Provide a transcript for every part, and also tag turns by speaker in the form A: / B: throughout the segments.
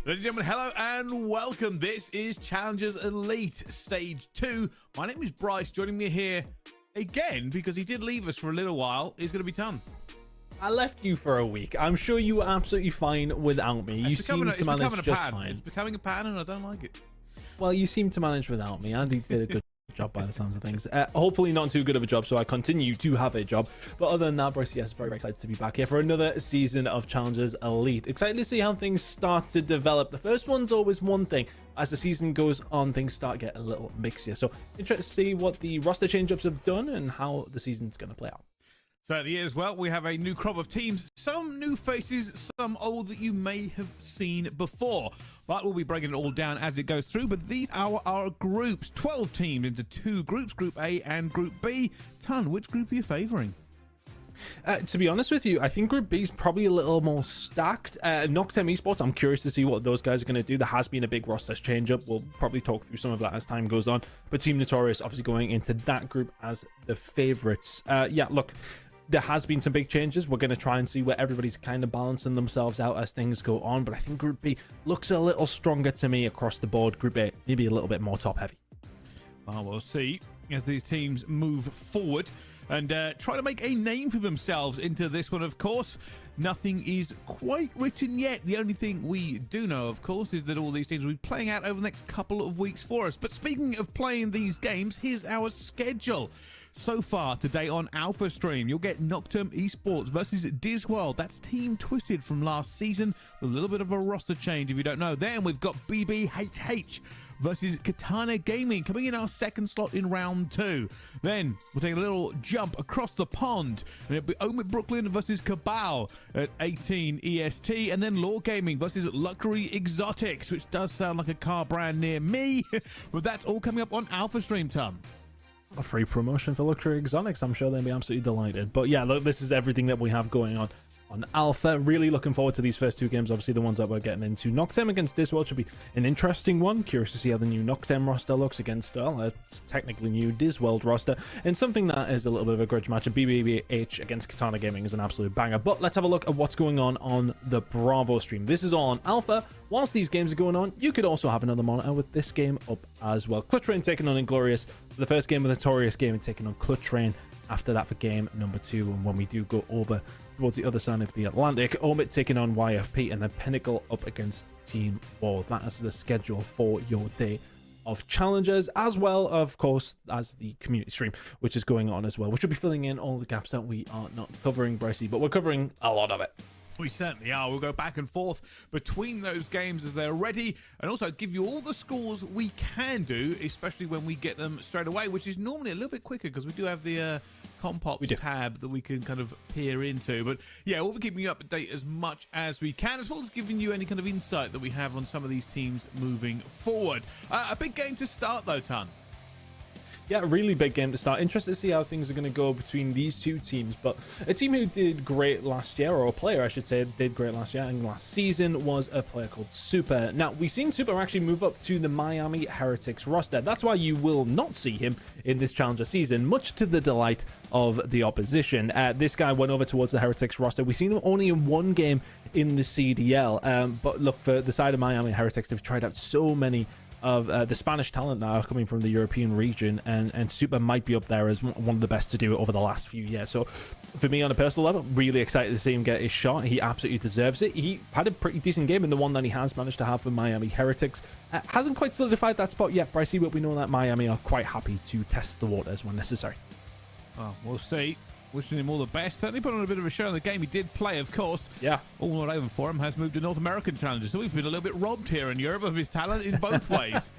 A: Ladies and gentlemen, hello and welcome. This is Challengers Elite Stage 2. My name is Bryce. Joining me here again, because he did leave us for a little while, is going to be Ton.
B: I left you for a week. I'm sure you were absolutely fine without me. You seem to manage just fine.
A: It's becoming a pattern and I don't like it.
B: Well, you seem to manage without me. Andy did a good job by the sounds of things. Hopefully not too good of a job, so I continue to have a job. But other than that, Bryce, yes, very excited to be back here for another season of Challengers Elite. Excited to see how things start to develop. The first one's always one thing. As the season goes on, things start getting a little mixier. So interested to see what the roster change-ups have done and how the season's going to play out.
A: Certainly is. Well, we have a new crop of teams, some new faces, some old that you may have seen before. But we'll be breaking it all down as it goes through. But these are our groups, 12 teams into two groups, Group A and Group B. Ton, which group are you favouring?
B: To be honest with you, I think Group B is probably a little more stacked. Noctem Esports, I'm curious to see what those guys are going to do. There has been a big roster change-up. We'll probably talk through some of that as time goes on. But Team Notorious obviously going into that group as the favourites. Yeah, look, there has been some big changes. We're going to try and see where everybody's kind of balancing themselves out as things go on. But I think Group B looks a little stronger to me across the board. Group A, maybe a little bit more top-heavy.
A: Well, we'll see as these teams move forward and try to make a name for themselves into this one, of course. Nothing is quite written yet. The only thing we do know, of course, is that all these things will be playing out over the next couple of weeks for us. But speaking of playing these games, here's our schedule. So far today on Alpha Stream, you'll get Noctem Esports versus Disworld. That's Team Twisted from last season. A little bit of a roster change if you don't know. Then we've got BBHH versus Katana Gaming coming in our second slot in round 2. Then we'll take a little jump across the pond and it'll be Omid Brooklyn versus Cabal at 18 EST, and then Law Gaming versus Luxury Exotics, which does sound like a car brand near me. But that's all coming up on Alpha Stream, Tom.
B: A free promotion for Luxury Exotics. I'm sure they'll be absolutely delighted. But yeah, look, this is everything that we have going on Alpha. Really looking forward to these first two games, obviously the ones that we're getting into. Noctem against Disworld should be an interesting one. Curious to see how the new Noctem roster looks against, well, it's technically new Disworld roster, and something that is a little bit of a grudge match. BBH against Katana Gaming is an absolute banger. But let's have a look at what's going on the Bravo stream. This is all on Alpha. Whilst these games are going on, you could also have another monitor with this game up as well. Clutch Rain taking on Inglorious for the first game of the Notorious Gaming, taking on Clutch Rain after that for game number 2. And when we do go over towards the other side of the Atlantic, Omit taking on YFP, and then Pinnacle up against Team War. That is the schedule for your day of Challengers, as well, of course, as the community stream, which is going on as well, which will be filling in all the gaps that we are not covering, Brycey, but we're covering a lot of it.
A: We certainly are. We'll go back and forth between those games as they're ready, and also give you all the scores we can do, especially when we get them straight away, which is normally a little bit quicker because we do have the Compops tab that we can kind of peer into. But yeah, we'll be keeping you up to date as much as we can, as well as giving you any kind of insight that we have on some of these teams moving forward. A big game to start though, Ton.
B: Yeah, a really big game to start. Interested to see how things are going to go between these two teams. But a team who did great last year, or a player, I should say, did great last year and last season, was a player called Super. Now, we've seen Super actually move up to the Miami Heretics roster. That's why you will not see him in this Challenger season, much to the delight of the opposition. This guy went over towards the Heretics roster. We've seen him only in one game in the CDL. But look, for the side of Miami Heretics, they've tried out so many of the Spanish talent that are coming from the European region, and Super might be up there as one of the best to do it over the last few years. So for me, on a personal level, really excited to see him get his shot. He absolutely deserves it. He had a pretty decent game in the one that he has managed to have for Miami Heretics. Hasn't quite solidified that spot yet, Brycey, but we know that Miami are quite happy to test the waters when necessary.
A: Well, we'll see. Wishing him all the best. Certainly put on a bit of a show in the game. He did play, of course. Yeah. All not over for him. Has moved to North American Challengers. So we've been a little bit robbed here in Europe of his talent in both ways.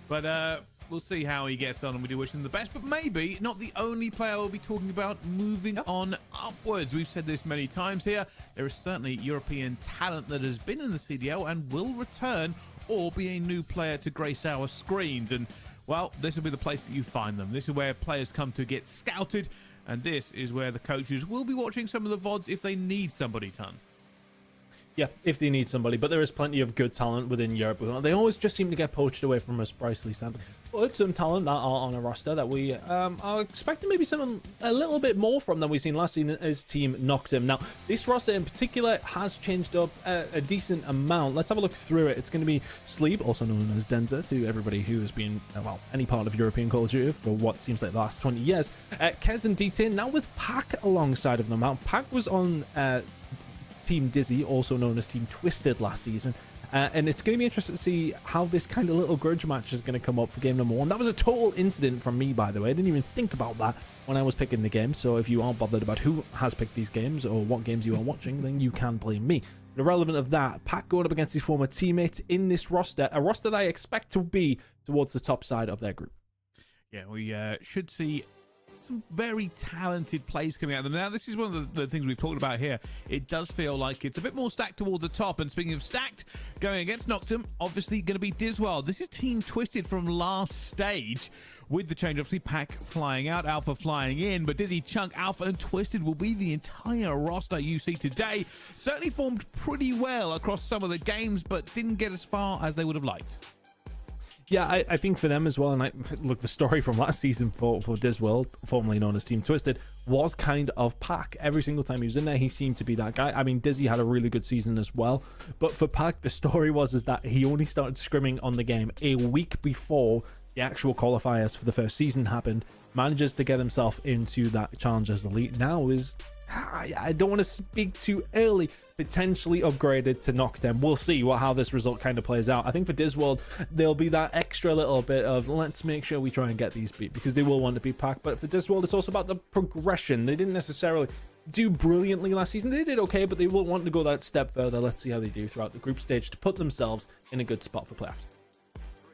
A: But we'll see how he gets on, and we do wish him the best. But maybe not the only player we'll be talking about moving on upwards. We've said this many times here. There is certainly European talent that has been in the CDL and will return or be a new player to grace our screens. And, well, this will be the place that you find them. This is where players come to get scouted. And this is where the coaches will be watching some of the VODs if they need somebody, Ton.
B: Yeah, if they need somebody, but there is plenty of good talent within Europe. They always just seem to get poached away from us, Bricely, sadly. But some talent that are on a roster that we are expecting maybe a little bit more from than we've seen last season is Team Noctem. Now, this roster in particular has changed up a decent amount. Let's have a look through it. It's going to be Sleep, also known as Denza, to everybody who has been, well, any part of European Call of Duty for what seems like the last 20 years. Kez and D10, now with Pack alongside of them. Now, Pack was on Team Dizzy, also known as Team Twisted, last season. And it's going to be interesting to see how this kind of little grudge match is going to come up for game number 1. That was a total incident from me, by the way. I didn't even think about that when I was picking the game. So if you are bothered about who has picked these games or what games you are watching, then you can blame me. But irrelevant of that, Pac going up against his former teammate in this roster, a roster that I expect to be towards the top side of their group.
A: Yeah, we should see some very talented plays coming out of them. Now, this is one of the things we've talked about here. It does feel like it's a bit more stacked towards the top. And speaking of stacked, going against Noctem, obviously going to be Diswell. This is Team Twisted from last stage. With the change, obviously, Pack flying out, Alpha flying in, but Dizzy, Chunk, Alpha, and Twisted will be the entire roster you see today. Certainly formed pretty well across some of the games, but didn't get as far as they would have liked.
B: Yeah, I think for them as well, and look, the story from last season for Disworld, formerly known as Team Twisted, was kind of Pack. Every single time he was in there, he seemed to be that guy. I mean, Dizzy had a really good season as well, but for Pack, the story was that he only started scrimming on the game a week before the actual qualifiers for the first season happened, manages to get himself into that Challengers Elite. Now is, I don't want to speak too early, potentially upgraded to Noctem. We'll see how this result kind of plays out. I think for Disworld, there'll be that extra little bit of let's make sure we try and get these beat, because they will want to be Packed. But for Disworld, it's also about the progression. They didn't necessarily do brilliantly last season. They did okay, but they will want to go that step further. Let's see how they do throughout the group stage to put themselves in a good spot for playoffs.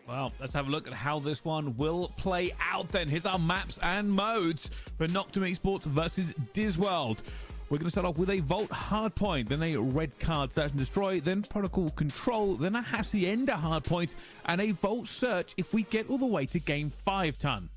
A: Well, let's have a look at how this one will play out then. Here's our maps and modes for Noctem Esports versus Disworld. We're going to start off with a Vault Hardpoint, then a Red Card Search and Destroy, then Protocol Control, then a Hacienda Hardpoint, and a Vault Search if we get all the way to Game 5 ton.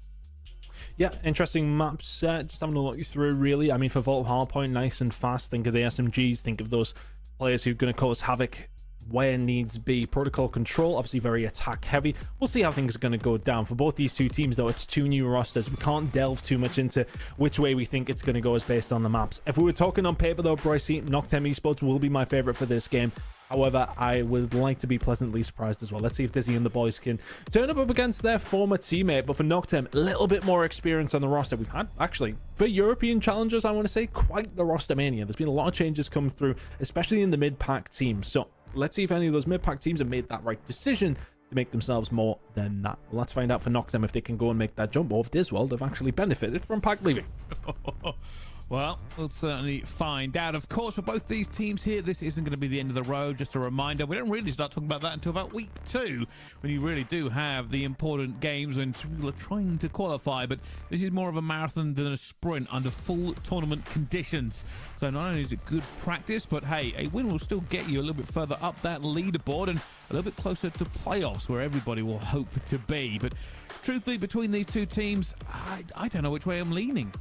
B: Yeah, interesting maps. Just having to look you through, really. I mean, for Vault Hardpoint, nice and fast. Think of the SMGs, think of those players who are going to cause havoc where needs be. Protocol Control, obviously very attack heavy. We'll see how things are going to go down for both these two teams, though. It's two new rosters. We can't delve too much into which way we think it's going to go as based on the maps. If we were talking on paper, though, Brycey, Noctem Esports will be my favorite for this game. However, I would like to be pleasantly surprised as well. Let's see if Dizzy and the boys can turn up against their former teammate. But for Noctem, a little bit more experience on the roster. We've had, actually, for European challengers, I want to say, quite the roster mania. There's been a lot of changes come through, especially in the mid-pack teams. So let's see if any of those mid-pack teams have made that right decision to make themselves more than that. Well, let's find out for Noctem if they can go and make that jump, or if Disworld have actually benefited from Pack leaving.
A: Well, we'll certainly find out. Of course, for both these teams here, this isn't going to be the end of the road. Just a reminder, we don't really start talking about that until about week 2, when you really do have the important games when people are trying to qualify. But this is more of a marathon than a sprint under full tournament conditions. So not only is it good practice, but hey, a win will still get you a little bit further up that leaderboard and a little bit closer to playoffs, where everybody will hope to be. But truthfully, between these two teams, I don't know which way I'm leaning.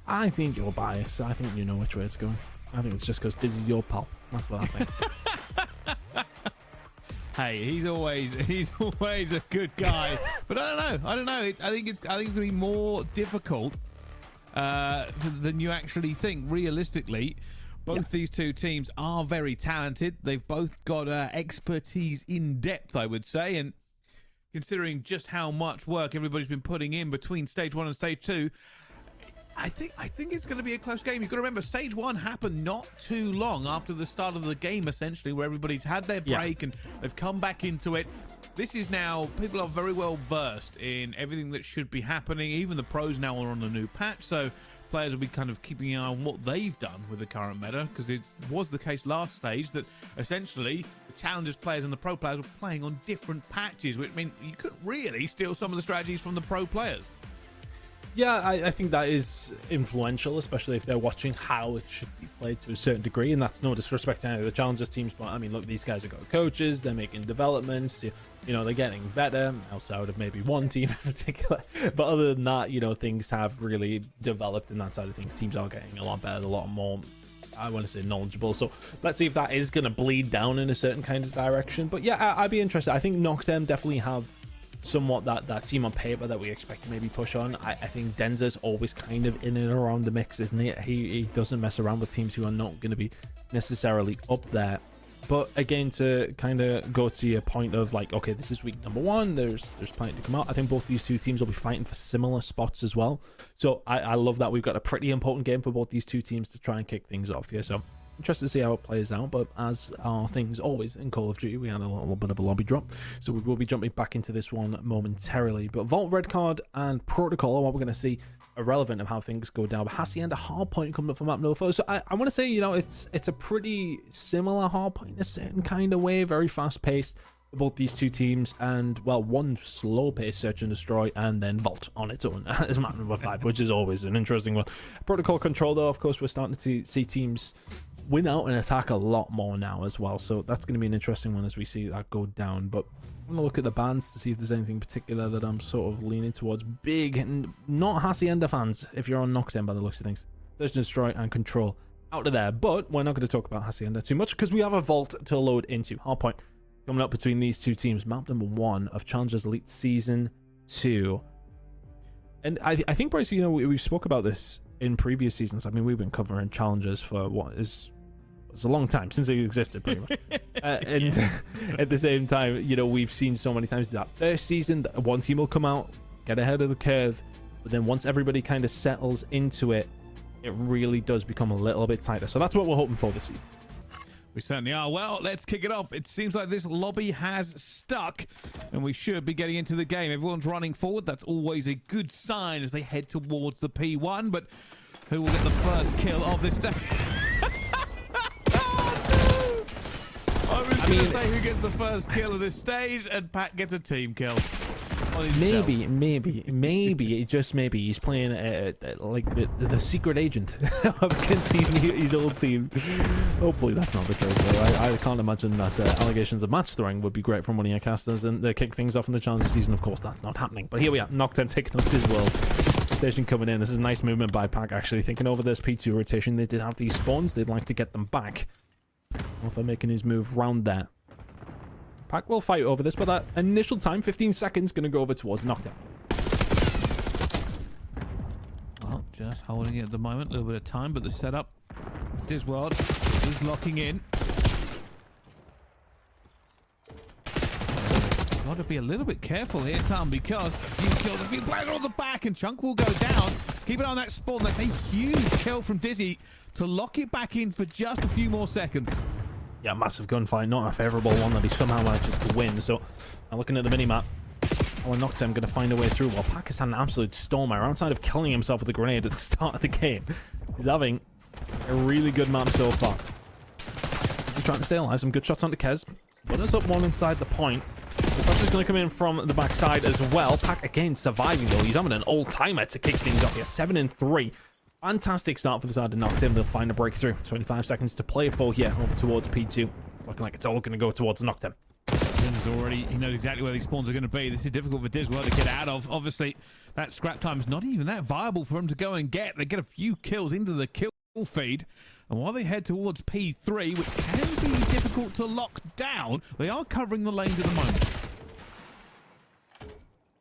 B: I think you're biased. I think you know which way it's going. I think it's just because Dizzy's your pal. That's what I think.
A: Hey, he's always a good guy. But I don't know. I think it's going to be more difficult than you actually think. Realistically, both these two teams are very talented. They've both got expertise in depth, I would say, and considering just how much work everybody's been putting in between stage 1 and stage 2. I think it's going to be a close game. You've got to remember, stage 1 happened not too long after the start of the game, essentially, where everybody's had their break and they've come back into it. This is now, people are very well versed in everything that should be happening. Even the pros now are on the new patch, so players will be kind of keeping an eye on what they've done with the current meta, because it was the case last stage that essentially the challengers players and the pro players were playing on different patches, which meant you couldn't really steal some of the strategies from the pro players.
B: Yeah, I think that is influential, especially if they're watching how it should be played to a certain degree. And that's no disrespect to any of the challengers teams, but I mean, look, these guys have got coaches, they're making developments, you know, they're getting better outside of maybe one team in particular. But other than that, you know, things have really developed in that side of things. Teams are getting a lot better, a lot more I want to say knowledgeable. So let's see if that is going to bleed down in a certain kind of direction. But yeah, I'd be interested. I think Noctem definitely have somewhat that team on paper that we expect to maybe push on. I think Denza's always kind of in and around the mix, isn't he? He doesn't mess around with teams who are not going to be necessarily up there. But again, to kind of go to your point of like, okay, this is week number 1. There's plenty to come out. I think both these two teams will be fighting for similar spots as well. So I love that we've got a pretty important game for both these two teams to try and kick things off here. So interested to see how it plays out. But as are things always in Call of Duty, we had a little bit of a lobby drop. So we will be jumping back into this one momentarily. But Vault, Red Card, and Protocol are what we're going to see irrelevant of how things go down. But Hacienda Hardpoint coming up for map number 4. So I want to say, you know, it's a pretty similar Hardpoint in a certain kind of way, very fast paced for both these two teams, and well, one slow paced search and destroy, and then Vault on its own as map number 5, which is always an interesting one. Protocol Control, though, of course, we're starting to see teams win out and attack a lot more now as well, so that's going to be an interesting one as we see that go down. But I'm going to look at the bans to see if there's anything particular that I'm sort of leaning towards. Big and not Hacienda fans if you're on Noctem by the looks of things. Search and Destroy and Control out of there, but we're not going to talk about Hacienda too much because we have a Vault to load into. Hardpoint coming up between these two teams. Map number 1 of Challengers Elite Season 2. And I think, Bryce, you know, we've spoke about this in previous seasons. I mean, we've been covering Challengers for what is... It's a long time since they existed, pretty much. And yeah. At the same time, you know, we've seen so many times that first season, that one team will come out, get ahead of the curve, but then once everybody kind of settles into it, it really does become a little bit tighter. So that's what we're hoping for this season.
A: We certainly are. Well, let's kick it off. It seems like this lobby has stuck, and we should be getting into the game. Everyone's running forward. That's always a good sign as they head towards the P1, but who will get the first kill of this day? I mean, say who gets the first kill of this stage, and Pat gets a team kill. Maybe, just maybe, he's playing like the secret agent against his old team. Hopefully that's not the case, though. I can't imagine that allegations of match throwing would be great from one of your casters, and they kick things off in the Challenger season. Of course, that's not happening. But here we are, Noctem taking up his world. Station coming in. This is nice movement by Pack, actually. Thinking over this P2 rotation, they did have these spawns. They'd like to get them back. Alpha making his move round there. Pack will fight over this, but that initial time, 15 seconds, going to go over towards Noctem. Well, just holding it at the moment. A little bit of time, but the setup, Disworld is locking in. So got to be a little bit careful here, Tom, because a few kills, a few players on the back, and Chunk will go down. Keep an eye on that spawn. That's a huge kill from Dizzy to lock it back in for just a few more seconds.
B: Yeah, massive gunfight, not a favourable one that he somehow manages to win. So, now looking at the minimap, Noctem going to find a way through. Well, Pack has had an absolute stormer. Outside of killing himself with a grenade at the start of the game, he's having a really good map so far. He's trying to stay alive. Some good shots onto Kez. But there's up one inside the point. The pressure's going to come in from the backside as well. Pack again surviving though. He's having an all-timer to kick things off here. 7-3. Fantastic start for the side of Noctem. They'll find a breakthrough. 25 seconds to play for here over towards P2. Looking like it's all going to go towards Noctem.
A: He knows exactly where these spawns are going to be. This is difficult for Disworld to get out of. Obviously, that scrap time is not even that viable for him to go and get. They get a few kills into the kill feed. And while they head towards P3, which can be difficult to lock down, they are covering the lanes at the moment.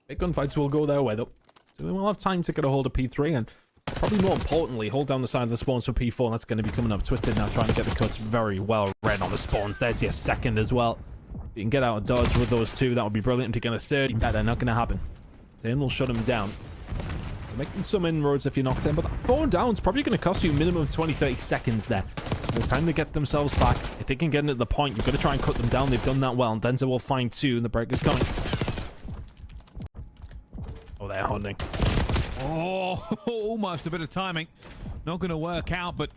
B: Big gunfights will go their way, though. So they will have time to get a hold of P3 and probably more importantly, hold down the side of the spawns for P4. That's going to be coming up. Twisted now trying to get the cuts very well read on the spawns. There's your second as well. If you can get out of dodge with those two, that would be brilliant. To get a third, better. Not going to happen. Then we'll shut him down. So making some inroads if you're knocked in, but that 4 down's probably going to cost you minimum 20-30 seconds there. By the time they get themselves back, if they can get into the point, you've got to try and cut them down. They've done that well. And Denzel will find 2, and the break is coming. Oh, they're hunting.
A: Oh, almost a bit of timing. Not going to work out, but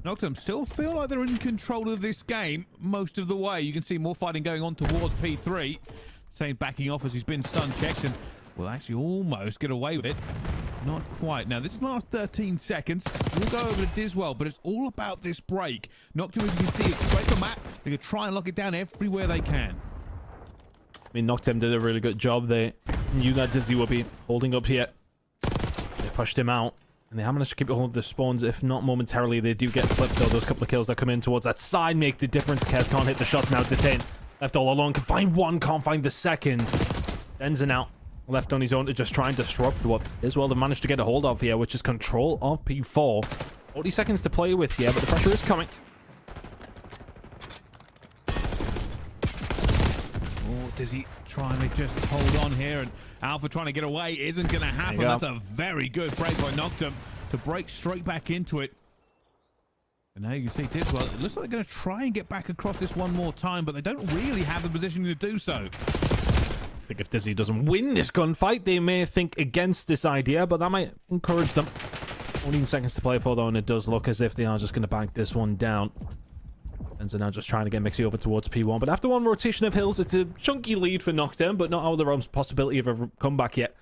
A: Noctem still feel like they're in control of this game most of the way. You can see more fighting going on towards P3. Same backing off as he's been stun checked and will actually almost get away with it. Not quite. Now, this last 13 seconds, we'll go over to Diswell, but it's all about this break. Noctem, as you can see, it's break the map. They're going to try and lock it down everywhere they can.
B: I mean, Noctem did a really good job. They knew that Dizzy would be holding up here. They pushed him out. And they have managed to keep a hold of the spawns. If not momentarily, they do get flipped, though. Those couple of kills that come in towards that side make the difference. Kez can't hit the shots now. Detained. Left all alone. Can find one. Can't find the second. Denza now left on his own to just try and disrupt what Diswell have managed to get a hold of here, which is control of P4. 40 seconds to play with here, but the pressure is coming.
A: Oh, Dizzy trying to just hold on here, and Alpha trying to get away isn't going to happen. That's a very good break by Noctem to break straight back into it. And now you can see Diswell. It looks like they're going to try and get back across this one more time, but they don't really have the position to do so.
B: I think if Dizzy doesn't win this gunfight, they may think against this idea, but that might encourage them. 14 seconds to play for, though, and it does look as if they are just going to bank this one down. And so now just trying to get Mixie over towards P1. But after one rotation of hills, it's a chunky lead for Noctem, but not out of the realm's possibility of a comeback yet.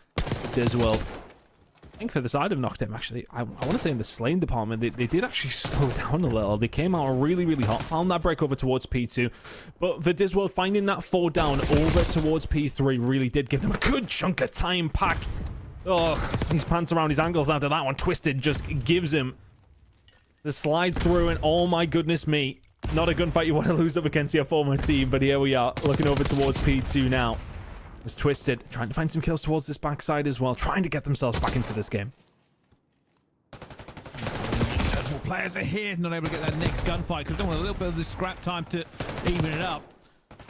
B: Diswell. I think for the side of Noctem, actually, I want to say in the slaying department, they did actually slow down a little. They came out really, really hot, found that break over towards P2. But for Diswell, finding that 4 down over towards P3 really did give them a good chunk of time. Pack. Oh, his pants around his ankles after that one. Twisted just gives him the slide through, and oh my goodness me. Not a gunfight you want to lose up against your former team, but here we are, looking over towards P2 now. It's Twisted, trying to find some kills towards this backside as well, trying to get themselves back into this game.
A: Multiple players are here, not able to get that next gunfight, because they want a little bit of the scrap time to even it up.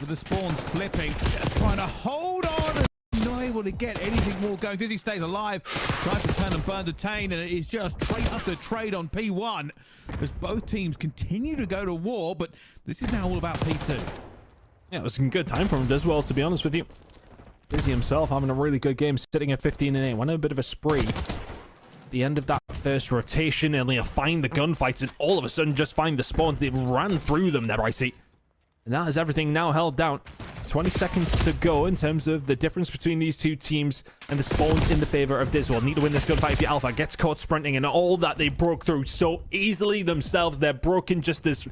A: With the spawns flipping, just trying to hold on and not able to get anything more going. Dizzy stays alive, tries to turn and burn Detain, and it is just trade after trade on P1 as both teams continue to go to war, but this is now all about P2.
B: Yeah, it was some good time from him as well, to be honest with you. Dizzy himself having a really good game, sitting at 15-8. Went on a bit of a spree. At the end of that first rotation, and they'll find the gunfights, and all of a sudden just find the spawns. They've ran through them there, I see. And that is everything now held down. 20 seconds to go in terms of the difference between these two teams, and the spawns in the favor of Diswell. Need to win this gunfight if you're Alpha. Gets caught sprinting, and all that they broke through so easily themselves. They're broken just as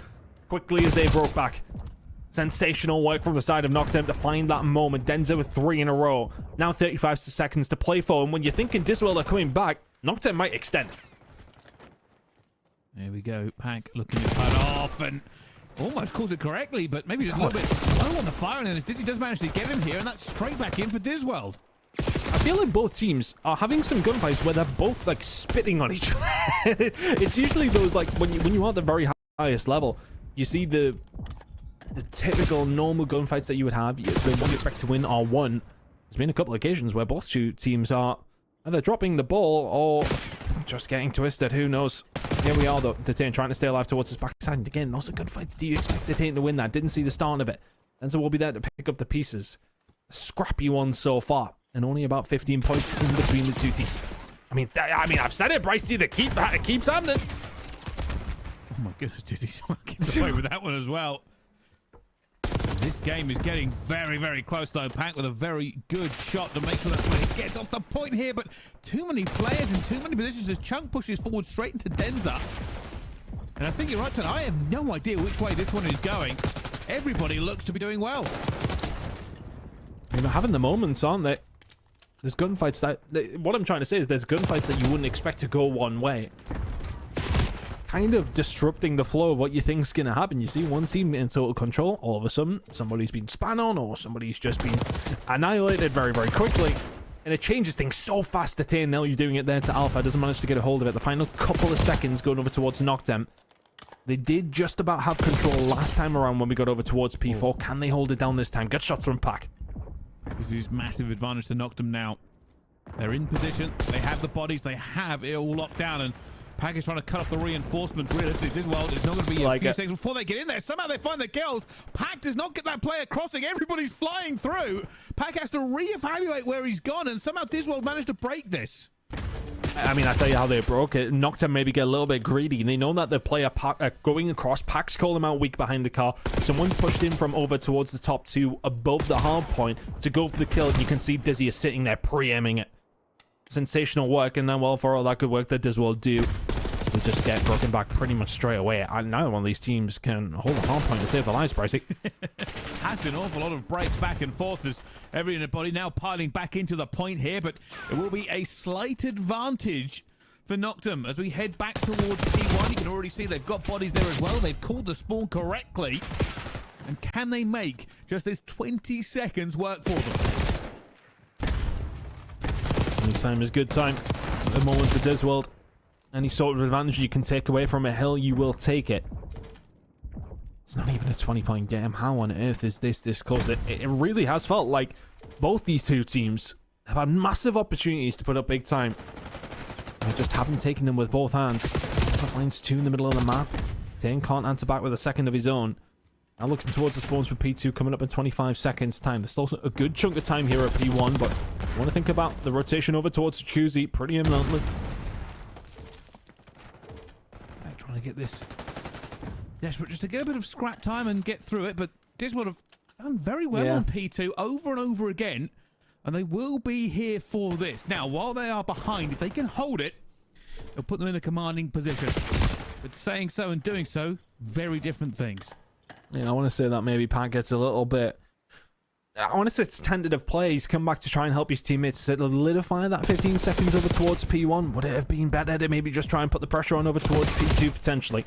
B: quickly as they broke back. Sensational work from the side of Noctem to find that moment. Denza with 3 in a row. Now 35 seconds to play for, and when you're thinking Diswell are coming back, Noctem might extend.
A: There we go. Pack looking to cut off, and almost calls it correctly, but maybe just a little bit slow on the fire, and then Dizzy does manage to get him here, and that's straight back in for Diswell.
B: I feel like both teams are having some gunfights where they're both like spitting on each other. It's usually those, like, when you are at the very highest level, you see the typical normal gunfights that you would have, the one you expect to win are won. There's been a couple of occasions where both teams are either dropping the ball or just getting twisted. Who knows? Here we are, though. Detain trying to stay alive towards his backside. And again, those are good fights. Do you expect Detain to win that? Didn't see the start of it. And so we'll be there to pick up the pieces. A scrappy one so far, and only about 15 points in between the two teams. I mean, I've said it, Brycey. The keeps happening.
A: Oh my goodness, Dizzy's getting away with that one as well. This game is getting very, very close, though. Pack with a very good shot to make sure that player gets off the point here, but too many players in too many positions as Chunk pushes forward straight into Denza. And I think you're right, Ted. I have no idea which way this one is going. Everybody looks to be doing well.
B: They're having the moments, aren't they? There's gunfights that... What I'm trying to say is there's gunfights that you wouldn't expect to go one way. Kind of disrupting the flow of what you think's going to happen. You see one team in total control, all of a sudden somebody's been span on, or somebody's just been annihilated very, very quickly. And it changes things so fast to Tay. Now you're doing it there to Alpha. Doesn't manage to get a hold of it. The final couple of seconds going over towards Noctem. They did just about have control last time around when we got over towards P4. Can they hold it down this time? Good shots from Pack.
A: This is massive advantage to Noctem now. They're in position. They have the bodies. They have it all locked down, and Pack is trying to cut off the reinforcements. Realistically, well, it's not going to be a few seconds before they get in there. Somehow they find the kills. Pack does not get that player crossing. Everybody's flying through. Pack has to reevaluate where he's gone, and somehow Diswell managed to break this.
B: I mean, I'll tell you how they broke it. Noctem maybe get a little bit greedy. They know that the player going across. Pack's called him out weak behind the car. Someone's pushed in from over towards the top 2 above the hard point to go for the kill. You can see Dizzy is sitting there pre-aiming it. Sensational work, and then, well, for all that good work that Diswell do, we just get broken back pretty much straight away. Neither one of these teams can hold a hard point to save their lives, Brycey.
A: Has been an awful lot of breaks back and forth as everybody now piling back into the point here, but it will be a slight advantage for Noctum as we head back towards P1. You can already see they've got bodies there as well. They've called the spawn correctly. And can they make just this 20 seconds work for them?
B: Any time is good time at the moment for Disworld. Any sort of advantage you can take away from a hill, you will take it. It's not even a 20-point game. How on earth is this close? It really has felt like both these two teams have had massive opportunities to put up big time. They just haven't taken them with both hands. Finds 2 in the middle of the map. Zane can't answer back with a second of his own. Now looking towards the spawns for P2 coming up in 25 seconds time. There's still a good chunk of time here at P1, but I want to think about the rotation over towards Jacuzzi pretty imminently.
A: Trying to get this desperate just to get a bit of scrap time and get through it, but Disworld have done very well on P2 over and over again, and they will be here for this. Now, while they are behind, if they can hold it, it'll put them in a commanding position. But saying so and doing so, very different things.
B: Yeah, I want to say that maybe Pat gets a little bit... I want to say it's tentative play. He's come back to try and help his teammates solidify that 15 seconds over towards P1. Would it have been better to maybe just try and put the pressure on over towards P2 potentially?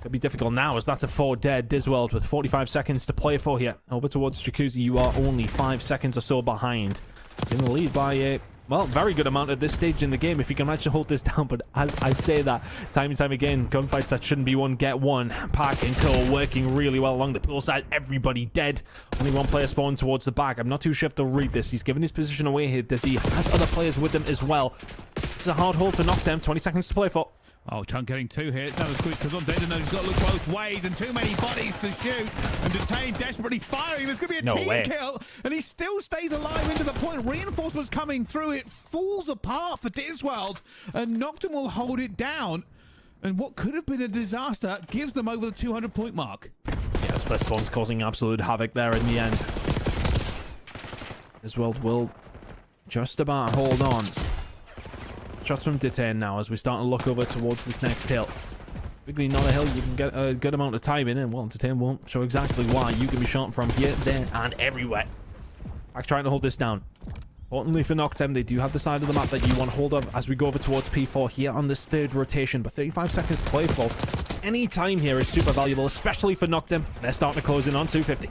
B: Could be difficult now as that's a 4 dead Disworld with 45 seconds to play for here. Over towards Jacuzzi, you are only 5 seconds or so behind. In the lead by a... well, very good amount at this stage in the game if you can manage to hold this down. But as I say that, time and time again, gunfights that shouldn't be won get won. Park and Co working really well along the pool side. Everybody dead. Only one player spawned towards the back. I'm not too sure if they'll read this. He's given his position away here. Does he has other players with him as well? It's a hard hold for Noctem. 20 seconds to play for.
A: Oh, Chunk getting 2 hits. Another squeeze because on Data knows he's got to look both ways and too many bodies to shoot. And Detain desperately firing. There's going to be a team kill. And he still stays alive into the point. Reinforcements coming through. It falls apart for Disworld. And Noctum will hold it down. And what could have been a disaster gives them over the 200-point mark.
B: Yeah, split spawns causing absolute havoc there in the end. Disworld will just about hold on. Shots from Detain now as we start to look over towards this next hill. Bigly not a hill you can get a good amount of time in, and well, Detain won't show exactly why. You can be shot from here, there, and everywhere. Back trying to hold this down. Importantly for Noctem, they do have the side of the map that you want hold of as we go over towards P4 here on this 3rd rotation, but 35 seconds to play for. Any time here is super valuable, especially for Noctem. They're starting to close in on 250.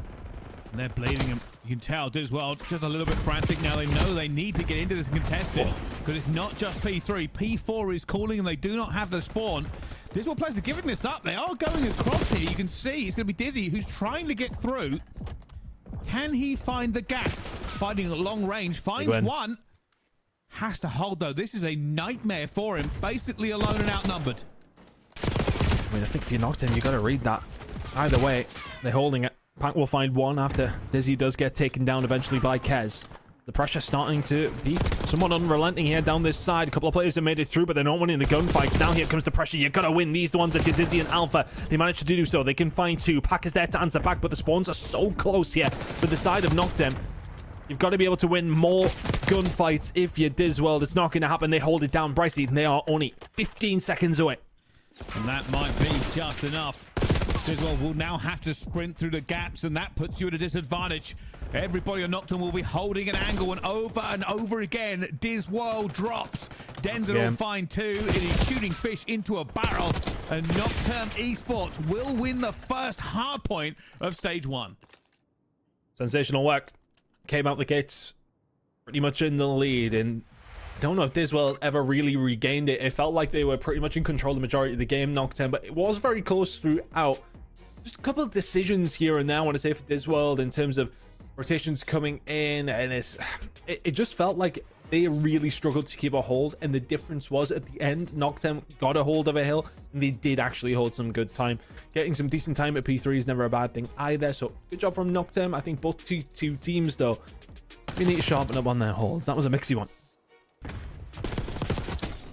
A: And they're bleeding him. You can tell Disworld just a little bit frantic now. They know they need to get into this and contest it. Because it's not just P3. P4 is calling and they do not have the spawn. Disworld players are giving this up. They are going across here. You can see it's going to be Dizzy who's trying to get through. Can he find the gap? Fighting at long range. Finds one. Has to hold though. This is a nightmare for him. Basically alone and outnumbered.
B: I mean, I think if you're knocked in, you got to read that. Either way, they're holding it. Pack will find one after Dizzy does get taken down eventually by Kez. The pressure starting to be somewhat unrelenting here down this side. A couple of players have made it through, but they're not winning the gunfights. Now here comes the pressure. You've got to win these ones if you're Dizzy and Alpha. They managed to do so. They can find 2. Pack is there to answer back, but the spawns are so close here for the side of Noctem. You've got to be able to win more gunfights if you're Disworld. It's not going to happen. They hold it down. Brycey, they are only 15 seconds away.
A: And that might be just enough. Disworld will now have to sprint through the gaps, and that puts you at a disadvantage. Everybody on Nocturne will be holding an angle, and over again, Disworld drops. Denzel will find 2. It is shooting fish into a barrel, and Nocturne Esports will win the first hard point of stage 1.
B: Sensational work. Came out the gates pretty much in the lead, and I don't know if Disworld ever really regained it. It felt like they were pretty much in control of the majority of the game, Nocturne, but it was very close throughout. Just a couple of decisions here and there, I want to say, for Disworld in terms of rotations coming in, and it just felt like they really struggled to keep a hold, and the difference was at the end, Nocturne got a hold of a hill, and they did actually hold some good time. Getting some decent time at P3 is never a bad thing either, so good job from Nocturne. I think both two teams, though, we need to sharpen up on their holds. That was a mixy one.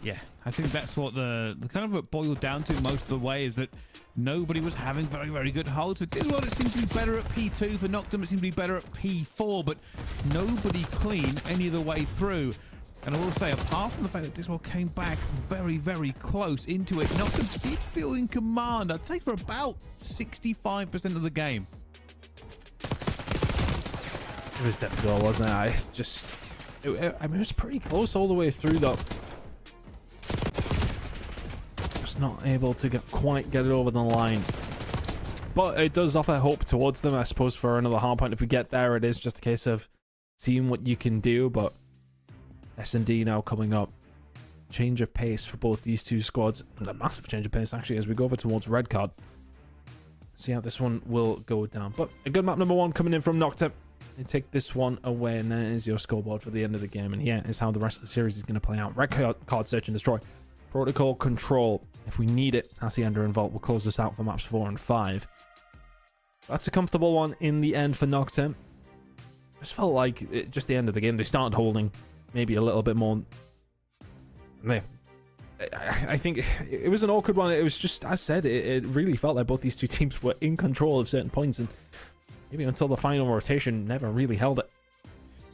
A: Yeah, I think that's what the kind of it boiled down to most of the way, is that nobody was having very, very good holds. For Disworld, it seemed to be better at P2. For Nocturne, it seemed to be better at P4, but nobody clean any of the way through. And I will say, apart from the fact that Disworld came back very, very close into it, Nocturne did feel in command, I'd say, for about 65% of the game.
B: It was difficult, wasn't it? I mean, it was pretty close all the way through, though. just not able to quite get it over the line. But it does offer hope towards them, I suppose, for another hardpoint. If we get there, it is just a case of seeing what you can do. But S&D now coming up. Change of pace for both these two squads. And a massive change of pace, actually, as we go over towards red card. See how this one will go down. But a good map number 1 coming in from Noctem. They take this one away, and there is your scoreboard for the end of the game. And here is how the rest of the series is going to play out. Red card, search and destroy. Protocol control. If we need it, Hacienda and Vault will close this out for maps 4 and 5. That's a comfortable one in the end for Noctem. Just felt like just the end of the game. They started holding maybe a little bit more. I think it was an awkward one. It was just, as I said, it really felt like both these two teams were in control of certain points, and maybe until the final rotation never really held it.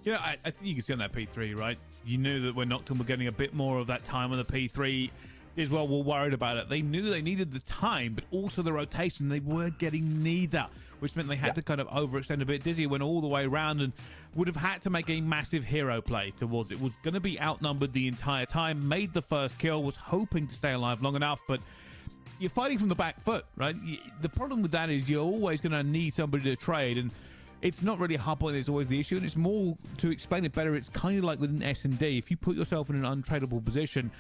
A: You know, I think you can see on that P3, right? You knew that when Nocturne were getting a bit more of that time on the P3, Israel were worried about it. They knew they needed the time, but also the rotation. They were getting neither, which meant they had to kind of overextend a bit. Dizzy went all the way around and would have had to make a massive hero play towards it. Was going to be outnumbered the entire time, made the first kill, was hoping to stay alive long enough, but you're fighting from the back foot, right? The problem with that is you're always going to need somebody to trade, and it's not really a hardpoint that's always the issue, and it's more, to explain it better, it's kind of like with an S&D. If you put yourself in an untradeable position,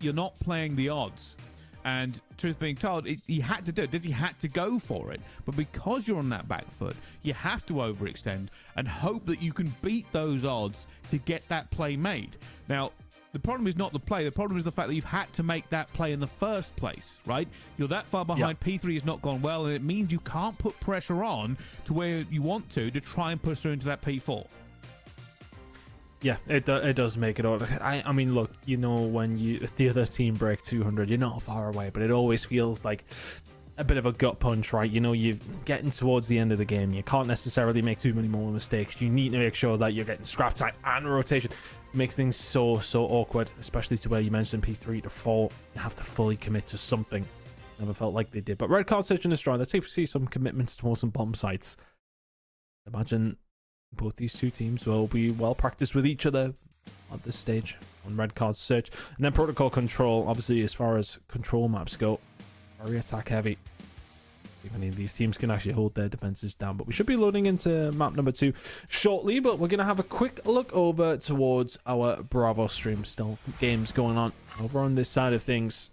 A: you're not playing the odds. And truth being told, he had to do it. Dizzy had to go for it. But because you're on that back foot, you have to overextend and hope that you can beat those odds to get that play made. Now, the problem is not the play. The problem is the fact that you've had to make that play in the first place, right? You're that far behind. P3 has not gone well, and it means you can't put pressure on to where you want to try and push through into that P4.
B: Yeah, it does make it hard. I mean, look, you know, when the other team break 200, you're not far away, but it always feels like a bit of a gut punch, right? You know, you're getting towards the end of the game. You can't necessarily make too many more mistakes. You need to make sure that you're getting scrap time and rotation. It makes things so awkward, especially to where you mentioned P3 to 4. You have to fully commit to something. Never felt like they did. But red card, search and destroy. Let's see some commitments towards some bomb sites. Imagine both these two teams will be well practiced with each other at this stage on red card search. And then protocol control, obviously, as far as control maps go, very attack heavy. If any of these teams can actually hold their defenses down. But we should be loading into map number 2 shortly. But we're going to have a quick look over towards our Bravo stream. Still games going on over on this side of things.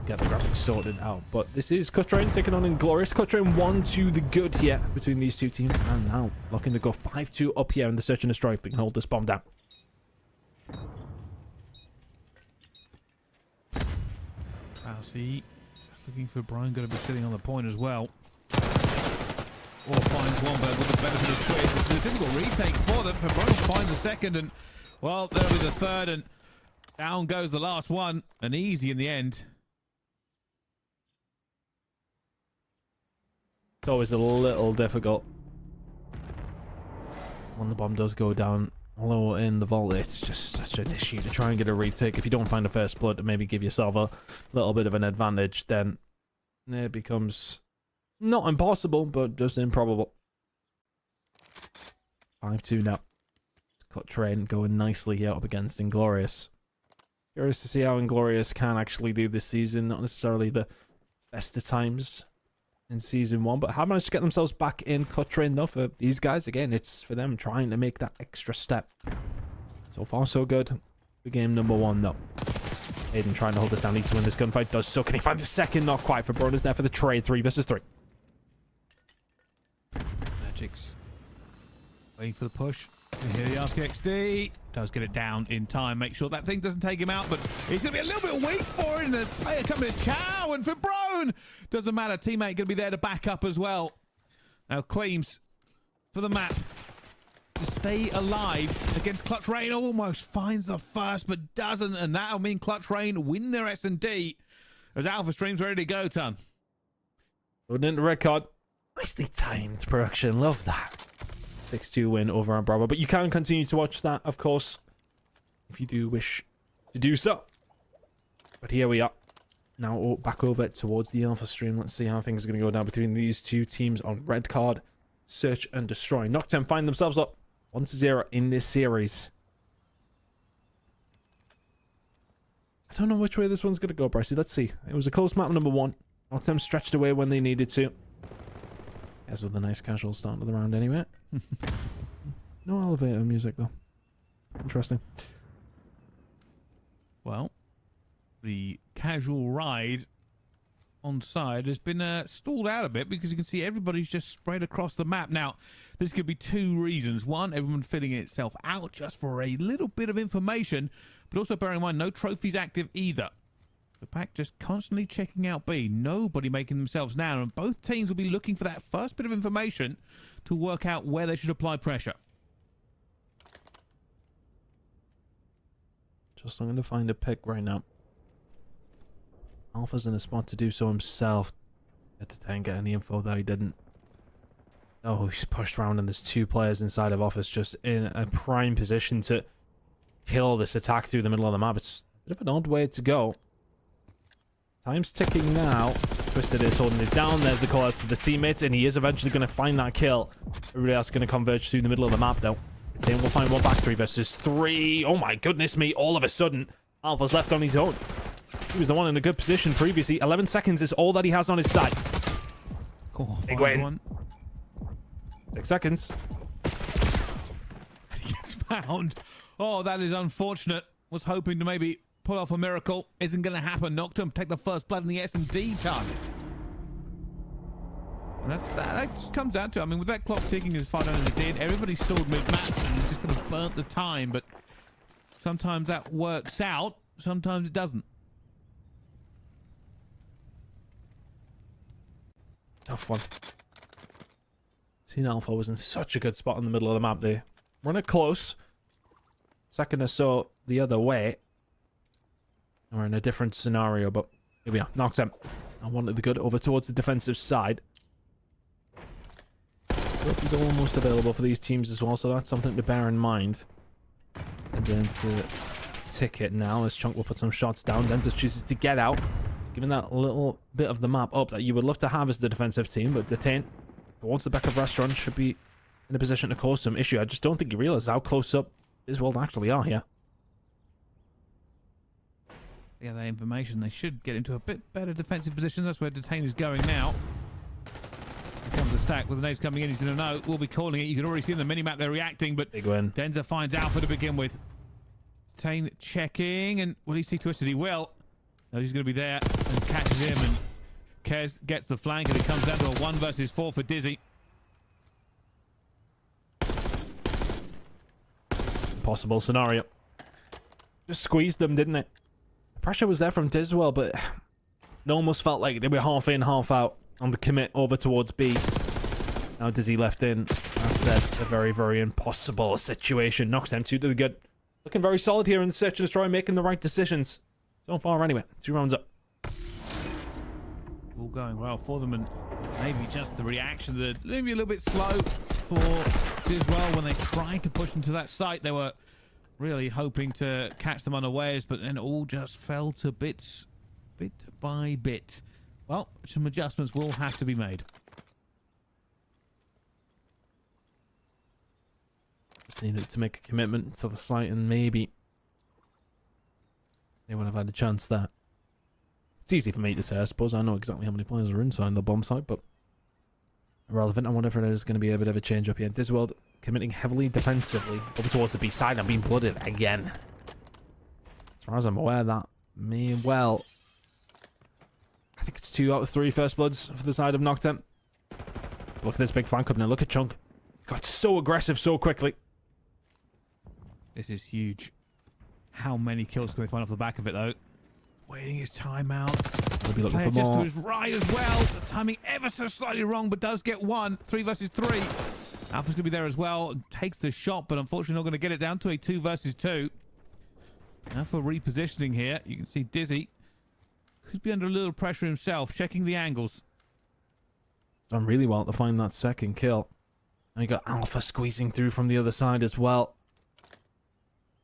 B: Get the graphics sorted out, but this is Cluttrain taking on Inglorious. Cluttrain 1-2 the good here between these two teams, and now looking to go 5-2 up here in the search and destroy if they can hold this bomb down.
A: Klausy looking for Brian, going to be sitting on the point as well. Or finds one, but with the benefit of twist, it's a difficult retake for them. Brian finds the second, and well, there'll be the third, and down goes the last one, and easy in the end.
B: It's always a little difficult when the bomb does go down low in the vault. It's just such an issue to try and get a retake. If you don't find a first blood to maybe give yourself a little bit of an advantage, then it becomes not impossible, but just improbable. 5-2 now. Cluttrain going nicely here up against Inglorious. Curious to see how Inglorious can actually do this season. Not necessarily the best of times in season 1, but have managed to get themselves back in Cluttrain though. For these guys, again, it's for them trying to make that extra step. So far so good for game number 1 though. Aiden trying to hold this down, needs to win this gunfight, does so. Can he find the second? Not quite. For Broner's there for the trade. 3 versus 3.
A: Magic's waiting for the push. And here the RCXD does get it down in time. Make sure that thing doesn't take him out, but he's going to be a little bit weak for it. And the player coming to chow, and for Brone, doesn't matter. Teammate going to be there to back up as well. Now Cleams for the map to stay alive against Cluttrain. Almost finds the first, but doesn't, and that'll mean Cluttrain win their S&D as Alpha Stream's ready to go, Ton.
B: Loading into red card. Nicely timed production. Love that. 6-2 win over on Bravo, but you can continue to watch that, of course, if you do wish to do so. But here we are. Now back over towards the Alpha stream. Let's see how things are going to go down between these two teams on red card. Search and destroy. Noctem find themselves up 1-0 in this series. I I don't know which way this one's going to go, Brycey. Let's see. It was a close map number 1. Noctem stretched away when they needed to. As with a nice casual start to the round anyway. No elevator music, though. Interesting.
A: Well, the casual ride on side has been stalled out a bit because you can see everybody's just spread across the map. Now, this could be 2 reasons. One, everyone filling itself out just for a little bit of information, but also bearing in mind no trophies active either. The pack just constantly checking out B. Nobody making themselves known, and both teams will be looking for that first bit of information to work out where they should apply pressure.
B: Just looking to find a pick right now. Alpha's in a spot to do so himself. Had to try and get any info there, he didn't. Oh, he's pushed around and there's 2 players inside of office just in a prime position to kill this attack through the middle of the map. It's a bit of an odd way to go. Time's ticking now. Twisted is holding it down. There's the call out to the teammates, and he is eventually going to find that kill. Everybody else is going to converge through the middle of the map, though. Then we'll find one back. 3 versus 3. Oh my goodness me. All of a sudden, Alpha's left on his own. He was the one in a good position previously. 11 seconds is all that he has on his side.
A: Oh,
B: Big win. 6 seconds.
A: He gets found. Oh, that is unfortunate. Was hoping to maybe pull off a miracle. Isn't going to happen. Noctem take the first blood in the S&D target. And that just comes down to, I mean, with that clock ticking as far down as it did, everybody stalled mid-map and just kind of burnt the time. But sometimes that works out. Sometimes it doesn't.
B: Tough one. Seen Alpha was in such a good spot in the middle of the map there. Run it close. Second or so the other way. We're in a different scenario, but here we are. Knocked him. I wanted the good over towards the defensive side. He's almost available for these teams as well, so that's something to bear in mind. And then to ticket now as Chunk will put some shots down. Then just chooses to get out. Giving that little bit of the map up that you would love to have as the defensive team, but Detain towards the back of restaurant should be in a position to cause some issue. I just don't think he realizes how close up this world actually are here.
A: Yeah, that information, they should get into a bit better defensive position. That's where Detain is going now. Here comes a stack with the nades coming in. He's going to know. We'll be calling it. You can already see in the mini-map they're reacting, but
B: Big win.
A: Denza finds Alpha to begin with. Detain checking, and will he see Twisted? He will. No, he's going to be there and catches him, and Kez gets the flank, and it comes down to a 1 versus 4 for Dizzy.
B: Possible scenario. Just squeezed them, didn't it? The pressure was there from Dizwell, but it almost felt like they were half in, half out on the commit over towards B. Now Dizzy left in. As said, a very, very impossible situation. Knocks them 2 to the good. Looking very solid here in the search and destroy, making the right decisions. So far, anyway. 2 rounds up.
A: All going well for them, and maybe just the reaction that maybe a little bit slow for Diswell when they tried to push into that site. They were really hoping to catch them unawares, but then it all just fell to bits, bit by bit. Well, some adjustments will have to be made.
B: Just needed to make a commitment to the site, and maybe they would have had a chance there. It's easy for me to say, I suppose. I know exactly how many players are inside the bomb site, but irrelevant. I wonder if there's going to be a bit of a change up here. Disworld committing heavily defensively over towards the B side and being blooded again. As far as I'm aware, that may well... I think it's 2 out of 3 first bloods for the side of Noctem. Look at this big flank up now. Look at Chunk. Got so aggressive so quickly.
A: This is huge. How many kills can we find off the back of it, though? Waiting his time out.
B: We'll be looking
A: Player
B: for
A: just
B: more.
A: to his right as well. The timing ever so slightly wrong, but does get 1. 3 versus 3. Alpha's going to be there as well. Takes the shot, but unfortunately not going to get it down to a 2 versus 2. Now for repositioning here. You can see Dizzy could be under a little pressure himself, checking the angles.
B: Done really well to find that second kill. And you got Alpha squeezing through from the other side as well.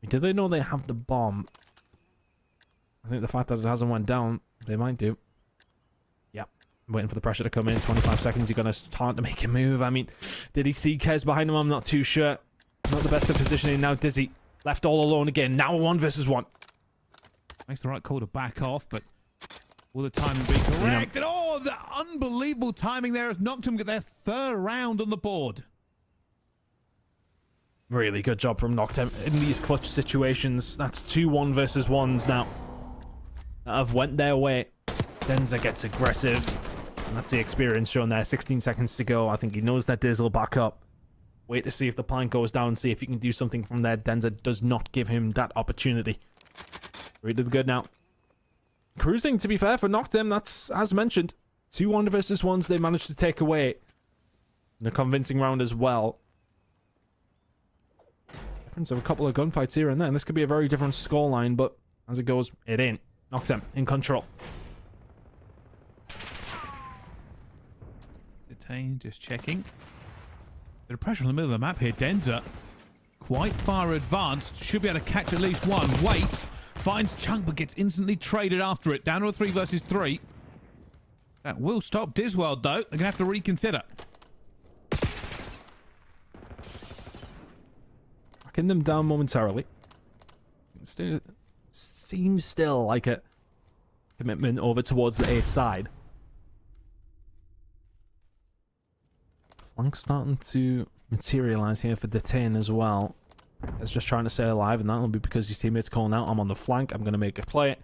B: Do they know they have the bomb? I think the fact that it hasn't went down, they might do. Yep. Waiting for the pressure to come in. 25 seconds, you're going to start to make a move. I mean, did he see Kez behind him? I'm not too sure. Not the best of positioning. Now Dizzy left all alone again. Now 1 versus 1.
A: Makes the right call to back off, but will the timing be correct? And oh, the unbelievable timing there has knocked them get their third round on the board.
B: Really good job from Noctem in these clutch situations. That's 2 1 versus 1s now that have went their way. Denza gets aggressive, and that's the experience shown there. 16 seconds to go. I think he knows that Diz will back up. Wait to see if the plank goes down, see if he can do something from there. Denza does not give him that opportunity. Really good now. Cruising, to be fair, for Noctem, that's, as mentioned, 2 1 versus 1s they managed to take away in a convincing round as well. Difference of a couple of gunfights here and there, and this could be a very different scoreline, but as it goes, it ain't. Noctem in control.
A: Detained, just checking. Bit of pressure on the middle of the map here. Denza quite far advanced. Should be able to catch at least one. Waits. Finds Chunk, but gets instantly traded after it. Down to a 3 versus 3. That will stop Disworld, though. They're going to have to reconsider.
B: Backing them down momentarily. Seems still like a commitment over towards the A side. Flank starting to materialize here for Detain as well. He's just trying to stay alive, and that'll be because his teammates calling out, I'm on the flank, I'm going to make a play.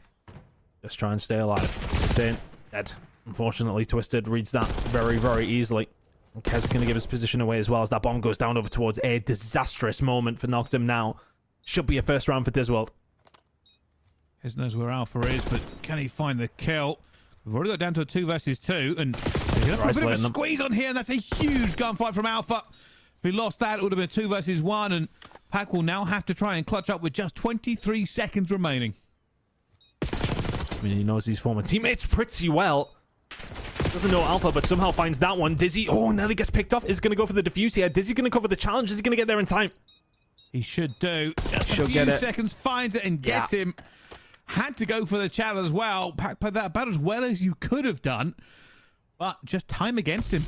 B: Just try and stay alive. Detain, dead. Unfortunately, Twisted reads that very, very easily. And Kez is going to give his position away as well as that bomb goes down over towards A. Disastrous moment for Noctem now. Should be a first round for Disworld.
A: Kez knows where Alpha is, but can he find the kill? We've already got down to a 2 versus 2, and he's got a bit of a squeeze on here, and that's a huge gunfight from Alpha. If he lost that, it would have been a 2 versus 1, and Pack will now have to try and clutch up with just 23 seconds remaining.
B: I mean, he knows his former teammates pretty well. Doesn't know Alpha, but somehow finds that one. Dizzy, oh, nearly gets picked off. Is going to go for the defuse here. Dizzy going to cover the challenge. Is he going to get there in time?
A: He should do. Just a few seconds, finds it and gets him. Had to go for the challenge as well. Pack played that about as well as you could have done, but just time against him.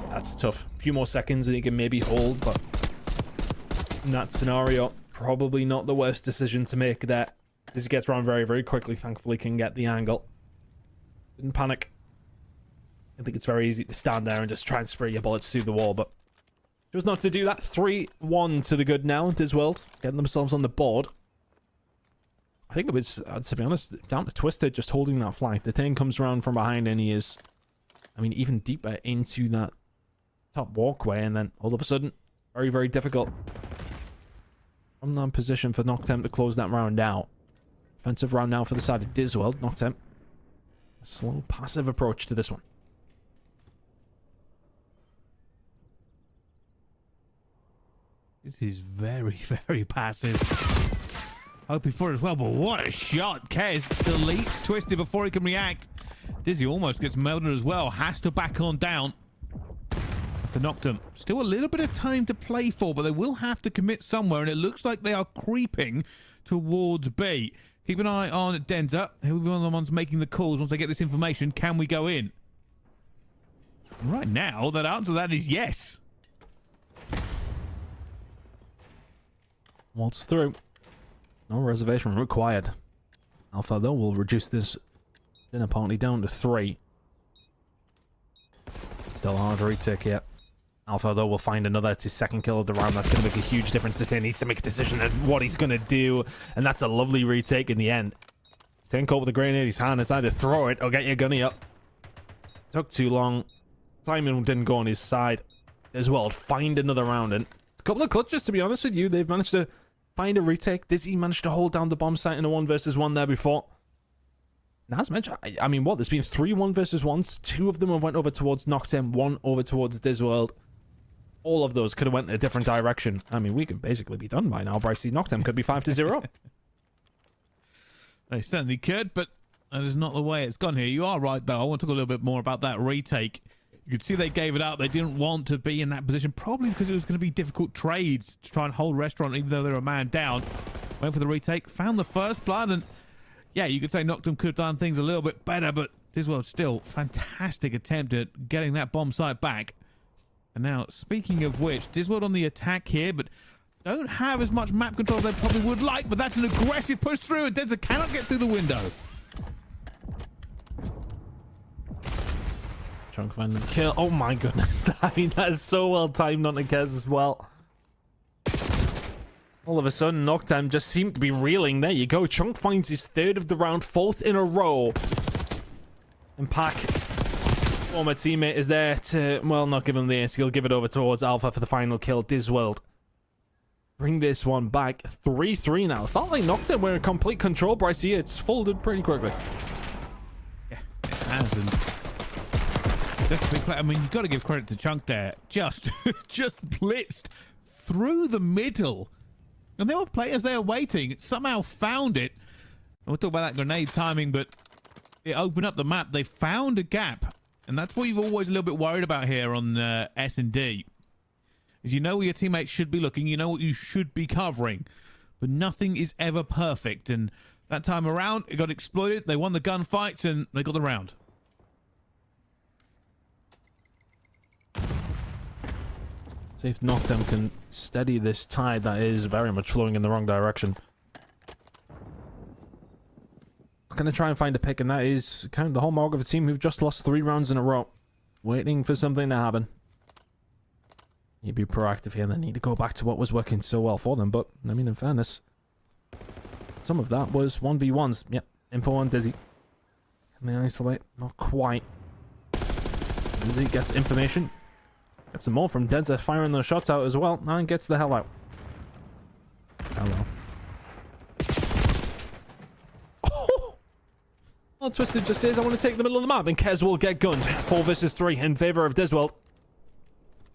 B: That's tough. A few more seconds and he can maybe hold, but in that scenario, probably not the worst decision to make there. As he gets around very, very quickly, thankfully can get the angle. Didn't panic. I think it's very easy to stand there and just try and spray your bullets through the wall, but chose not to do that. 3-1 to the good now. Disworld getting themselves on the board. I think it was, to be honest, down to Twisted just holding that flank. The Tane comes around from behind and he is, I mean, even deeper into that top walkway, and then all of a sudden, very, very difficult from that position for Noctem to close that round out. Offensive round now for the side of Disworld. Noctem, a slow, passive approach to this one.
A: This is very, very passive. Hoping for it as well, but what a shot. Kez deletes Twisted before he can react. Dizzy almost gets melted as well. Has to back on down. For Noctem, still a little bit of time to play for, but they will have to commit somewhere, and it looks like they are creeping towards B. Keep an eye on Denza. He'll be one of the ones making the calls once they get this information. Can we go in? Right now, that answer to that is yes.
B: Waltz through. No reservation required. Alpha, though, will reduce this dinner party down to 3. Still hard to retake here. Alpha, though, will find another. It's his second kill of the round. That's going to make a huge difference. Tane needs to make a decision on what he's going to do, and that's a lovely retake in the end. Tane caught with a grenade in his hand. It's either throw it or get your gunny up. Took too long. Timing didn't go on his side as well. Find another round, and a couple of clutches, to be honest with you. They've managed to find a retake. Dizzy managed to hold down the bomb site in a 1 versus 1 there before. Now, as mentioned, I mean, what? There's been 3 1 versus 1s. 2 of them have went over towards Noctem, 1 over towards Disworld. All of those could have went in a different direction. I mean, we could basically be done by now, Brycey. Noctem could be 5-0.
A: They certainly could, but that is not the way it's gone here. You are right, though. I want to talk a little bit more about that retake. You could see they gave it up. They didn't want to be in that position, probably because it was going to be difficult trades to try and hold Restaurant, even though they were a man down. Went for the retake, found the first blood, and yeah, you could say Noctem could have done things a little bit better, but Disworld still fantastic attempt at getting that bomb site back. And now, speaking of which, Disworld on the attack here, but don't have as much map control as they probably would like, but that's an aggressive push through, and Denza cannot get through the window.
B: Chunk find the kill. Oh my goodness. I mean, that is so well timed on the Kez as well. All of a sudden, Noctem just seemed to be reeling. There you go. Chunk finds his third of the round, fourth in a row. And Pack, former teammate, is there to, well, not give him the ace. He'll give it over towards Alpha for the final kill. Disworld bring this one back. 3-3 now. Felt like Noctem were in complete control, Bryce. Here, it's folded pretty quickly.
A: Yeah, it has. And just to be clear, I mean, you've got to give credit to Chunk there. Just blitzed through the middle. And there were players there waiting. Somehow found it. And we'll talk about that grenade timing, but it opened up the map. They found a gap. And that's what you've always a little bit worried about here on S&D. Is you know where your teammates should be looking. You know what you should be covering. But nothing is ever perfect. And that time around, it got exploited. They won the gunfights and they got the round.
B: See if Noctem can steady this tide that is very much flowing in the wrong direction. I'm going to try and find a pick, and that is kind of the hallmark of a team who've just lost 3 rounds in a row. Waiting for something to happen. Need to be proactive here, and they need to go back to what was working so well for them. But, I mean, in fairness, some of that was 1v1s. Yep, info on Dizzy. Can they isolate? Not quite. Dizzy gets information. Gets some more from Denza, firing those shots out as well, and gets the hell out. Hello. Oh! Well, Twisted just says, I want to take the middle of the map, and Kez will get gunned. 4 versus 3 in favor of Disworld.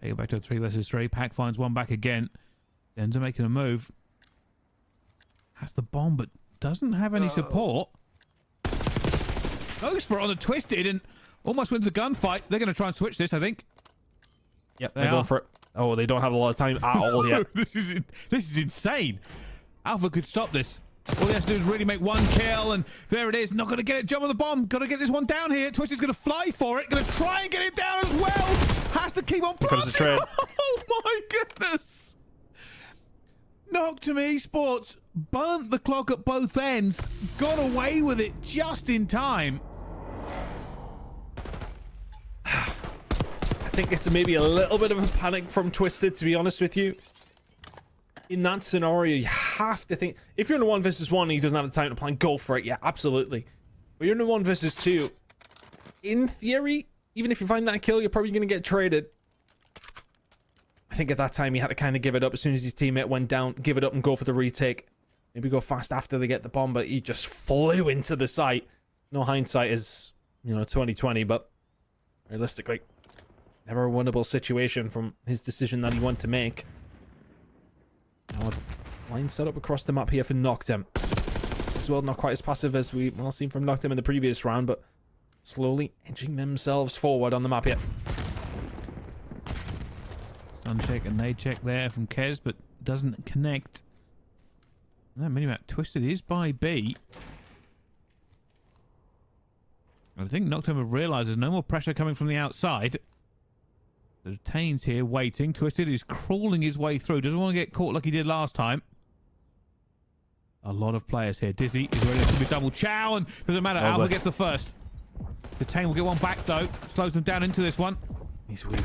A: They go back to a 3 versus 3. Pack finds one back again. Denza making a move. Has the bomb, but doesn't have any support. Goes for it on the Twisted, and almost wins the gunfight. They're going to try and switch this, I think.
B: Yep, they're going for it. Oh, they don't have a lot of time at all yet.
A: This is insane. Alpha could stop this. All he has to do is really make one kill, and there it is. Not going to get it. Jump on the bomb. Got to get this one down here. Twitch is going to fly for it. Going to try and get it down as well. Has to keep on planting.
B: Here comes the trade.
A: Oh my goodness. Noctem Esports burnt the clock at both ends. Got away with it just in time.
B: I think it's maybe a little bit of a panic from Twisted, to be honest with you. In that scenario, you have to think, if you're in a 1 versus 1 and he doesn't have the time to plan, go for it. Yeah, absolutely. But you're in a 1 versus 2. In theory, even if you find that kill, you're probably going to get traded. I think at that time he had to kind of give it up as soon as his teammate went down, give it up and go for the retake. Maybe go fast after they get the bomb, but he just flew into the site. No hindsight is, 2020, but realistically, never a winnable situation from his decision that he wanted to make. Now a line set up across the map here for Noctem. As well, not quite as passive as we well seen from Noctem in the previous round, but slowly edging themselves forward on the map here.
A: Uncheck and nade check there from Kez, but doesn't connect. That minimap Twisted is by B. I think Noctem have realised there's no more pressure coming from the outside. The Retain's here waiting. Twisted is crawling his way through. Doesn't want to get caught like he did last time. A lot of players here. Dizzy is ready to be double chow, and doesn't matter. Alpha gets the first. The Retain will get one back though. Slows them down into this one.
B: He's weak.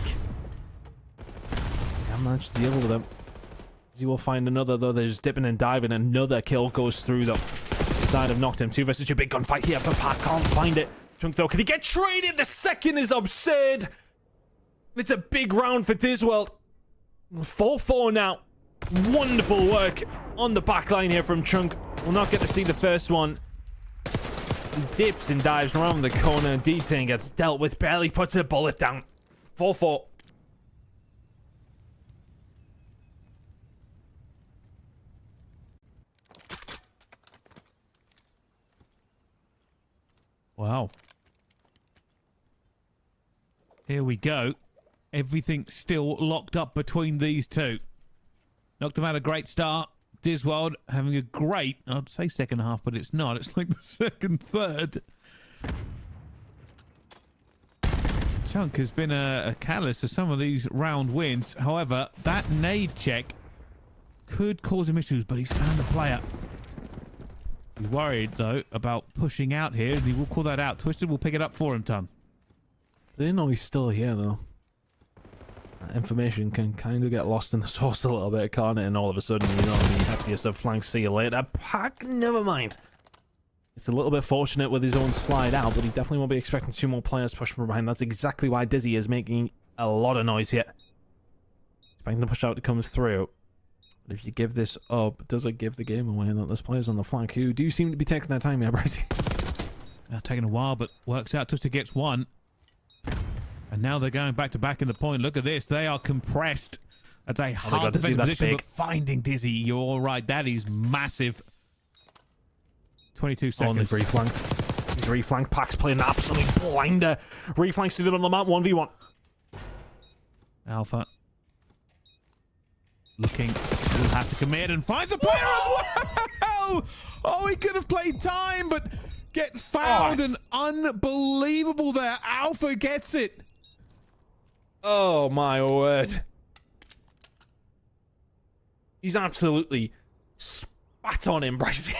B: Can't manage to deal with him. He will find another though. They're just dipping and diving. Another kill goes through them. Side of Noctem. 2 versus 2. Big gunfight here, but Pat can't find it. Chunk though. Can he get traded? The second is absurd. It's a big round for Disworld. 4-4 now. Wonderful work on the back line here from Chunk. We'll not get to see the first one. He dips and dives around the corner. D-Ting gets dealt with. Barely puts a bullet down. 4-4.
A: Wow. Here we go. Everything still locked up between these two. Noctem had a great start. Disworld having a great, I'd say second half, but it's not. It's like the second third. Chunk has been a catalyst for some of these round wins. However, that nade check could cause him issues, but he's found the player. He's worried, though, about pushing out here, and he will call that out. Twisted will pick it up for him, Tom.
B: They didn't know he's still here, though. That information can kind of get lost in the sauce a little bit, can't it? And all of a sudden, you know, you have to yourself flank, see you later. Pack, never mind. It's a little bit fortunate with his own slide out, but he definitely won't be expecting 2 more players push from behind. That's exactly why Dizzy is making a lot of noise here. Expecting the push out to come through. But if you give this up, does it give the game away that there's players on the flank who do seem to be taking their time here, Bryce?
A: Taking a while, but works out. Twister gets one. And now they're going back to back in the point. Look at this. They are compressed. That's a hard defensive position, but finding Dizzy, you're all right. That is massive. 22 seconds.
B: Oh, he's reflanked. He's reflanked. Pack's playing an absolute blinder. Reflanks to the on the map. 1v1.
A: Alpha. Looking. Will have to commit and find the player as well. Oh, he could have played time, but gets found. And unbelievable there. Alpha gets it.
B: Oh, my word. He's absolutely spat on him, Bryce.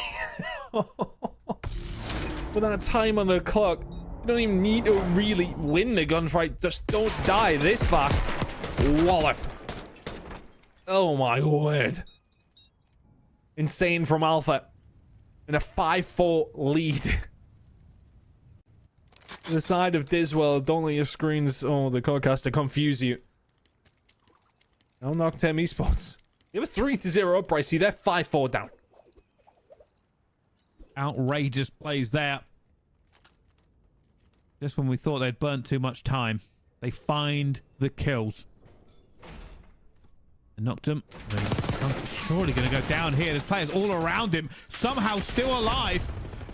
B: With that time on the clock, you don't even need to really win the gunfight. Just don't die this fast. Wallop. Oh my word. Insane from Alpha. In a 5-4 lead. The side of Diswell, don't let your screens or the Codcaster confuse you. No Noctem Esports. They were 3-0 up, Brycey. They're 5-4 down.
A: Outrageous plays there. Just when we thought they'd burnt too much time, they find the kills. Noctem, surely going to go down here. There's players all around him, somehow still alive.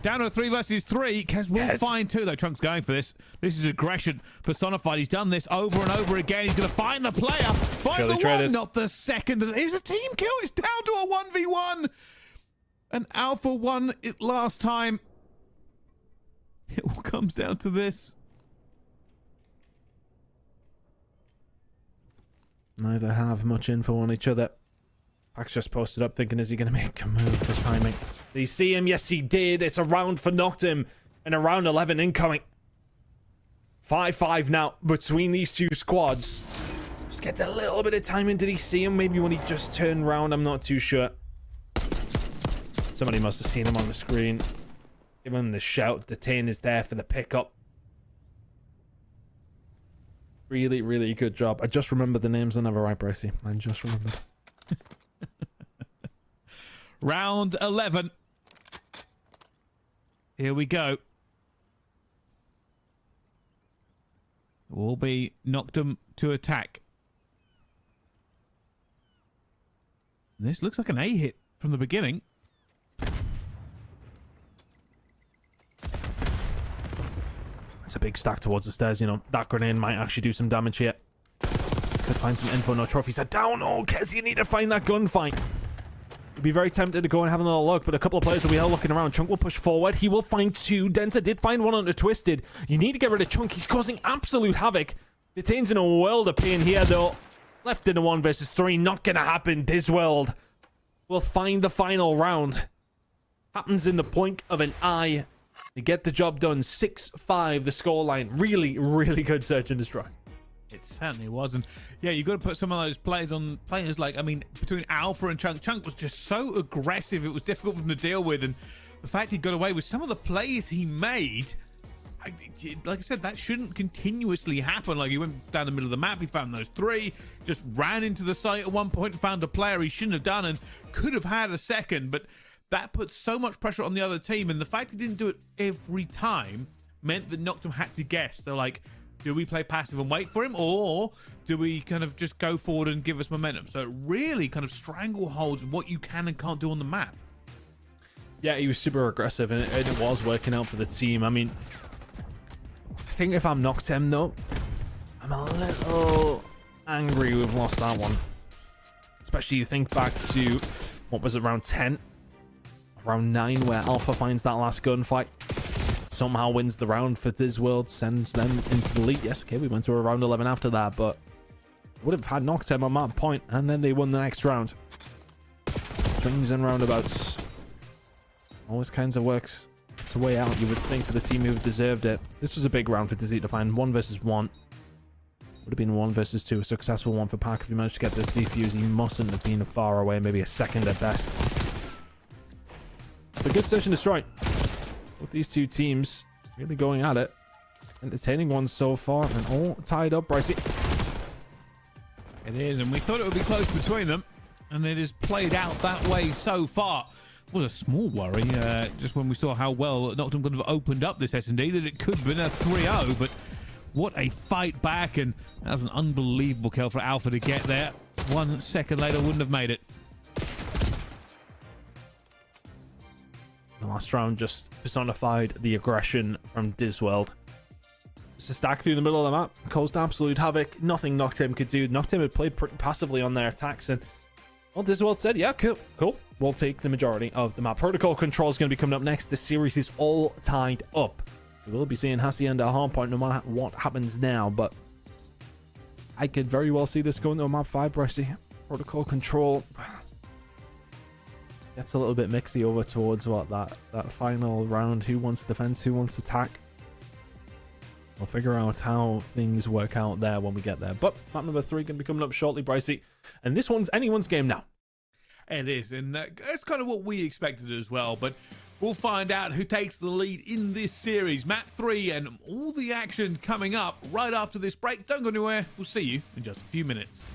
A: Down to a 3 versus 3. Kez will find 2, though. Trunk's going for this. This is aggression personified. He's done this over and over again. He's going to find the player. Find the one, not the second. Here's a team kill. It's down to a 1v1. And Alpha won it last time. It all comes down to this.
B: Neither have much info on each other. Pack's just posted up thinking, is he going to make a move for timing? Did he see him? Yes, he did. It's a round for Noctem and a round 11 incoming. 5-5 now between these two squads. Just get a little bit of timing. Did he see him? Maybe when he just turned round. I'm not too sure. Somebody must have seen him on the screen. Give him the shout. Detain is there for the pickup. Really, really good job. I just remember the names. I never right, Brycey. I just remembered.
A: Round 11. Here we go. It will be Noctem to attack. This looks like an A hit from the beginning.
B: It's a big stack towards the stairs, you know. That grenade might actually do some damage here. Could find some info. No trophies are down. Oh, Kez, you need to find that gunfight. You'd be very tempted to go and have another look, but a couple of players will be out looking around. Chunk will push forward. He will find 2. Denser did find 1 under Twisted. You need to get rid of Chunk. He's causing absolute havoc. Detain's in a world of pain here, though. Left in a 1 versus 3. Not going to happen. Disworld will find the final round. Happens in the blink of an eye. They get the job done. 6-5 the scoreline. Really, really good search and destroy.
A: It certainly was. And yeah, you've got to put some of those players like, I mean, between Alpha and Chunk. Chunk was just so aggressive. It was difficult for him to deal with. And the fact he got away with some of the plays he made, like I said, that shouldn't continuously happen. Like, he went down the middle of the map. He found those 3, just ran into the site at one point and found a player he shouldn't have done and could have had a second. But that puts so much pressure on the other team. And the fact he didn't do it every time meant that Noctem had to guess. They're like, do we play passive and wait for him, or do we kind of just go forward and give us momentum? So it really kind of strangleholds what you can and can't do on the map.
B: Yeah, he was super aggressive, and it was working out for the team. I mean, I think if I'm Noctem, though, I'm a little angry we've lost that one. Especially you think back to, what was it, round 10? Round 9, where Alpha finds that last gunfight. Somehow wins the round for Disworld, sends them into the lead. Yes, okay, we went to a round 11 after that, but would have had Noctem on that point, and then they won the next round. swings and roundabouts. Always kinds of works its way out, you would think, for the team who have deserved it. This was a big round for Dizzy to find. 1 versus 1. Would have been 1 versus 2. A successful one for Pack if he managed to get this defuse. He mustn't have been far away. Maybe a second at best. A good search and destroy. Both these two teams really going at it. Entertaining ones so far, and all tied up, Brycey.
A: It is, and we thought it would be close between them, and it has played out that way so far. It was a small worry, just when we saw how well Noctem could have opened up this S&D, that it could have been a 3-0, but what a fight back, and that was an unbelievable kill for Alpha to get there. 1 second later, wouldn't have made it.
B: The last round just personified the aggression from Disworld. Just a stack through the middle of the map, caused absolute havoc. Nothing Noctem could do. Noctem had played pretty passively on their attacks, and well, Disworld said, yeah, cool. We'll take the majority of the map. Protocol control is going to be coming up next. The series is all tied up. We will be seeing Hacienda Hardpoint no matter what happens now, but I could very well see this going to map 5, Brycey. Protocol control gets a little bit mixy over towards what that final round. Who wants defense? Who wants attack? We'll figure out how things work out there when we get there. But map number 3 can be coming up shortly, Brycey. And this one's anyone's game now.
A: It is, and that's kind of what we expected as well. But we'll find out who takes the lead in this series. Map 3 and all the action coming up right after this break. Don't go anywhere. We'll see you in just a few minutes.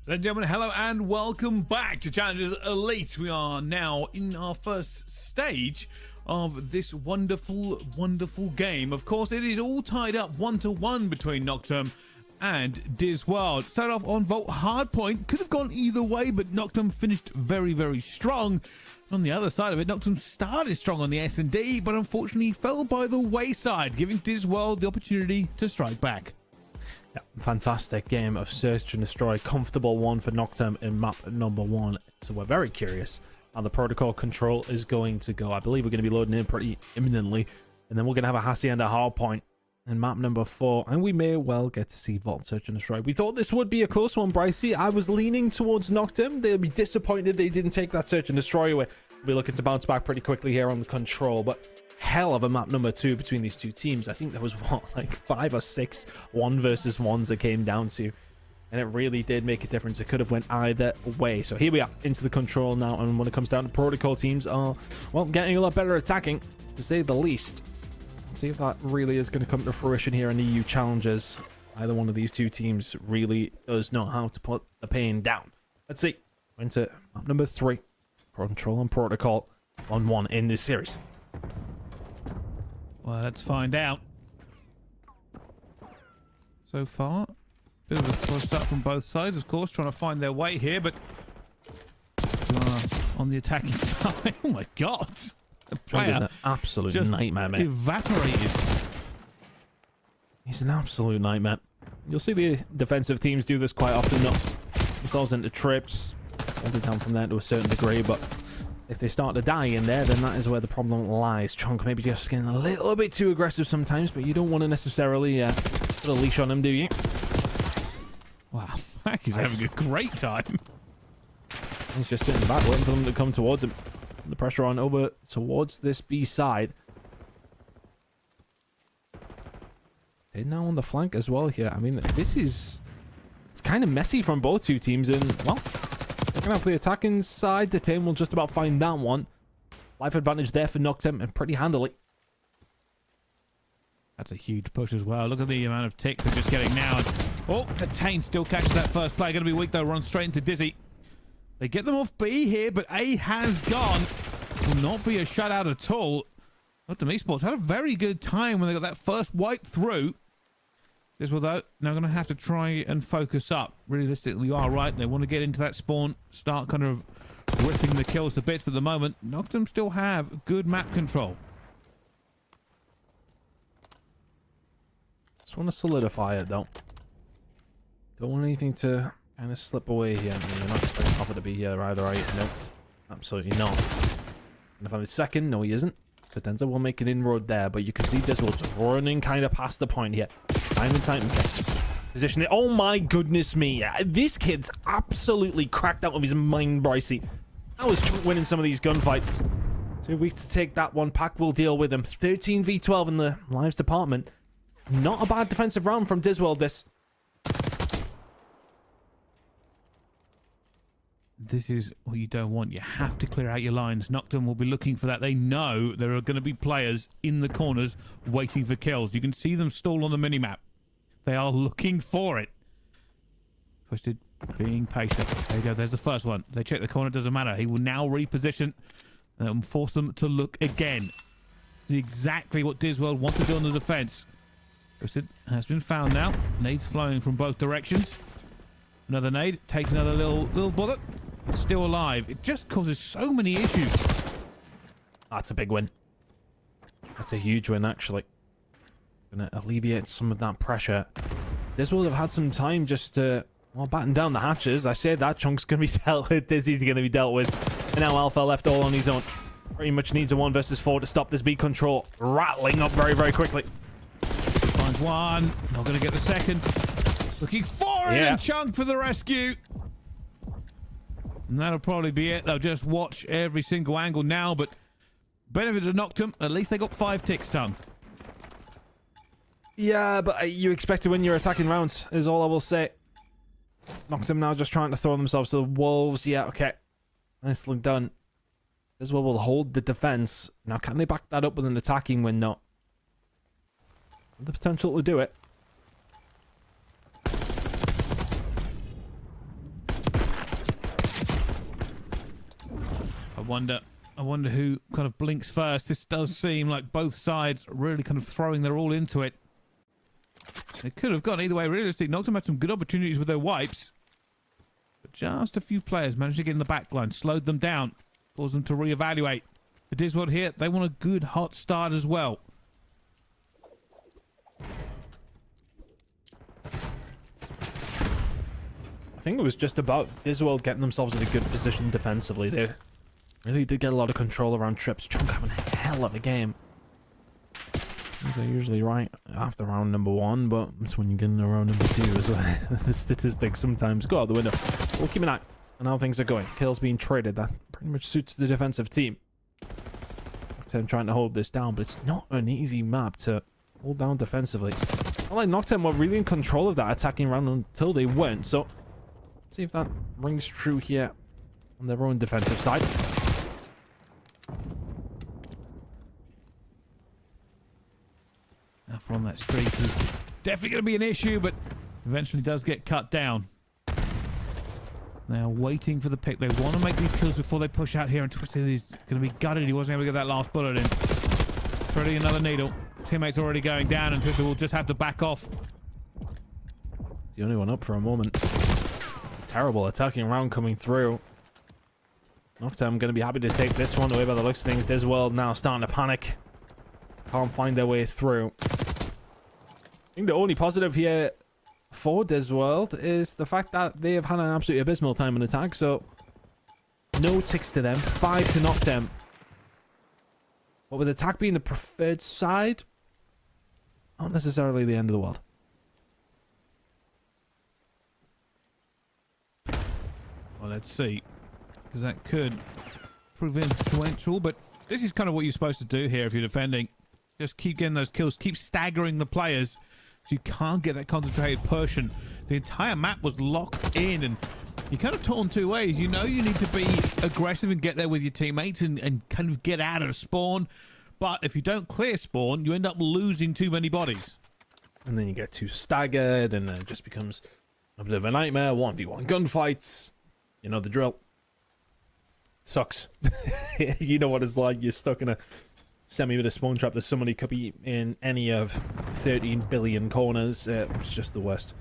A: Ladies and gentlemen, hello and welcome back to Challengers Elite. We are now in our first stage of this wonderful, wonderful game. Of course, it is all tied up 1-1 between Nocturne and Disworld. Started off on Vault Hardpoint. Could have gone either way, but Nocturne finished very, very strong. On the other side of it, Nocturne started strong on the S&D, but unfortunately fell by the wayside, giving Disworld the opportunity to strike back.
B: Yeah, fantastic game of Search and Destroy. Comfortable one for Nocturne in map number 1. So we're very curious how the protocol control is going to go. I believe we're going to be loading in pretty imminently. And then we're going to have a Hacienda Hardpoint in map number 4. And we may well get to see Vault Search and Destroy. We thought this would be a close one, Brycey. I was leaning towards Nocturne. They'll be disappointed they didn't take that Search and Destroy away. We'll be looking to bounce back pretty quickly here on the control. But hell of a map number 2 between these two teams. I think there was like 5 or 6 1 versus 1s it came down to, and it really did make a difference. It could have went either way. So here we are into the control now, and when it comes down to protocol, teams are, well, getting a lot better attacking, to say the least. Let's see if that really is going to come to fruition here in EU Challengers. Either one of these two teams really does know how to put the pain down. Let's see. Into map number 3, control and protocol on 1 in this series.
A: Well, let's find out. So far, bit of a slow start from both sides, of course, trying to find their way here, but on the attacking side, oh my god, the player
B: is an absolute nightmare, mate.
A: Evaporated.
B: He's an absolute nightmare. You'll see the defensive teams do this quite often, knock themselves into trips, hold it down from there to a certain degree, but if they start to die in there, then that is where the problem lies. Chunk maybe just getting a little bit too aggressive sometimes, but you don't want to necessarily put a leash on him, do you?
A: Wow, he's having a great time.
B: He's just sitting back waiting for them to come towards him. The pressure on over towards this B side. They're now on the flank as well here. I mean, it's kind of messy from both two teams, and, well, looking out for the attacking side, the team will just about find that one. Life advantage there for Nocturne, and pretty handily.
A: That's a huge push as well. Look at the amount of ticks they're just getting now. Oh, Tain still catches that first play. Going to be weak, though. Run straight into Dizzy. They get them off B here, but A has gone. Will not be a shutout at all. Nocturne Esports had a very good time when they got that first wipe through. This will, though, now going to have to try and focus up. Realistically, you are right. They want to get into that spawn, start kind of ripping the kills to bits. But at the moment, Nocturne still have good map control.
B: Just want to solidify it, though. Don't want anything to kind of slip away here. I mean, you're not expecting Offer to be here either, are you? No, absolutely not. And if I'm the second, no, he isn't. Cadenza will make an inroad there, but you can see Disworld just running kind of past the point here. Time and time again. Position it. Oh my goodness me. This kid's absolutely cracked out of his mind, Brycey. I was winning some of these gunfights. Too weak to take that one. Pack will deal with him. 13 v 12 in the lives department. Not a bad defensive round from Disworld, this.
A: This is what you don't want. You have to clear out your lines. Nocturne will be looking for that. They know there are going to be players in the corners waiting for kills. You can see them stall on the minimap. They are looking for it. Twisted, being patient. There you go. There's the first one. They check the corner. Doesn't matter. He will now reposition and force them to look again. This is exactly what Disworld want to do on the defense. Twisted has been found now. Nades flowing from both directions. Another nade. Takes another little bullet. It's still alive. It just causes so many issues.
B: That's a big win. That's a huge win, actually. Gonna alleviate some of that pressure. This will have had some time just to, well, batten down the hatches. I said that Chunk's gonna be dealt with. Dizzy's gonna be dealt with. And now Alpha left all on his own. Pretty much needs a 1 versus 4 to stop this B control rattling up very, very quickly.
A: Finds one. Not gonna get the second. Looking for it, and Chunk for the rescue. And that'll probably be it. They'll just watch every single angle now, but benefit of Nocturne, at least they got 5 ticks, Tom.
B: Yeah, but you expect to win your attacking rounds, is all I will say. Nocturne now just trying to throw themselves to the wolves. Yeah, okay. Nicely done. This will hold the defense. Now, can they back that up with an attacking win? No. The potential to do it.
A: wonder who kind of blinks first. This does seem like both sides really kind of throwing their all into it. It could have gone either way. Realistically, Noctem had some good opportunities with their wipes. But just a few players managed to get in the back line, slowed them down, caused them to reevaluate. The Disworld here, they want a good hot start as well.
B: I think it was just about Disworld getting themselves in a good position defensively. They really did get a lot of control around trips. Chunk having a hell of a game. These are usually right after round number 1, but it's when you get into round number 2 as well. The statistics sometimes go out the window. We'll keep an eye on how things are going. Kills being traded. That pretty much suits the defensive team. Noctem trying to hold this down, but it's not an easy map to hold down defensively. I like Noctem were really in control of that attacking round until they weren't. So let's see if that rings true here on their own defensive side.
A: Now from that streak is definitely going to be an issue, but eventually does get cut down. Now waiting for the pick. They want to make these kills before they push out here, and Twisted is going to be gutted. He wasn't able to get that last bullet in. Threading another needle. Teammates already going down, and Twisted will just have to back off.
B: The only one up for a moment. Terrible attacking round coming through. Noctem going to be happy to take this one away by the looks of things. Disworld now starting to panic. Can't find their way through. I think the only positive here for Disworld is the fact that they have had an absolutely abysmal time in attack, so no ticks to them. 5 to Noctem. But with attack being the preferred side, not necessarily the end of the world.
A: Well, let's see, because that could prove influential, but this is kind of what you're supposed to do here if you're defending. Just keep getting those kills, keep staggering the players so you can't get that concentrated push. And the entire map was locked in, and you're kind of torn two ways. You know you need to be aggressive and get there with your teammates and kind of get out of spawn, but if you don't clear spawn, you end up losing too many bodies.
B: And then you get too staggered, and it just becomes a bit of a nightmare. 1v1 gunfights. You know the drill. Sucks. You know what it's like. You're stuck in a semi with a spawn trap that somebody could be in any of 13 billion corners. It's just the worst.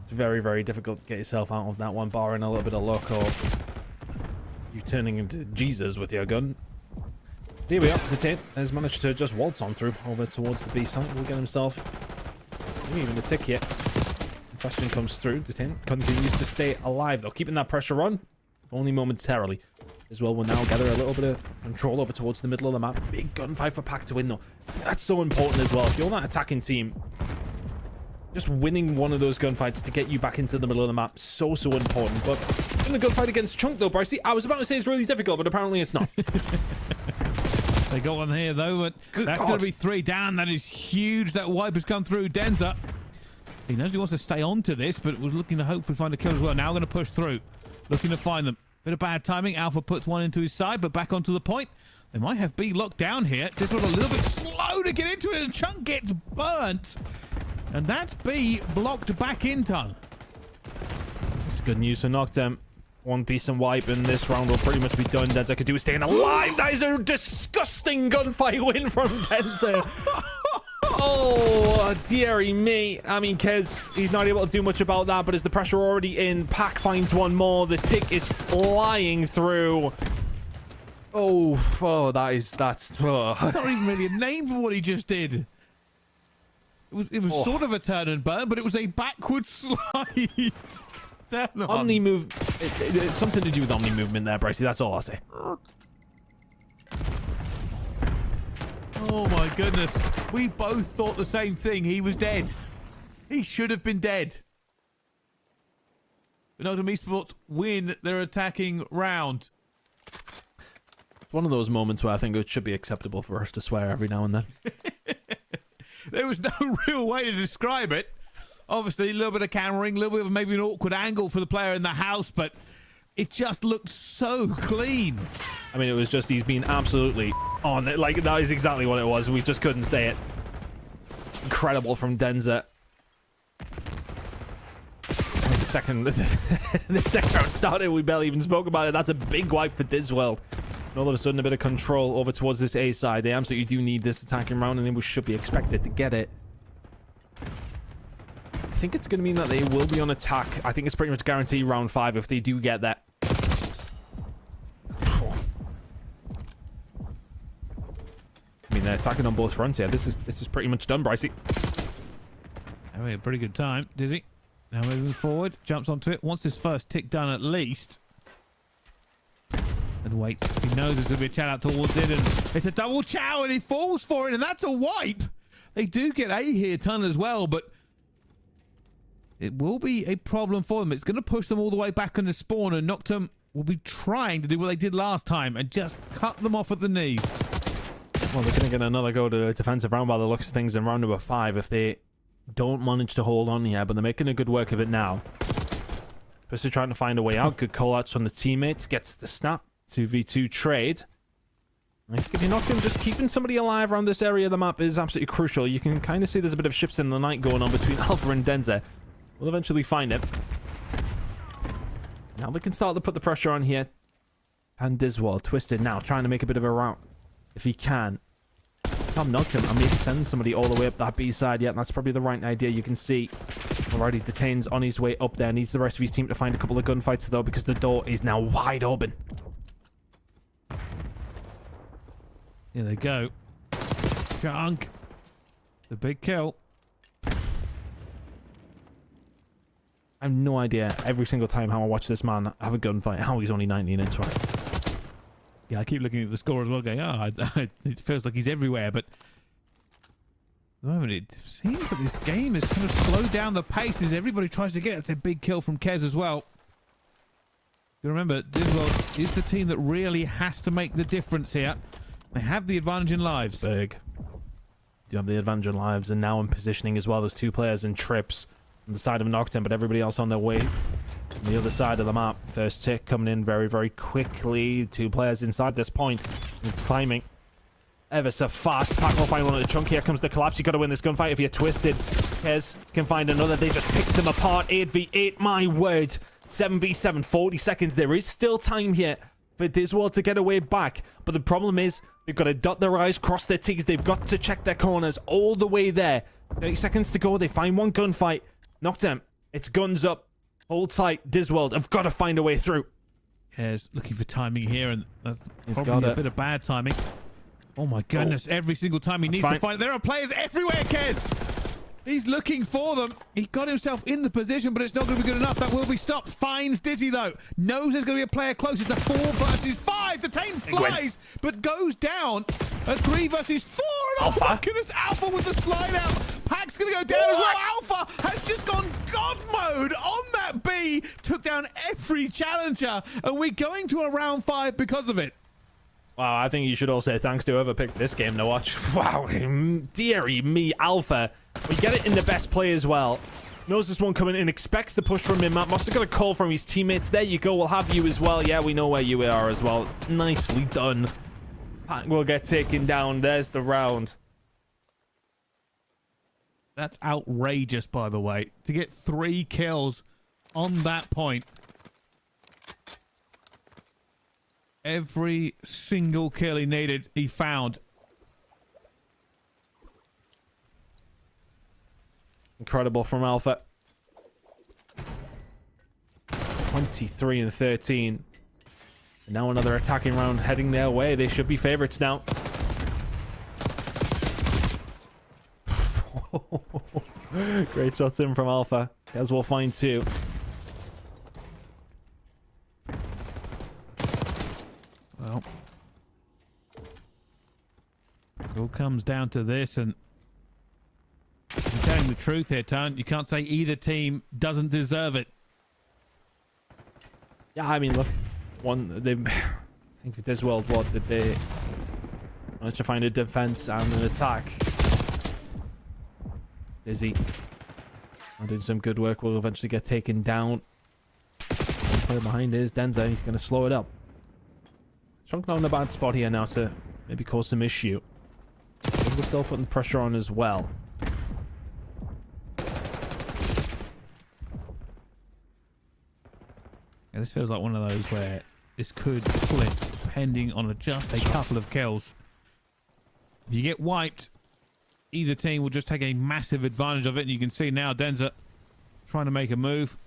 B: It's very, very difficult to get yourself out of that one, barring a little bit of luck or you turning into Jesus with your gun. Here we are. The Tate has managed to just waltz on through over towards the B site. Will get himself maybe even a tick here. Contestant comes through. Detain continues to stay alive though, keeping that pressure on, only momentarily. As well, will now gather a little bit of control over towards the middle of the map. Big gunfight for Pack to win though. I think that's so important as well. If you're that attacking team, just winning one of those gunfights to get you back into the middle of the map, so important. But in the gunfight against Chunk though, Brycey, I was about to say it's really difficult, but apparently it's not.
A: They got one here though, but that's going to be 3 down. That is huge. That wipe has come through. Denza, he knows he wants to stay on to this, but was looking to hopefully find a kill as well. Now going to push through, looking to find them. Bit of bad timing. Alpha puts one into his side, but back onto the point. They might have B locked down here. Just got a little bit slow to get into it, and Chunk gets burnt. And that's B blocked back in ton.
B: It's good news for Noctem. One decent wipe, and this round will pretty much be done. Denza could do is staying alive. That is a disgusting gunfight win from Denza. Oh, dearie me. I mean, Kez, he's not able to do much about that, but as the pressure already in, Pack finds one more. The tick is flying through. Oh, that's
A: It's not even really a name for what he just did. It was sort of a turn and burn, but it was a backward slide.
B: Omni move. It's something to do with Omni movement there, Brycey. That's all I'll say.
A: Oh my goodness. We both thought the same thing. He was dead. He should have been dead. But Noctem Esports win their attacking round.
B: One of those moments where I think it should be acceptable for us to swear every now and then.
A: There was no real way to describe it. Obviously, a little bit of cammering, a little bit of maybe an awkward angle for the player in the house, but it just looked so clean.
B: I mean, it was just he's been absolutely on it. Like, that is exactly what it was. We just couldn't say it. Incredible from Denza. The second this next round started, we barely even spoke about it. That's a big wipe for Disworld. all of a sudden a bit of control over towards this A side. They absolutely do need this attacking round, and they should be expected to get it. I think it's going to mean that they will be on attack. I think it's pretty much guaranteed round 5 if they do get that. I mean, they're attacking on both fronts here. This is pretty much done, Brycey.
A: Having a pretty good time, Dizzy. Now moving forward, jumps onto it. Wants this first tick done at least. And waits. He knows there's going to be a chat out towards it, and it's a double chow, and he falls for it, and that's a wipe. They do get A here, ton as well, but it will be a problem for them. It's going to push them all the way back into spawn, and Noctem will be trying to do what they did last time and just cut them off at the knees.
B: Well, they're going to get another go to the defensive round by the looks of things in round number 5 if they don't manage to hold on here, but they're making a good work of it now. Especially trying to find a way out. Good call-outs from the teammates. Gets the snap. 2v2 trade. I think if you're Noctem, just keeping somebody alive around this area of the map is absolutely crucial. You can kind of see there's a bit of ships in the night going on between Alpha and Denza. We'll eventually find it. Now they can start to put the pressure on here. And Diswald, Twisted now, trying to make a bit of a route. If he can. Come Noctem, and maybe send somebody all the way up that B side. Yeah, that's probably the right idea. You can see already Detain's on his way up there. Needs the rest of his team to find a couple of gunfights, though, because the door is now wide open.
A: Here they go. Chunk. The big kill.
B: I have no idea every single time how I watch this man have a gunfight, how he's only 19 into it.
A: Yeah, I keep looking at the score as well, going, it feels like he's everywhere, but at the moment it seems that this game has kind of slowed down the pace as everybody tries to get it. It's a big kill from Kez as well. You remember, Diswell is the team that really has to make the difference here. They have the advantage in lives.
B: Big. Do have the advantage in lives, and now in positioning as well. There's 2 players in trips on the side of Noctem, but everybody else on their way on the other side of the map. First tick coming in very, very quickly. 2 players inside this point. It's climbing ever so fast. Pack will find one at the chunk. Here comes the collapse. You got to win this gunfight if you're Twisted. Kez can find another. They just picked them apart. 8v8, my word. 7v7, 40 seconds. There is still time here for Diswald to get away back, but the problem is they've got to dot their I's, cross their T's. They've got to check their corners all the way there. 30 seconds to go. They find one gunfight. Noctem, it's guns up. Hold tight. Diswald have got to find a way through.
A: Kez looking for timing here, and that's
B: He's
A: probably
B: got
A: a bit of bad timing. Oh my goodness, every single time he needs to find. There are players everywhere, Kez. He's looking for them. He got himself in the position, but it's not going to be good enough. That will be stopped. Finds Dizzy, though. Knows there's going to be a player close. It's a 4 versus 5. Detain flies, but goes down. A 3 versus 4. And
B: Alpha.
A: Oh my goodness, Alpha with the slide out. Pack's going to go down as well. Alpha has just gone God mode on that B. Took down every challenger, and we're going to a round 5 because of it.
B: Wow, I think you should all say thanks to whoever picked this game to watch. Wow, dearie me, Alpha. We get it in the best play as well. Knows this one coming in, expects the push from him. Must have got a call from his teammates. There you go, we'll have you as well. Yeah, we know where you are as well. Nicely done. Pack will get taken down. There's the round.
A: That's outrageous, by the way. To get 3 kills on that point. Every single kill he needed, he found.
B: Incredible from Alpha. 23 and 13. And now another attacking round heading their way. They should be favorites now. Great shots in from Alpha. As we'll find 2.
A: Well, it all comes down to this, and I'm telling the truth here, Tone. You can't say either team doesn't deserve it.
B: Yeah, I mean, look, I think for this world, what did they manage to find a defense and an attack? Dizzy doing some good work. Will eventually get taken down. The player behind is Denza. He's going to slow it up. Chunk not in a bad spot here now to maybe cause some issue. Denza still putting pressure on as well.
A: Yeah, this feels like one of those where this could flip depending on just a couple of kills. If you get wiped, either team will just take a massive advantage of it. And you can see now Denza trying to make a move.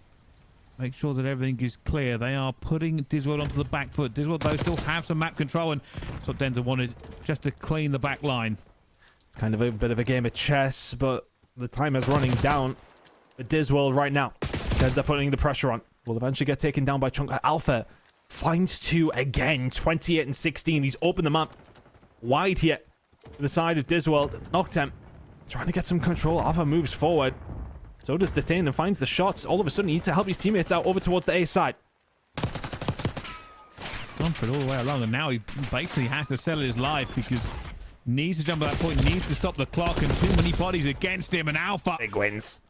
A: Make sure that everything is clear. They are putting Disworld onto the back foot. Disworld, though, still have some map control, and that's what Denza wanted, just to clean the back line.
B: It's kind of a bit of a game of chess, but the time is running down for Disworld right now. Denza putting the pressure on. Will eventually get taken down by Chunk. Alpha finds 2 again, 28 and 16. He's opened the map wide here to the side of Disworld. Noctem trying to get some control. Alpha moves forward. So does Detain and finds the shots. All of a sudden, he needs to help his teammates out over towards the A side.
A: Gone for it all the way along, and now he basically has to sell his life because needs to jump at that point, needs to stop the clock, and too many bodies against him, and Alpha.
B: Big wins.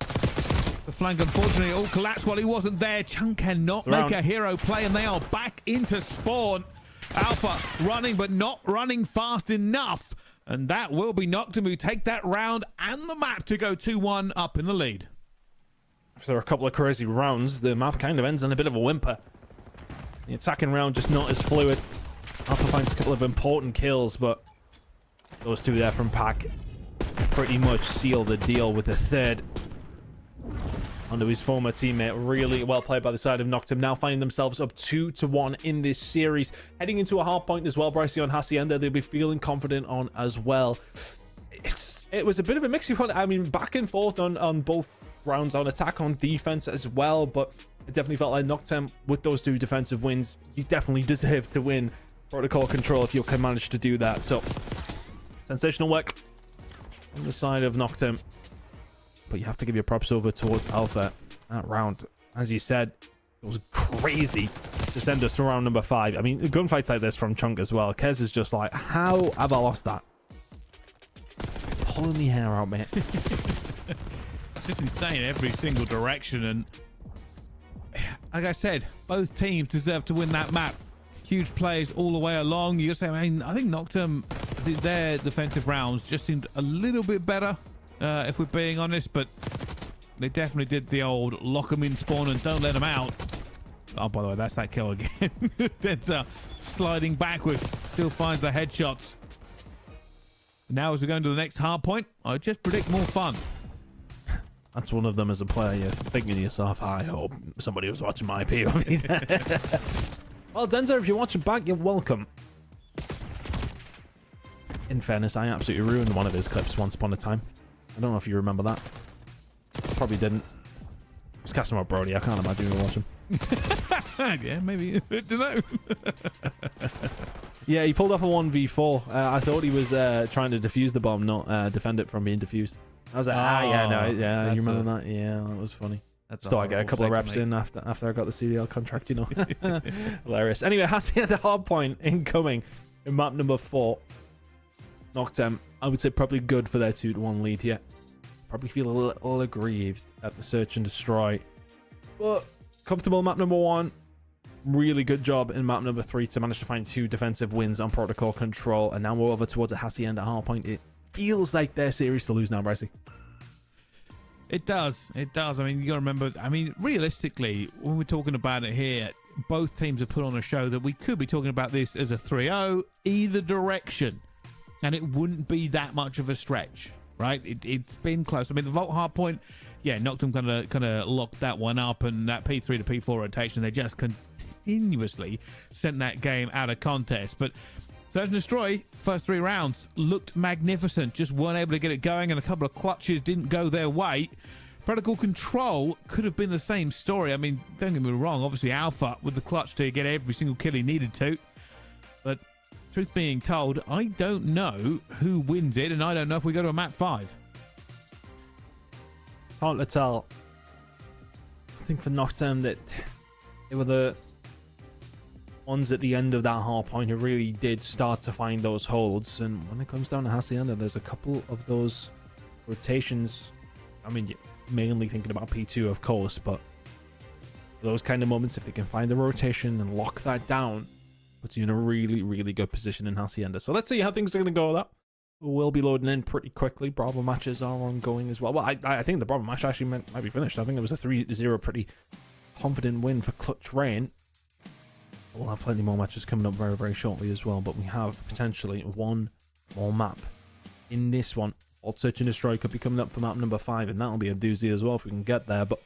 A: The flank, unfortunately, all collapsed while he wasn't there. Chunk cannot make a hero play, and they are back into spawn. Alpha running, but not running fast enough. And that will be Noctem who take that round and the map to go 2-1 up in the lead.
B: After a couple of crazy rounds, the map kind of ends on a bit of a whimper. The attacking round just not as fluid. Alpha finds a couple of important kills, but those two there from Pack pretty much seal the deal with the third under his former teammate. Really well played by the side of Noctem. Now find themselves up 2-1 in this series. Heading into a hard point as well, Brycey on Hacienda, they'll be feeling confident on as well. It was a bit of a mixy one. I mean, back and forth on both rounds, on attack, on defense as well, but it definitely felt like Noctem with those 2 defensive wins, you definitely deserve to win protocol control if you can manage to do that. So sensational work on the side of Noctem, but you have to give your props over towards Alpha. That round, as you said, it was crazy to send us to round number 5. I mean, gunfights like this from Chunk as well. Kez is just like, how have I lost that? Pulling the hair out, mate.
A: It's just insane every single direction, and like I said, both teams deserve to win that map. Huge plays all the way along. You're saying, I mean, I think Noctem, their defensive rounds just seemed a little bit better, if we're being honest, but they definitely did the old lock them in spawn and don't let them out. Oh, by the way, that's that kill again. Denza sliding backwards, still finds the headshots. Now as we go into the next hard point, I just predict more fun.
B: That's one of them as a player. You're thinking to yourself, I hope somebody was watching my POV there. Well, Denza, if you're watching back, you're welcome. In fairness, I absolutely ruined one of his clips once upon a time. I don't know if you remember that. Probably didn't. It was Castle Brody. I can't imagine you were watching.
A: Yeah, maybe. I don't know.
B: Yeah, he pulled off a 1v4. I thought he was trying to defuse the bomb, not defend it from being defused. I was like, yeah, you remember that? Yeah, that was funny. Just thought I'd get a couple of reps in after I got the CDL contract, you know. Hilarious. Anyway, Hacienda Hardpoint incoming in map number 4. Noctem, I would say probably good for their 2-1 lead here. Probably feel a little aggrieved at the search and destroy. But comfortable map number 1. Really good job in map number 3 to manage to find 2 defensive wins on protocol control. And now we're over towards a Hacienda Hardpoint. It feels like their series to lose now, Brycey.
A: It does. It does. I mean, you got to remember, I mean, realistically, when we're talking about it here, both teams have put on a show that we could be talking about this as a 3-0 either direction. And it wouldn't be that much of a stretch, right? It's been close. I mean, the Vault Hardpoint, yeah, Noctem kind of locked that one up, and that P3 to P4 rotation, they just continuously sent that game out of contest. But Search and Destroy, first 3 rounds, looked magnificent. Just weren't able to get it going, and a couple of clutches didn't go their way. Protocol Control could have been the same story. I mean, don't get me wrong, obviously Alpha with the clutch to get every single kill he needed to. But truth being told, I don't know who wins it, and I don't know if we go to a map 5.
B: Hard to tell. I think for Noctem that they were the ones at the end of that hard point who really did start to find those holds. And when it comes down to Hacienda, there's a couple of those rotations. I mean, mainly thinking about P2, of course, but those kind of moments, if they can find the rotation and lock that down, puts you in a really, really good position in Hacienda. So let's see how things are going to go with that. We'll be loading in pretty quickly. Bravo matches are ongoing as well. Well, I think the Bravo match actually might be finished. I think it was a 3-0 pretty confident win for Clutch Rain. We'll have plenty more matches coming up very, very shortly as well, but we have potentially one more map in this one. Alt Search and Destroy could be coming up for map number 5, and that'll be a doozy as well if we can get there, but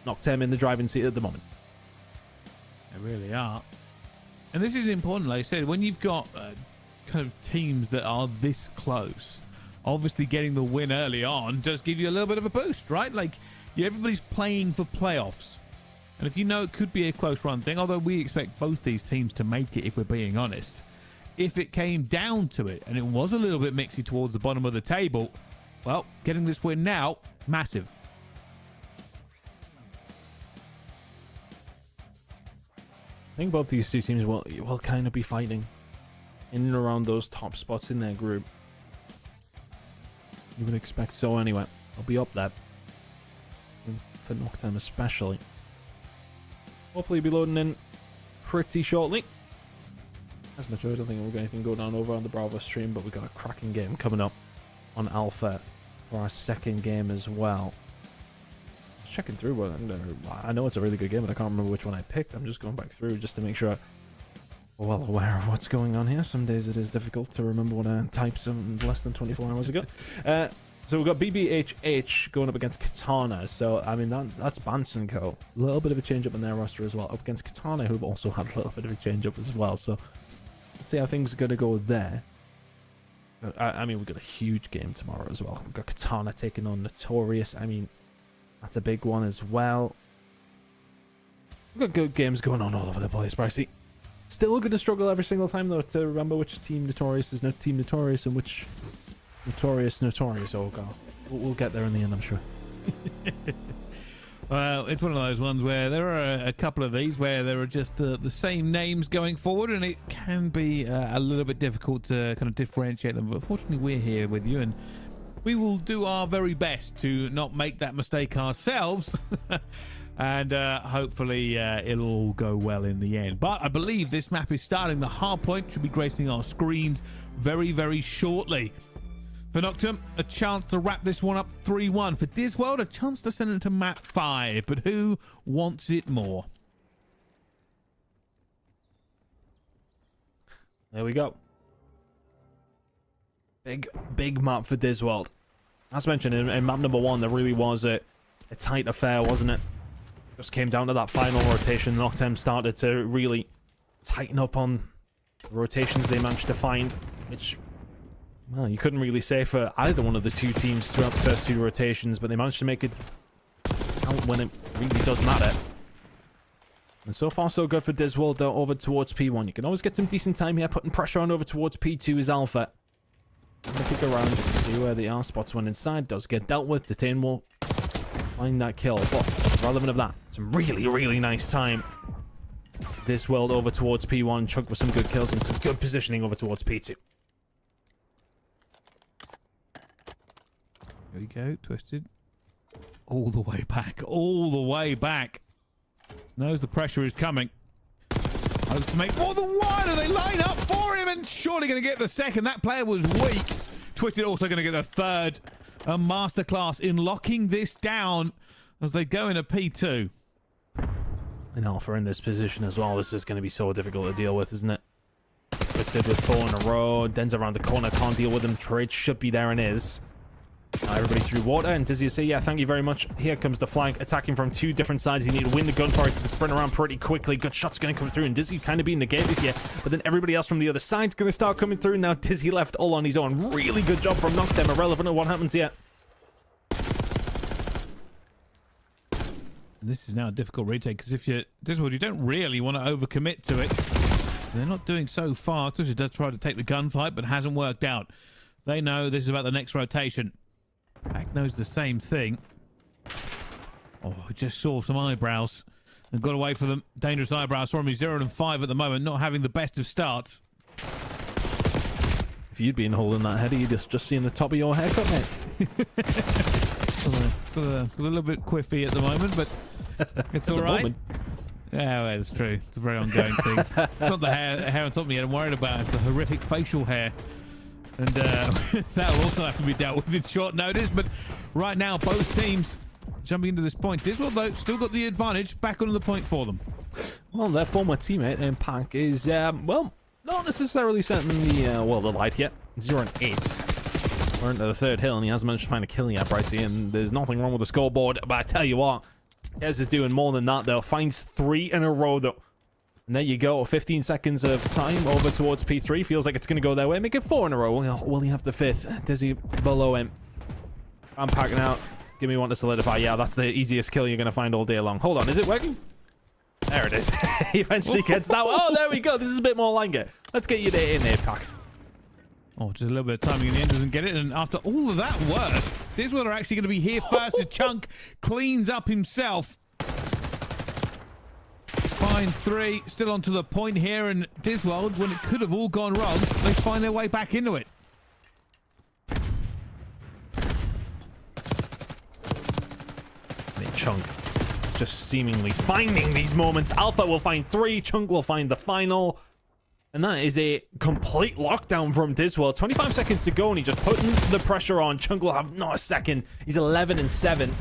B: Noctem in the driving seat at the moment.
A: They really are. And this is important, like I said, when you've got kind of teams that are this close, obviously getting the win early on does give you a little bit of a boost, right? Like, everybody's playing for playoffs. And if you know it could be a close run thing, although we expect both these teams to make it if we're being honest, if it came down to it and it was a little bit mixy towards the bottom of the table, well, getting this win now, massive.
B: I think both these two teams will kind of be fighting in and around those top spots in their group. You would expect so anyway. I'll be up there. For Noctem especially. Hopefully be loading in pretty shortly. As much as I don't think we'll get anything going on over on the Bravo stream, but we've got a cracking game coming up on Alpha for our second game as well. I was checking through, but I know it's a really good game, but I can't remember which one I picked. I'm just going back through just to make sure I'm well aware of what's going on here. Some days it is difficult to remember what I typed some less than 24 hours ago. So we've got BBHH going up against Katana. So, I mean, that's Banson Co. A little bit of a change-up in their roster as well. Up against Katana, who've also had a little bit of a change-up as well. So, let's see how things are going to go there. I mean, we've got a huge game tomorrow as well. We've got Katana taking on Notorious. I mean, that's a big one as well. We've got good games going on all over the place, Pricey. Still going to struggle every single time, though, to remember which Team Notorious is Team Notorious and which... Notorious. Oh god, we'll get there in the end, I'm sure.
A: Well, it's one of those ones where there are a couple of these where there are just the same names going forward, and it can be a little bit difficult to kind of differentiate them. But fortunately, we're here with you, and we will do our very best to not make that mistake ourselves. And hopefully it'll all go well in the end. But I believe this map is starting. The Hardpoint should be gracing our screens very, very shortly. For Noctem, a chance to wrap this one up 3-1. For Disworld, a chance to send it to map 5. But who wants it more?
B: There we go. Big map for Disworld. As mentioned, in map number 1, there really was a tight affair, wasn't it? Just came down to that final rotation. Noctem started to really tighten up on the rotations they managed to find, which... well, you couldn't really say for either one of the two teams throughout the first 2 rotations, but they managed to make it count when it really does matter. And so far, so good for Disworld, though, over towards P1. You can always get some decent time here, putting pressure on over towards P2 is Alpha. Kick around just to see where they are. Spots one inside, does get dealt with. Detain will find that kill, but rather than that, some really, really nice time. Disworld over towards P1, Chunk with some good kills and some good positioning over towards P2.
A: Here we go, Twisted. All the way back, all the way back. Knows the pressure is coming. Hopes to make more than one, and they line up for him, and surely going to get the second. That player was weak. Twisted also going to get the third. A masterclass in locking this down as they go into P2.
B: And Alpha in this position as well. This is going to be so difficult to deal with, isn't it? Twisted with 4 in a row. Den's around the corner, can't deal with him. Trade should be there and is. Everybody through water, and Dizzy say, yeah, thank you very much. Here comes the flank, attacking from 2 different sides. You need to win the gunfights and sprint around pretty quickly. Good shots going to come through, and Dizzy kind of being negated here, but then everybody else from the other side's going to start coming through. Now Dizzy left all on his own. Really good job from Noctem, irrelevant of what happens here.
A: This is now a difficult retake, because if you're Disworld, you don't really want to overcommit to it. They're not doing so far. Twisted does try to take the gunfight, but hasn't worked out. They know this is about the next rotation. Pack knows the same thing. Oh, I just saw some eyebrows and got away from them. Dangerous eyebrows for him. He's 0 and 5 at the moment, not having the best of starts.
B: If you'd been holding that header, you'd just seeing the top of your haircut, mate.
A: It's got a little bit quiffy at the moment, but it's all right. Yeah, well, it's true. It's a very ongoing thing. It's not the hair on top of me I'm worried about. It's the horrific facial hair. And that'll also have to be dealt with in short notice. But right now, both teams jumping into this point. Disworld, though, still got the advantage. Back onto the point for them.
B: Well, their former teammate in Pack is, well, not necessarily setting the light yet. 0 and 8. We're into the third hill, and he hasn't managed to find a kill yet, Bricey, and there's nothing wrong with the scoreboard. But I tell you what, Kez is doing more than that, though. Finds 3 in a row, though. And there you go. 15 seconds of time over towards P3. Feels like it's going to go their way. Make it 4 in a row. Will he have the 5th? Does he below him? I'm packing out. Give me one to solidify. Yeah, that's the easiest kill you're going to find all day long. Hold on. Is it working? There it is. He eventually gets that. Oh, there we go. This is a bit more like it. Let's get you in there, Pack.
A: Oh, just a little bit of timing in the end, doesn't get it. And after all of that work, Disworld are actually going to be here first. A Chunk cleans up himself. Fine 3, still onto the point here. And Disworld, when it could have all gone wrong, they find their way back into it.
B: Chunk just seemingly finding these moments. Alpha will find 3. Chunk will find the final. And that is a complete lockdown from Disworld. 25 seconds to go, and he's just putting the pressure on. Chunk will have not a second. He's 11 and 7.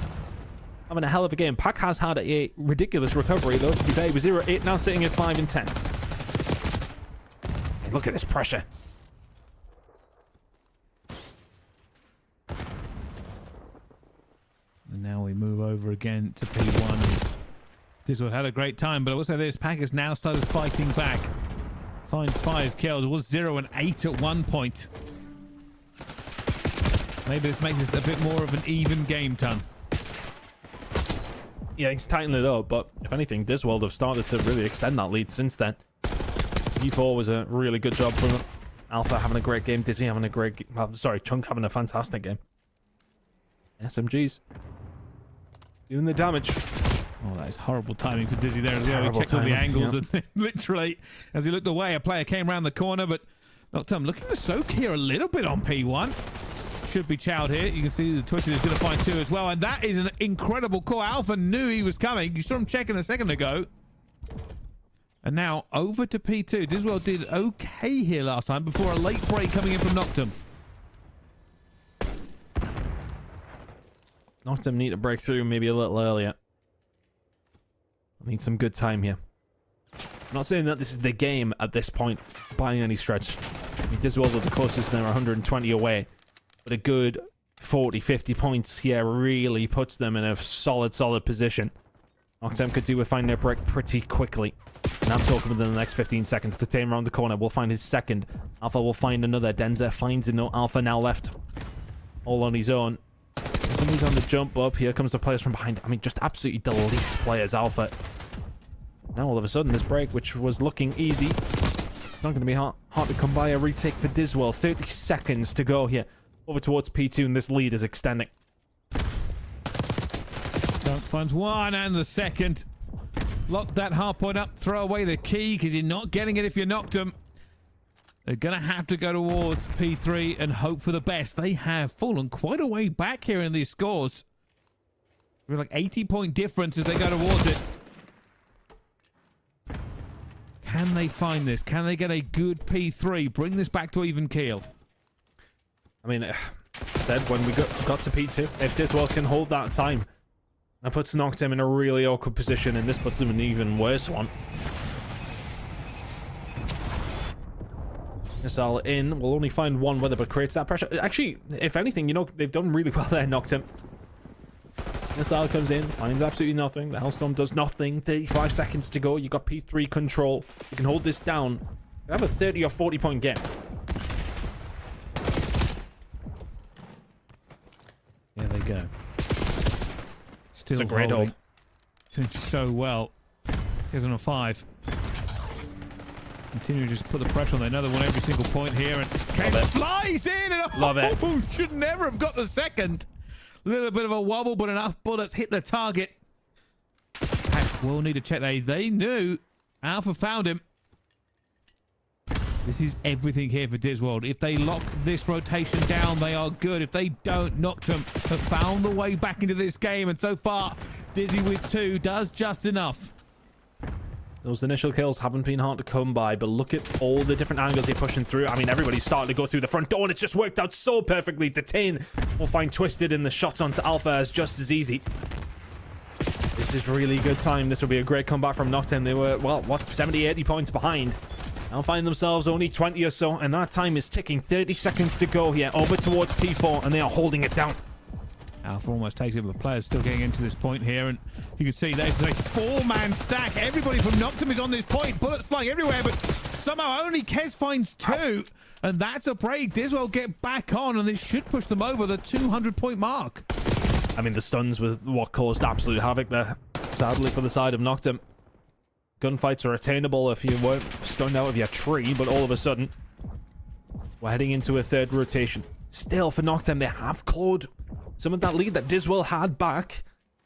B: Having a hell of a game. Pack has had a ridiculous recovery, though. To be fair, he was 0-8, now sitting at 5 and 10. Hey, look at this pressure.
A: And now we move over again to P1. Disworld had a great time, but I will say this, Pack has now started fighting back. Finds 5 kills. It was 0 and 8 at one point. Maybe this makes this a bit more of an even game, Ton.
B: Yeah, he's tightened it up, but if anything, Disworld have started to really extend that lead since then. E4 was a really good job from them. Alpha having a great game. Dizzy having a great game. Oh, sorry, Chunk having a fantastic game. SMGs doing the damage.
A: Oh, that is horrible timing for Dizzy there as well. He checked all the angles and literally, as he looked away, a player came around the corner, but Noctum looking to soak here a little bit on P1. Should be chowed here. You can see the Twitter is going to find 2 as well, and that is an incredible call. Alpha knew he was coming. You saw him checking a second ago. And now over to P2. Disworld did okay here last time before a late break coming in from Noctum.
B: Noctum need to break through maybe a little earlier. I need some good time here. I'm not saying that this is the game at this point by any stretch. I mean, Disworld are the closest, and they're 120 away. But a good 40, 50 points here really puts them in a solid position. Noctum could do with finding their break pretty quickly. And I'm talking within the next 15 seconds. To tame around the corner, we'll find his second. Alpha will find another. Denzer finds no Alpha now left. All on his own. Somebody's on the jump up. Here comes the players from behind. I mean, just absolutely deletes players, Alpha. Now all of a sudden, this break, which was looking easy, it's not going to be hard to come by. A retake for Disworld. 30 seconds to go here. Over towards P2, and this lead is extending.
A: Dunk finds 1 and the second. Lock that hardpoint up. Throw away the key, because you're not getting it if you knocked them. They're going to have to go towards P3 and hope for the best. They have fallen quite a way back here in these scores. We're like 80-point difference as they go towards it. Can they find this? Can they get a good P3? Bring this back to even keel.
B: I mean, I said when we got to P2, if Disworld can hold that time, that puts Noctum in a really awkward position, and this puts him in an even worse one. Missile in. We'll only find one weather, but creates that pressure. Actually, if anything, you know, they've done really well there, Noctum. Missile comes in, finds absolutely nothing. The Hellstorm does nothing. 35 seconds to go. You got P3 control. You can hold this down. You have a 30 or 40 point game.
A: Here they go. Still
B: it's a great hold.
A: Doing so well. Here's on a 5. Continue to just put the pressure on there. Another one every single point here. And Case flies in. And
B: Love it.
A: Should never have got the second. A little bit of a wobble, but enough bullets hit the target. We'll need to check. They knew. Alpha found him. This is everything here for Disworld. If they lock this rotation down, they are good. If they don't, Noctum have found the way back into this game. And so far, Dizzy with 2 does just enough.
B: Those initial kills haven't been hard to come by, but look at all the different angles they're pushing through. I mean, everybody's starting to go through the front door, and it's just worked out so perfectly. Detain will find Twisted, and the shots onto Alpha is just as easy. This This is really good time. This will be a great comeback from Noctem. They were, well, what, 70, 80 points behind. Now find themselves only 20 or so, and that time is ticking. 30 seconds to go here, over towards P4, and they are holding it down.
A: Alpha almost takes it, but the players still getting into this point here, and you can see there's a 4-man stack. Everybody from Noctem is on this point. Bullets flying everywhere, but somehow only Kez finds 2, and that's a break. Diswell get back on, and this should push them over the 200-point mark.
B: I mean, the stuns was what caused absolute havoc there, sadly, for the side of Noctem. Gunfights are attainable if you weren't stunned out of your tree, but all of a sudden, we're heading into a third rotation. Still, for Noctem, they have clawed some of that lead that Diswell had back.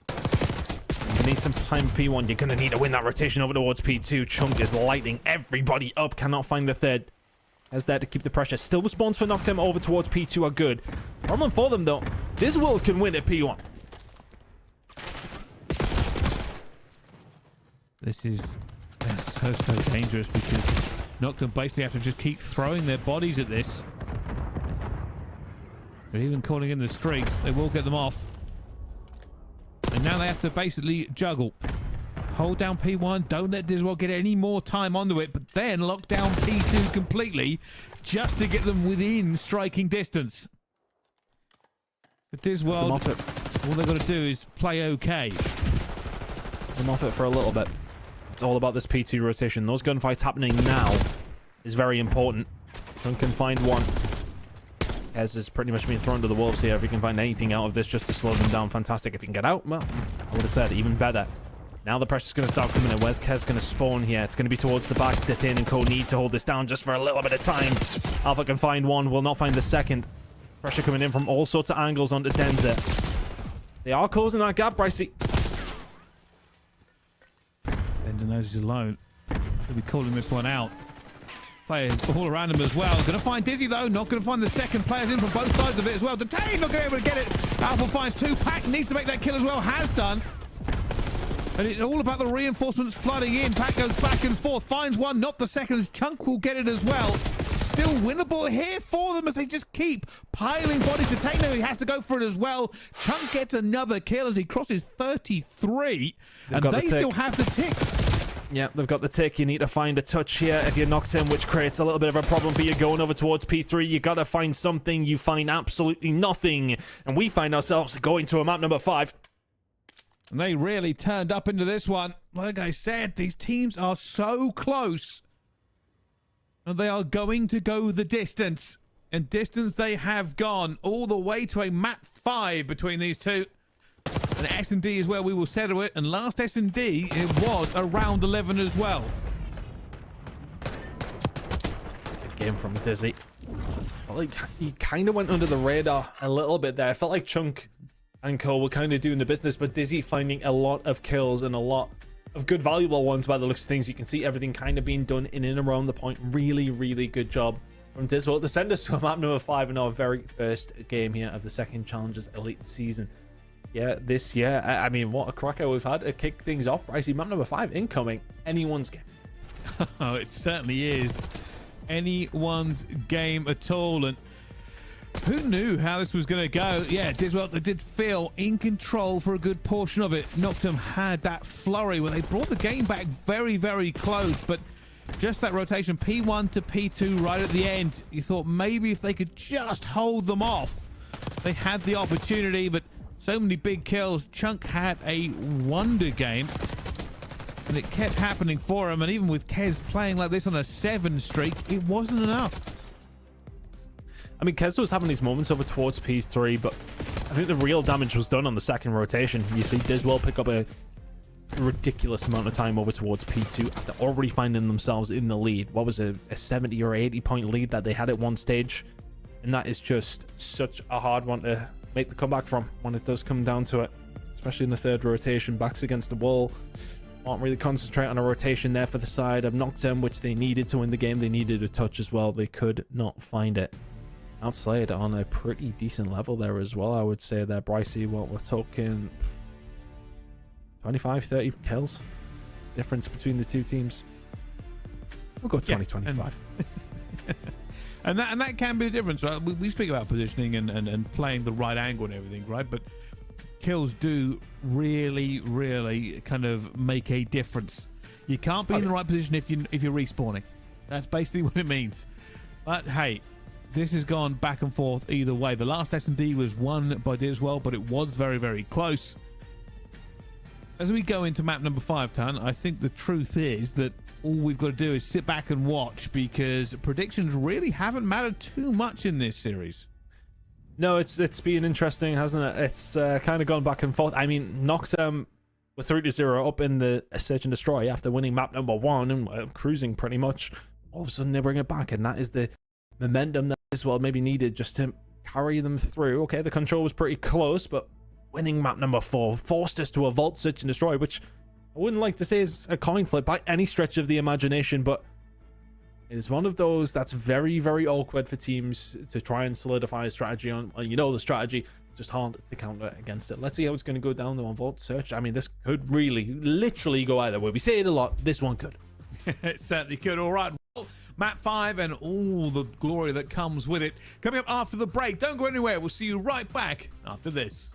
B: You need some time P1. You're going to need to win that rotation over towards P2. Chunk is lighting everybody up. Cannot find the third. As there to keep the pressure. Still the spawns for Noctem over towards P2 are good. Problem for them, though. Diswell can win at P1.
A: This is so dangerous because Noctem basically have to just keep throwing their bodies at this. They're even calling in the streaks. They will get them off. And now they have to basically juggle. Hold down P1. Don't let Diswell get any more time onto it. But then lock down P2 completely just to get them within striking distance. But Diswell, all they've got to do is play okay.
B: I'm off it for a little bit. It's all about this P2 rotation. Those gunfights happening now is very important. Chunk can find one. Kez is pretty much being thrown to the wolves here. If he can find anything out of this just to slow them down, fantastic. If he can get out, well, I would have said even better. Now the pressure's going to start coming in. Where's Kez going to spawn here? It's going to be towards the back. Detain and Co need to hold this down just for a little bit of time. Alpha can find one, will not find the second. Pressure coming in from all sorts of angles onto Denzer. They are closing that gap, Brycey.
A: Denzer knows he's alone. He'll be calling this one out. Players all around him as well. Going to find Dizzy, though. Not going to find the second. Players in from both sides of it as well. Detain, not going to be able to get it. Alpha finds 2. Pack needs to make that kill as well. Has done. And it's all about the reinforcements flooding in. Pack goes back and forth. Finds one, not the second. Chunk will get it as well. Still winnable here for them as they just keep piling bodies. Detain, he has to go for it as well. Chunk gets another kill as he crosses 33. And they still have the tick.
B: Yeah, they've got the tick. You need to find a touch here if you're knocked in, which creates a little bit of a problem for you going over towards P3. You got to find something. You find absolutely nothing. And we find ourselves going to a map number 5.
A: And they really turned up into this one. Like I said, these teams are so close. And they are going to go the distance. And distance they have gone all the way to a map 5 between these two. And S&D is where we will settle it. And last S&D, it was around 11 as well.
B: Good game from Dizzy. Like, he kind of went under the radar a little bit there. I felt like Chunk and Co were kind of doing the business, but Dizzy finding a lot of kills and a lot of good valuable ones by the looks of things. You can see everything kind of being done in and around the point. Really, really good job from Diswell to send us to map number 5 in our very first game here of the second Challengers Elite season. Yeah, this year, I mean, what a cracker we've had to kick things off. Pricey, map number 5 incoming. Anyone's game.
A: Oh, it certainly is. Anyone's game at all. And who knew how this was going to go? Yeah, Diswell, they did feel in control for a good portion of it. Noctem had that flurry where they brought the game back very, very close. But just that rotation, P1 to P2 right at the end, you thought maybe if they could just hold them off, they had the opportunity. But so many big kills. Chunk had a wonder game. And it kept happening for him. And even with Kez playing like this on a 7 streak, it wasn't enough.
B: I mean, Kez was having these moments over towards P3, but I think the real damage was done on the second rotation. You see Diswell pick up a ridiculous amount of time over towards P2 after already finding themselves in the lead. What was a 70 or 80 point lead that they had at one stage? And that is just such a hard one to make the comeback from when it does come down to it, especially in the third rotation. Backs against the wall. Can't really concentrate on a rotation there for the side of Noctem, which they needed to win the game. They needed a touch as well. They could not find it. Outslayed on a pretty decent level there as well, I would say there, Brycey. What we're talking 25-30 kills difference between the two teams. We'll go 20-25.
A: And that can be the difference, right? We speak about positioning and playing the right angle and everything, right? But kills do really kind of make a difference. You can't be in the right position if you're respawning. That's basically what it means. But hey, this has gone back and forth either way. The last S&D was won by Diswell, but it was very close. As we go into map number 5, Tan, I think the truth is that all we've got to do is sit back and watch, because predictions really haven't mattered too much in this series.
B: No, it's been interesting, hasn't it? It's kind of gone back and forth. I mean, Noctem were 3-0 up in the Search and Destroy after winning map number 1 and cruising pretty much. All of a sudden, they bring it back, and that is the momentum that Diswell maybe needed just to carry them through. Okay, the control was pretty close, but winning map number 4 forced us to a Vault Search and Destroy, which I wouldn't like to say is a coin flip by any stretch of the imagination, but it is one of those that's very awkward for teams to try and solidify a strategy on. You know, the strategy, just hard to counter against it. Let's see how it's going to go down though on Vault Search. I mean, this could literally go either way. We say it a lot. This one could.
A: It certainly could. All right. Well, map 5 and all the glory that comes with it. Coming up after the break. Don't go anywhere. We'll see you right back after this.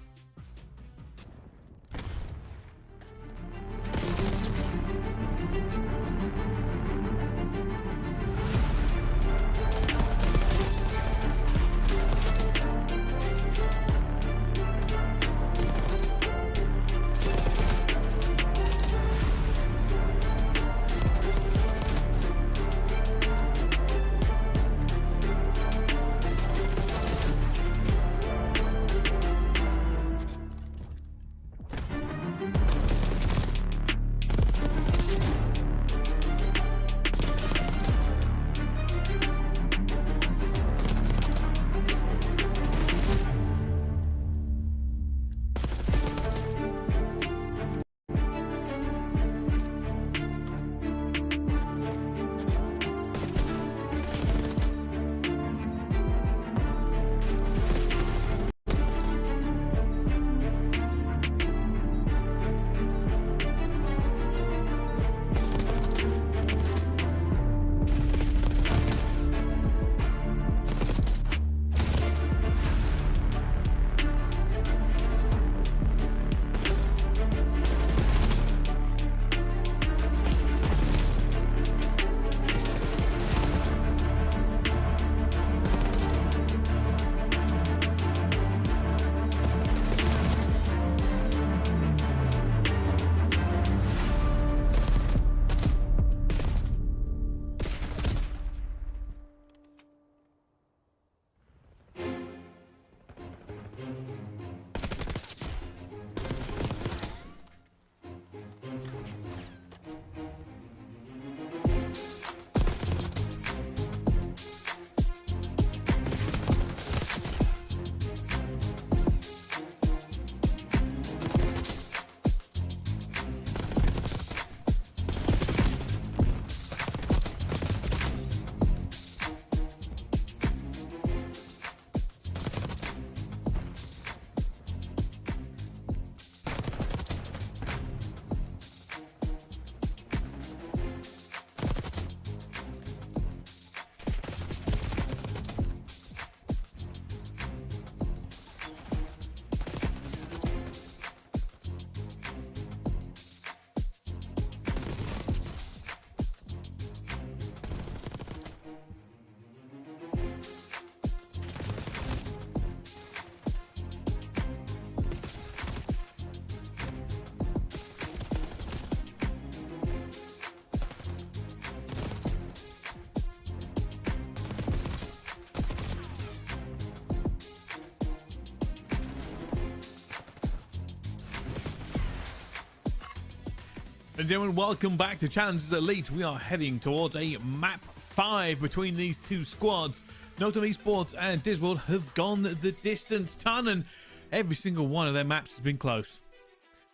A: And gentlemen, welcome back to Challengers Elite. We are heading towards a map 5 between these two squads. Noctem Esports and Disworld have gone the distance ton, and every single one of their maps has been close.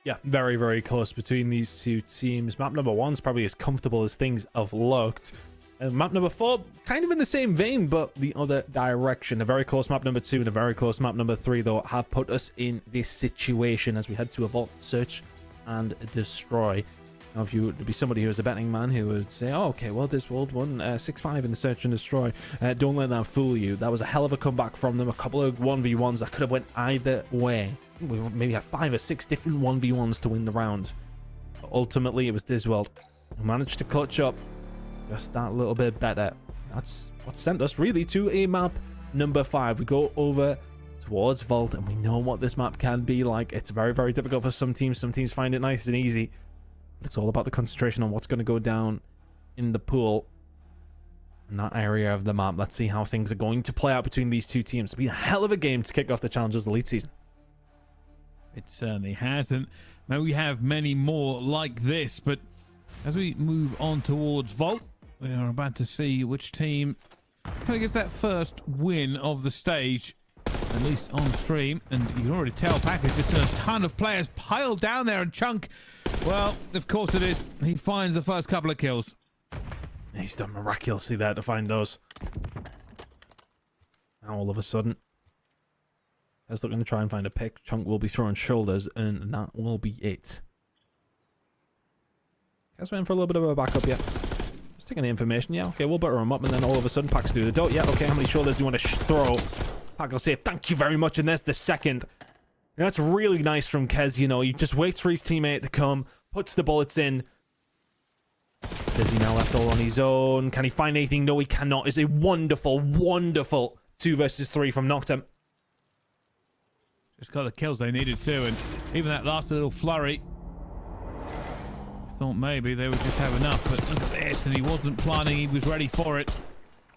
B: Yeah, very close between these two teams. Map number 1's probably as comfortable as things have looked. And map number 4, kind of in the same vein, but the other direction. A very close map number 2 and a very close map number 3, though, have put us in this situation as we head to a Vault Search and Destroy. Now, if you would be somebody who is a betting man who would say, oh, okay, well, this world won 6-5 in the Search and Destroy. Don't let that fool you. That was a hell of a comeback from them. A couple of 1v1s that could have went either way. We maybe had 5 or 6 different 1v1s to win the round. But ultimately, it was Disworld who managed to clutch up just that little bit better. That's what sent us really to a map number 5. We go over towards Vault, and we know what this map can be like. It's very, very difficult for some teams. Some teams find it nice and easy. It's all about the concentration on what's going to go down in the pool in that area of the map. Let's see how things are going to play out between these two teams. It's been a hell of a game to kick off the Challengers Elite season.
A: It certainly hasn't. Now we have many more like this, but as we move on towards Vault, we are about to see which team kind of gets that first win of the stage, at least on stream. And you can already tell Packers just seen a ton of players piled down there, and Chunk, well, of course it is. He finds the first couple of kills.
B: He's done miraculously there to find those. Now all of a sudden, he's looking to try and find a pick. Chunk will be throwing shoulders, and that will be it. Guys went for a little bit of a backup, yeah. Just taking the information, yeah, okay, we'll butter him up, and then all of a sudden Pack's through the door. Yeah, okay, how many shoulders do you want to throw? Pack will say, thank you very much, and there's the second. And that's really nice from Kez, you know. He just waits for his teammate to come, puts the bullets in. Is he now left all on his own? Can he find anything? No, he cannot. It's a wonderful, wonderful 2 versus 3 from Noctem.
A: Just got the kills they needed to, and even that last little flurry, I thought maybe they would just have enough, but look at this, and he wasn't planning, he was ready for it.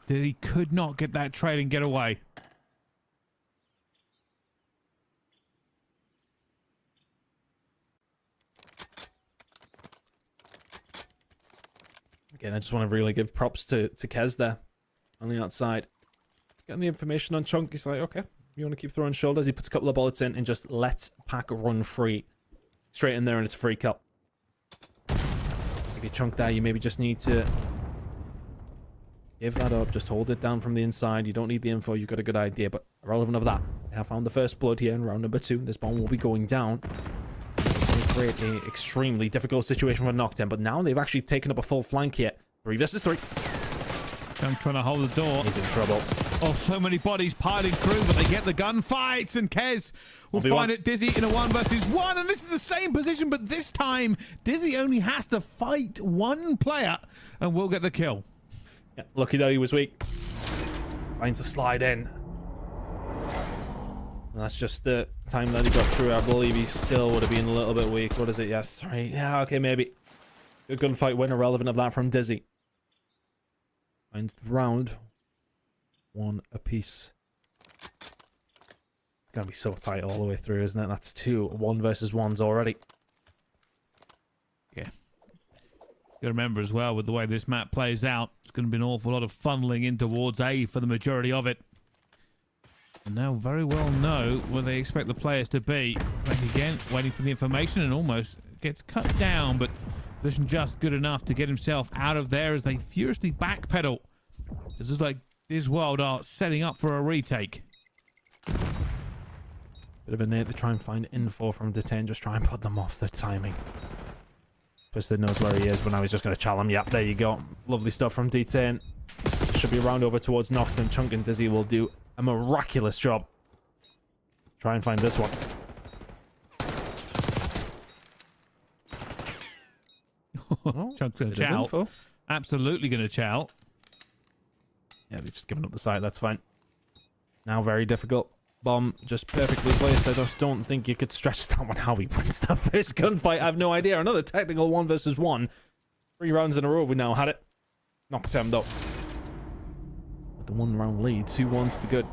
A: He could not get that trade and get away.
B: Again, I just want to really give props to Kez there on the outside. Getting the information on Chunk, he's like, okay, you want to keep throwing shoulders? He puts a couple of bullets in and just lets Pack run free. Straight in there, and it's a free kill. Maybe Chunk there, you maybe just need to give that up. Just hold it down from the inside. You don't need the info, you've got a good idea, but irrelevant of that. I have found the first blood here in round number 2. This bomb will be going down. Create an extremely difficult situation for Noctem, but now they've actually taken up a full flank here. 3 versus 3.
A: I'm trying to hold the door.
B: He's in trouble.
A: Oh, so many bodies piling through, but they get the gunfights, and Kez will find it Dizzy in a 1 versus 1, and this is the same position, but this time Dizzy only has to fight one player and will get the kill.
B: Yeah, lucky that he was weak. Finds the slide in. And that's just the time that he got through. I believe he still would have been a little bit weak. What is it? Yeah, 3. Yeah, okay, maybe. Good gunfight win, irrelevant of that from Dizzy. Finds the round. 1 apiece. It's going to be so tight all the way through, isn't it? That's 2 1 versus 1s already.
A: Yeah. You remember as well, with the way this map plays out, it's going to be an awful lot of funneling in towards A for the majority of it. And now very well know where they expect the players to be. Back again, waiting for the information, and almost gets cut down, but position just good enough to get himself out of there as they furiously backpedal. This is like Disworld are setting up for a retake.
B: Bit of a need to try and find info from Detain, just try and put them off their timing. Twisted knows where he is, but now he's just going to challenge him. Yep, there you go. Lovely stuff from Detain. Should be around over towards Noctem. Chunk and Dizzy will do a miraculous job. Try and find this one.
A: Oh, Chunk's going to chow. Absolutely going to chow.
B: Yeah, they've just given up the site. That's fine. Now very difficult. Bomb just perfectly placed. I just don't think you could stretch that one. How he wins that first gunfight, I have no idea. Another technical 1 versus 1. 3 rounds in a row we now had it. Knocked him though. With the 1 round lead, 2-1 to the good.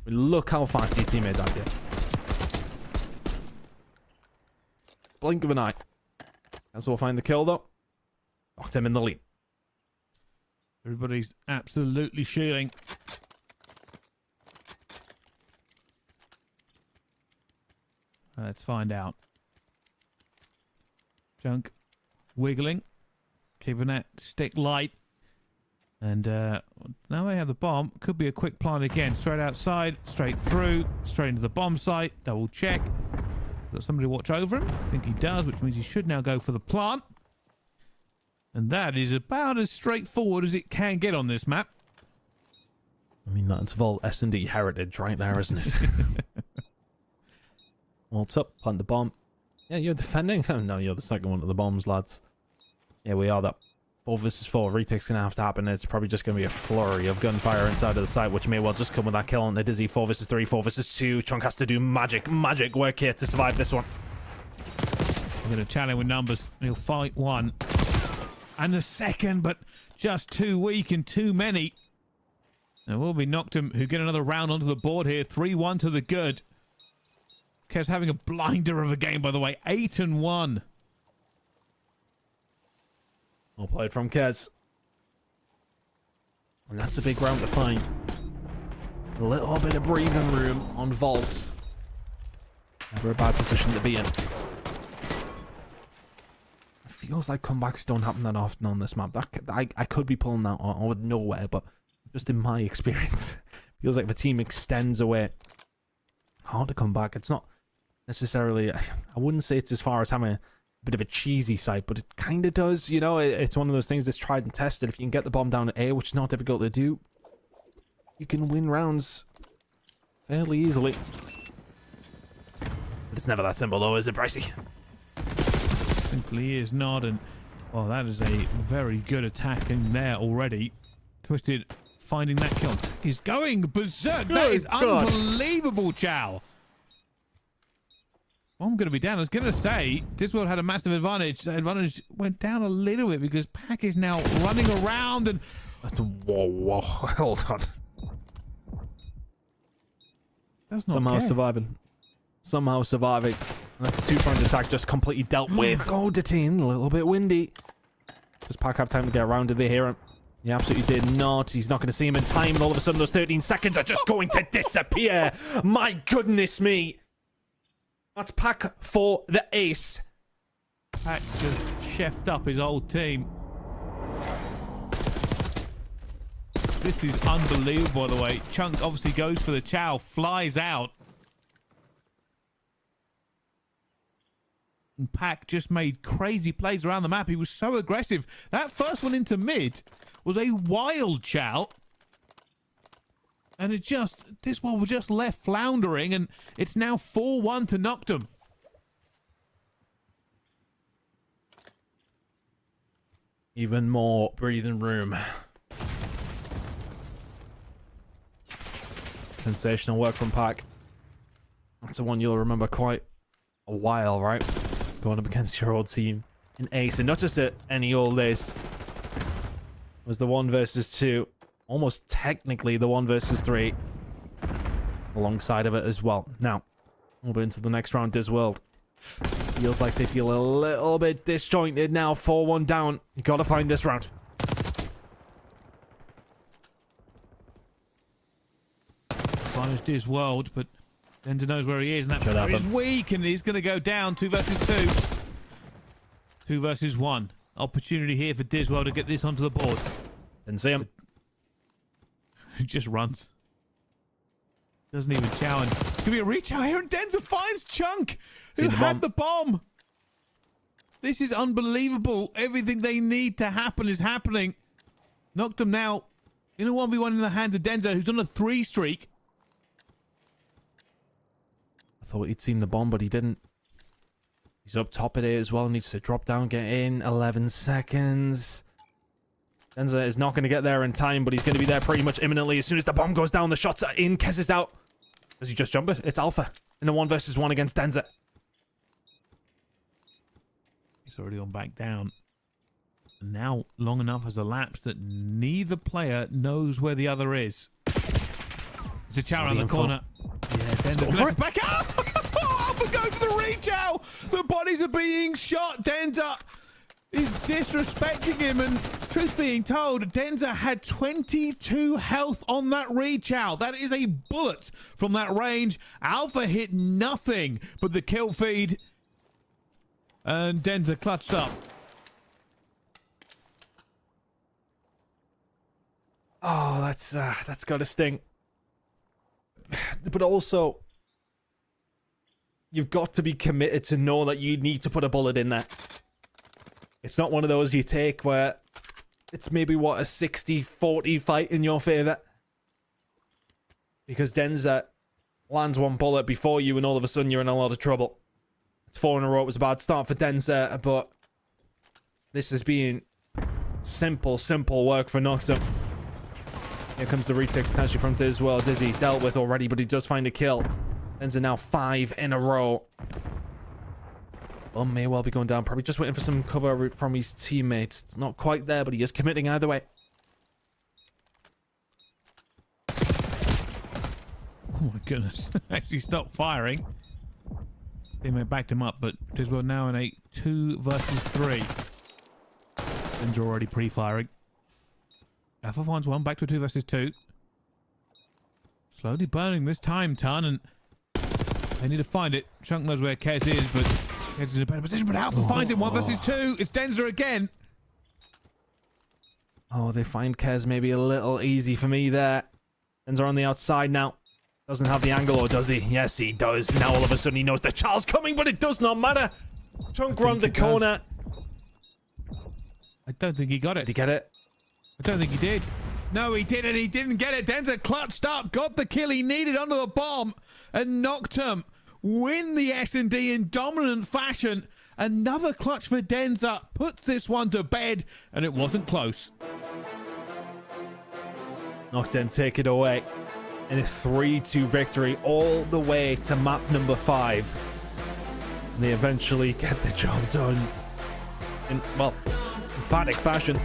B: But look how fast his teammate does here. Blink of an eye. That's we'll find the kill though. Knocked him in the lead.
A: Everybody's absolutely shooting. Let's find out. Chunk wiggling, keeping that stick light. And now they have the bomb. Could be a quick plant again. Straight outside, straight through, straight into the bomb site. Double check. Got somebody to watch over him. I think he does, which means he should now go for the plant. And that is about as straightforward as it can get on this map.
B: I mean, that's Vault S&D heritage right there, isn't it? Waltz up, plant the bomb. Yeah, you're defending? Oh, no, you're the second one of the bombs, lads. Yeah, we are that. 4 versus 4. Retake's going to have to happen. It's probably just going to be a flurry of gunfire inside of the site, which may well just come with that kill on the Dizzy. 4 versus 3, 4 versus 2. Chunk has to do magic work here to survive this one.
A: I'm going to challenge with numbers. He'll fight one. And the second, but just too weak and too many. There will be Noctum, who get another round onto the board here. 3-1 to the good. Kez having a blinder of a game, by the way. 8-1.
B: Well played from Kez. And that's a big round to find. A little bit of breathing room on Vault. Never a bad position to be in. It feels like comebacks don't happen that often on this map. I could be pulling that out of nowhere, but just in my experience, feels like the team extends away. Hard to come back. It's not necessarily, I wouldn't say it's as far as having a bit of a cheesy site, but it kind of does, you know. It's one of those things that's tried and tested. If you can get the bomb down at A, which is not difficult to do, you can win rounds fairly easily. But it's never that simple though, is it, Brycey?
A: Simply is not, and well, that is a very good attack in there already. Twisted finding that kill. He's going berserk. That is unbelievable, Chow. Well, I'm going to be down. I was going to say, Disworld had a massive advantage. The advantage went down a little bit because Pack is now running around and...
B: Whoa, hold on.
A: That's not
B: Somehow
A: care.
B: surviving. Somehow surviving. That's a 2-point attack just completely dealt with. Oh, Detain, a little bit windy. Does Pack have time to get around? Did they hear him? He absolutely did not. He's not going to see him in time, and all of a sudden those 13 seconds are just going to disappear. My goodness me. That's Pack for the ace.
A: Pack just chefed up his old team. This is unbelievable, by the way. Chunk obviously goes for the Chow, flies out. And Pack just made crazy plays around the map. He was so aggressive. That first one into mid was a wild Chow. And it just, this one was just left floundering, and it's now 4-1 to Noctum.
B: Even more breathing room. Sensational work from Pack. That's the one you'll remember quite a while, right? Going up against your old team in ace, and not just at any old ace. It was the 1 versus 2. Almost technically the 1 versus 3 alongside of it as well. Now, we'll be into the next round. Disworld feels like they feel a little bit disjointed now. 4-1 down. You gotta find this round.
A: Finds Disworld, but Denzer knows where he is, and that player is weak, and he's going to go down. 2 versus 2. 2 versus 1. Opportunity here for Disworld to get this onto the board.
B: Didn't see him.
A: He just runs. Doesn't even challenge. Could be a reach out here, and Denzer finds Chunk, who had the bomb. This is unbelievable. Everything they need to happen is happening. Knocked him now in a 1v1 in the hands of Denzer, who's on a 3 streak.
B: I thought he'd seen the bomb, but he didn't. He's up top of it as well. Needs to drop down, get in. 11 seconds. Denzer is not going to get there in time, but he's going to be there pretty much imminently. As soon as the bomb goes down, the shots are in. Kez is out. Does he just jump it? It's Alpha in a 1 versus 1 against Denzer.
A: He's already on back down. And now long enough has elapsed that neither player knows where the other is. There's a Chow around the corner. Yeah, Denzer's going to back up. Alpha goes for the reach out. The bodies are being shot. Denzer is disrespecting him, and truth being told, Denzer had 22 health on that reach out. That is a bullet from that range. Alpha hit nothing but the kill feed, and Denzer clutched up.
B: Oh, that's gotta sting. But also, you've got to be committed to know that you need to put a bullet in there. It's not one of those you take where it's maybe, what, a 60-40 fight in your favor. Because Denza lands one bullet before you and all of a sudden you're in a lot of trouble. It's 4 in a row. It was a bad start for Denza, but this is being simple work for Noctum. Here comes the retake potentially from Diz. Well, Dizzy dealt with already, but he does find a kill. Denza now 5 in a row. Well, may well be going down. Probably just waiting for some cover from his teammates. It's not quite there, but he is committing either way.
A: Oh my goodness. Actually stopped firing. Teammate backed him up, but Diswell now in a 2 versus 3. Denza already pre-firing. Alpha finds one, back to a 2 versus 2. Slowly burning this time, Ton, and they need to find it. Chunk knows where Kez is, but Kez is in a better position, but Alpha finds it 1 versus 2. It's Denza again.
B: Oh, they find Kez maybe a little easy for me there. Denza on the outside now. Doesn't have the angle, or does he? Yes, he does. Now all of a sudden he knows the child's coming, but it does not matter. Chunk round the corner.
A: I don't think he got it.
B: Did he get it?
A: I don't think he did. No, he didn't. He didn't get it. Denza clutched up, got the kill he needed onto the bomb, and Noctum win the S&D in dominant fashion. Another clutch for Denza puts this one to bed, and it wasn't close.
B: Noctum take it away in a 3-2 victory all the way to map number 5. And they eventually get the job done in, well, emphatic fashion.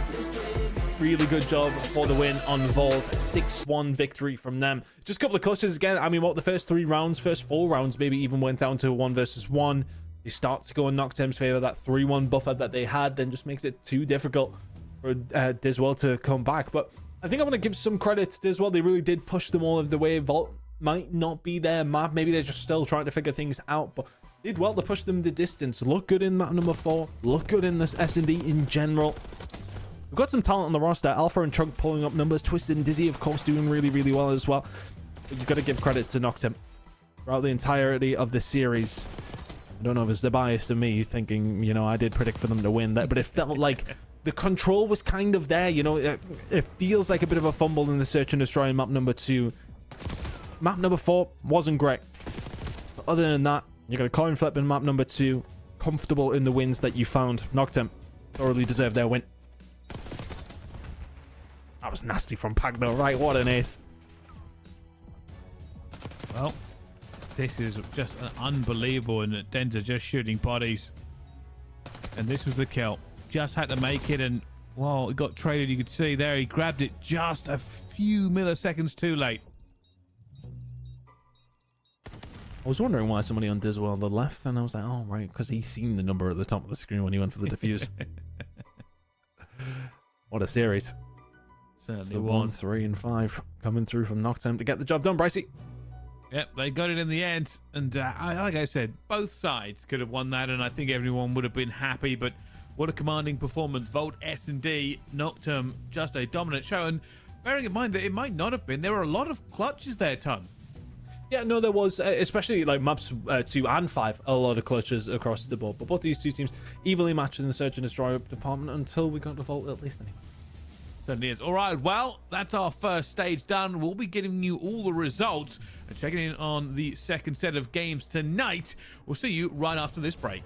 B: Really good job for the win on Vault. 6-1 victory from them. Just a couple of clutches again. I mean, what, the first 3 rounds, first 4 rounds maybe even went down to a 1 versus 1. They start to go in Noctum's favor. That 3-1 buffer that they had then just makes it too difficult for Diswell to come back. But I think I'm going to give some credit to Diswell. They really did push them all of the way. Vault might not be their map. Maybe they're just still trying to figure things out, but did well to push them the distance. Look good in map number 4. Look good in this S&D in general. We've got some talent on the roster. Alpha and Chunk pulling up numbers. Twisted and Dizzy, of course, doing really well as well. But you've got to give credit to Noctum throughout the entirety of the series. I don't know if it's the bias of me thinking, you know, I did predict for them to win that, but it felt like the control was kind of there, you know. It feels like a bit of a fumble in the search and destroy in map number 2. Map number 4 wasn't great. But other than that, you got a coin flip in map number 2. Comfortable in the wins that you found. Noctum thoroughly deserved their win. That was nasty from Pag though, right? What an ace.
A: Well, this is just an unbelievable, and Denza just shooting bodies. And this was the kill. Just had to make it, and well, it got traded. You could see there he grabbed it just a few milliseconds too late.
B: I was wondering why somebody on Diswell on the left, and I was like, oh right, because he's seen the number at the top of the screen when he went for the defuse. What a series.
A: Certainly
B: was. 1, 3, and 5 coming through from Noctum to get the job done. Bricey.
A: Yep, they got it in the end, and like I said, both sides could have won that, and I think everyone would have been happy. But what a commanding performance! Vault, S&D, Noctum, just a dominant show. And bearing in mind that it might not have been, there were a lot of clutches there, Ton.
B: Yeah, no, there was, especially like maps 2 and 5, a lot of clutches across the board. But both these two teams evenly matched in the search and destroy department until we got to Vault, at least anyway.
A: Certainly is. All right, well, that's our first stage done. We'll be giving you all the results and checking in on the second set of games tonight. We'll see you right after this break.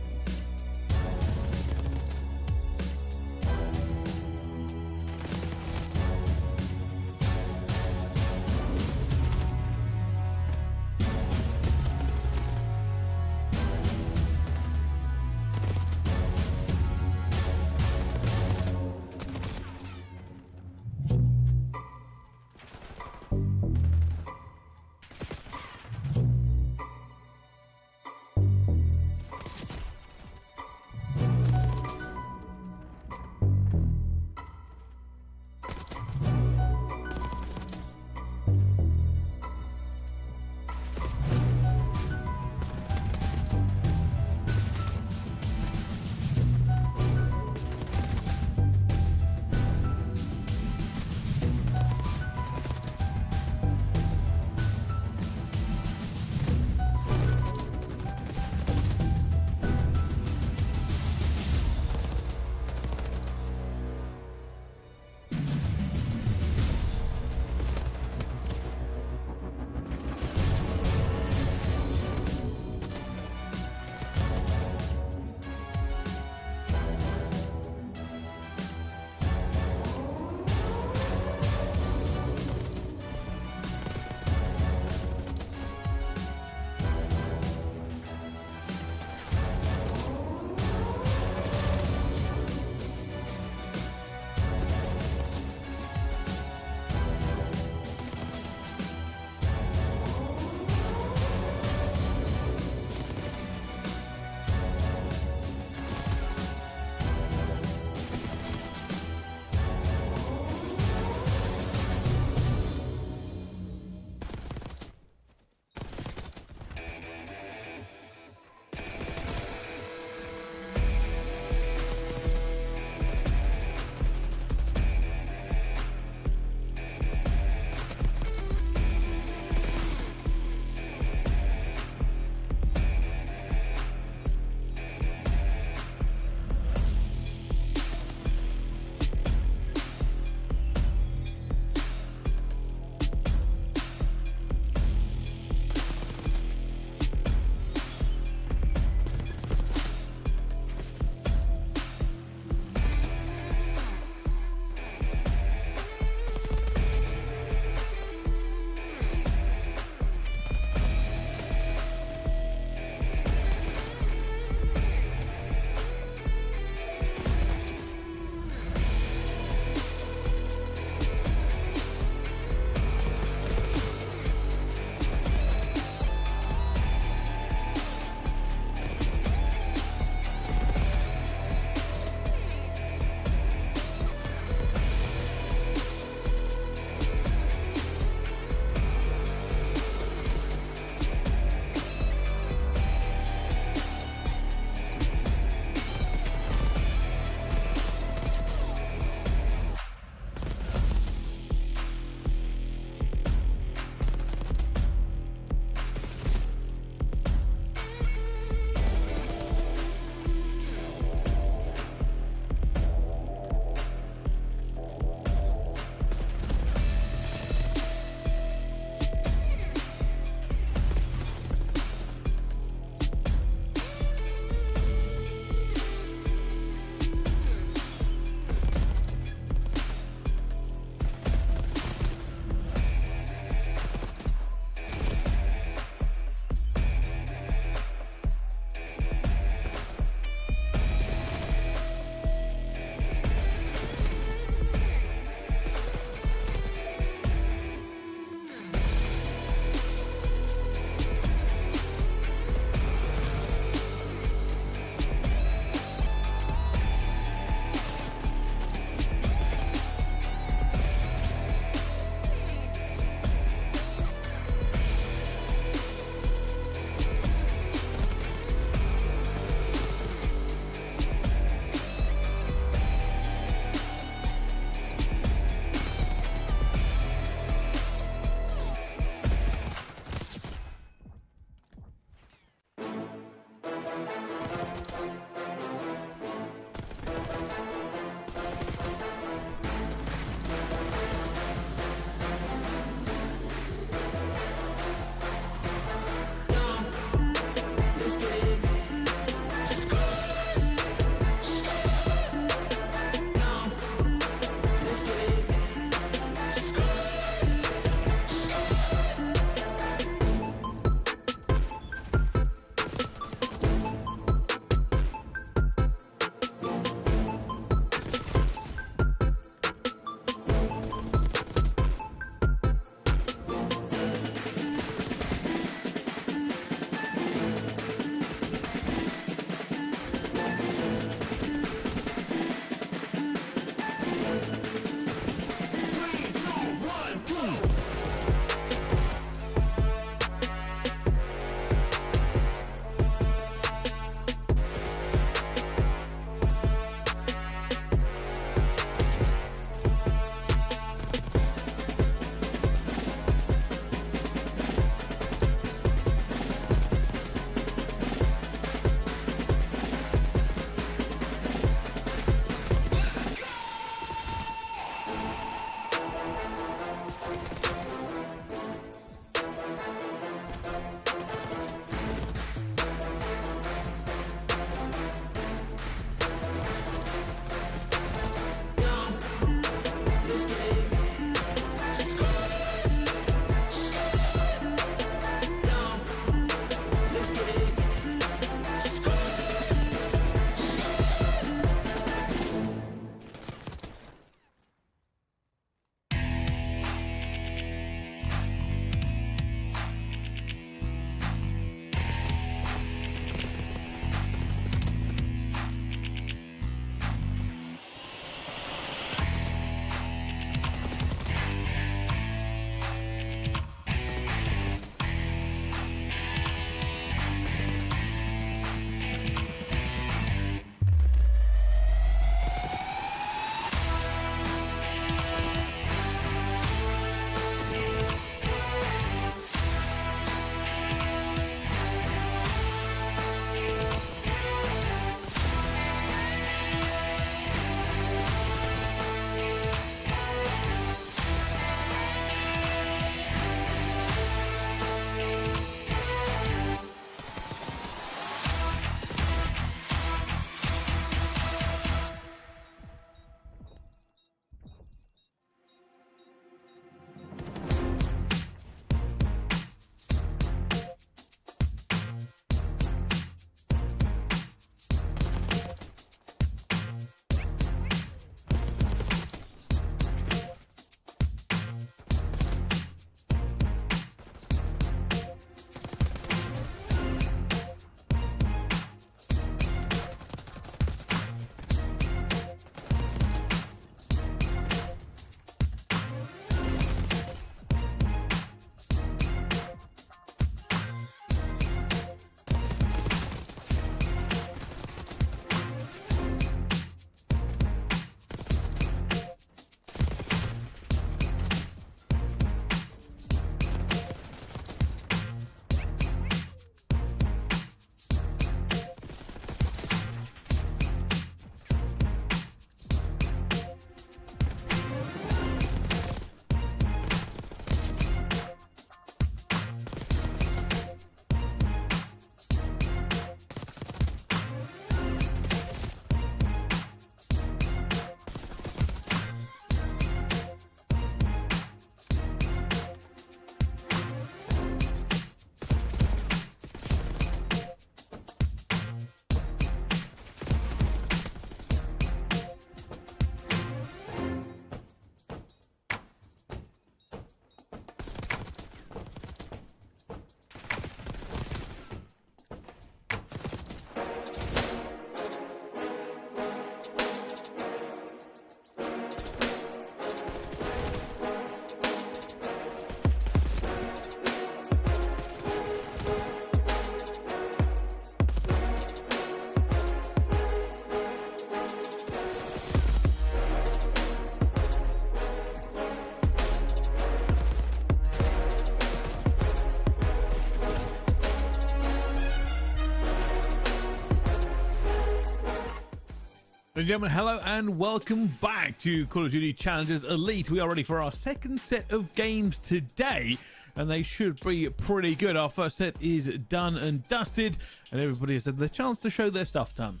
A: Ladies and gentlemen, hello and welcome back to Call of Duty Challengers Elite. We are ready for our second set of games today, and they should be pretty good. Our first set is done and dusted, and everybody has had the chance to show their stuff done.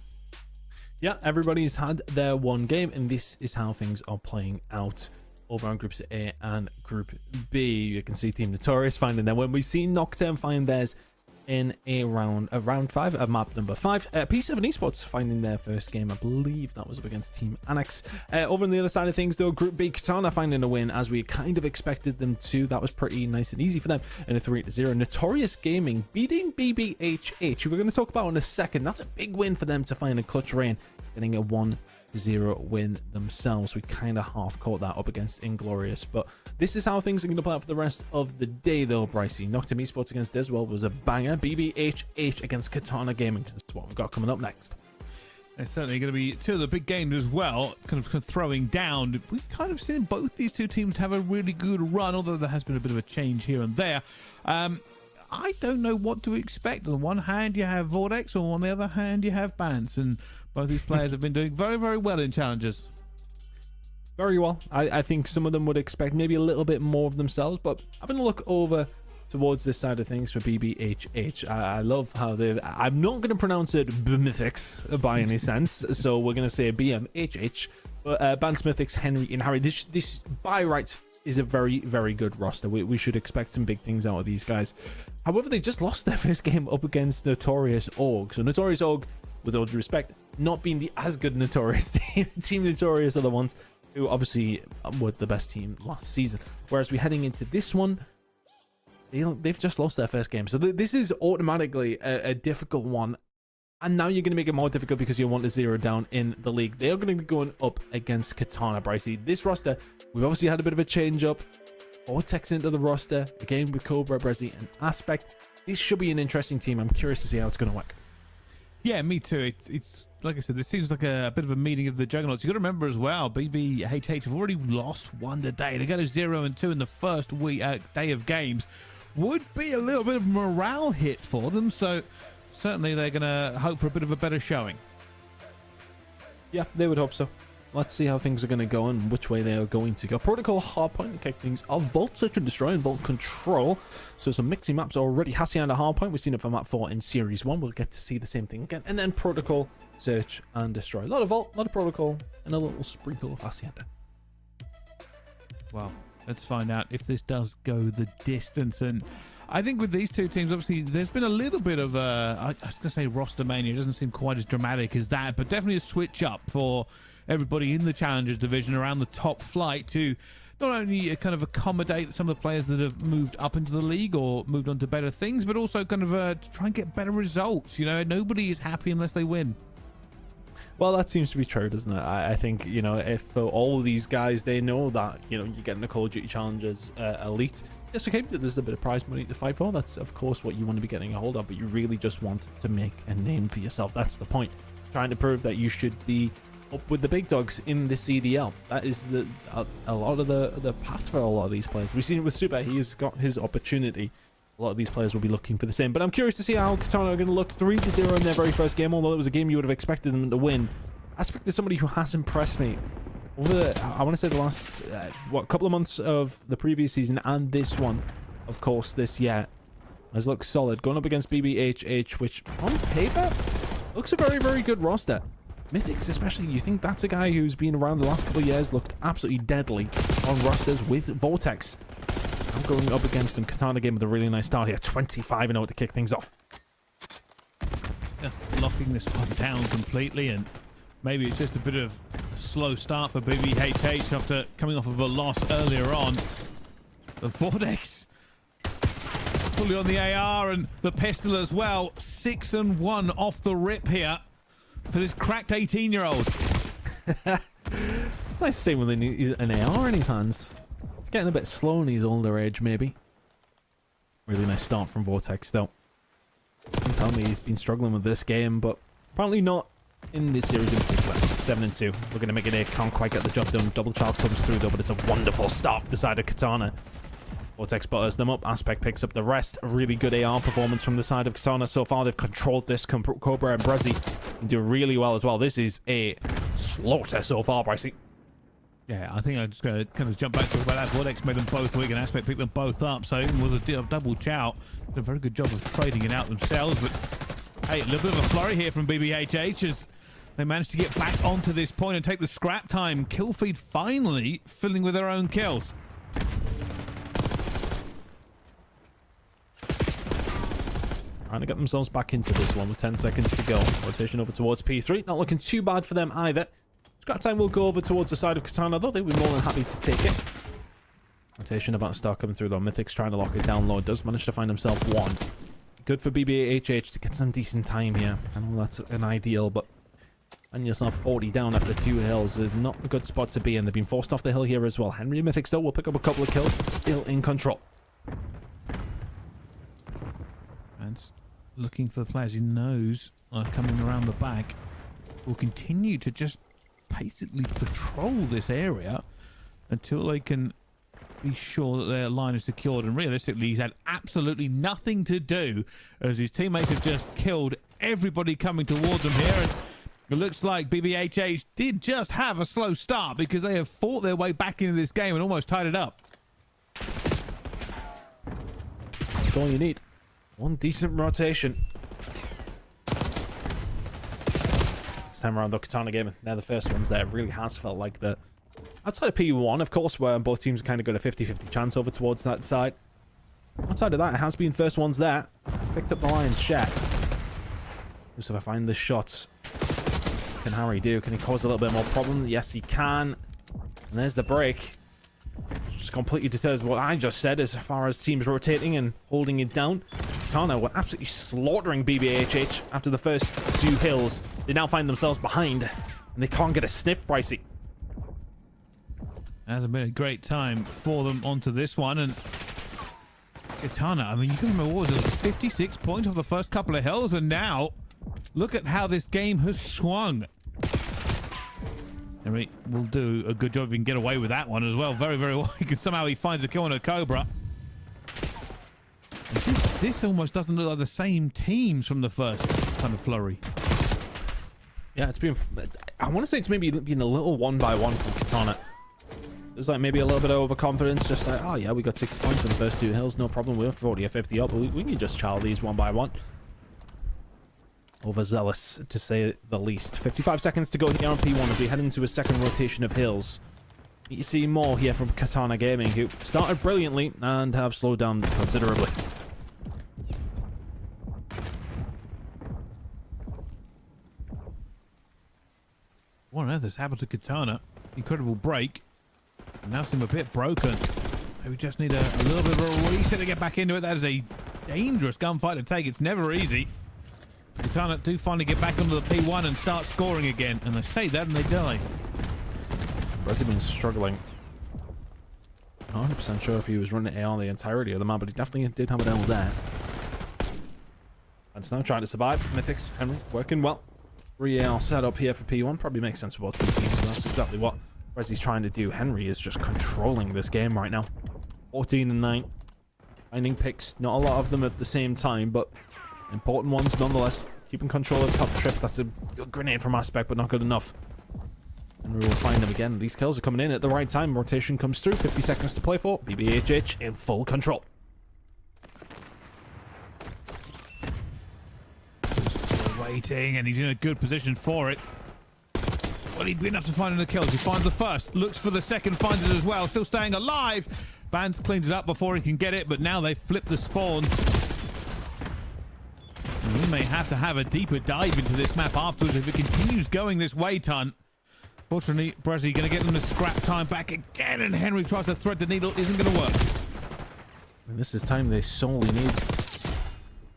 B: Yeah, everybody's had their one game, and this is how things are playing out over on Groups A and Group B. You can see Team Notorious finding their win. We've seen Nocturne find theirs in round 5, map number 5. P7 Esports finding their first game. I believe that was up against Team Annex. Over on the other side of things, though, Group B, Katana finding a win as we kind of expected them to. That was pretty nice and easy for them in a 3-0. Notorious Gaming beating BBHH, who we're going to talk about in a second. That's a big win for them to find a clutch reign, getting a 1-0 win themselves. We kind of half caught that up against Inglorious, but this is how things are going to play out for the rest of the day, though. Pricey, Nocturne Esports against Deswell was a banger. BBHH against Katana Gaming. That's what we've got coming up next.
A: There's certainly going to be two of the big games as well, kind of throwing down. We've kind of seen both these two teams have a really good run, although there has been a bit of a change here and there. I don't know what to expect. On the one hand, you have Vortex, or on the other hand, you have Bance, and both these players have been doing very, very well in challenges.
B: Very well. I think some of them would expect maybe a little bit more of themselves, but having a look over towards this side of things for BBHH, I love how they've... I'm not going to pronounce it Mythics by any sense, so we're going to say BMHH, but Bance, Mythics, Henry, and Harry. This by rights is a very, very good roster. We should expect some big things out of these guys. However, they just lost their first game up against Notorious Org. So Notorious Org, with all due respect, not being the as good Notorious team. Team Notorious are the ones who obviously were the best team last season. Whereas we're heading into this one, they've just lost their first game. So this is automatically a difficult one. And now you're going to make it more difficult because you want to 0 down in the league. They are going to be going up against Katana, Brycey. This roster, we've obviously had a bit of a change up. Vortex into the roster, again with Cobra, Brezzy, and Aspect. This should be an interesting team. I'm curious to see how it's going to work.
A: Yeah, me too. It's like I said, this seems like a bit of a meeting of the juggernauts. You got to remember as well, BBHH have already lost one today. To go to 0-2 in the first day of games would be a little bit of a morale hit for them. So certainly they're going to hope for a bit of a better showing.
B: Yeah, they would hope so. Let's see how things are going to go and which way they are going to go. Protocol, Hardpoint to kick things off. Vault, Search and Destroy, and Vault Control. So some mixing maps already. Hacienda, Hardpoint. We've seen it for map 4 in Series 1. We'll get to see the same thing again. And then Protocol, Search and Destroy. A lot of Vault, a lot of Protocol, and a little sprinkle of Hacienda.
A: Well, let's find out if this does go the distance. And I think with these two teams, obviously, there's been a little bit of I was going to say roster mania. It doesn't seem quite as dramatic as that, but definitely a switch up for everybody in the Challengers division around the top flight to not only kind of accommodate some of the players that have moved up into the league or moved on to better things, but also kind of to try and get better results. You know, nobody is happy unless they win.
B: Well, that seems to be true, doesn't it? I think, you know, if all of these guys, they know that, you know, you're getting a Call of Duty Challengers Elite. Yes, okay, there's a bit of prize money to fight for. That's, of course, what you want to be getting a hold of, but you really just want to make a name for yourself. That's the point. Trying to prove that you should be up with the big dogs in the CDL. That is a lot of the path for a lot of these players. We've seen it with Super. He's got his opportunity. A lot of these players will be looking for the same. But I'm curious to see how Katana are going to look. 3-0 in their very first game, although it was a game you would have expected them to win. Aspect is somebody who has impressed me over, I want to say, the last couple of months of the previous season and this one, of course, this year has looked solid. Going up against BBHH, which on paper looks a very, very good roster. Mythics, especially, you think that's a guy who's been around the last couple of years, looked absolutely deadly on rosters with Vortex. I'm going up against them. Katana game with a really nice start here. 25-0 to kick things off.
A: Just locking this one down completely, and maybe it's just a bit of a slow start for BBHH after coming off of a loss earlier on. The Vortex fully on the AR and the pistol as well. 6-1 off the rip here for this cracked 18-year-old.
B: Nice to see when they need an AR in his hands. It's getting a bit slow in his older age, maybe. Really nice start from Vortex, though. Don't tell me he's been struggling with this game, but apparently not in this series in particular. 7-2. We're going to make it. Can't quite get the job done. Double charge comes through, though, but it's a wonderful start for the side of Katana. Vortex butters them up. Aspect picks up the rest. A really good AR performance from the side of Katana so far. They've controlled this. Cobra and Brezzy do really well as well. This is a slaughter so far, Brycey.
A: Yeah, I think I'm just going to kind of jump back to about that. Vortex made them both weak, and Aspect picked them both up, so it was a double chow. Did a very good job of trading it out themselves, but hey, a little bit of a flurry here from BBHH as they managed to get back onto this point and take the scrap time. Kill feed finally filling with their own kills.
B: Trying to get themselves back into this one with 10 seconds to go. Rotation over towards P3. Not looking too bad for them either. Scrap time will go over towards the side of Katana, though. They were more than happy to take it. Rotation about to start coming through, though. Mythic's trying to lock it down low. Does manage to find himself one. Good for BBHH to get some decent time here. I know that's an ideal, but finding yourself 40 down after 2 hills is not a good spot to be in. They've been forced off the hill here as well. Henry and Mythics, though, will pick up a couple of kills. Still in control.
A: And looking for the players he knows are coming around the back. Will continue to just basically patrol this area until they can be sure that their line is secured. And realistically, he's had absolutely nothing to do as his teammates have just killed everybody coming towards him here. And it looks like BBHH did just have a slow start because they have fought their way back into this game and almost tied it up.
B: That's all you need. One decent rotation. This time around, the Katana game, they're the first ones there. It really has felt like the... Outside of P1, of course, where both teams kind of got a 50-50 chance over towards that side. Outside of that, it has been first ones there. Picked up the lion's share. So if I find the shots, what can Harry do? Can he cause a little bit more problem? Yes, he can. And there's the break. Just completely deters what I just said as far as teams rotating and holding it down. Katana were absolutely slaughtering BBHH after the first 2 hills. They now find themselves behind, and they can't get a sniff, Brycey.
A: Hasn't been a great time for them onto this one, and Katana, I mean, you can remember what was it, 56 points off the first couple of hills, and now look at how this game has swung. Henry will do a good job if he can get away with that one as well. Very, very well. Somehow he finds a kill on a Cobra. This almost doesn't look like the same teams from the first kind of flurry.
B: Yeah, it's been... I want to say it's maybe been a little one-by-one from Katana. There's like maybe a little bit of overconfidence. Just like, oh yeah, we got 6 points on the first 2 hills. No problem. We're 40 or 50 up. We can just chow these one by one. Overzealous, to say the least. 55 seconds to go here on P1 as we head into a second rotation of hills. You see more here from Katana Gaming, who started brilliantly and have slowed down considerably.
A: What on earth has happened to Katana? Incredible break. And now seem a bit broken. Maybe just need a little bit of a reset to get back into it. That is a dangerous gunfight to take. It's never easy. Katana do finally get back onto the P1 and start scoring again. And they say that and they die.
B: Brezzy been struggling. Not 100% sure if he was running AR the entirety of the map, but he definitely did have it down there. And now trying to survive. Mythics, Henry, working well. 3 AR set up here for P1. Probably makes sense for both teams. So that's exactly what Brezzy's trying to do. Henry is just controlling this game right now. 14 and 9. Finding picks. Not a lot of them at the same time, but important ones nonetheless. Keeping control of top trips. That's a good grenade from Aspect, but not good enough. And we will find them again. These kills are coming in at the right time. Rotation comes through. 50 seconds to play for. BBHH in full control.
A: Still waiting, and he's in a good position for it. Well, he'd be enough to find the kills. He finds the first, looks for the second, finds it as well. Still staying alive. Bans cleans it up before he can get it, but now they've flipped the spawns. And we may have to have a deeper dive into this map afterwards if it continues going this way, Ton. Fortunately, Brezzy going to get them to scrap time back again, and Henry tries to thread the needle. Isn't going to work.
B: And this is time they solely need.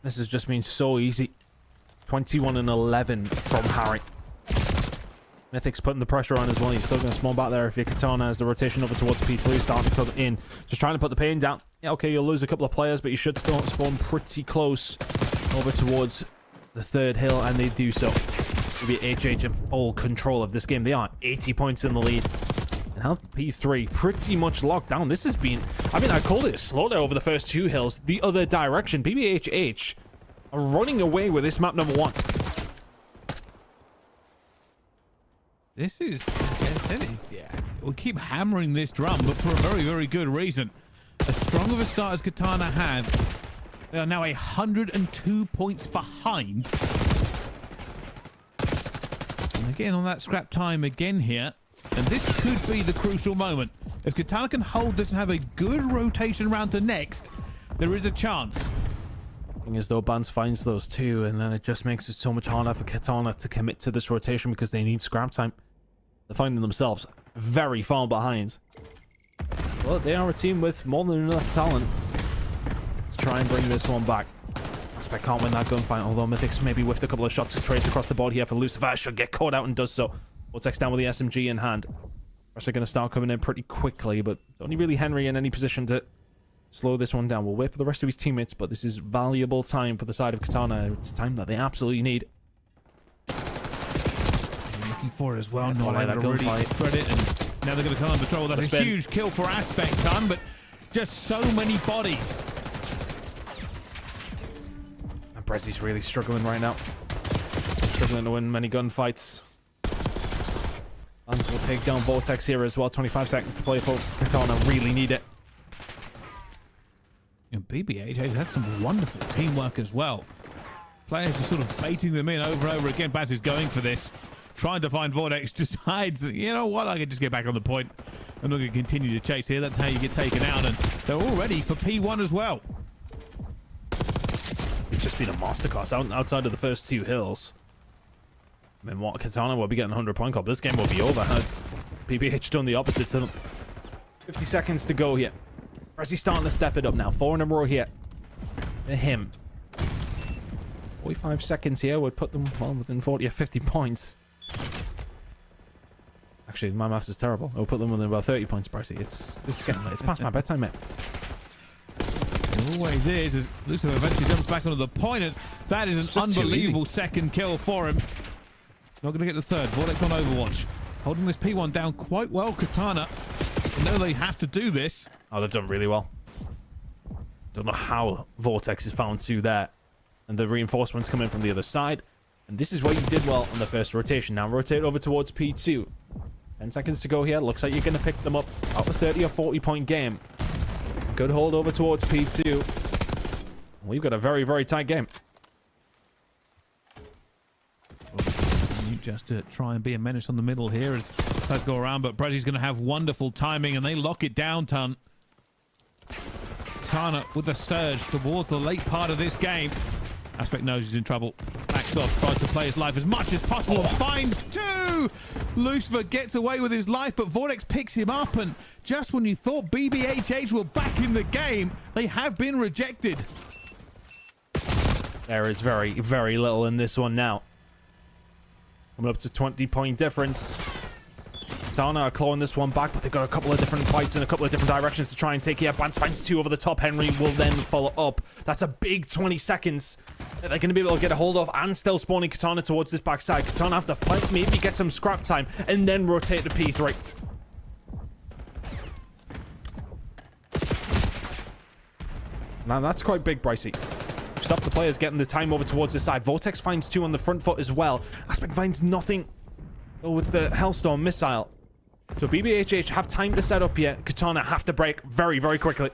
B: This has just been so easy. 21 and 11 from Harry. Mythic's putting the pressure on as well. He's still going to spawn back there if you're Katana as the rotation over towards P3 starting to come in. Just trying to put the pain down. Yeah, okay, you'll lose a couple of players, but you should still spawn pretty close over towards the 3rd hill, and they do so. HH in full control of this game. They are 80 points in the lead. And health P3 pretty much locked down. This has been... I mean, I called it a slowdown over the first 2 hills. The other direction. BBHH are running away with this map number 1.
A: This is... Yeah, we'll keep hammering this drum, but for a very, very good reason. As strong of a start as Katana had, they are now 102 points behind. And they're getting on that scrap time again here. And this could be the crucial moment. If Katana can hold this and have a good rotation round to next, there is a chance.
B: Thing is, though, Bans finds those two, and then it just makes it so much harder for Katana to commit to this rotation because they need scrap time. They're finding themselves very far behind. Well, they are a team with more than enough talent to try and bring this one back. Aspect can't win that gunfight, although Mythic's maybe whiffed a couple of shots to trade across the board here for Lucifer. Should get caught out and does so. Vortex down with the SMG in hand. They're going to start coming in pretty quickly, but only really Henry in any position to slow this one down. We'll wait for the rest of his teammates, but this is valuable time for the side of Katana. It's time that they absolutely need.
A: Looking for it as well.
B: Not like that gunfight.
A: Spread it, and now they're going to come under control. That's a huge kill for Aspect done, but just so many bodies.
B: And Brezzy's really struggling right now. Struggling to win many gunfights. Lance will take down Vortex here as well. 25 seconds to play for Katana. Really need it.
A: And BBH had some wonderful teamwork as well. Players just sort of baiting them in over and over again. Baz is going for this. Trying to find Vortex. Decides that, you know what, I can just get back on the point. I'm not going to continue to chase here. That's how you get taken out. And they're all ready for P1 as well.
B: It's just been a masterclass outside of the first two hills. I mean, what, Katana will be getting 100 point club. This game will be over. Had BBH done the opposite to them. 50 seconds to go here. Brezzy's starting to step it up now. 4 in a row here. For him. 45 seconds here would put them, well, within 40 or 50 points. Actually, my maths is terrible. It'll put them within about 30 points, Brezzy. It's getting late. It's past my bedtime, mate.
A: It always is, as Lucifer eventually jumps back onto the point, and that is an unbelievable second kill for him. Not going to get the third. Vortex on Overwatch. Holding this P1 down quite well, Katana. They know they have to do this.
B: Oh, they've done really well. Don't know how Vortex is found two there. And the reinforcements come in from the other side. And this is what you did well on the first rotation. Now rotate over towards P2. 10 seconds to go here. Looks like you're going to pick them up out of 30 or 40 point game. Good hold over towards P2. We've got a very, very tight game.
A: Just to try and be a menace on the middle here as does go around, but Brezzy's going to have wonderful timing and they lock it down, Tana with a surge towards the late part of this game. Aspect knows he's in trouble. Backs off, tries to play his life as much as possible and finds two! Lucifer gets away with his life, but Vortex picks him up, and just when you thought BBHH were back in the game, they have been rejected.
B: There is very, very little in this one now. Coming up to 20 point difference. Tana are clawing this one back, but they've got a couple of different fights in a couple of different directions to try and take here. Bans finds two over the top. Henry will then follow up. That's a big 20 seconds that they're going to be able to get a hold of, and still spawning Katana towards this backside. Katana have to fight, maybe get some scrap time, and then rotate to P3. Now that's quite big, Bricey. Stop the players getting the time over towards this side. Vortex finds two on the front foot as well. Aspect finds nothing with the Hellstorm missile. So BBHH have time to set up here. Katana have to break very, very quickly.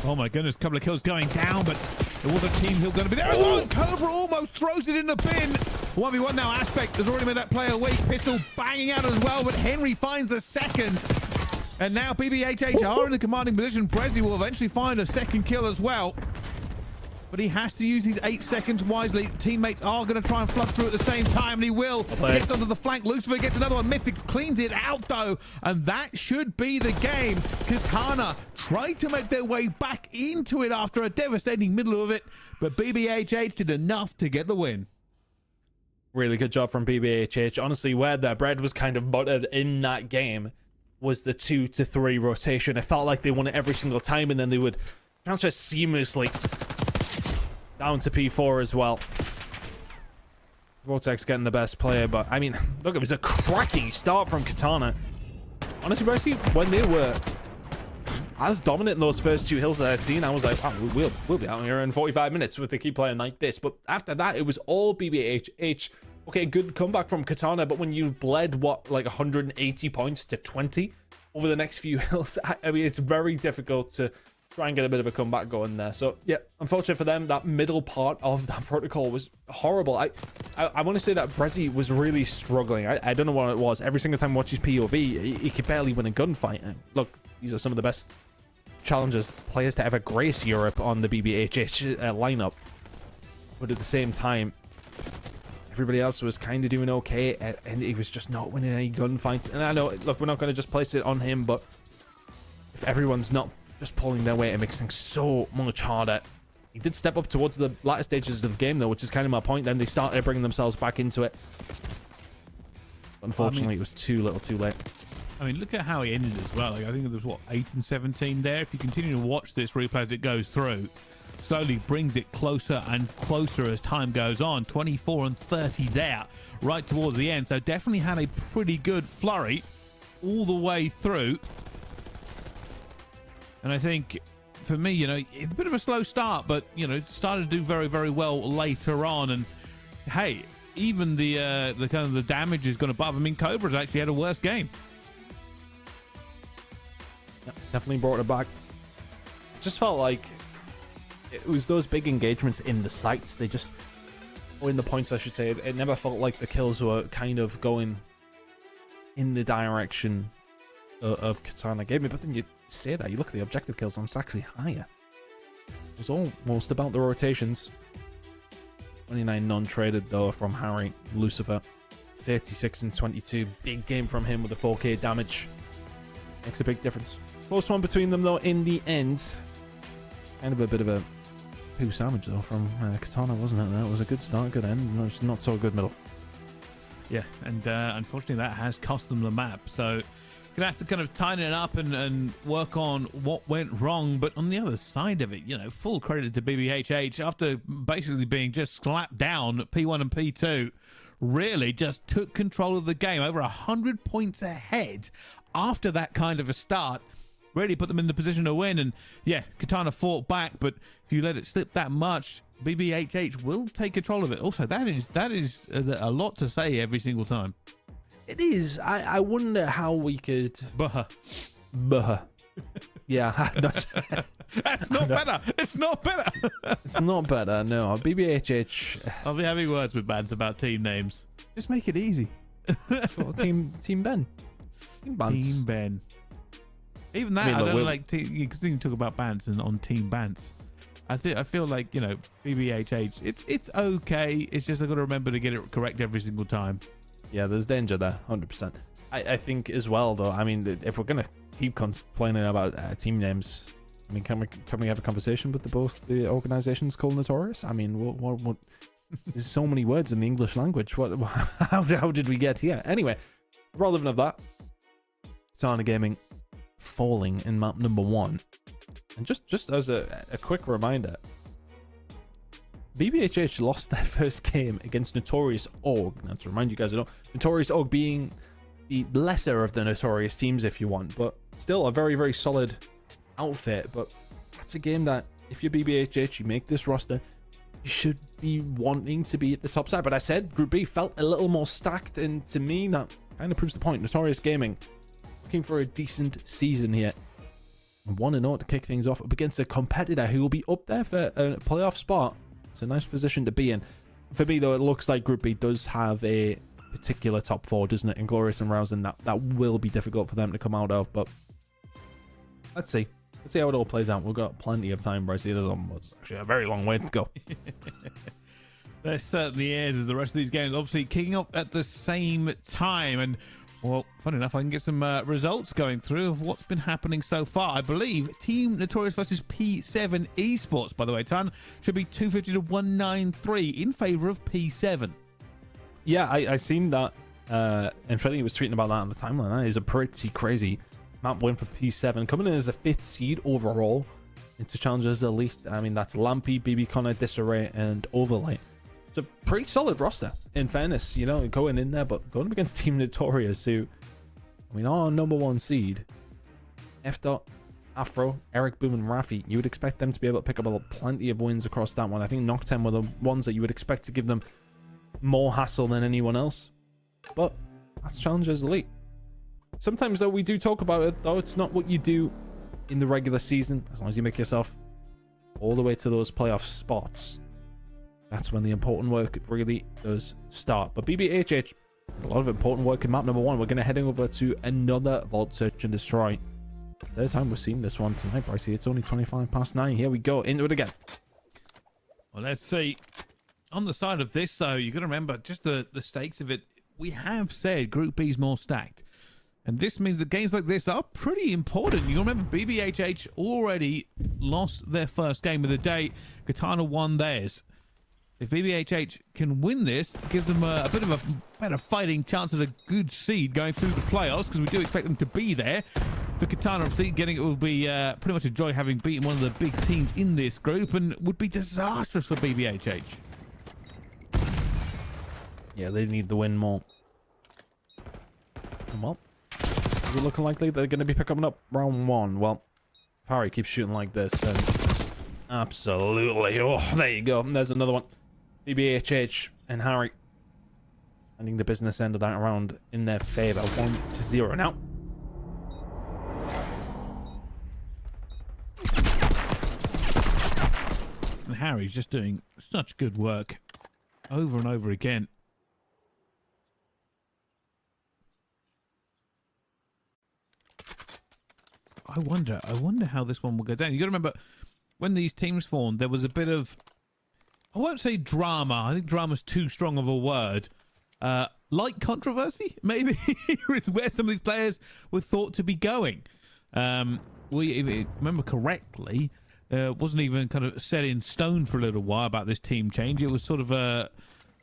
A: Oh my goodness, couple of kills going down, but there was a team who's going to be there. Oh, Cobra almost throws it in the bin. 1v1 now. Aspect has already made that player weak. Pistol banging out as well, but Henry finds the second. And now BBHH are in the commanding position. Brezzy will eventually find a second kill as well. But he has to use these 8 seconds wisely. Teammates are going to try and flood through at the same time, and he will. Gets onto the flank. Lucifer gets another one. Mythics cleans it out, though. And that should be the game. Katana tried to make their way back into it after a devastating middle of it, but BBHH did enough to get the win.
B: Really good job from BBHH. Honestly, where their bread was kind of buttered in that game was the 2 to 3 rotation. It felt like they won it every single time, and then they would transfer seamlessly down to P4 as well. Vortex getting the best player, but I mean, look, it was a cracking start from Katana. Honestly, Bricey, when they were as dominant in those first 2 hills that I'd seen, I was like, we'll be out here in 45 minutes if they keep playing like this. But after that, it was all BBHH okay, good comeback from Katana, but when you've bled, what, like 180 points to 20 over the next few hills, I mean, it's very difficult to try and get a bit of a comeback going there. So, yeah, unfortunate for them, that middle part of that protocol was horrible. I want to say that Brezzy was really struggling. I don't know what it was. Every single time I watch his POV, he could barely win a gunfight. And look, these are some of the best challengers, players to ever grace Europe on the BBHH lineup. But at the same time, everybody else was kind of doing okay, and he was just not winning any gunfights. And I know, look, we're not going to just place it on him, but if everyone's not just pulling their weight, it makes things so much harder. He did step up towards the latter stages of the game, though, which is kind of my point. Then they started bringing themselves back into it. Unfortunately, it was too little too late.
A: I mean, look at how he ended as well. Like, I think there was, what, 8 and 17 there? If you continue to watch this replay as it goes through, slowly brings it closer and closer as time goes on. 24 and 30 there, right towards the end. So definitely had a pretty good flurry all the way through. And I think, for me, you know, it's a bit of a slow start, but, you know, started to do very, very well later on. And, hey, even the kind of the damage has gone above. I mean, Cobra's actually had a worse game.
B: Definitely brought it back. Just felt like it was those big engagements in the sites. They just, or in the points, I should say. It never felt like the kills were kind of going in the direction of Katana gave me. But then you say that, you look at the objective kills, and it's actually higher. It was almost about the rotations. 29 non-traded though from Harry. Lucifer, 36 and 22. Big game from him with the 4k damage. Makes a big difference. Close one between them though in the end. Kind of a bit of a poo sandwich though from Katana, wasn't it? That was a good start, good end. No, it's not so good middle.
A: Yeah, and unfortunately that has cost them the map. So gonna have to kind of tighten it up and work on what went wrong. But on the other side of it, you know, full credit to BBHH after basically being just slapped down at P1 and P2. Really just took control of the game, over 100 points ahead after that kind of a start. Really put them in the position to win. And yeah, Katana fought back, but if you let it slip that much, BBHH will take control of it. Also, that is a lot to say every single time.
B: It is. I wonder how we could... Buh. Yeah.
A: That's not better. It's not better.
B: It's not better, no. BBHH...
A: I'll be having words with Bans about team names. Just make it easy.
B: Well, Team Ben.
A: Team Ben. Even that, I don't like, because you can talk about Bans and on Team Bans. I feel like, you know, BBHH, it's okay. It's just I've got to remember to get it correct every single time.
B: Yeah, there's danger there, 100%. I think as well, though, I mean, if we're going to keep complaining about team names, I mean, can we have a conversation with both the organizations called Notorious? I mean, what there's so many words in the English language. How did we get here? Anyway, relevant of that, Katana Gaming falling in map number 1. And just as a quick reminder, BBHH lost their first game against Notorious Org. Now, to remind you guys, Notorious Org being the lesser of the Notorious teams, if you want, but still a very, very solid outfit. But that's a game that, if you're BBHH, you make this roster, you should be wanting to be at the top side. But I said Group B felt a little more stacked, and to me, that kind of proves the point. Notorious Gaming looking for a decent season here. 1-0 to kick things off up against a competitor who will be up there for a playoff spot. It's a nice position to be in. For me, though, it looks like Group B does have a particular top 4, doesn't it? Inglorious and Rousing, that will be difficult for them to come out of, but let's see. Let's see how it all plays out. We've got plenty of time, Bryce. There's actually a very long way to go.
A: There certainly is, as the rest of these games obviously kicking off at the same time. And, well, funny enough, I can get some results going through of what's been happening so far. I believe Team Notorious versus P7 Esports, by the way, Tan, should be 250 to 193 in favor of P7.
B: Yeah, I seen that. Infinity was tweeting about that on the timeline. That is a pretty crazy map win for P7. Coming in as the 5th seed overall into Challengers Elite. I mean, that's Lampy, BB Connor, Disarray, and Overlay. It's a pretty solid roster, in fairness, you know, going in there, but going up against Team Notorious, who, I mean, our number 1 seed, F. Afro, Eric Boom, and Rafi, you would expect them to be able to pick up plenty of wins across that one. I think Noctem were the ones that you would expect to give them more hassle than anyone else. But that's Challengers Elite. Sometimes, though, we do talk about it, though. It's not what you do in the regular season. As long as you make yourself all the way to those playoff spots, that's when the important work really does start. But BBHH, a lot of important work in map number 1. We're going to head over to another Vault Search and Destroy. Third time we've seen this one tonight, Brycey. It's only 25 past 9. Here we go. Into it again.
A: Well, let's see. On the side of this, though, you've got to remember just the stakes of it. We have said Group B's more stacked. And this means that games like this are pretty important. You remember BBHH already lost their first game of the day. Katana won theirs. If BBHH can win this, it gives them a bit of a better fighting chance at a good seed going through the playoffs, because we do expect them to be there. For Katana, obviously, getting it will be pretty much a joy, having beaten one of the big teams in this group, and would be disastrous for BBHH.
B: Yeah, they need the win more. Well, is it looking likely they're going to be picking up round 1? Well, if Harry keeps shooting like this, then absolutely. Oh, there you go. There's another one. BBHH and Harry ending the business end of that round in their favor. 1-0 now.
A: And Harry's just doing such good work over and over again. I wonder how this one will go down. You got to remember, when these teams formed, there was a bit of, I won't say drama. I think drama's too strong of a word. Like controversy, maybe, with where some of these players were thought to be going. We, if I remember correctly, wasn't even kind of set in stone for a little while about this team change. It was sort of a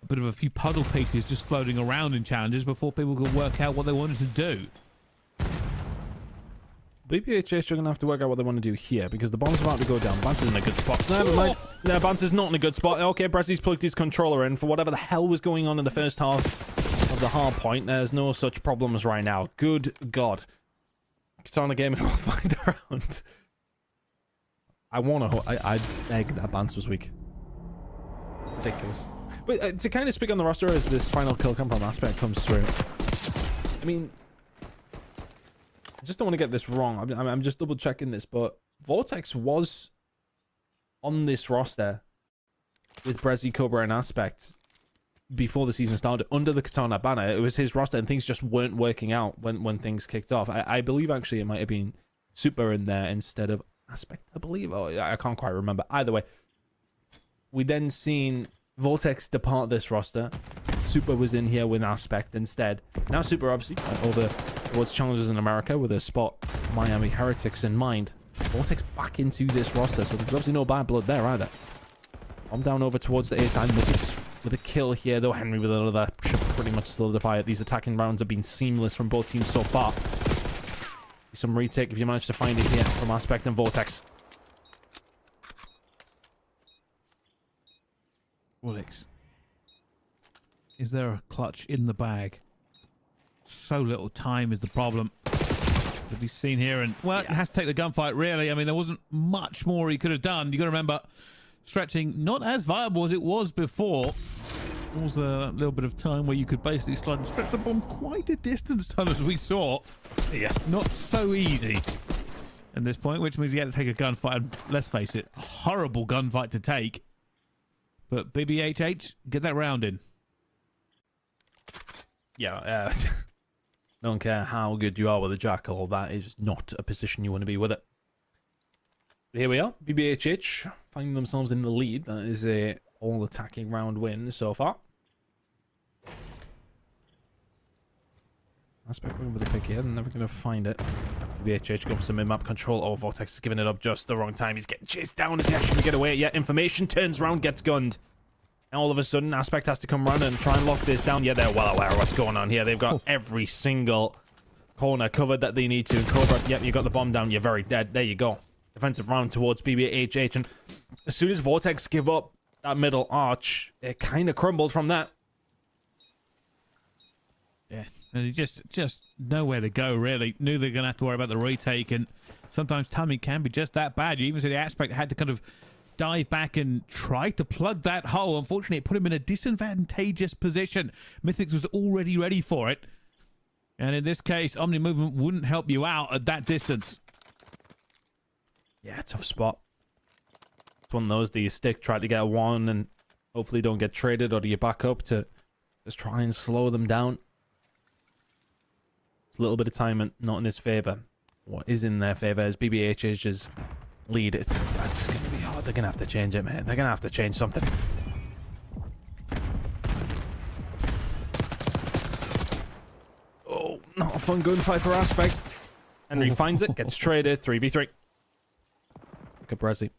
A: bit of a few puddle pieces just floating around in challenges before people could work out what they wanted to do.
B: BBHH are going to have to work out what they want to do here, because the bomb's about to go down. Bance is in a good spot. Never mind. No, Bance is not in a good spot. Okay, Brazzy's plugged his controller in for whatever the hell was going on in the first half of the Hardpoint. There's no such problems right now. Good God. Katana Gaming will find around. I beg that Bance was weak. Ridiculous. But to kind of speak on the roster as this final kill confirm aspect comes through, I mean, I just don't want to get this wrong. I'm just double checking this, but Vortex was on this roster with Brezzy, Cobra, and Aspect before the season started under the Katana banner. It was his roster, and things just weren't working out when things kicked off. I believe actually it might have been Super in there instead of Aspect, I believe. Oh, I can't quite remember. Either way, we then seen Vortex depart this roster. Super was in here with Aspect instead. Now Super obviously went over towards Challengers in America with a spot Miami Heretics in mind. Vortex back into this roster, so there's obviously no bad blood there either. I'm down over towards the A side with a kill here, though Henry with another should pretty much solidify it. These attacking rounds have been seamless from both teams so far. Some retake if you manage to find it here from Aspect and Vortex.
A: Woolix, is there a clutch in the bag? So little time is the problem to be seen here, and well, it has to take the gunfight really. I mean, there wasn't much more he could have done. You got to remember, stretching not as viable as it was before. There was a little bit of time where you could basically slide and stretch the bomb quite a distance, as we saw. Yeah, not so easy at this point, which means you had to take a gunfight. And let's face it, a horrible gunfight to take. But BBHH, get that round in.
B: Yeah, don't care how good you are with a jackal, that is not a position you want to be with it. But here we are, BBHH finding themselves in the lead. That is a all-attacking round win so far. Aspect looking with a pick here, they're never going to find it. BBHH going for some mid-map control. Oh, Vortex is giving it up just the wrong time. He's getting chased down as he actually get away. Yeah, information turns around, gets gunned. Now all of a sudden, Aspect has to come run and try and lock this down. Yeah, they're well aware of what's going on here. They've got every single corner covered that they need to. And Cobra, yep, you got the bomb down. You're very dead. There you go. Defensive round towards BBHH. And as soon as Vortex give up that middle arch, it kind of crumbled from that.
A: Yeah, and he just nowhere to go, really. Knew they're going to have to worry about the retake, and sometimes timing can be just that bad. You even see the Aspect had to kind of dive back and try to plug that hole. Unfortunately, it put him in a disadvantageous position. Mythics was already ready for it. And in this case, Omni movement wouldn't help you out at that distance.
B: Yeah, tough spot. It's one of those, do you stick, try to get one and hopefully don't get traded, or do you back up to just try and slow them down? It's a little bit of timing, not in his favor. What is in their favor is BBHH's lead. It's going to be hard. They're going to have to change it, man. They're going to have to change something. Oh, not a fun gunfight for Aspect. Henry finds it, gets traded, 3v3. Look at Brezzy.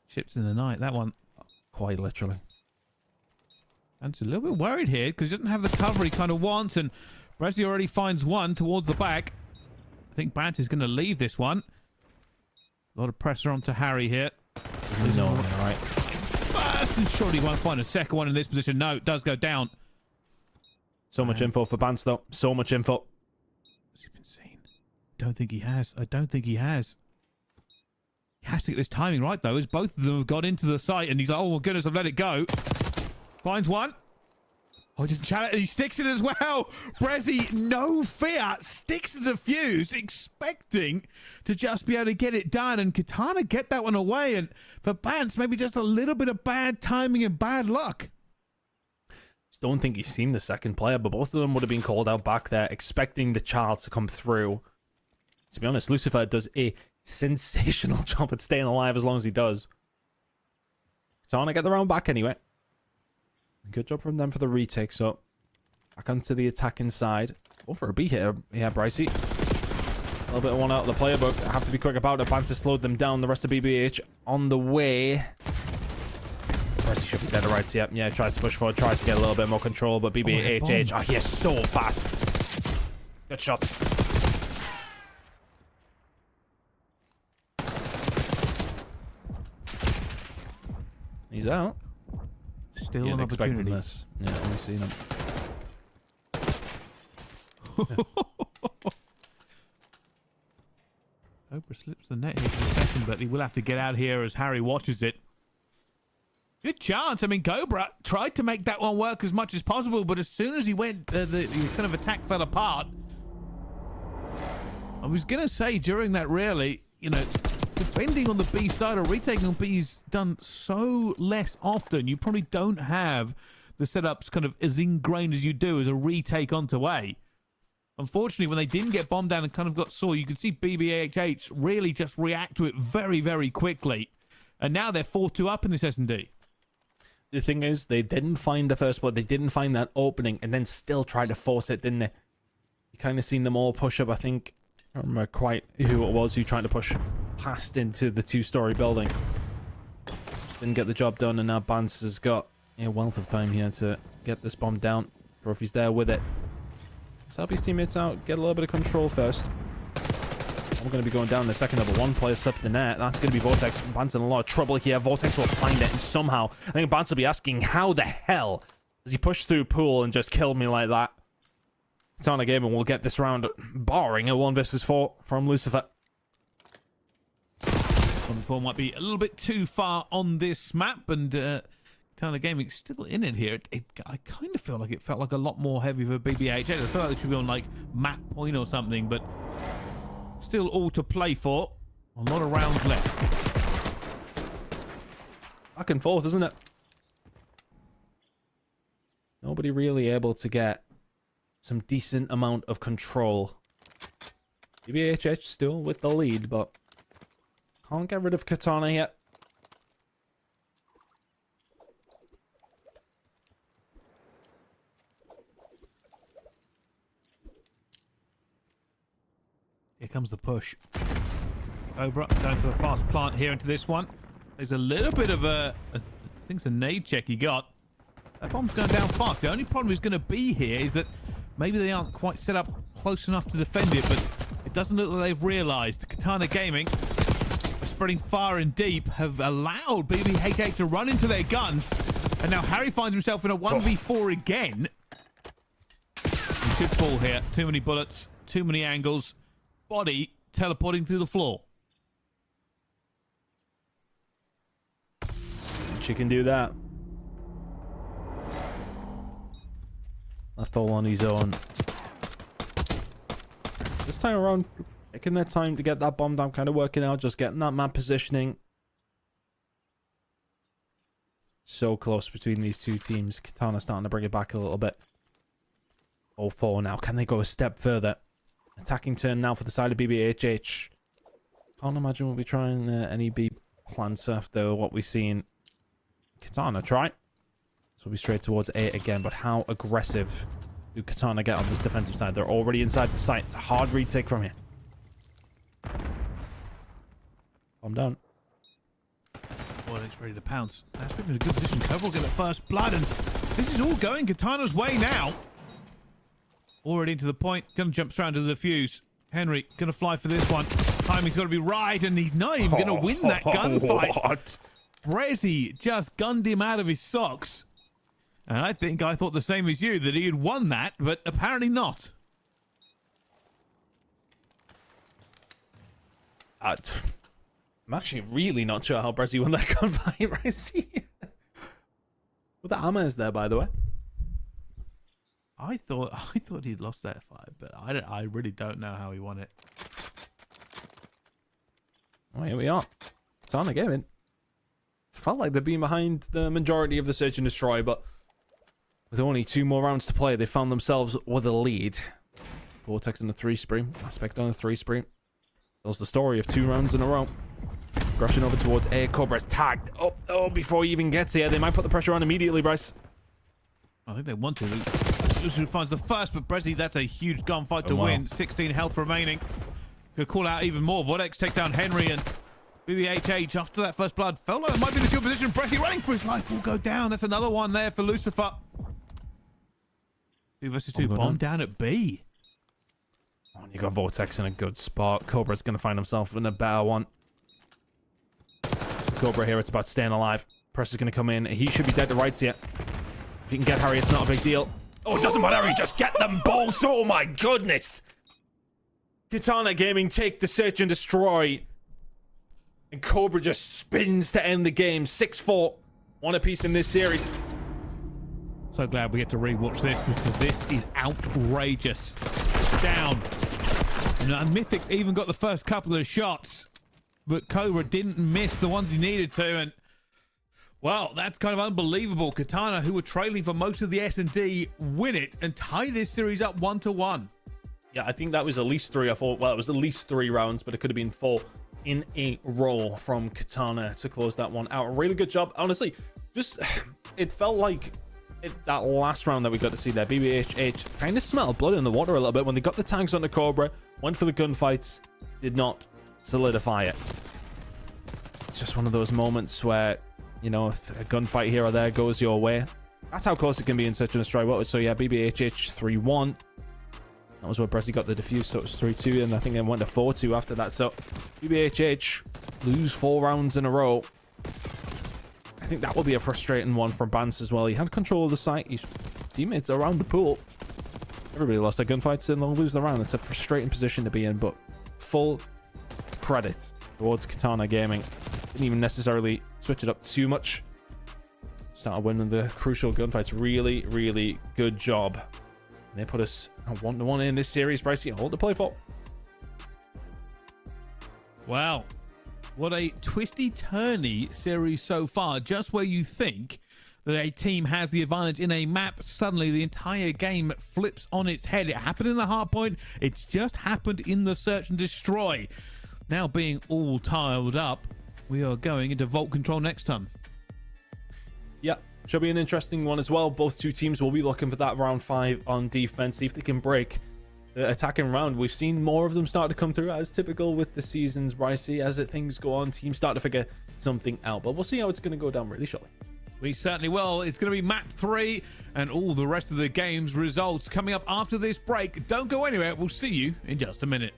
A: Ships in the night, that one.
B: Quite literally.
A: And a little bit worried here because he doesn't have the cover he kind of wants, and Brezzy already finds one towards the back. I think Bant is going to leave this one. A lot of pressure onto Harry here.
B: No, right.
A: First, and surely he won't find a second one in this position. No, it does go down.
B: So much info for Bant, though. So much info.
A: Has he been seen? Don't think he has. I don't think he has. He has to get this timing right, though, as both of them have got into the site, and he's like, oh, my goodness, I've let it go. Finds one. Oh, he doesn't challenge it. He sticks it as well. Brezzy, no fear, sticks to the fuse, expecting to just be able to get it done, and Katana get that one away. And for Bance, maybe just a little bit of bad timing and bad luck.
B: Just don't think he's seen the second player, but both of them would have been called out back there, expecting the child to come through. To be honest, Lucifer does a sensational job at staying alive as long as he does. Katana get the round back anyway. Good job from them for the retake. So back onto the attacking side. Go for a B here. Yeah, Bricey. A little bit of one out of the player book. I have to be quick about it. Bance has slowed them down. The rest of BBH on the way. Bricey should be dead to rights. Yep. Yeah, tries to push forward. Tries to get a little bit more control. But BBH, oh, he is so fast. Good shots. He's out.
A: Still an opportunity.
B: This. Yeah, we've seen him.
A: Cobra slips the net here for a second, but he will have to get out here as Harry watches it. Good chance. I mean, Cobra tried to make that one work as much as possible, but as soon as he went, the kind of attack fell apart. I was going to say during that, really, you know, defending on the B side or retaking on B is done so less often. You probably don't have the setups kind of as ingrained as you do as a retake onto A. Unfortunately, when they didn't get bombed down and kind of got saw, you could see BBHH really just react to it very, very quickly. And now they're 4-2 up in this S&D.
B: The thing is, they didn't find the first blood. They didn't find that opening and then still tried to force it, didn't they? You kind of seen them all push up, I think. I don't remember quite who it was who tried to push past into the two-story building. Didn't get the job done, and now Bance has got a wealth of time here to get this bomb down. Trophy's there with it. Let's help his teammates out, get a little bit of control first. We're going to be going down in a second. Number one player slipped the net. That's going to be Vortex. Bance in a lot of trouble here. Vortex will find it, and somehow I think Bance will be asking, how the hell does he push through pool and just kill me like that? It's on a game, and we'll get this round, barring a 1 versus 4 from Lucifer.
A: 1v4 might be a little bit too far on this map, and kind of gaming still in it here. I kind of feel like it felt like a lot more heavy for BBH. I feel like it should be on like map point or something, but still all to play for. A lot of rounds left.
B: Back and forth, isn't it? Nobody really able to get some decent amount of control. BBHH still with the lead, but can't get rid of Katana yet.
A: Here comes the push. Cobra going for a fast plant here into this one. There's a little bit of I think it's a nade check he got. That bomb's going down fast. The only problem is going to be here is that maybe they aren't quite set up close enough to defend it, but it doesn't look like they've realized. Katana Gaming, spreading far and deep, have allowed BBHH to run into their guns, and now Harry finds himself in a 1v4 again. He could fall here. Too many bullets, too many angles. Body teleporting through the floor.
B: you can do that. Left all on his own. This time around, taking their time to get that bomb down, kind of working out, just getting that map positioning. So close between these two teams. Katana starting to bring it back a little bit. 0-4 now. Can they go a step further? Attacking turn now for the side of BBHH. Can't imagine we'll be trying any B plants after what we've seen. Katana try. So we'll be straight towards A again, but how aggressive do Katana get on this defensive side? They're already inside the site. It's a hard retake from here. Calm down.
A: Warwick's ready to pounce. That's been in a good position. Cover will get the first blood, and this is all going Katana's way now. Already into the point. Gonna jump straight to the fuse. Henry gonna fly for this one. Timing's got to be right, and he's not even gonna win that gunfight.
B: What?
A: Brezzy just gunned him out of his socks. And I thought the same as you, that he had won that, but apparently not.
B: I'm actually really not sure how Brezzy won that gunfight, right? See? Well, the armor is there, by the way.
A: I thought he'd lost that fight, but I really don't know how he won it.
B: Oh, here we are. It's on again. It felt like they've been behind the majority of the Search and Destroy, but with only 2 more rounds to play, they found themselves with a lead. Vortex on a 3 spree. Aspect on a 3 spree. Tells the story of 2 rounds in a row. Rushing over towards A. Cobra's tagged. Oh, before he even gets here. They might put the pressure on immediately, Bryce.
A: I think they want to. Lusu finds the first, but Brezzy, that's a huge gunfight to win. 16 health remaining. Could call out even more. Vortex take down Henry, and BBHH after that first blood felt like it might be in a good position. Brezzy running for his life will go down. That's another one there for Lucifer. 2 versus 2. Bomb down at B.
B: Oh, and you got Vortex in a good spot. Cobra's going to find himself in a better one. Cobra here, it's about staying alive. Pressure's going to come in. He should be dead to rights here. If you can get Harry, it's not a big deal. Oh, it doesn't matter. He just get them both. Oh, my goodness. Katana Gaming take the Search and Destroy. And Cobra just spins to end the game. 6-4. One apiece in this series.
A: So glad we get to rewatch this, because this is outrageous. Down. And Mythic's even got the first couple of shots, but Cobra didn't miss the ones he needed to, and well, that's kind of unbelievable. Katana, who were trailing for most of the S&D, win it and tie this series up 1-1.
B: Yeah, I think that was at least 3 or 4. Well, it was at least 3 rounds, but it could have been 4 in a row from Katana to close that one out. Really good job. Honestly, just it felt like that last round that we got to see there, BBHH kind of smelled blood in the water a little bit when they got the tanks on the Cobra, went for the gunfights, did not solidify it. It's just one of those moments where, you know, if a gunfight here or there goes your way, that's how close it can be in Search and Destroy. So yeah, BBHH 3-1. That was where Brezzy got the defuse, so it was 3-2, and I think they went to 4-2 after that. So BBHH lose 4 rounds in a row. I think that will be a frustrating one for Bance as well. He had control of the site. His teammates around the pool. Everybody lost their gunfights and they'll lose the round. It's a frustrating position to be in, but full credit towards Katana Gaming. Didn't even necessarily switch it up too much. Started winning the crucial gunfights. Really, really good job. They put us 1-1 in this series. Brycey, hold to play for.
A: Wow. What a twisty-turny series so far. Just where you think that a team has the advantage in a map, suddenly the entire game flips on its head. It happened in the Hardpoint. It's just happened in the Search and Destroy. Now being all tiled up, we are going into Vault Control next time.
B: Yeah, should be an interesting one as well. Both 2 teams will be looking for that round 5 on defense. See if they can break the attacking round. We've seen more of them start to come through, as typical with the seasons, Brycey. As things go on, teams start to figure something out. But we'll see how it's going to go down really shortly.
A: We certainly will. It's going to be map 3 and all the rest of the game's results coming up after this break. Don't go anywhere. We'll see you in just a minute.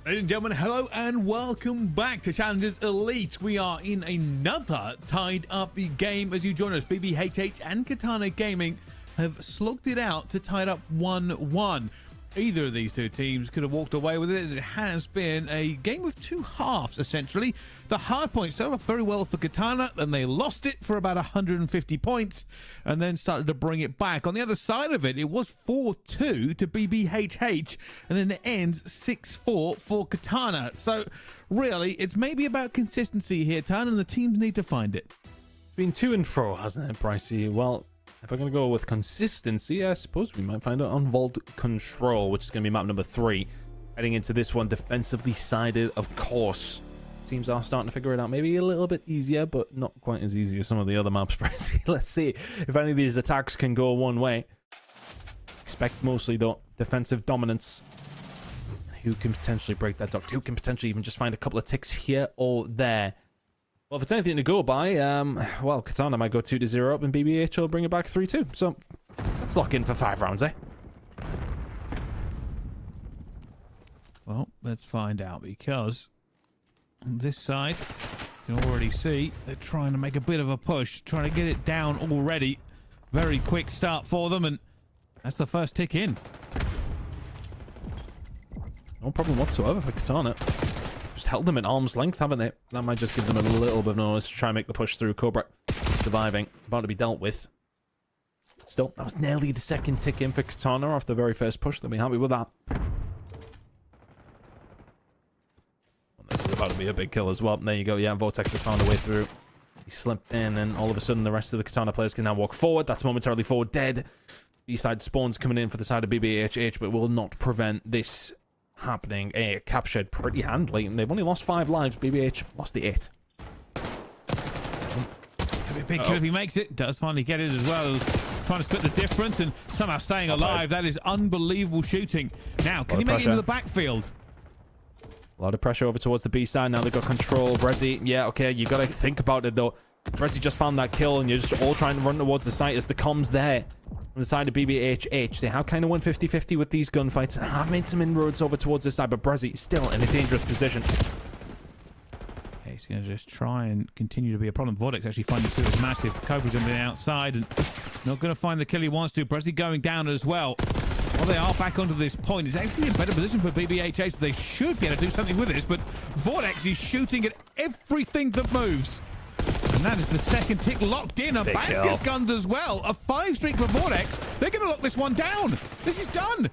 A: Ladies and gentlemen, hello and welcome back to Challengers Elite. We are in another tied up game as you join us. BBHH and Katana Gaming have slugged it out to tie it up 1-1. Either of these two teams could have walked away with it. It has been a game of two halves, essentially. The Hardpoint started off very well for Katana, then they lost it for about 150 points, and then started to bring it back. On the other side of it, it was 4-2 to BBHH, and then it ends 6-4 for Katana. So, really, it's maybe about consistency here, Tan, and the teams need to find it.
B: It's been to and fro, hasn't it, Pricey? Well, if we're going to go with consistency, I suppose we might find it on Vault Control, which is going to be map number 3. Heading into this one, defensively sided, of course. Teams are starting to figure it out. Maybe a little bit easier, but not quite as easy as some of the other maps. Let's see if any of these attacks can go one way. Expect mostly, though, defensive dominance. Who can potentially break that duct? Who can potentially even just find a couple of ticks here or there? Well, if it's anything to go by, well, Katana might go 2-0 up and BBH will bring it back 3-2. So, let's lock in for 5 rounds, eh?
A: Well, let's find out, because on this side, you can already see they're trying to make a bit of a push, trying to get it down already. Very quick start for them, and that's the first tick in.
B: No problem whatsoever for Katana. Just held them at arm's length, haven't they? That might just give them a little bit of notice to try and make the push through. Cobra surviving, about to be dealt with. Still, that was nearly the second tick in for Katana off the very first push. They'll be happy with that. This is about to be a big kill as well. There you go. Yeah, Vortex has found a way through. He slipped in, and all of a sudden the rest of the Katana players can now walk forward. That's momentarily forward dead. B-side spawns coming in for the side of BBHH, but will not prevent this happening. Captured pretty handily, and they've only lost 5 lives. BBH lost the 8.
A: Could be a big kill if he makes it. Does finally get it as well. Trying to split the difference and somehow staying alive. That is unbelievable shooting. Now, can he make it into the backfield?
B: A lot of pressure over towards the B side. Now they've got control. Brezzy, yeah, okay, you got to think about it, though. Brezzy just found that kill, and you're just all trying to run towards the site as the comms there. On the side of BBHH, they have kind of won 50-50 with these gunfights and have made some inroads over towards this side, but Brezzy is still in a dangerous position.
A: Okay, he's going to just try and continue to be a problem. Vortex actually finding two is massive. Cobra's on the outside and not going to find the kill he wants to. Brezzy going down as well. Well, they are back onto this point. It's actually a better position for BBHH, so they should be able to do something with this, but Vortex is shooting at everything that moves. And that is the second tick locked in. And Baz gets gunned as well. A 5 streak for Vortex. They're going to lock this one down. This is done.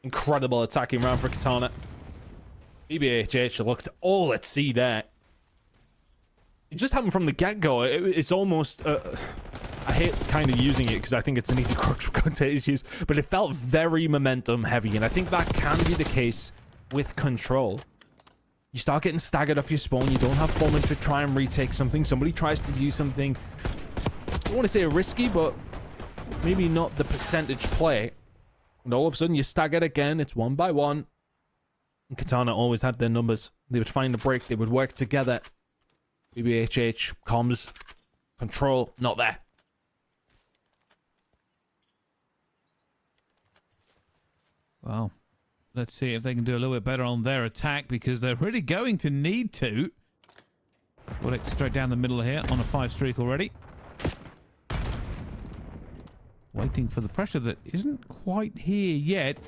B: Incredible attacking round for Katana. BBHH looked all at sea there. It just happened from the get-go. It's almost... I hate kind of using it because I think it's an easy crutch for commentators to use, but it felt very momentum heavy, and I think that can be the case with control. You start getting staggered off your spawn, you don't have 4 minutes to try and retake something, somebody tries to do something, I don't want to say risky, but maybe not the percentage play, and all of a sudden you're staggered again. It's 1 by 1, and Katana always had their numbers. They would find a break, they would work together. BBHH, comms, control, not there.
A: Well, let's see if they can do a little bit better on their attack, because they're really going to need to. Vortex straight down the middle here on a 5 streak already. Waiting for the pressure that isn't quite here yet.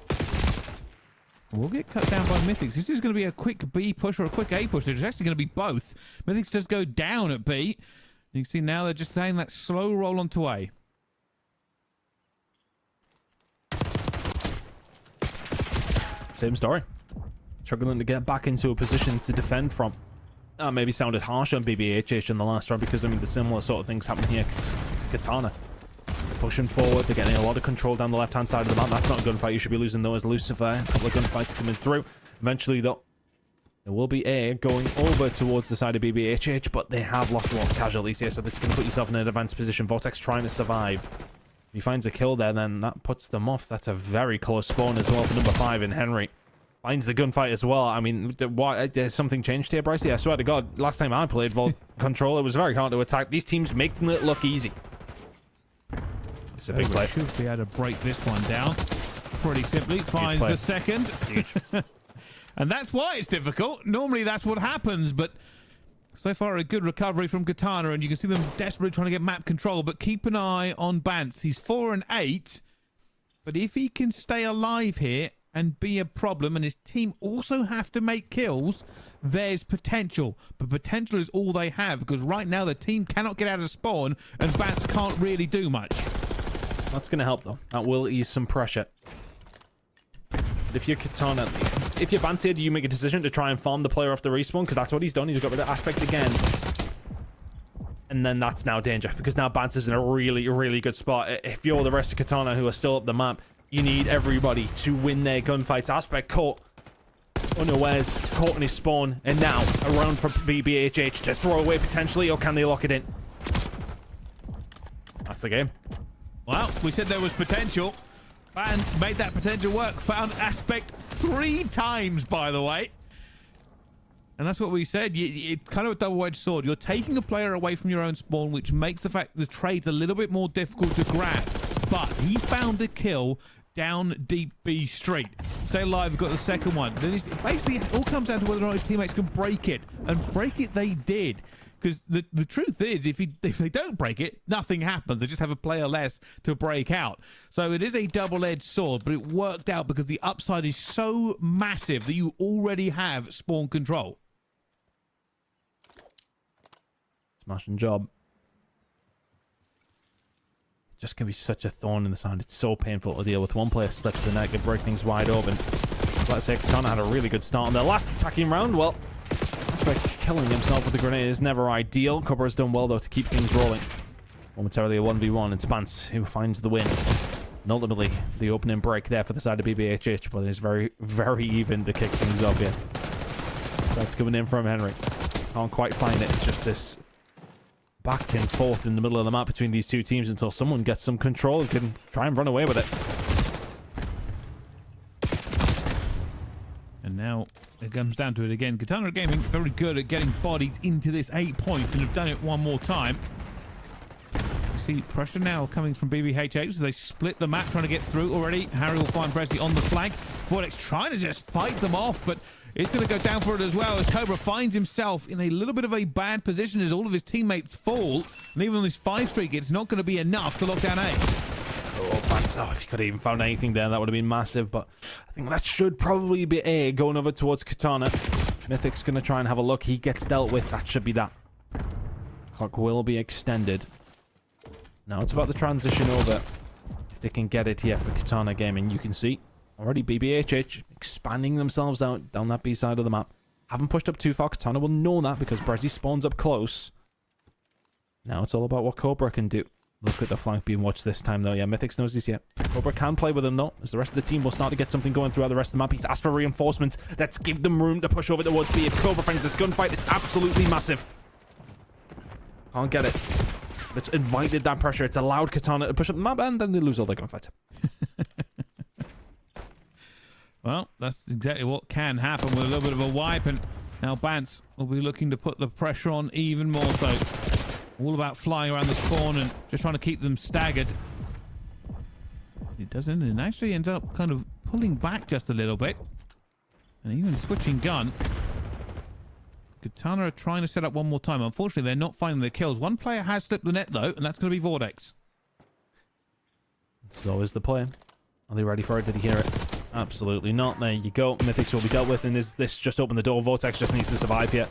A: We'll get cut down by Mythics. This is going to be a quick B push or a quick A push. It's actually going to be both. Mythics does go down at B. You can see now they're just taking that slow roll onto A.
B: Same story. Struggling to get back into a position to defend from. That maybe sounded harsh on BBHH in the last round, because I mean the similar sort of things happen here to Katana. They're pushing forward, they're getting a lot of control down the left-hand side of the map. That's not a gunfight, you should be losing those. Lucifer, a couple of gunfights coming through. Eventually, though, there will be A going over towards the side of BBHH, but they have lost a lot of casualties here, so this is going to put yourself in an advanced position. Vortex trying to survive. If he finds a kill there, then that puts them off. That's a very close spawn as well for number 5 in Henry. Finds the gunfight as well. I mean, has something changed here, Bryce? Yeah, I swear to God, last time I played Vault Control, it was very hard to attack. These teams making it look easy. It's a big play.
A: Should be able to break this one down pretty simply. Finds the second.
B: Huge.
A: And that's why it's difficult. Normally that's what happens, but so far a good recovery from Katana, and you can see them desperately trying to get map control, but keep an eye on Bance. He's 4 and 8, but if he can stay alive here and be a problem, and his team also have to make kills, there's potential. But potential is all they have, because right now the team cannot get out of spawn, and Bance can't really do much.
B: That's going to help, though. That will ease some pressure. But if you're Katana, if you're Bance here, do you make a decision to try and farm the player off the respawn? Because that's what he's done. He's got rid of Aspect again. And then that's now danger, because now Bance is in a really, really good spot. If you're the rest of Katana who are still up the map, you need everybody to win their gunfights. Aspect caught unawares, caught in his spawn, and now a round for BBHH to throw away potentially, or can they lock it in? That's the game.
A: Well, we said there was potential. Bance made that potential work. Found Aspect 3 times, by the way. And that's what we said. It's kind of a double-edged sword. You're taking a player away from your own spawn, which makes the fact the trade's a little bit more difficult to grab. But he found a kill down deep B Street. Stay alive, got the second one. Then basically, it all comes down to whether or not his teammates can break it. And break it they did. Because the truth is, if they don't break it, nothing happens. They just have a player less to break out. So it is a double-edged sword, but it worked out because the upside is so massive that you already have spawn control.
B: Smashing job. Just can be such a thorn in the side. It's so painful to deal with. One player slips the net, can break things wide open. Let's say Katana had a really good start on their last attacking round. Well, Aspect killing himself with the grenade is never ideal. Cobra has done well, though, to keep things rolling. Momentarily a 1v1. It's Bance who finds the win. And ultimately, the opening break there for the side of BBHH, but it's very, very even to kick things off here. That's coming in from Henry. Can't quite find it. It's just this back and forth in the middle of the map between these two teams until someone gets some control and can try and run away with it.
A: And now it comes down to it again. Katana Gaming very good at getting bodies into this 8 points and have done it one more time. You see pressure now coming from BBHH as they split the map trying to get through already. Harry will find Presley on the flank. Vortex trying to just fight them off, but it's going to go down for it as well as Cobra finds himself in a little bit of a bad position as all of his teammates fall. And even on this 5 streak, it's not going to be enough to lock down A.
B: Oh, Bance, if you could have even found anything there, that would have been massive. But I think that should probably be A going over towards Katana. Mythic's going to try and have a look. He gets dealt with. That should be that. Clock will be extended. Now it's about the transition over. If they can get it here for Katana Gaming, you can see already BBHH expanding themselves out down that B side of the map. Haven't pushed up too far. Katana will know that because Brezzy spawns up close. Now it's all about what Cobra can do. Look at the flank being watched this time, though. Yeah, Mythics knows this yet. Cobra can play with him, though, as the rest of the team will start to get something going throughout the rest of the map. He's asked for reinforcements. Let's give them room to push over towards B. If Cobra finds this gunfight, it's absolutely massive. Can't get it. It's invited that pressure. It's allowed Katana to push up the map, and then they lose all their gunfights.
A: Well, that's exactly what can happen with a little bit of a wipe, and now Bance will be looking to put the pressure on even more so. All about flying around the spawn and just trying to keep them staggered. It doesn't, and actually ends up kind of pulling back just a little bit. And even switching gun. Katana are trying to set up one more time. Unfortunately, they're not finding their kills. One player has slipped the net, though, and that's going to be Vortex.
B: So is the player. Are they ready for it? Did he hear it? Absolutely not. There you go. Mythics will be dealt with, and is this just opened the door? Vortex just needs to survive here.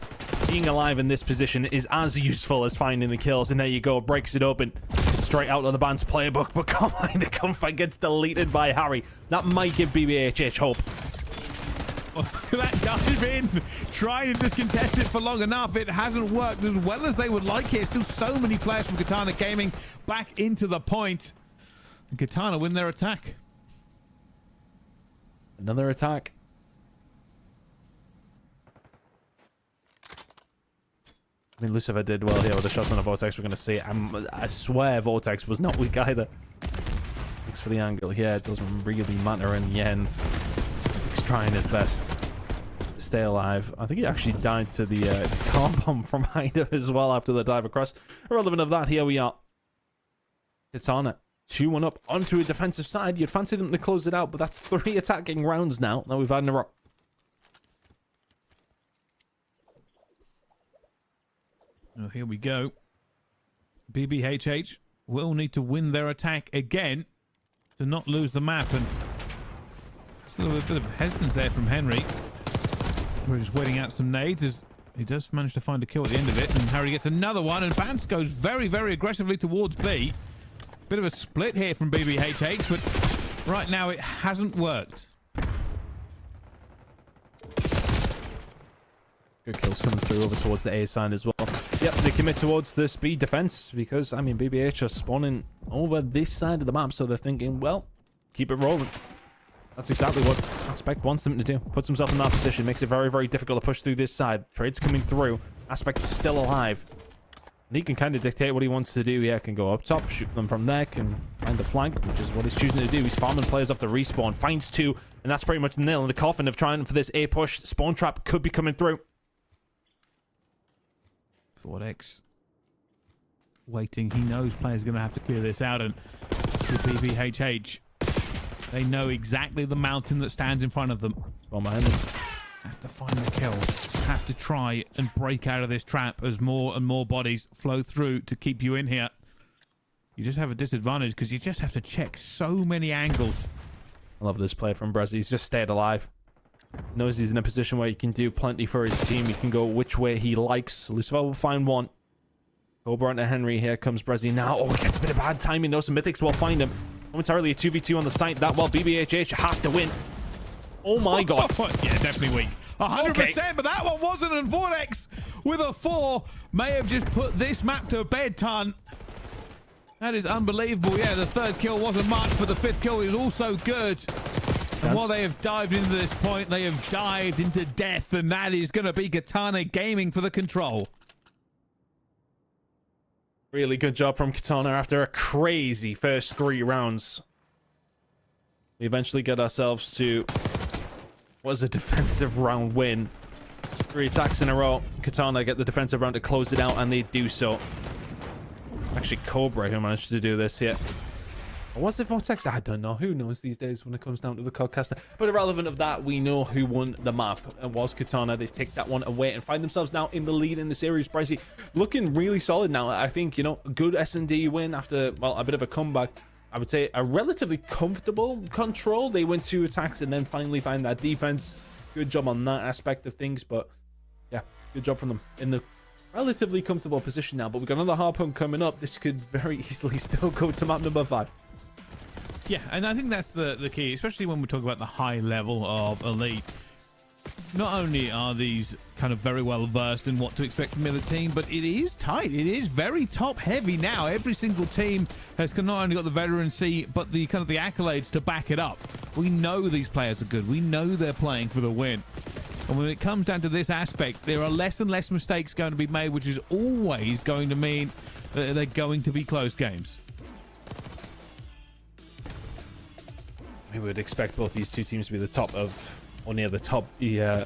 B: Being alive in this position is as useful as finding the kills, and there you go. Breaks it open. Straight out of the band's playbook, but combined the gunfight gets deleted by Harry. That might give BBHH hope.
A: That dive in, trying to just contest it for long enough. It hasn't worked as well as they would like here. Still so many players from Katana Gaming back into the point. And Katana win their attack.
B: Another attack. I mean, Lucifer did well here with the shots on the Vortex. We're going to see. I swear Vortex was not weak either. Thanks for the angle here. It doesn't really matter in the end. He's trying his best to stay alive. I think he actually died to the car bomb from behind him as well after the dive across. Irrelevant of that, here we are. Katana 2-1 up onto a defensive side. You'd fancy them to close it out, but that's 3 attacking rounds now that we've had in a row.
A: Well, here we go. BBHH will need to win their attack again to not lose the map. And still a bit of hesitance there from Henry. We're just waiting out some nades as he does manage to find a kill at the end of it. And Harry gets another one. And Vance goes very, very aggressively towards B. Bit of a split here from BBHH, but right now it hasn't worked.
B: Good kills coming through over towards the A side as well. Yep, they commit towards the speed defense because, I mean, BBH are spawning over this side of the map, so they're thinking, well, keep it rolling. That's exactly what Aspect wants them to do. Puts himself in that position, makes it very, very difficult to push through this side. Trade's coming through. Aspect's still alive. And he can kind of dictate what he wants to do. Yeah, can go up top, shoot them from there, can find the flank, which is what he's choosing to do. He's farming players off the respawn, finds two, and that's pretty much the nail in the coffin of trying for this A push. Spawn trap could be coming through.
A: Vortex waiting. He knows players are going to have to clear this out, and with BBHH, they know exactly the mountain that stands in front of them.
B: Oh man,
A: have to find the kill. Have to try and break out of this trap as more and more bodies flow through to keep you in here. You just have a disadvantage because you just have to check so many angles.
B: I love this play from Brezzy. He's just stayed alive. Knows he's in a position where he can do plenty for his team. He can go which way he likes. Lucifer will find one. Cobra into Henry. Here comes Brezzy now. Oh, he gets a bit of bad timing though. Some Mythics will find him. Momentarily a 2v2 on the site. That well, BBHH have to win. Oh my god.
A: Yeah, definitely weak. 100%, okay. But that one wasn't. And Vortex with a 4 may have just put this map to bed, ton. That is unbelievable. Yeah, the 3rd kill wasn't much, but the 5th kill is also good. And while they have dived into this point, they have dived into death, and that is going to be Katana Gaming for the control.
B: Really good job from Katana after a crazy first 3 rounds. We eventually get ourselves to what was a defensive round win. 3 attacks in a row. Katana get the defensive round to close it out, and they do so. Actually, Cobra who managed to do this here. Or was it Vortex? I don't know. Who knows these days when it comes down to the Codcaster. But irrelevant of that, we know who won the map. It was Katana. They take that one away and find themselves now in the lead in the series. Brycey looking really solid now. I think, you know, a good S&D win after, well, a bit of a comeback. I would say a relatively comfortable control. They win 2 attacks and then finally find that defense. Good job on that aspect of things. But yeah, good job from them in the relatively comfortable position now. But we've got another Hardpoint coming up. This could very easily still go to map number 5.
A: Yeah, and I think that's the key, especially when we talk about the high level of Elite. Not only are these kind of very well versed in what to expect from the other team, but it is tight. It is very top heavy now. Every single team has not only got the veterancy, but the kind of the accolades to back it up. We know these players are good. We know they're playing for the win. And when it comes down to this aspect, there are less and less mistakes going to be made, which is always going to mean that they're going to be close games.
B: We would expect both these 2 teams to be the top of, or near the top, the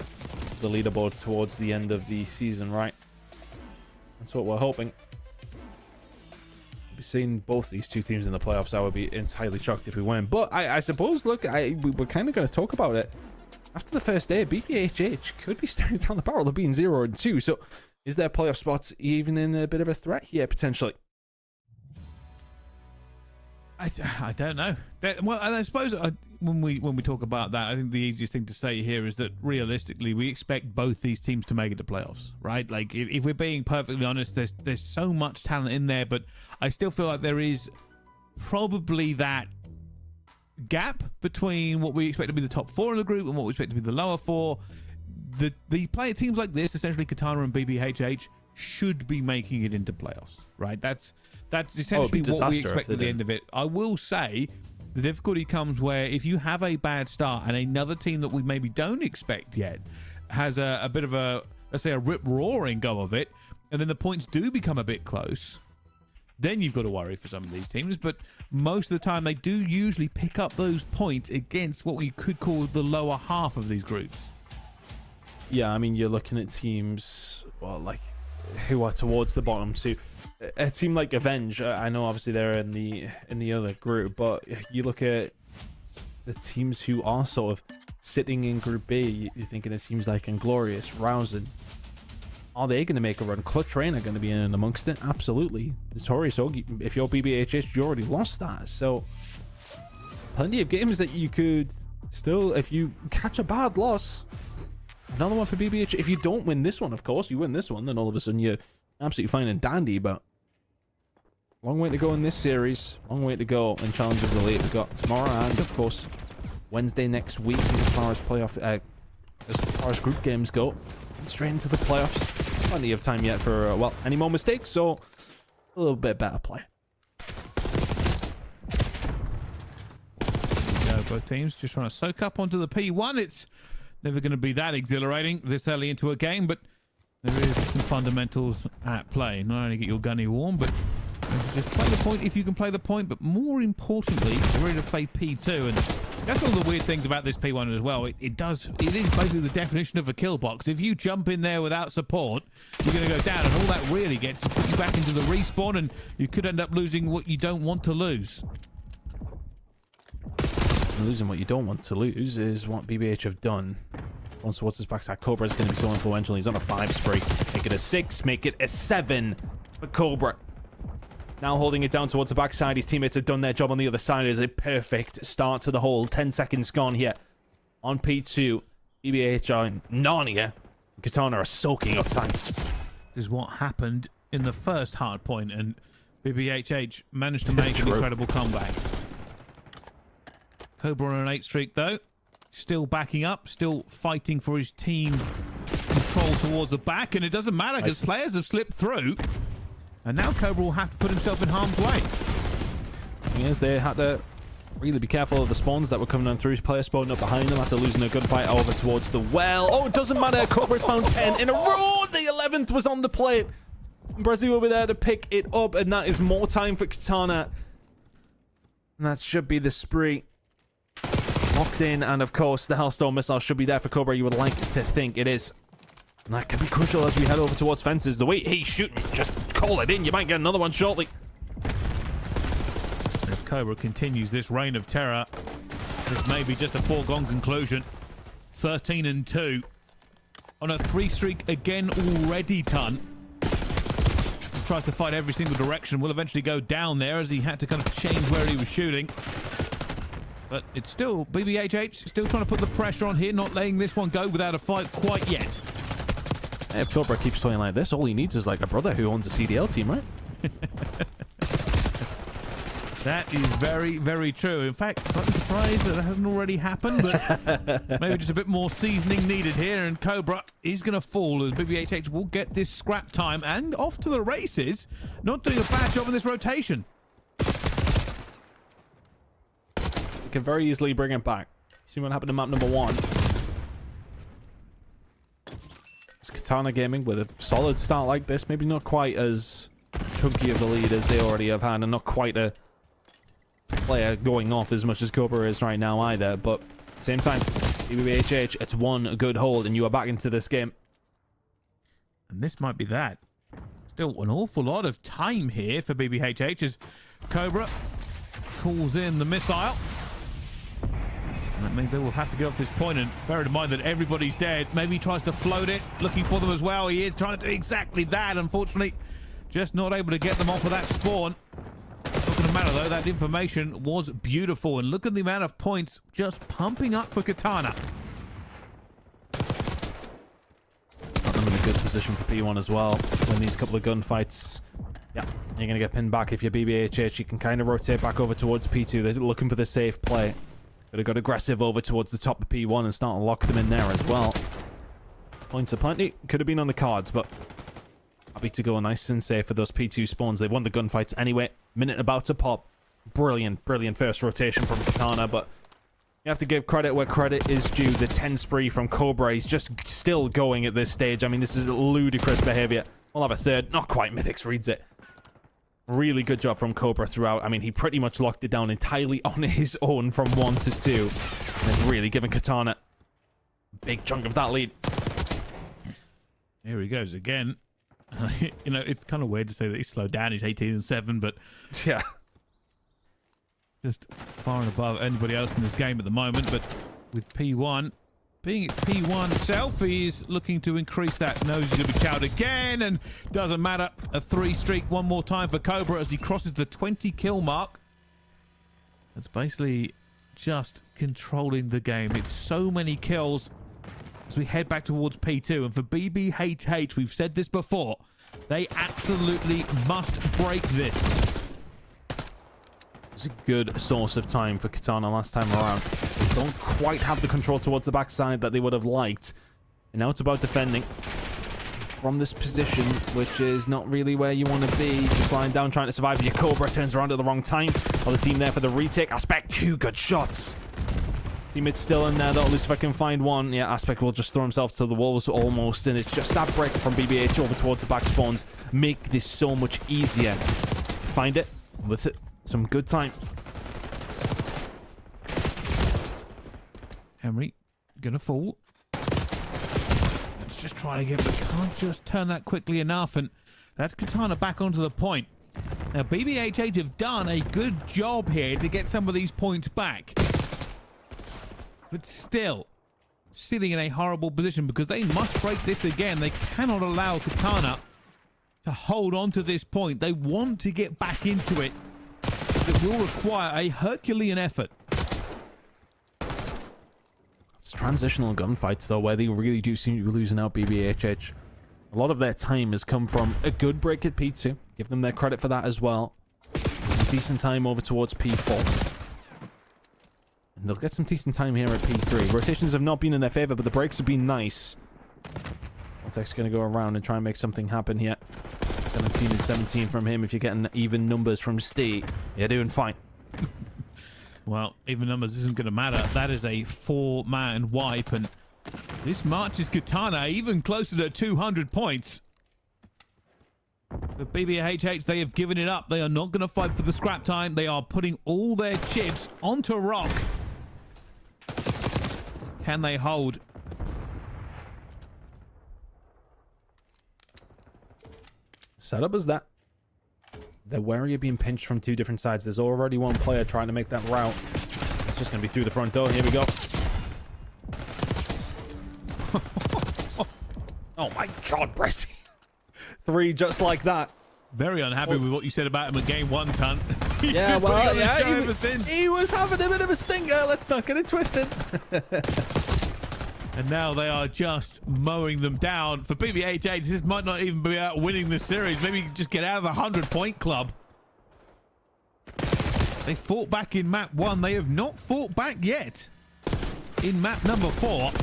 B: leaderboard towards the end of the season, right? That's what we're hoping. We'll be seeing both these 2 teams in the playoffs. I would be entirely shocked if we weren't. But I suppose, look, we're kind of going to talk about it. After the first day, BBHH could be staring down the barrel of being 0-2. So is their playoff spots even in a bit of a threat here, potentially?
A: I don't know. Well, and I suppose when we talk about that, I think the easiest thing to say here is that realistically, we expect both these teams to make it to playoffs, right? Like, if we're being perfectly honest, there's so much talent in there, but I still feel like there is probably that gap between what we expect to be the top 4 in the group and what we expect to be the lower 4. The teams like this, essentially Katana and BBHH, should be making it into playoffs, right? That's essentially what we expect at the end of it. I will say the difficulty comes where if you have a bad start and another team that we maybe don't expect yet has a bit of a, let's say, a rip-roaring go of it, and then the points do become a bit close, then you've got to worry for some of these teams. But most of the time, they do usually pick up those points against what we could call the lower half of these groups.
B: Yeah, I mean, you're looking at teams, well, like, who are towards the bottom. So a team like Avenge, I know obviously they're in the other group, but you look at the teams who are sort of sitting in Group B, you're thinking it seems like Inglorious, Rousing, Are they going to make a run? Clutch Rain are going to be in and amongst it. Absolutely. Notorious Ogie, if you're BBHH, you already lost that. So plenty of games that you could still, if you catch a bad loss, another one for BBH. If you don't win this one, of course, you win this one, then all of a sudden you're absolutely fine and dandy. But long way to go in this series. Long way to go in Challenges Elite. We've got tomorrow and, of course, Wednesday next week as far as playoff, as far as group games go. Straight into the playoffs. Plenty of time yet for, well, any more mistakes, so a little bit better play.
A: Both teams just trying to soak up onto the P1. It's never going to be that exhilarating this early into a game, but there is some fundamentals at play. Not only get your gunny warm, but just play the point if you can play the point, but more importantly, you're ready to play P2. And that's one of the weird things about this P1 as well. It is basically the definition of a kill box. If you jump in there without support, you're going to go down, and all that really gets to put you back into the respawn, and you could end up losing what you don't want to lose.
B: Losing what you don't want to lose is what BBH have done. Once towards his backside, Cobra is going to be so influential. He's on a 5 spree. Make it a 6, make it a 7 for Cobra. Now holding it down towards the backside. His teammates have done their job on the other side. It is a perfect start to the hole. 10 seconds gone here on P2. BBH are in Narnia. And Katana are soaking up time.
A: This is what happened in the first Hardpoint, and BBHH managed to make an incredible comeback. Cobra on an 8 streak, though. Still backing up, still fighting for his team's control towards the back, and it doesn't matter because players have slipped through, and now Cobra will have to put himself in harm's way.
B: Yes, they had to really be careful of the spawns that were coming on through. Players spawning up behind them after losing a gunfight over towards the well. Oh, it doesn't matter. Cobra's found 10 in a row. The 11th was on the plate. Brazil will be there to pick it up, and that is more time for Katana. And that should be the spree. Locked in, and of course the Hellstone missile should be there for Cobra. You would like to think it is, and that can be crucial as we head over towards fences. The way he's shooting, just call it in. You might get another one shortly.
A: If Cobra continues this reign of terror, this may be just a foregone conclusion. 13-2 on a 3 streak again already. Ton he tries to fight every single direction. Will eventually go down there as he had to kind of change where he was shooting. But it's still BBHH still trying to put the pressure on here, not letting this one go without a fight quite yet.
B: If Cobra keeps playing like this, all he needs is like a brother who owns a CDL team, right?
A: That is very, very true. In fact, I'm surprised that hasn't already happened, but maybe just a bit more seasoning needed here, and Cobra is going to fall, and BBHH will get this scrap time and off to the races. Not doing a bad job in this rotation.
B: Can very easily bring it back. See what happened to map number 1. It's Katana Gaming with a solid start like this. Maybe not quite as chunky of a lead as they already have had, and not quite a player going off as much as Cobra is right now either. But at the same time, BBHH, it's one good hold, and you are back into this game.
A: And this might be that. Still an awful lot of time here for BBHH as Cobra calls in the missile. That means they will have to get off this point, and bear in mind that everybody's dead. Maybe he tries to float it, looking for them as well. He is trying to do exactly that. Unfortunately, just not able to get them off of that spawn. Not going to matter, though. That information was beautiful, and look at the amount of points just pumping up for Katana.
B: Got them in a good position for P1 as well. Win these couple of gunfights. Yeah, you're going to get pinned back if you're BBHH. You can kind of rotate back over towards P2. They're looking for the safe play. Could have got aggressive over towards the top of P1 and start to lock them in there as well. Points are plenty. Could have been on the cards, but happy to go nice and safe for those P2 spawns. They've won the gunfights anyway. Minute about to pop. Brilliant, brilliant first rotation from Katana, but you have to give credit where credit is due. The 10 spree from Cobra, he's just still going at this stage. I mean, this is ludicrous behavior. We'll have a third. Not quite. Mythics reads it. Really good job from Cobra throughout. I mean, he pretty much locked it down entirely on his own from 1 to 2. And then really giving Katana a big chunk of that lead.
A: Here he goes again. You know, it's kind of weird to say that he's slowed down. He's 18-7, but
B: yeah,
A: just far and above anybody else in this game at the moment. But with P1 Being at P1 self, he's looking to increase that. Knows he's going to be chowed again, and doesn't matter. A 3 streak one more time for Cobra as he crosses the 20 kill mark. It's basically just controlling the game. It's so many kills as we head back towards P2. And for BBHH, we've said this before, they absolutely must break this.
B: It's a good source of time for Katana last time around. They don't quite have the control towards the backside that they would have liked. And now it's about defending from this position, which is not really where you want to be. Just lying down, trying to survive. Your Cobra turns around at the wrong time. Other team there for the retake. Aspect, 2 good shots. Teammate's still in there, though. Lucifer can find one. Yeah, Aspect will just throw himself to the walls almost. And it's just that break from BBH over towards the back spawns. Make this so much easier. Find it. With it. Some good time.
A: Henry gonna fall. Let's just try to get, but can't just turn that quickly enough, and that's Katana back onto the point. Now BBHH have done a good job here to get some of these points back, but still sitting in a horrible position because they must break this again. They cannot allow Katana to hold on to this point. They want to get back into it. It will require a Herculean effort.
B: It's transitional gunfights, though, where they really do seem to be losing out BBHH. A lot of their time has come from a good break at P2. Give them their credit for that as well. Decent time over towards P4. And they'll get some decent time here at P3. Rotations have not been in their favor, but the breaks have been nice. Voltec's going to go around and try and make something happen here. 17 and 17 from him. If you're getting even numbers from Steve, you're doing fine.
A: Well, even numbers isn't going to matter. That is a 4-man wipe, and this marches Katana even closer to 200 points. But BBHH, they have given it up. They are not going to fight for the scrap time. They are putting all their chips onto rock. Can they hold?
B: Setup is that. They're wary of being pinched from 2 different sides. There's already one player trying to make that route. It's just going to be through the front door. Here we go. Oh my god, Bressy. 3 just like that.
A: Very unhappy with what you said about him at game 1, Tunt.
B: Yeah, well, yeah, he was having a bit of a stinker. Let's not get it twisted.
A: And now they are just mowing them down. For BBHH, this might not even be about winning this series. Maybe just get out of the 100-point club. They fought back in map 1. They have not fought back yet in map number 4.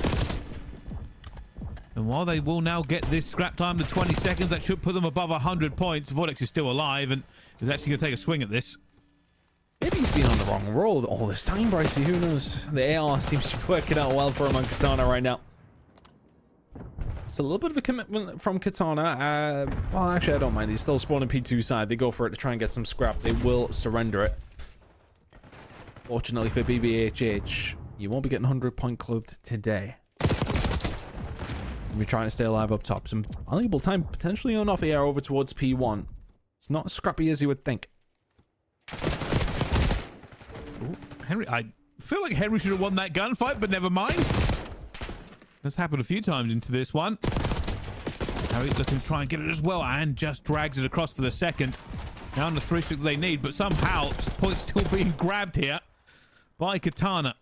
A: And while they will now get this scrap time to 20 seconds, that should put them above 100 points. Vortex is still alive and is actually going to take a swing at this.
B: Maybe he's been on the wrong roll all this time, Bricey. Who knows? The AR seems to be working out well for him on Katana right now. It's a little bit of a commitment from Katana. Well, actually, I don't mind. He's still spawning P2 side. They go for it to try and get some scrap. They will surrender it. Fortunately for BBHH, you won't be getting 100-point clubbed today. We're trying to stay alive up top. Some valuable time potentially on off air over towards P1. It's not as scrappy as you would think.
A: Ooh, Henry, I feel like Henry should have won that gunfight, but never mind. That's happened a few times into this one. Harry's looking to try and get it as well, and just drags it across for the second. Now on the 3 streak they need, but somehow points still being grabbed here by Katana.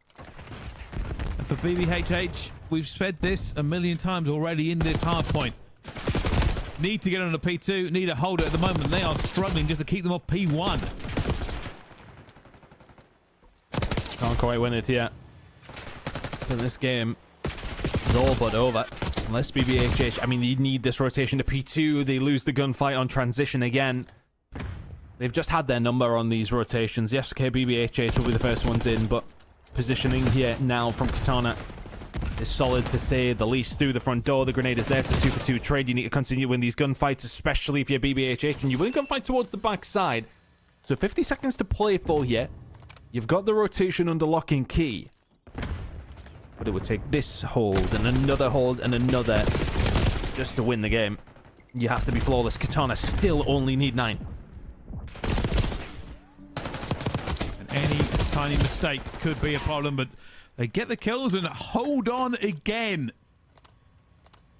A: And for BBHH, we've said this a million times already in this hard point. Need to get on a P2, need to hold it at the moment. They are struggling just to keep them off P1.
B: Can't quite win it yet. In this game, it's all but over. Unless BBHH, I mean, you need this rotation to P2. They lose the gunfight on transition again. They've just had their number on these rotations. Yes, okay, BBHH will be the first ones in, but positioning here now from Katana is solid to say the least. Through the front door, the grenade is there. It's a 2-for-2 trade. You need to continue to win these gunfights, especially if you're BBHH, and you win gunfight towards the backside. So 50 seconds to play for here. You've got the rotation under lock and key. But it would take this hold and another just to win the game. You have to be flawless. Katana still only need 9.
A: And any tiny mistake could be a problem, but They get the kills and hold on again.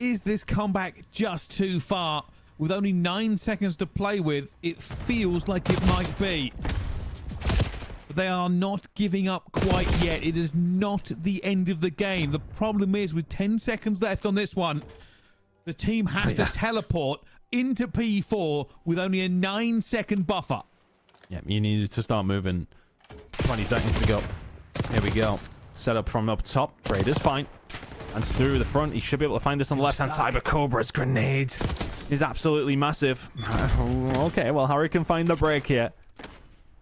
A: Is this comeback just too far? With only 9 seconds to play with, it feels like it might be. But they are not giving up quite yet. It is not the end of the game. The problem is, with 10 seconds left on this one, the team has to teleport into P4 with only a 9-second buffer.
B: Yeah, you needed to start moving 20 seconds ago. Here we go. Set up from up top. Raider's fine. And through the front. He should be able to find this on the left-hand side. But Cobra's grenade is absolutely massive. Okay, well, Harry can find the break here.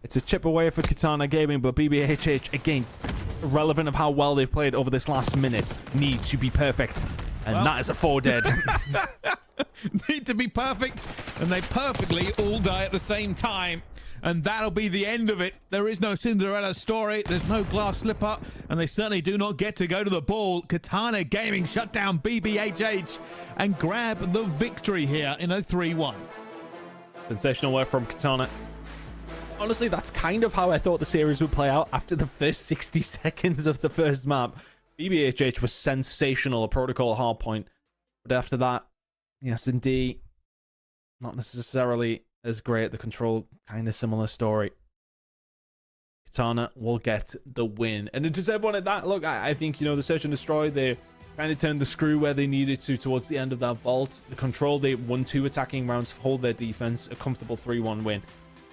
B: It's a chip away for Katana Gaming, but BBHH, again, relevant of how well they've played over this last minute, need to be perfect. And that is a 4 dead.
A: Need to be perfect, and they perfectly all die at the same time. And that'll be the end of it. There is no Cinderella story. There's no glass slipper. And they certainly do not get to go to the ball. Katana Gaming shut down BBHH and grab the victory here in a 3-1.
B: Sensational work from Katana. Honestly, that's kind of how I thought the series would play out after the first 60 seconds of the first map. BBHH was sensational, a protocol hardpoint. But after that, the S&D, not necessarily as great. The control, kind of similar story. Katana will get the win. And it deserved one at that. Look, I think, you know, the Search and Destroy, they kind of turned the screw where they needed to towards the end of that vault. The control, they won 2 attacking rounds, hold their defense, a comfortable 3-1 win.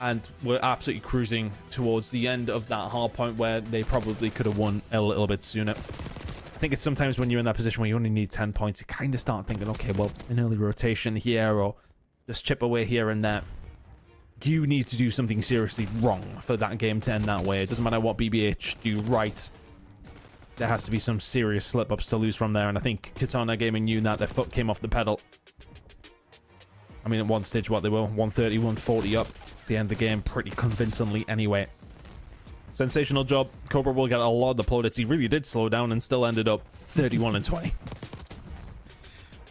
B: And we're absolutely cruising towards the end of that hard point where they probably could have won a little bit sooner. I think it's sometimes when you're in that position where you only need 10 points, you kind of start thinking, okay, well, an early rotation here or just chip away here and there. You need to do something seriously wrong for that game to end that way. It doesn't matter what BBH do right. There has to be some serious slip-ups to lose from there, and I think Katana Gaming knew that. Their foot came off the pedal. I mean, at one stage, what they were, 130, 140 up. The end of the game pretty convincingly anyway. Sensational job. Cobra will get a lot of the plaudits. He really did slow down and still ended up 31 and 20.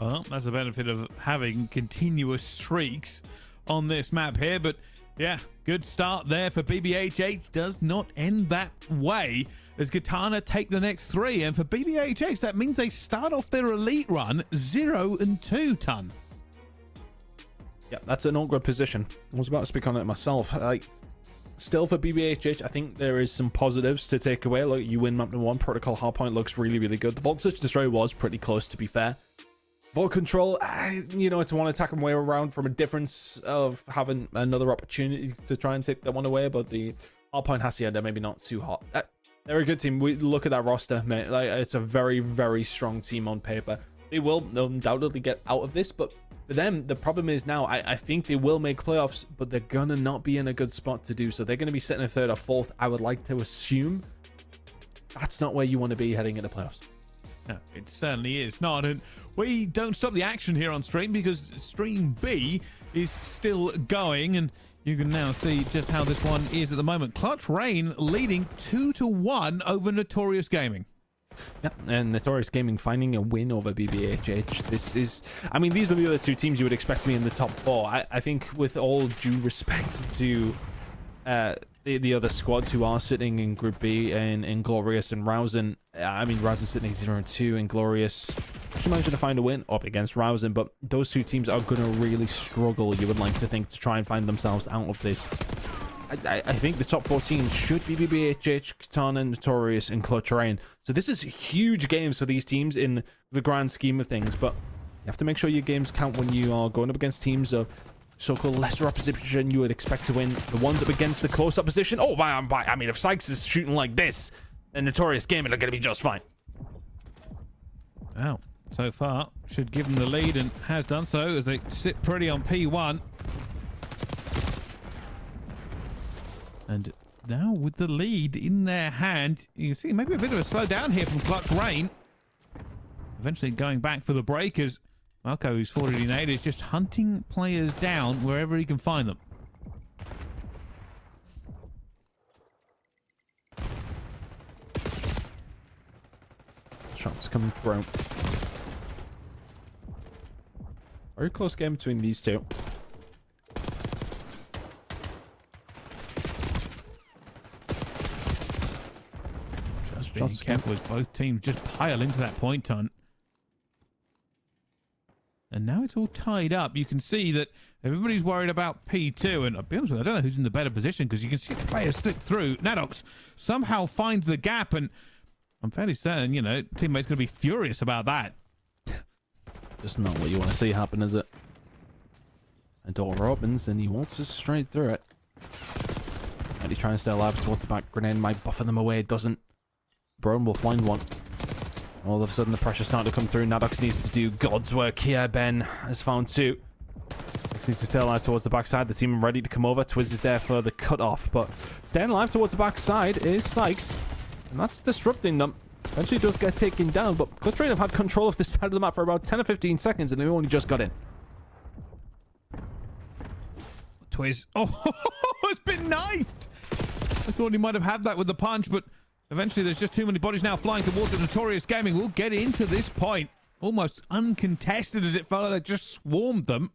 A: Well, that's the benefit of having continuous streaks on this map here, but yeah, good start there for BBHH. Does not end that way as Katana take the next 3, and for BBHH that means they start off their elite run 0-2 ton.
B: Yeah, that's an awkward position. I was about to speak on it myself. Still for BBHH, I think there is some positives to take away. Look, you win map number 1. Protocol hardpoint looks really, really good. The Vault Search Destroy was pretty close, to be fair. Vault control, you know, it's one attack and way around from a difference of having another opportunity to try and take that one away, but the hardpoint Hacienda maybe not too hot. They're a good team. We look at that roster, mate. Like, it's a very, very strong team on paper. They will undoubtedly get out of this, but for them, the problem is now, I think they will make playoffs, but they're gonna not be in a good spot to do so. They're gonna be sitting in 3rd or 4th. I would like to assume that's not where you want to be heading into playoffs.
A: No, it certainly is not. And we don't stop the action here on stream because stream B is still going, and you can now see just how this one is at the moment. Clutch Rain leading 2-1 over Notorious Gaming.
B: Yeah, and Notorious Gaming finding a win over BBHH. This is, I mean, these are the other 2 teams you would expect to be in the top 4. I think with all due respect to the other squads who are sitting in Group B and Inglorious and Rousen. I mean, Rousen sitting at 0-2, Inglorious actually managed to find a win up against Rousen, but those 2 teams are going to really struggle, you would like to think, to try and find themselves out of this. I think the top 4 teams should be BBHH, Katana, Notorious, and Clutch Rain. So this is huge games for these teams in the grand scheme of things, but you have to make sure your games count when you are going up against teams of so-called lesser opposition you would expect to win. The ones up against the close opposition, oh, I mean, if Sykes is shooting like this, then Notorious Gaming are going to be just fine.
A: Wow, so far, should give them the lead and has done so as they sit pretty on P1. And now with the lead in their hand, you see maybe a bit of a slowdown here from Clutch Rain. Eventually going back for the breakers. Marco, who's 48, is just hunting players down wherever he can find them.
B: Shots coming through. Very close game between these 2. shots.
A: Careful as both teams just pile into that point hunt. And now it's all tied up. You can see that everybody's worried about P2. And I'll be honest with you, I don't know who's in the better position because you can see the players slip through. Nadox somehow finds the gap. And I'm fairly certain, you know, teammates going to be furious about that.
B: Just not what you want to see happen, is it? A door opens and he waltzes straight through it. And he's trying to stay alive towards the back. Grenade might buffer them away. It doesn't. Brown will find one. All of a sudden, the pressure's starting to come through. Nadox needs to do God's work here. Ben has found two. Needs to stay alive towards the backside. The team are ready to come over. Twiz is there for the cutoff, but staying alive towards the backside is Sykes, and that's disrupting them. Eventually does get taken down, but Clutch Rain have had control of this side of the map for about 10 or 15 seconds, and they only just got in.
A: Twiz. Oh, it's been knifed. I thought he might have had that with the punch, but eventually there's just too many bodies now flying towards the Notorious Gaming. We'll get into this point. Almost uncontested as it felt like they just swarmed them.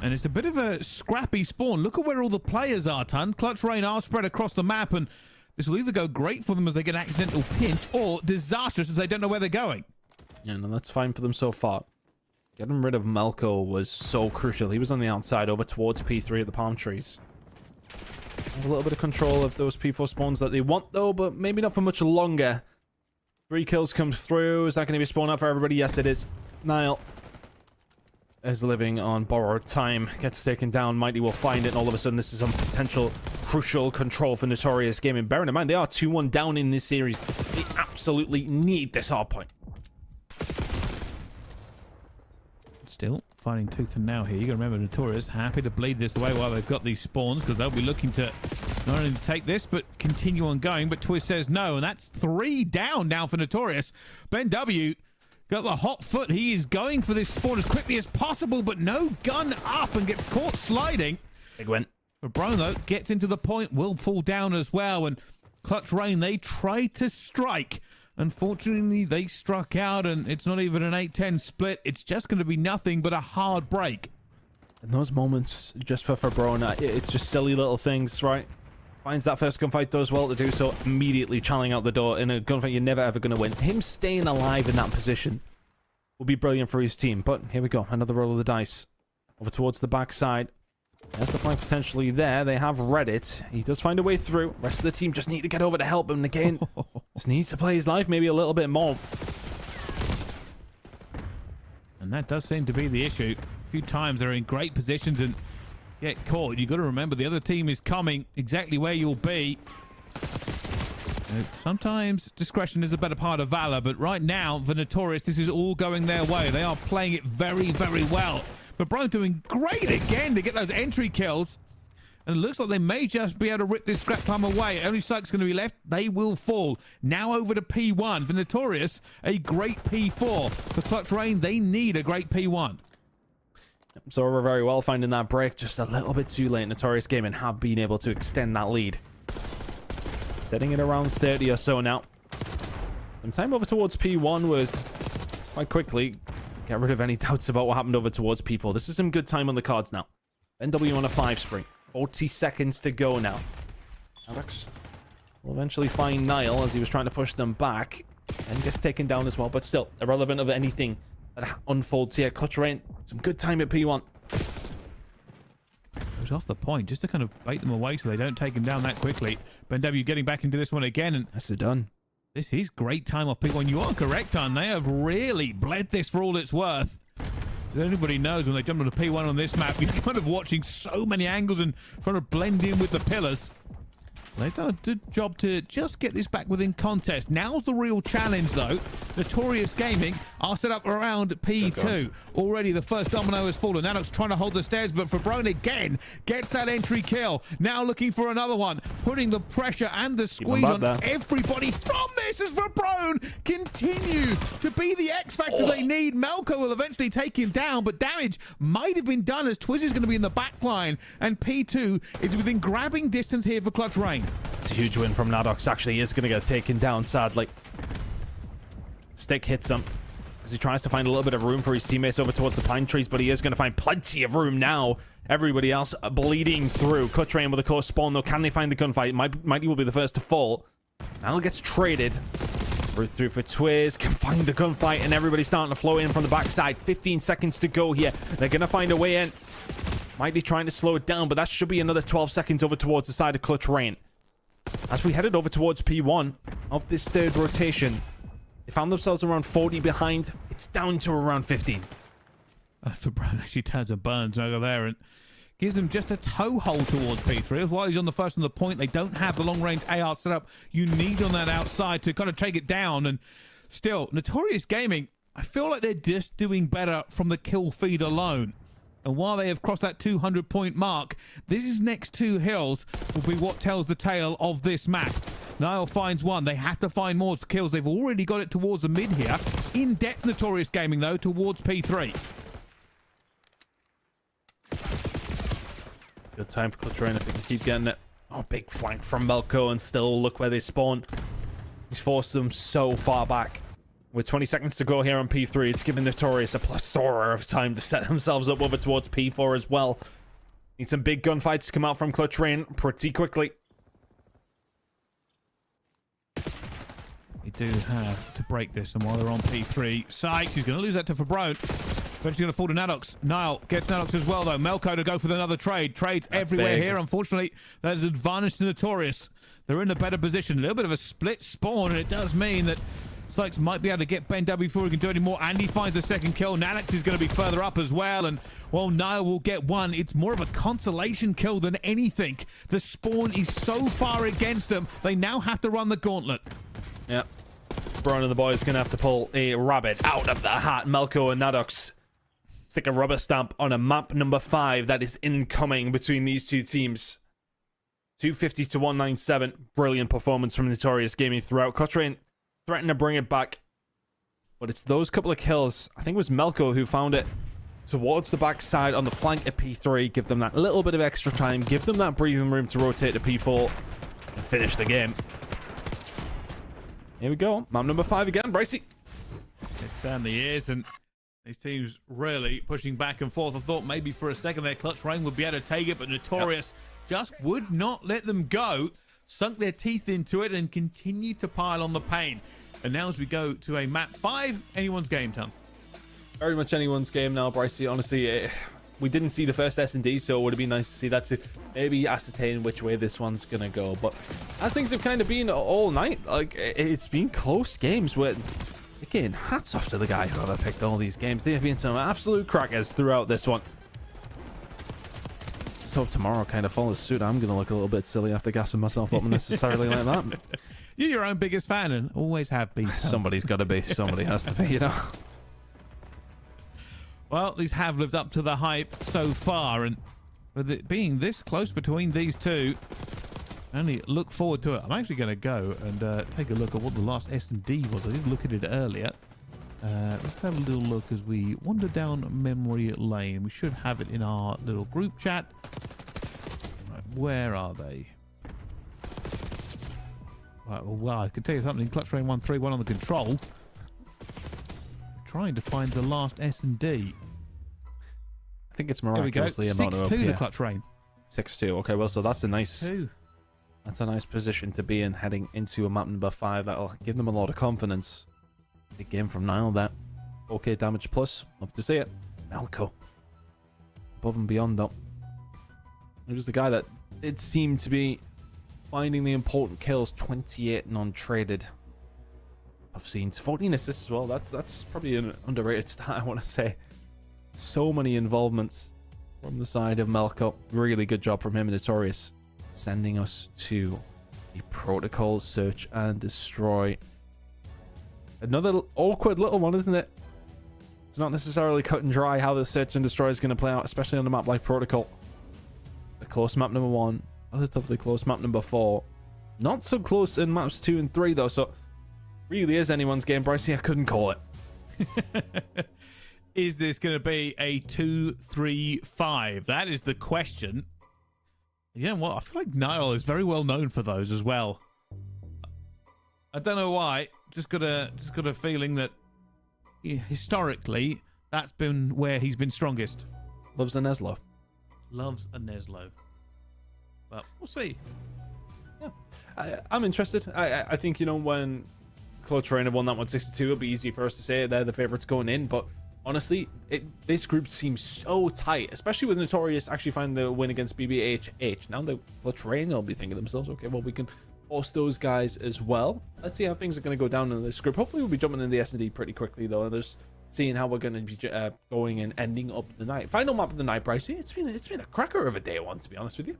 A: And it's a bit of a scrappy spawn. Look at where all the players are, Ton. Clutch Rain are spread across the map, and this will either go great for them as they get an accidental pinch, or disastrous as they don't know where they're going.
B: Yeah, no, that's fine for them so far. Getting rid of Melko was so crucial. He was on the outside over towards P3 at the palm trees. Have a little bit of control of those P4 spawns that they want, though, but maybe not for much longer. 3 kills come through. Is that going to be a spawn out for everybody? Yes, it is. Nile is living on borrowed time. Gets taken down. Mighty will find it, and all of a sudden this is some potential crucial control for Notorious Gaming. Bearing in mind, they are 2-1 down in this series. They absolutely need this hardpoint.
A: Still fighting tooth and nail here. You got to remember, Notorious happy to bleed this away while they've got these spawns, because they'll be looking to not only take this but continue on going. But Twiz says no, and that's 3 down now for Notorious. Ben W got the hot foot. He is going for this spawn as quickly as possible, but no gun up and gets caught sliding.
B: Big win.
A: But Brown, though, gets into the point, will fall down as well. And Clutch Rain, they tried to strike. Unfortunately, they struck out, and it's not even an 8-10 split. It's just going to be nothing but a hard break.
B: In those moments, just for Brona, it's just silly little things, right? Finds that first gunfight, does well to do so, immediately channeling out the door in a gunfight you're never ever going to win. Him staying alive in that position will be brilliant for his team. But here we go, another roll of the dice. Over towards the backside. There's the flank potentially there. They have read it. He does find a way through. Rest of the team just need to get over to help him again. Just needs to play his life maybe a little bit more.
A: And that does seem to be the issue. A few times they're in great positions and get caught. You've got to remember the other team is coming exactly where you'll be. Sometimes discretion is a better part of valor, but right now, the Notorious, this is all going their way. They are playing it very, very well. But Brown doing great again to get those entry kills. And it looks like they may just be able to rip this scrap time away. Only Sykes going to be left. They will fall. Now over to P1. For Notorious, a great P4. For Clutch Rain, they need a great P1.
B: So we're very well finding that break. Just a little bit too late. Notorious Gaming have been able to extend that lead. Setting it around 30 or so now. Some time over towards P1 was quite quickly get rid of any doubts about what happened over towards P4. This is some good time on the cards now. NW on a 5 sprint. 40 seconds to go now. Alex will eventually find Nile as he was trying to push them back. And gets taken down as well. But still, irrelevant of anything that unfolds here. Clutch Rain, some good time at P1.
A: Goes off the point just to kind of bait them away so they don't take him down that quickly. Ben W getting back into this one again. And
B: that's it done.
A: This is great time off P1. You are correct, hon. They have really bled this for all it's worth. If anybody knows, when they jump onto P1 on this map, you're kind of watching so many angles and trying to blend in with the pillars. They've done a good job to just get this back within contest. Now's the real challenge, though. Notorious Gaming are set up around P2. Already the first domino has fallen. Nadox trying to hold the stairs, but Fabrone again gets that entry kill. Now looking for another one, putting the pressure and the squeeze on everybody from this as Fabrone continues to be the X factor they need. Melko will eventually take him down, but damage might have been done as Twiz is going to be in the back line, and P2 is within grabbing distance here for Clutch Rain.
B: It's a huge win from Nadox. Actually, he is going to get taken down, sadly. Stick hits him as he tries to find a little bit of room for his teammates over towards the pine trees, but he is going to find plenty of room now. Everybody else bleeding through. Clutch Rain with a close spawn, though. Can they find the gunfight? Mighty will be the first to fall. Now gets traded. Through for Twiz, can find the gunfight, and everybody's starting to flow in from the backside. 15 seconds to go here. They're going to find a way in. Might be trying to slow it down, but that should be another 12 seconds over towards the side of Clutch Rain. As we headed over towards P1 of this third rotation, they found themselves around 40 behind. It's down to around 15.
A: For Brown actually turns and burns over there and gives them just a toehold towards P3. While he's on the first on the point, they don't have the long-range AR setup you need on that outside to kind of take it down. And still, Notorious Gaming, I feel like they're just doing better from the kill feed alone. And while they have crossed that 200-point mark, these next two hills will be what tells the tale of this map. Niall finds one. They have to find more kills. They've already got it towards the mid here. In-depth Notorious Gaming, though, towards P3.
B: Good time for Clutch Rain if they can keep getting it. Oh, big flank from Melko, and still look where they spawn. He's forced them so far back. With 20 seconds to go here on P3, it's giving Notorious a plethora of time to set themselves up over towards P4 as well. Need some big gunfights to come out from Clutch Rain pretty quickly.
A: They do have to break this, and while they're on P3, Sykes, he's going to lose that to Fabrone. Eventually going to fall to Nadox. Niall gets Nadox as well, though. Melko to go for another trade. Trades that's everywhere big. Here. Unfortunately, that is an advantage to Notorious. They're in a better position. A little bit of a split spawn, and it does mean that Sykes might be able to get Ben W before he can do any more. And he finds the second kill. Nadox is going to be further up as well. And while Niall will get one, it's more of a consolation kill than anything. The spawn is so far against them. They now have to run the gauntlet.
B: Yep. Brown and the boys going to have to pull a rabbit out of the hat. Melko and Nadox stick a rubber stamp on a map number 5 that is incoming between these two teams. 250 to 197. Brilliant performance from Notorious Gaming throughout. Clutch Rain threatened to bring it back, but it's those couple of kills. I think it was Melko who found it towards the backside on the flank at P3. Give them that little bit of extra time. Give them that breathing room to rotate to P4 and finish the game. Here we go. Map number 5 again, Bracey.
A: It certainly is, and these teams really pushing back and forth. I thought maybe for a second their Clutch Rain would be able to take it, but Notorious just would not let them go. Sunk their teeth into it and continued to pile on the pain. And now as we go to a map 5, anyone's game, Tom.
B: Very much anyone's game now, Bricey. Honestly, we didn't see the first S&D, so it would have been nice to see that to maybe ascertain which way this one's going to go. But as things have kind of been all night, like it's been close games with... Again, hats off to the guy who ever picked all these games. They have been some absolute crackers throughout this one. Just hope tomorrow kind of follows suit. I'm going to look a little bit silly after gassing myself up unnecessarily like that.
A: You're your own biggest fan and always have been.
B: Somebody's got to be. Somebody has to be, you know.
A: Well, these have lived up to the hype so far, and with it being this close between these two, only look forward to it. I'm actually going to go and take a look at what the last S&D was. I did look at it earlier. Let's have a little look as we wander down memory lane. We should have it in our little group chat. Right, where are they? Right, well, I can tell you something. Clutch Rain 131 on the control. Trying to find the last S&D.
B: I think it's miraculously a mono up
A: 6-2
B: here.
A: the Clutch Rain.
B: 6-2. Okay, well, so that's a nice...
A: 6-2.
B: That's a nice position to be in heading into a map number 5. That'll give them a lot of confidence. Big game from Niall there. Okay, damage plus. Love to see it. Melko. Above and beyond, though. He was the guy that did seem to be finding the important kills. 28 non-traded. I've seen 14 assists as well. That's probably an underrated stat, I want to say. So many involvements from the side of Melko. Really good job from him and Notorious. Sending us to the protocol search and destroy. Another awkward little one, isn't it? It's not necessarily cut and dry how the search and destroy is going to play out, especially on a map like Protocol. A close map number 1, relatively close map number 4. Not so close in maps 2 and 3 though, so really is anyone's game, Brycey. I couldn't call it.
A: Is this going to be a 2-3-5? That is the question. You know what? I feel like Niall is very well known for those as well. I don't know why. Just got a feeling that historically that's been where he's been strongest.
B: Loves a Neslo.
A: Loves a Neslo. But we'll see.
B: I'm interested. I think, you know, when Clutch Rain have won that 162, it'll be easy for us to say they're the favorites going in, but honestly, this group seems so tight, especially with Notorious actually finding the win against BBHH. Now the Clutch Rain will be thinking to themselves, okay, well, we can force those guys as well. Let's see how things are going to go down in this group. Hopefully we'll be jumping in the S&D pretty quickly, though, and just seeing how we're going to be going and ending up the night. Final map of the night, Brycey. It's been a cracker of a day one, to be honest with you.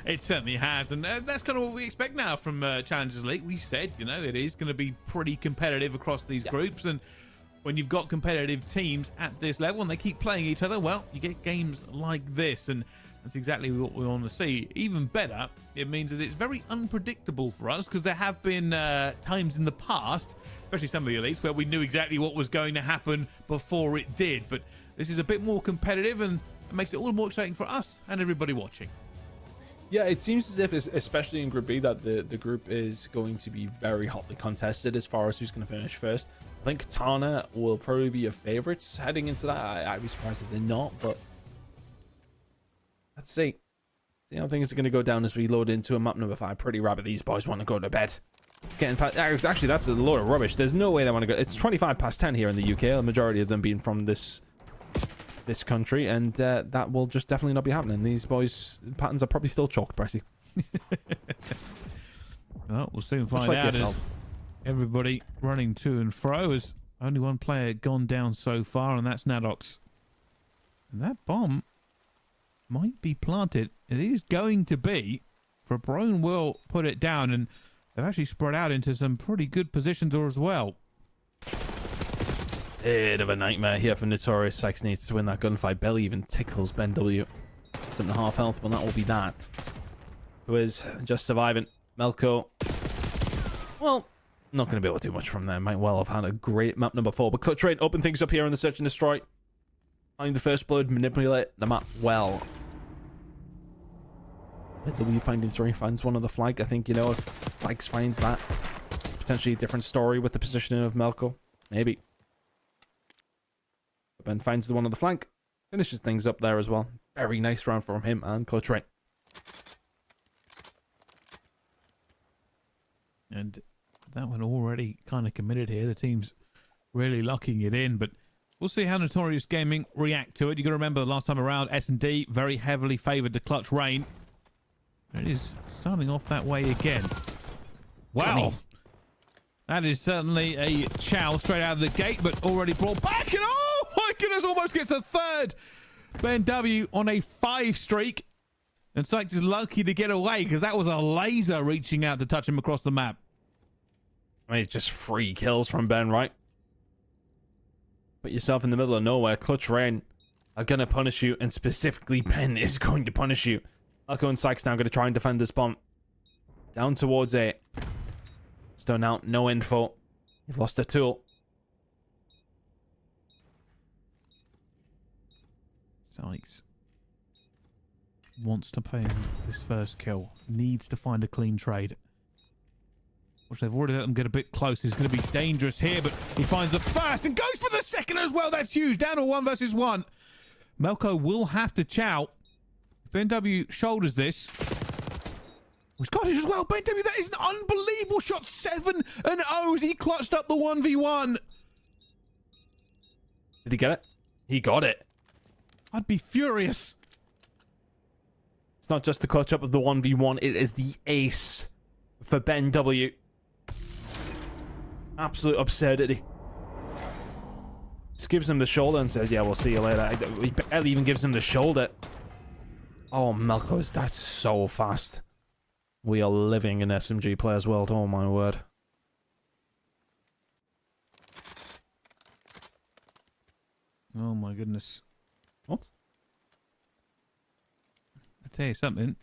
A: It certainly has, and that's kind of what we expect now from Challengers League. We said, you know, it is going to be pretty competitive across these groups, and when you've got competitive teams at this level and they keep playing each other, well, you get games like this, and that's exactly what we want to see. Even better, it means that it's very unpredictable for us, because there have been times in the past, especially some of the elites, where we knew exactly what was going to happen before it did, but this is a bit more competitive, and it makes it all the more exciting for us and everybody watching.
B: Yeah, it seems as if, especially in Group B, that the group is going to be very hotly contested as far as who's going to finish first. I think Tana will probably be your favorites heading into that. I'd be surprised if they're not, but let's see. See how things are going to go down as we load into a map number 5. Pretty rapid. These boys want to go to bed. Getting past, actually, that's a load of rubbish. There's no way they want to go. It's 25 past 10 here in the UK. The majority of them being from this country, and that will just definitely not be happening. These boys' patterns are probably still chalked, Pricey.
A: Well, we'll soon find out. As everybody running to and fro, as only one player gone down so far, and that's Nadox. And that bomb might be planted. It is going to be. Fabrone will put it down, and they've actually spread out into some pretty good positions as well.
B: Bit of a nightmare here for Notorious. Sykes needs to win that gunfight. Belly even tickles Ben W. 7.5 health, but that will be that. Who is just surviving. Melko. Well, not going to be able to do much from there. Might well have had a great map number 4. But Clutch Rain open things up here in the search and destroy. Find the first blood, manipulate the map well. W finding 3 finds one of the flag. I think, you know, if Flags finds that, it's potentially a different story with the positioning of Melko. Maybe. Ben finds the one on the flank. Finishes things up there as well. Very nice round from him and Clutch Rain.
A: And that one already kind of committed here. The team's really locking it in, but we'll see how Notorious Gaming react to it. You got to remember the last time around, S&D very heavily favoured the Clutch Rain. It is starting off that way again. Wow. That is certainly a chow straight out of the gate, but already brought back, and oh my goodness, almost gets a third. Ben W on a 5 streak. And Sykes is lucky to get away, because that was a laser reaching out to touch him across the map.
B: I mean, it's just 3 kills from Ben, right? Put yourself in the middle of nowhere. Clutch Rain are going to punish you, and specifically Ben is going to punish you. Elko and Sykes now going to try and defend this bomb. Down towards A. Stone out, no info. You've lost a tool.
A: Sykes wants to pay his first kill. Needs to find a clean trade. Which they've already let them get a bit close. It's going to be dangerous here, but he finds the first and goes for the second as well. That's huge. Down to 1 versus 1. Melko will have to chow. Ben W shoulders this. He's got it as well. Ben W, that is an unbelievable shot. 7-0 as he clutched up the 1v1.
B: Did he get it? He got it.
A: I'd be furious.
B: It's not just the clutch up of the 1v1. It is the ace for Ben W. Absolute absurdity. Just gives him the shoulder and says, yeah, we'll see you later. He barely even gives him the shoulder. Oh, Melko's, that's so fast. We are living in SMG players' world. Oh, my word.
A: Oh, my goodness.
B: What?
A: I'll tell you something.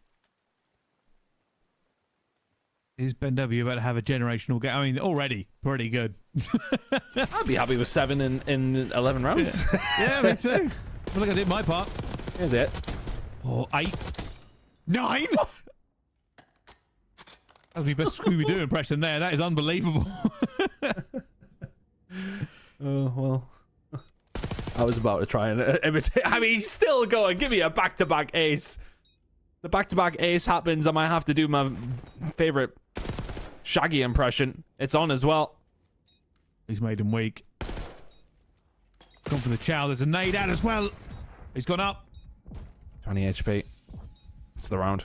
A: Is Ben W about to have a generational game? I mean, already pretty good.
B: I'd be happy with 7 in 11 rounds.
A: Yeah, me too. Well, look, I did my part.
B: Here's it.
A: Oh, 8. 9? That was my best Scooby-Doo impression there. That is unbelievable.
B: Oh, well. I was about to try and imitate. I mean, he's still going. Give me a back-to-back ace. the back-to-back ace happens, I might have to do my favorite Shaggy impression. It's on as well.
A: He's made him weak. Gone for the chow. There's a nade out as well. He's gone up.
B: 20 HP. It's the round.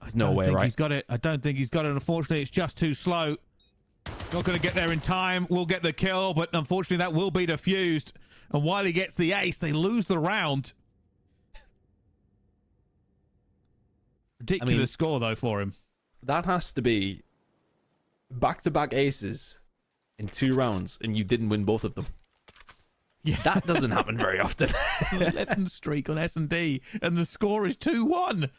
B: There's no way, right?
A: He's got it. I don't think he's got it. Unfortunately, it's just too slow. Not going to get there in time. We'll get the kill, but unfortunately, that will be defused. And while he gets the ace, they lose the round. Ridiculous score, though, for him.
B: That has to be back-to-back aces in 2 rounds, and you didn't win both of them.
A: Yeah.
B: That doesn't happen very often.
A: 11 streak on S&D, and the score is 2-1.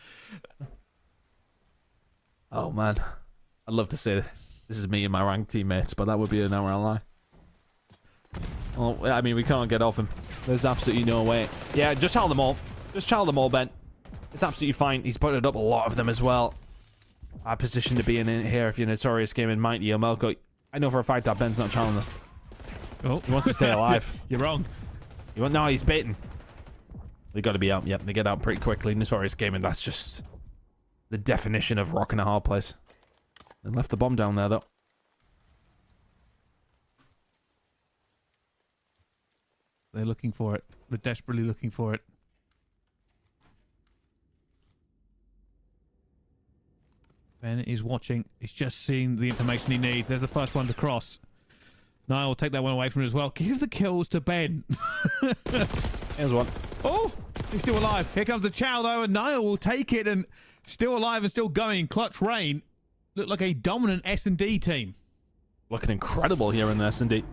B: Oh, man. I'd love to say this is me and my ranked teammates, but that would be an outright lie. Well, I mean, we can't get off him. There's absolutely no way. Yeah, just child them all. Just child them all, Ben. It's absolutely fine. He's putting up a lot of them as well. Our position to be in here if you're Notorious Gaming, Mighty or Melko. I know for a fact that Ben's not challenging us.
A: Oh,
B: he wants to stay alive.
A: You're wrong.
B: No, he's baiting. They got to be out. Yep, they get out pretty quickly. Notorious Gaming, that's just the definition of rocking a hard place. They left the bomb down there, though.
A: They're looking for it. They're desperately looking for it. Ben is watching. He's just seen the information he needs. There's the first one to cross. Niall will take that one away from him as well. Give the kills to Ben.
B: Here's one.
A: Oh, he's still alive. Here comes the chow, though, and Niall will take it and still alive and still going. Clutch Rain look like a dominant S&D team.
B: Looking incredible here in the S&D.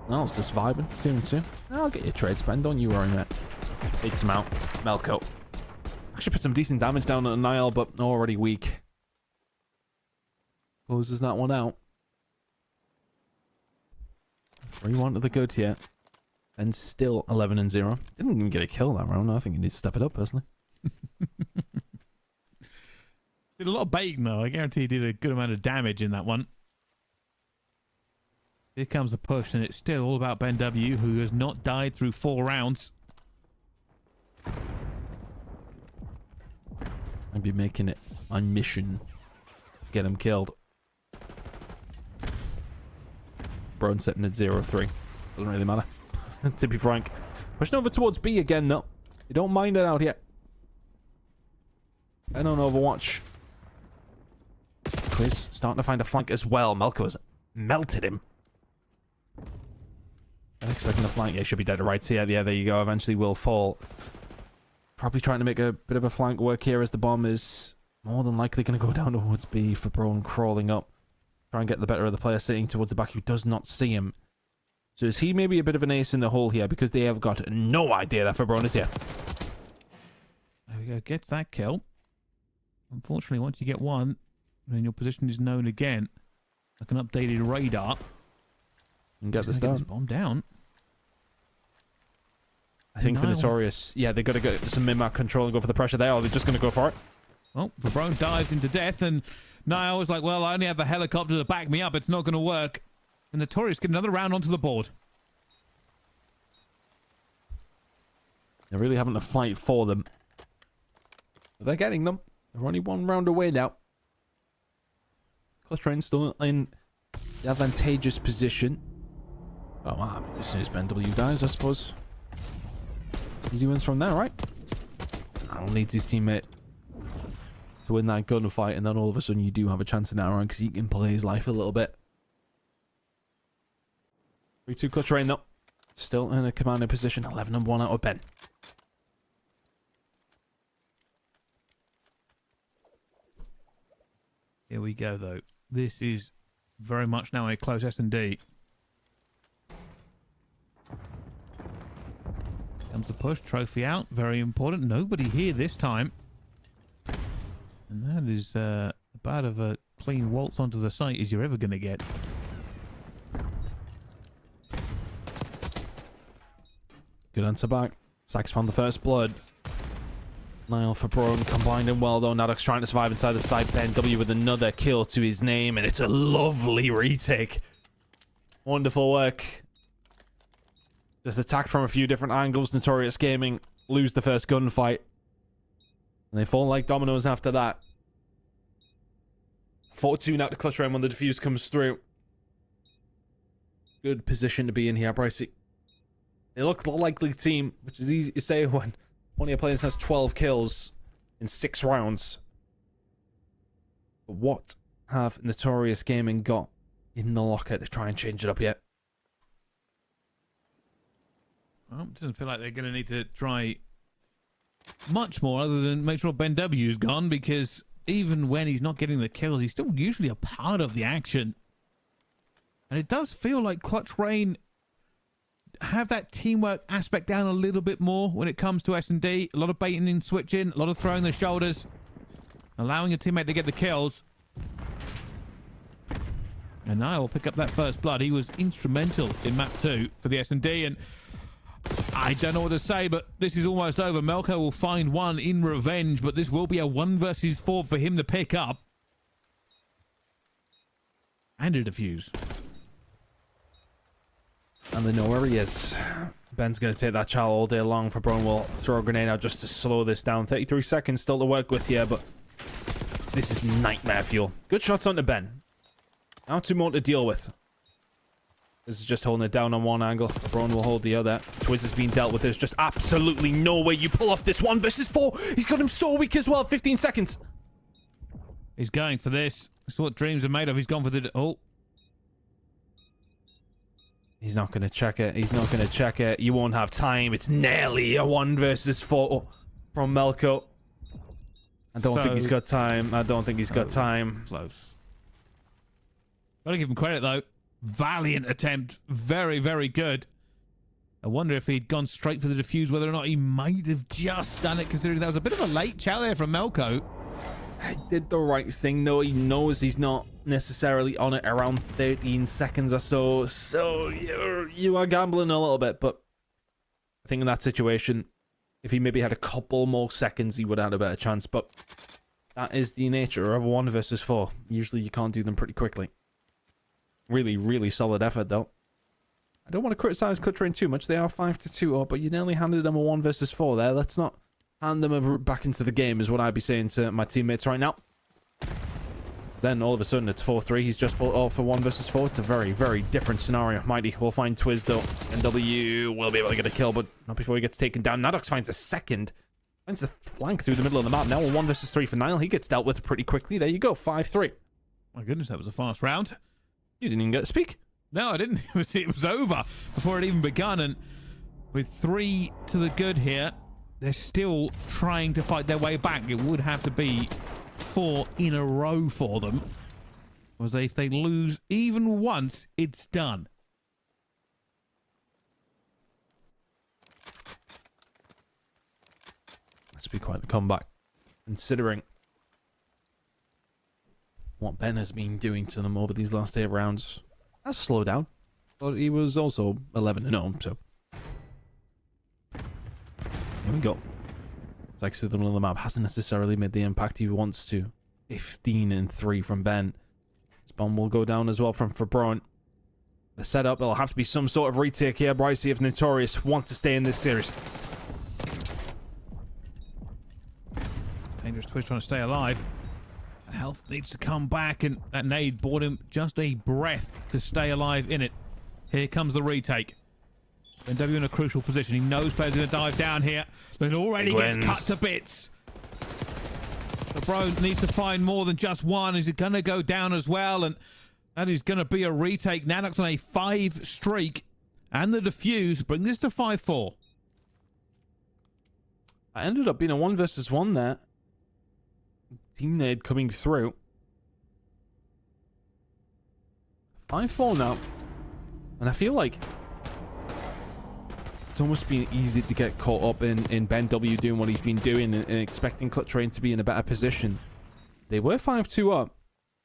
B: Niall's just vibing. 2-2. I'll get your trades, Ben. Don't you worry, mate. Takes him out. Melko. Actually put some decent damage down on Niall, but already weak. Closes that one out. 3-1 to the good here. And still 11-0. Didn't even get a kill that round. I think he needs to step it up, personally.
A: Did a lot of baiting, though. I guarantee he did a good amount of damage in that one. Here comes the push, and it's still all about Ben W, who has not died through 4 rounds.
B: I'd be making it my mission to get him killed. Brown sitting at 0-3. Doesn't really matter, to be frank. Pushing over towards B again, though. You don't mind it out here. And on Overwatch. Quiz starting to find a flank as well. Melko has melted him. I'm expecting a flank. Yeah, he should be dead to rights here. Yeah, there you go. Eventually will fall. Probably trying to make a bit of a flank work here as the bomb is more than likely going to go down towards B for Brown crawling up. Try and get the better of the player sitting towards the back who does not see him. So is he maybe a bit of an ace in the hole here because they have got no idea that Fabron is here?
A: There we go. Gets that kill. Unfortunately, once you get one, then your position is known again. Like an updated radar.
B: And get this down.
A: Bomb down.
B: I think for Notorious, yeah, they've got to get some min-max control and go for the pressure there, or they're just going to go for it.
A: Well, Fabron dived into death, and Niall was like, well, I only have the helicopter to back me up. It's not going to work. And Notorious get another round onto the board.
B: They're really having to fight for them. But they're getting them. They're only 1 round away now. Clutch Rain still in the advantageous position. Oh, well, I mean, as soon as Ben W dies, I suppose. Easy wins from there, right? Niall needs his teammate to win that gunfight, and then all of a sudden you do have a chance in that round because he can play his life a little bit. 3-2 Clutch Rain, though. Still in a commanding position. 11-1 out of Ben.
A: Here we go, though. This is very much now a close S&D. Comes the push. Trophy out. Very important. Nobody here this time. And that is about of a clean waltz onto the site as you're ever going to get.
B: Good answer back. Sax found the first blood. Niall for Brown combined in well, though. Naddox trying to survive inside the side. Ben W with another kill to his name, and it's a lovely retake. Wonderful work. Just attacked from a few different angles. Notorious Gaming lose the first gunfight. And they fall like dominoes after that. 4-2 now to Clutch Rain when the defuse comes through. Good position to be in here, Brycey. They look the likely team, which is easy to say when one of your players has 12 kills in 6 rounds. But what have Notorious Gaming got in the locker to try and change it up yet?
A: Well, it doesn't feel like they're going to need to try much more other than make sure Ben W's gone, because even when he's not getting the kills, he's still usually a part of the action. And it does feel like Clutch Rain have that teamwork aspect down a little bit more when it comes to S&D. A lot of baiting and switching, a lot of throwing the shoulders, allowing your teammate to get the kills. And Niall will pick up that first blood. He was instrumental in map 2 for the S&D, and I don't know what to say, but this is almost over. Melko will find one in revenge, but this will be a 1 versus 4 for him to pick up. And a defuse.
B: And they know where he is. Ben's going to take that chal all day long. For Brown will throw a grenade out just to slow this down. 33 seconds still to work with here, but this is nightmare fuel. Good shots onto Ben. Now 2 more to deal with. This is just holding it down on one angle. Brown will hold the other. Twiz is being dealt with. There's just absolutely no way you pull off this 1 versus 4. He's got him so weak as well. 15 seconds.
A: He's going for this. That's what dreams are made of. He's gone for the... Oh.
B: He's not going to check it. He's not going to check it. You won't have time. It's nearly a 1 versus 4 from Melko. I don't think he's got time. I don't think he's got time.
A: Close. Gotta give him credit, though. Valiant attempt. Very, very good. I wonder if he'd gone straight for the defuse, whether or not he might have just done it, considering that was a bit of a late chow there from Melko.
B: He did the right thing, though. He knows he's not necessarily on it around 13 seconds or so. So you are gambling a little bit, but I think in that situation, if he maybe had a couple more seconds, he would have had a better chance. But that is the nature of a 1 versus 4. Usually you can't do them pretty quickly. Really, really solid effort, though. I don't want to criticize Clutch Rain too much. They are 5-2 up, but you nearly handed them a 1 versus 4 there. Let's not hand them back into the game, is what I'd be saying to my teammates right now. Then all of a sudden it's 4-3. He's just pulled off for 1 versus 4. It's a very, very different scenario. Mighty will find Twiz, though. NW will be able to get a kill, but not before he gets taken down. Naddox finds a second. Finds the flank through the middle of the map. Now a 1 versus 3 for Niall. He gets dealt with pretty quickly. There you go, 5-3.
A: My goodness, that was a fast round.
B: You didn't even get to speak.
A: No, I didn't. It was over before it even begun, and with 3 to the good here, they're still trying to fight their way back. It would have to be 4 in a row for them. Because if they lose even once, it's done.
B: Must be quite the comeback, considering what Ben has been doing to them over these last 8 rounds. That's slowed down, but he was also 11-0, so here we go. It's like the middle of the map hasn't necessarily made the impact he wants to. 15-3 from Ben. This bomb will go down as well from Fabron. The setup, there'll have to be some sort of retake here. Brycey if Notorious want to stay in this series.
A: Dangerous Twitch trying to stay alive. Health needs to come back, and that nade bought him just a breath to stay alive in it. Here comes the retake. NW in a crucial position. He knows players are going to dive down here, but already gets cut to bits. The bro needs to find more than just one. Is it going to go down as well? And that is going to be a retake. Nanox on a 5 streak, and the defuse bring this to 5-4.
B: I ended up being a 1 versus 1 there. Team nade coming through. 5-4 now. And I feel like it's almost been easy to get caught up in Ben W doing what he's been doing and expecting Clutch Rain to be in a better position. They were 5-2 up.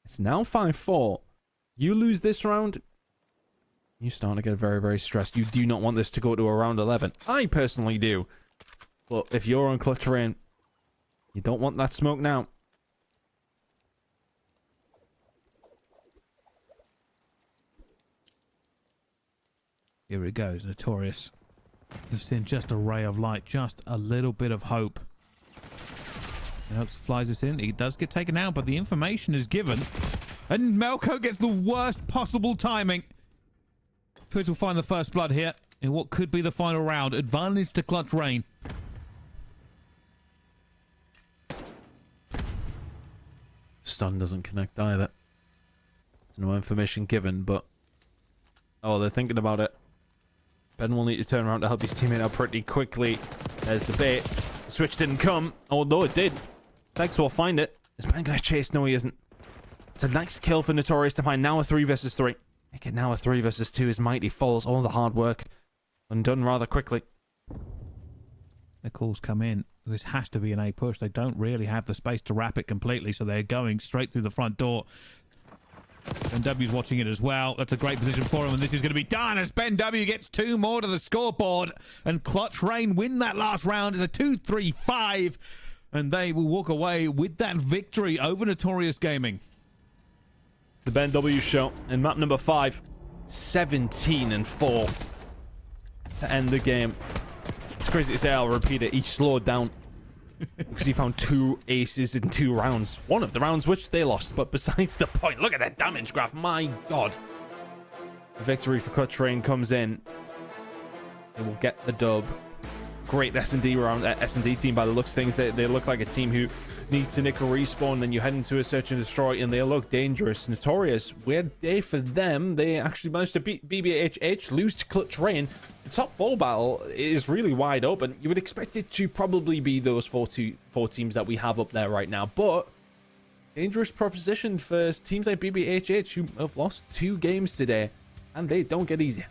B: It's now 5-4. You lose this round, you're starting to get very, very stressed. You do not want this to go to a round 11. I personally do. But if you're on Clutch Rain, you don't want that smoke now.
A: Here it goes, Notorious. You've seen just a ray of light, just a little bit of hope. Helps flies us in. He does get taken out, but the information is given. And Melko gets the worst possible timing. Twitch will find the first blood here in what could be the final round. Advantage to Clutch Rain.
B: Stun doesn't connect either. No information given, but... Oh, they're thinking about it. Ben will need to turn around to help his teammate out pretty quickly. There's the bait. The switch didn't come, although it did. Dex will find it. Is Ben gonna chase? No, he isn't. It's a nice kill for Notorious to find now a 3 versus 3. Make it now a 3 versus 2 as Mighty follows all the hard work undone rather quickly.
A: The calls come in. This has to be an A push. They don't really have the space to wrap it completely, so they're going straight through the front door. Ben W's watching it as well. That's a great position for him, and this is going to be done as Ben W gets 2 more to the scoreboard, and Clutch Rain win that last round as a 2-3-5, and they will walk away with that victory over Notorious Gaming.
B: It's the Ben W show in map number 5, 17-4 to end the game. It's crazy to say, I'll repeat it. He slowed down because he found 2 aces in 2 rounds. One of the rounds which they lost, but besides the point, look at that damage graph. My God. The victory for Clutch Rain comes in. They will get the dub. Great S&D round, S&D team by the looks of things. They look like a team who needs to nick a respawn. Then you head into a search and destroy, and they look dangerous. Notorious, weird day for them. They actually managed to beat BBHH, lose to Clutch Rain. The top 4 battle is really wide open. You would expect it to probably be those 4 teams that we have up there right now, but dangerous proposition for teams like BBHH who have lost 2 games today, and they don't get easier.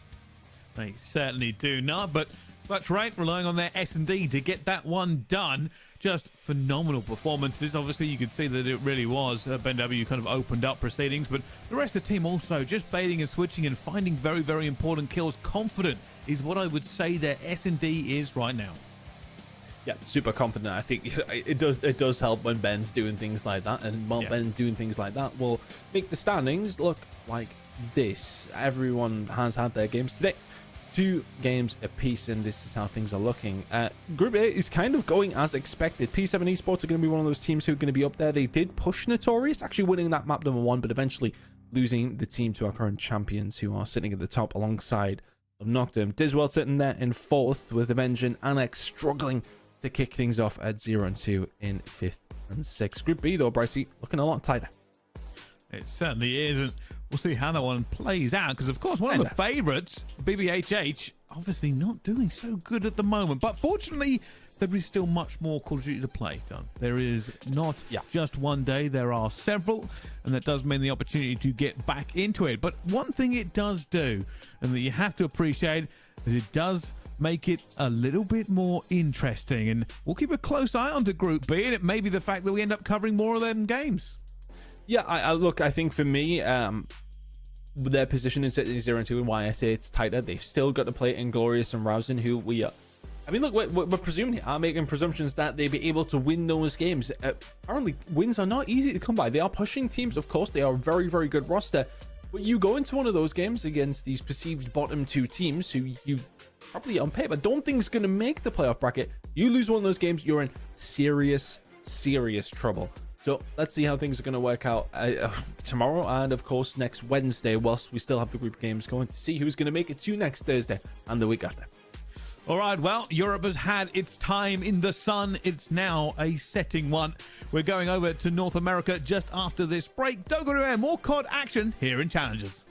A: They certainly do not, but Clutch Rain relying on their S&D to get that one done. Just phenomenal performances. Obviously, you could see that it really was. Ben W kind of opened up proceedings, but the rest of the team also just baiting and switching and finding very, very important kills. Confident is what I would say their S&D is right now.
B: Yeah, super confident. I think it does help when Ben's doing things like that, and while Ben doing things like that will make the standings look like this. Everyone has had their games today. 2 games apiece, and this is how things are looking. Group A is kind of going as expected. P7 Esports are going to be one of those teams who are going to be up there. They did push Notorious, actually winning that map number 1, but eventually losing the team to our current champions, who are sitting at the top alongside of Noctem. Diswell sitting there in 4th with Avenge and Annex struggling to kick things off at 0-2 in 5th and 6th. Group B, though, Brycey, looking a lot tighter.
A: It certainly is, and we'll see how that one plays out, because of course one of the favourites, BBHH, obviously not doing so good at the moment, but fortunately there is still much more Call of Duty to play done. There is not just one day, there are several, and that does mean the opportunity to get back into it. But one thing it does do, and that you have to appreciate, is it does make it a little bit more interesting, and we'll keep a close eye on to Group B, and it may be the fact that we end up covering more of them games.
B: Yeah, I think for me, their position is 0-2, and why I say it's tighter, they've still got to play Inglorious and Rousing, who we are. I mean, look, we're presuming here, I'm making presumptions that they'll be able to win those games. Apparently, wins are not easy to come by. They are pushing teams, of course. They are a very, very good roster. But you go into one of those games against these perceived bottom 2 teams who you probably on paper don't think is going to make the playoff bracket. You lose one of those games, you're in serious, serious trouble. So let's see how things are going to work out tomorrow, and of course next Wednesday, whilst we still have the group games going, to see who's going to make it to next Thursday and the week after.
A: All right, well, Europe has had its time in the sun. It's now a setting one. We're going over to North America just after this break. Don't go anywhere. More COD action here in Challengers.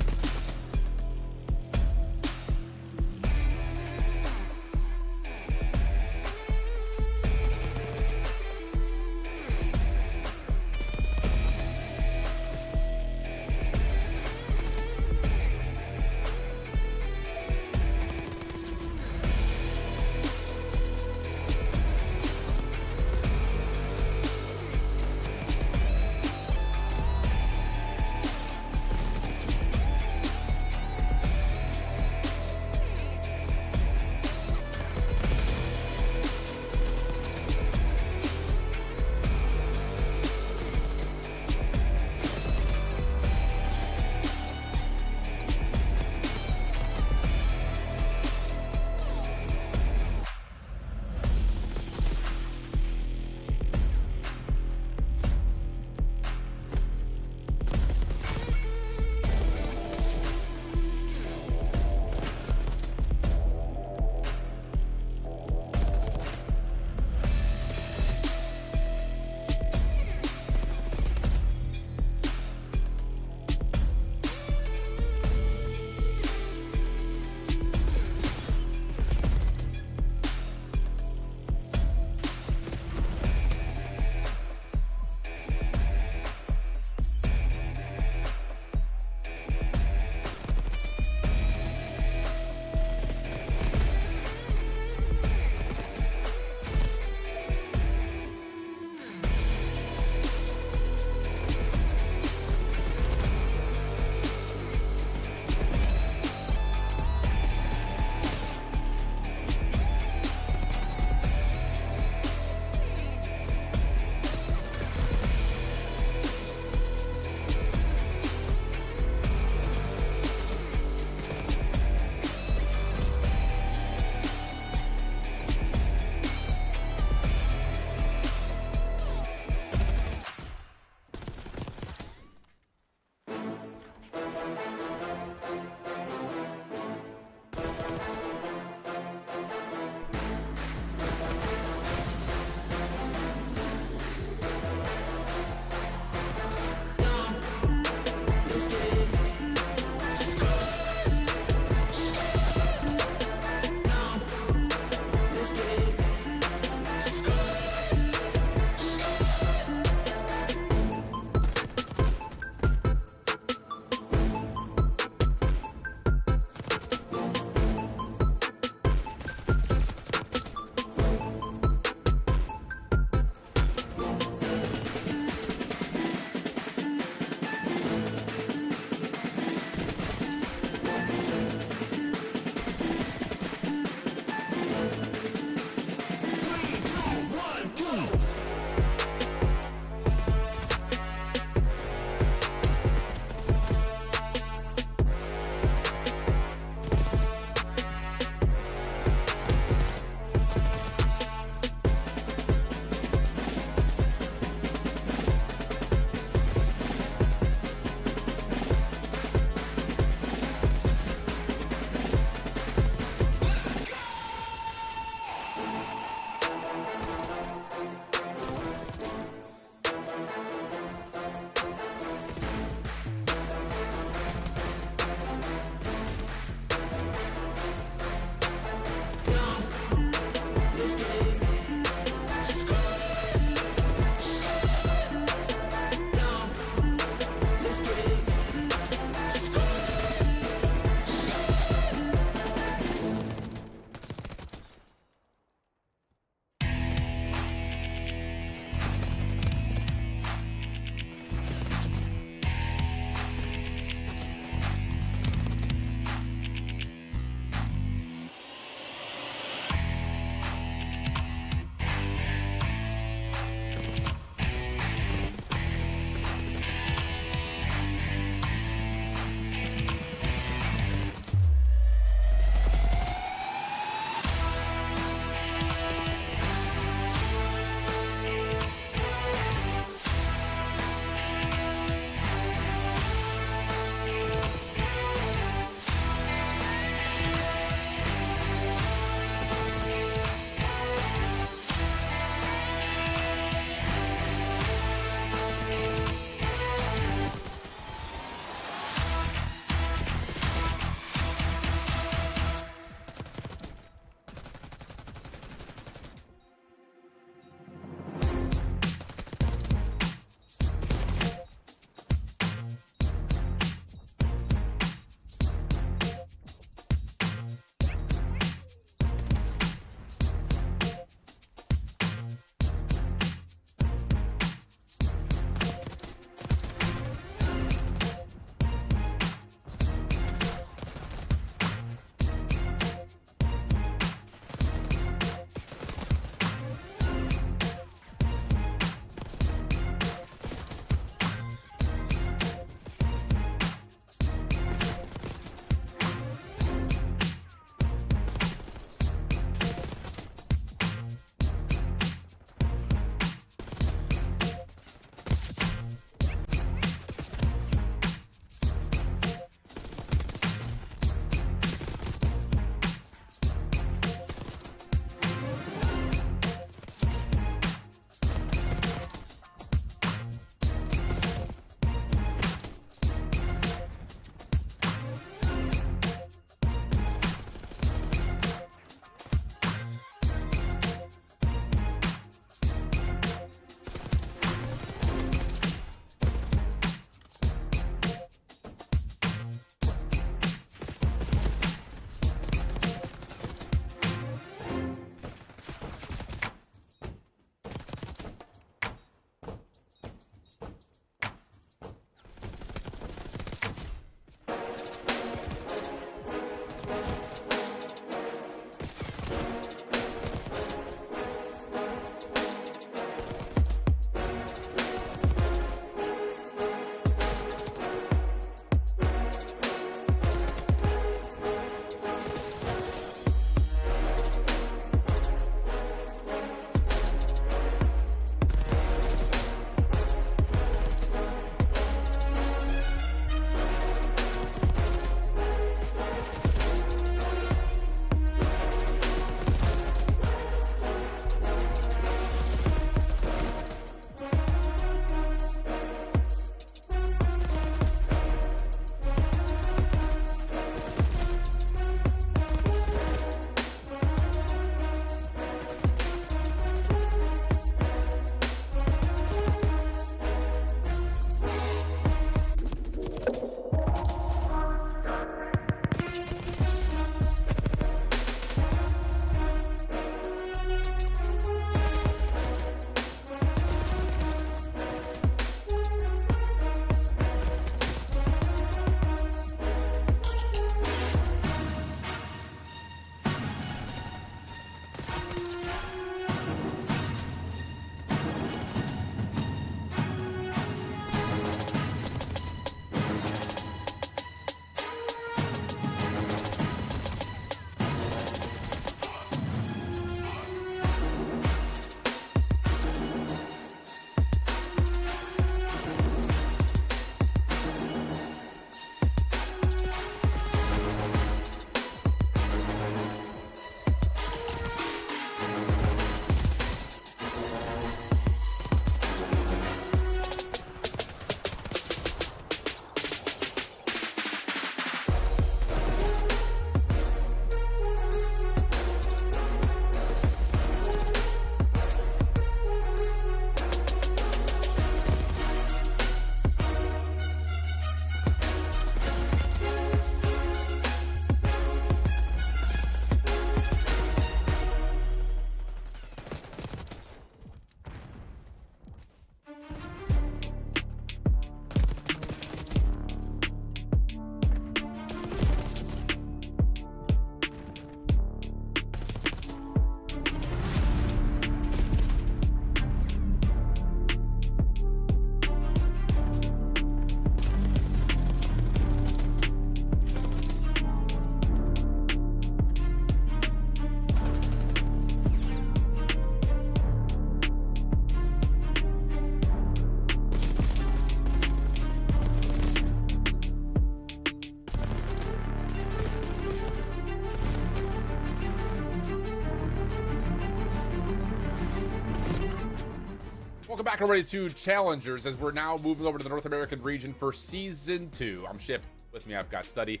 C: Welcome back, everybody, to Challengers, as we're now moving over to the North American region for Season 2. I'm Ship. With me, I've got Study.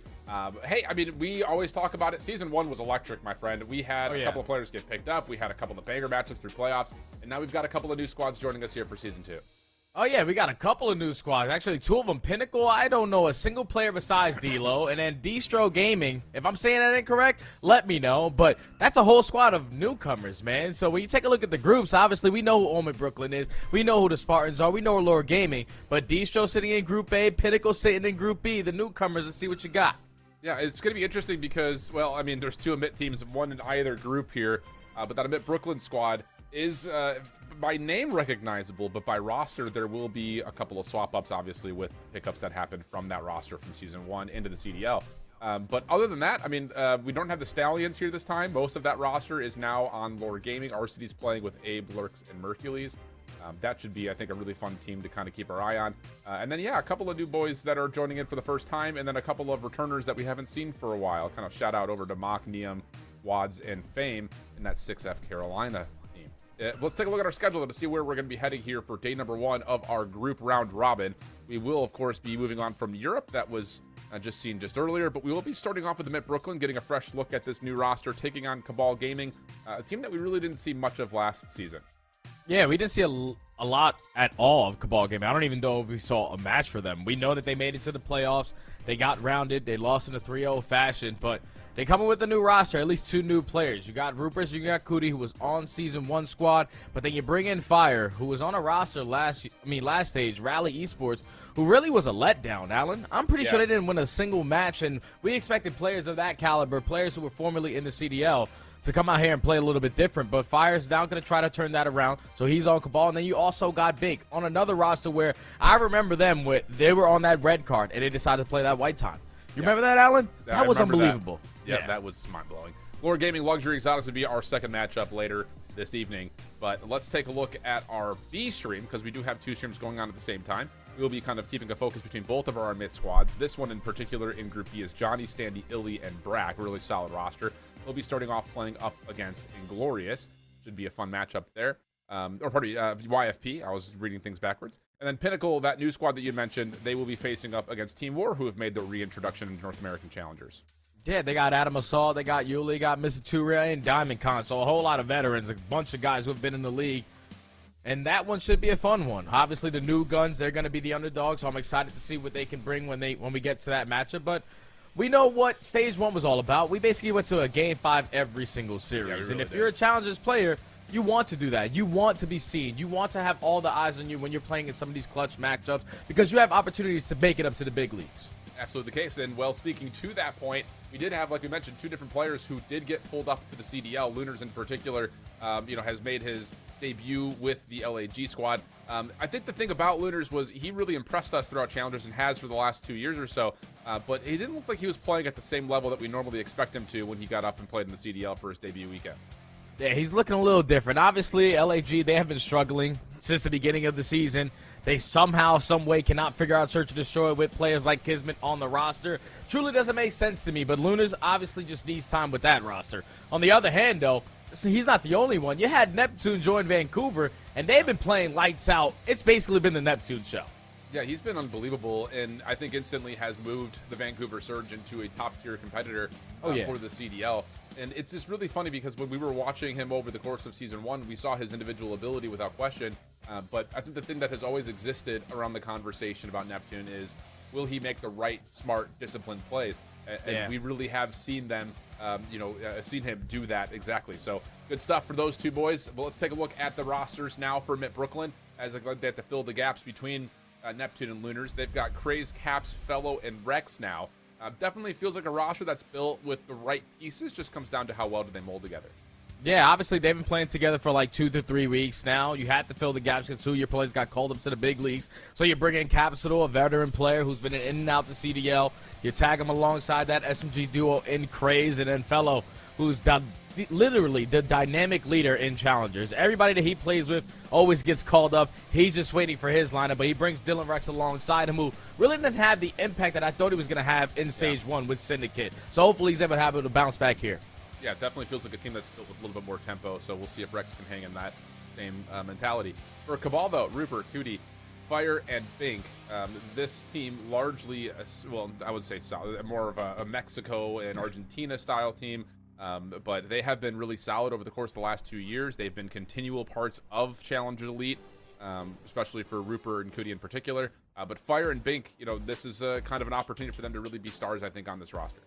C: Hey, I mean, we always talk about it. Season 1 was electric, my friend. We had a couple of players get picked up. We had a couple of banger matchups through playoffs. And now we've got a couple of new squads joining us here for Season 2.
D: Oh, yeah, we got a couple of new squads. Actually, two of them. Pinnacle, I don't know a single player besides D-Lo. And then Distro Gaming, if I'm saying that incorrect, let me know. But that's a whole squad of newcomers, man. So when you take a look at the groups, obviously we know who Omen Brooklyn is. We know who the Spartans are. We know Lord Gaming. But Distro sitting in Group A, Pinnacle sitting in Group B. The newcomers, let's see what you got.
C: Yeah, it's going to be interesting because, well, I mean, there's two Amit teams, one in either group here. But that Amit Brooklyn squad is by name recognizable, but by roster there will be a couple of swap ups, obviously, with pickups that happened from that roster from Season 1 into the CDL. But other than that, I mean, we don't have the Stallions here this time. Most of that roster is now on Lord Gaming. RCD's playing with Abe, Lurks, and Mercules. That should be, I think, a really fun team to kind of keep our eye on. And then, yeah, a couple of new boys that are joining in for the first time, and then a couple of returners that we haven't seen for a while. Kind of shout out over to Mock, Neum, Wads, and Fame in that 6F Carolina team. Let's take a look at our schedule to see where we're going to be heading here for day number 1 of our group round robin. We will, of course, be moving on from Europe. That was just seen just earlier, but we will be starting off with the Mint Brooklyn, getting a fresh look at this new roster, taking on Cabal Gaming, a team that we really didn't see much of last season.
D: Yeah, we didn't see a lot at all of Cabal Gaming. I don't even know if we saw a match for them. We know that they made it to the playoffs. They got rounded. They lost in a 3-0 fashion, but they coming with a new roster, at least 2 new players. You got Rupert, you got Cootie, who was on Season 1 squad, but then you bring in Fire, who was on a roster last stage, Rally Esports, who really was a letdown, Alan. I'm pretty sure they didn't win a single match, and we expected players of that caliber, players who were formerly in the CDL, to come out here and play a little bit different, but Fire's now going to try to turn that around, so he's on Cabal. And then you also got Bink on another roster where I remember them, they were on that red card, and they decided to play that white time. You remember that, Alan? That was unbelievable.
C: Yeah, that was mind-blowing. Lord Gaming Luxury Exotics would be our second matchup later this evening, but let's take a look at our B stream, because we do have 2 streams going on at the same time. We will be kind of keeping a focus between both of our mid squads. This one in particular in Group B is Johnny, Standy, Illy, and Brack. Really solid roster. We'll be starting off playing up against Inglorious. Should be a fun matchup there. YFP. I was reading things backwards. And then Pinnacle, that new squad that you mentioned, they will be facing up against Team War, who have made the reintroduction into North American Challengers.
D: Yeah, they got Adam Assault, they got Yuli, got Mr. Turia, and Diamond Con. So a whole lot of veterans, a bunch of guys who have been in the league. And that one should be a fun one. Obviously, the new guns, they're going to be the underdogs, so I'm excited to see what they can bring when we get to that matchup. But we know what Stage 1 was all about. We basically went to a Game 5 every single series. And if you're a Challengers player, you want to do that. You want to be seen. You want to have all the eyes on you when you're playing in some of these clutch matchups because you have opportunities to make it up to the big leagues.
C: Absolutely the case. And, well, speaking to that point, we did have, like we mentioned, 2 different players who did get pulled up to the CDL. Lunars in particular, has made his debut with the LAG squad. I think the thing about Lunars was he really impressed us throughout Challengers and has for the last 2 years or so, but he didn't look like he was playing at the same level that we normally expect him to when he got up and played in the CDL for his debut weekend.
D: Yeah, he's looking a little different. Obviously, LAG, they have been struggling since the beginning of the season. They somehow, some way cannot figure out Search and Destroy with players like Kismet on the roster. Truly doesn't make sense to me, but Lunars obviously just needs time with that roster. On the other hand, though, he's not the only one. You had Neptune join Vancouver, and they've been playing lights out. It's basically been the Neptune show.
C: Yeah, he's been unbelievable, and I think instantly has moved the Vancouver Surge into a top-tier competitor for the CDL. And it's just really funny because when we were watching him over the course of Season 1, we saw his individual ability without question. But I think the thing that has always existed around the conversation about Neptune is, will he make the right, smart, disciplined plays? And we really have seen them, seen him do that exactly. So good stuff for those 2 boys. But let's take a look at the rosters now for Mid Brooklyn, as they have to fill the gaps between Neptune and Lunars. They've got Craze, Caps, Fellow, and Rex now. Definitely feels like a roster that's built with the right pieces. Just comes down to how well do they mold together.
D: Yeah, obviously they've been playing together for like 2 to 3 weeks now. You had to fill the gaps because 2 of your players got called up to the big leagues. So you bring in Capsule, a veteran player who's been in and out the CDL. You tag him alongside that SMG duo in Craze, and then Fellow, who's literally the dynamic leader in Challengers. Everybody that he plays with always gets called up. He's just waiting for his lineup, but he brings Dylan Rex alongside him, who really didn't have the impact that I thought he was going to have in Stage 1 with Syndicate. So hopefully he's able to bounce back here.
C: Yeah, it definitely feels like a team that's built with a little bit more tempo, so we'll see if Rex can hang in that same mentality. For Cabal, though, Rupert, Cootie, Fire, and Bink, this team largely, I would say more of a Mexico and Argentina style team, but they have been really solid over the course of the last 2 years. They've been continual parts of Challenger Elite, especially for Rupert and Cootie in particular. But Fire and Bink, this is kind of an opportunity for them to really be stars, I think, on this roster.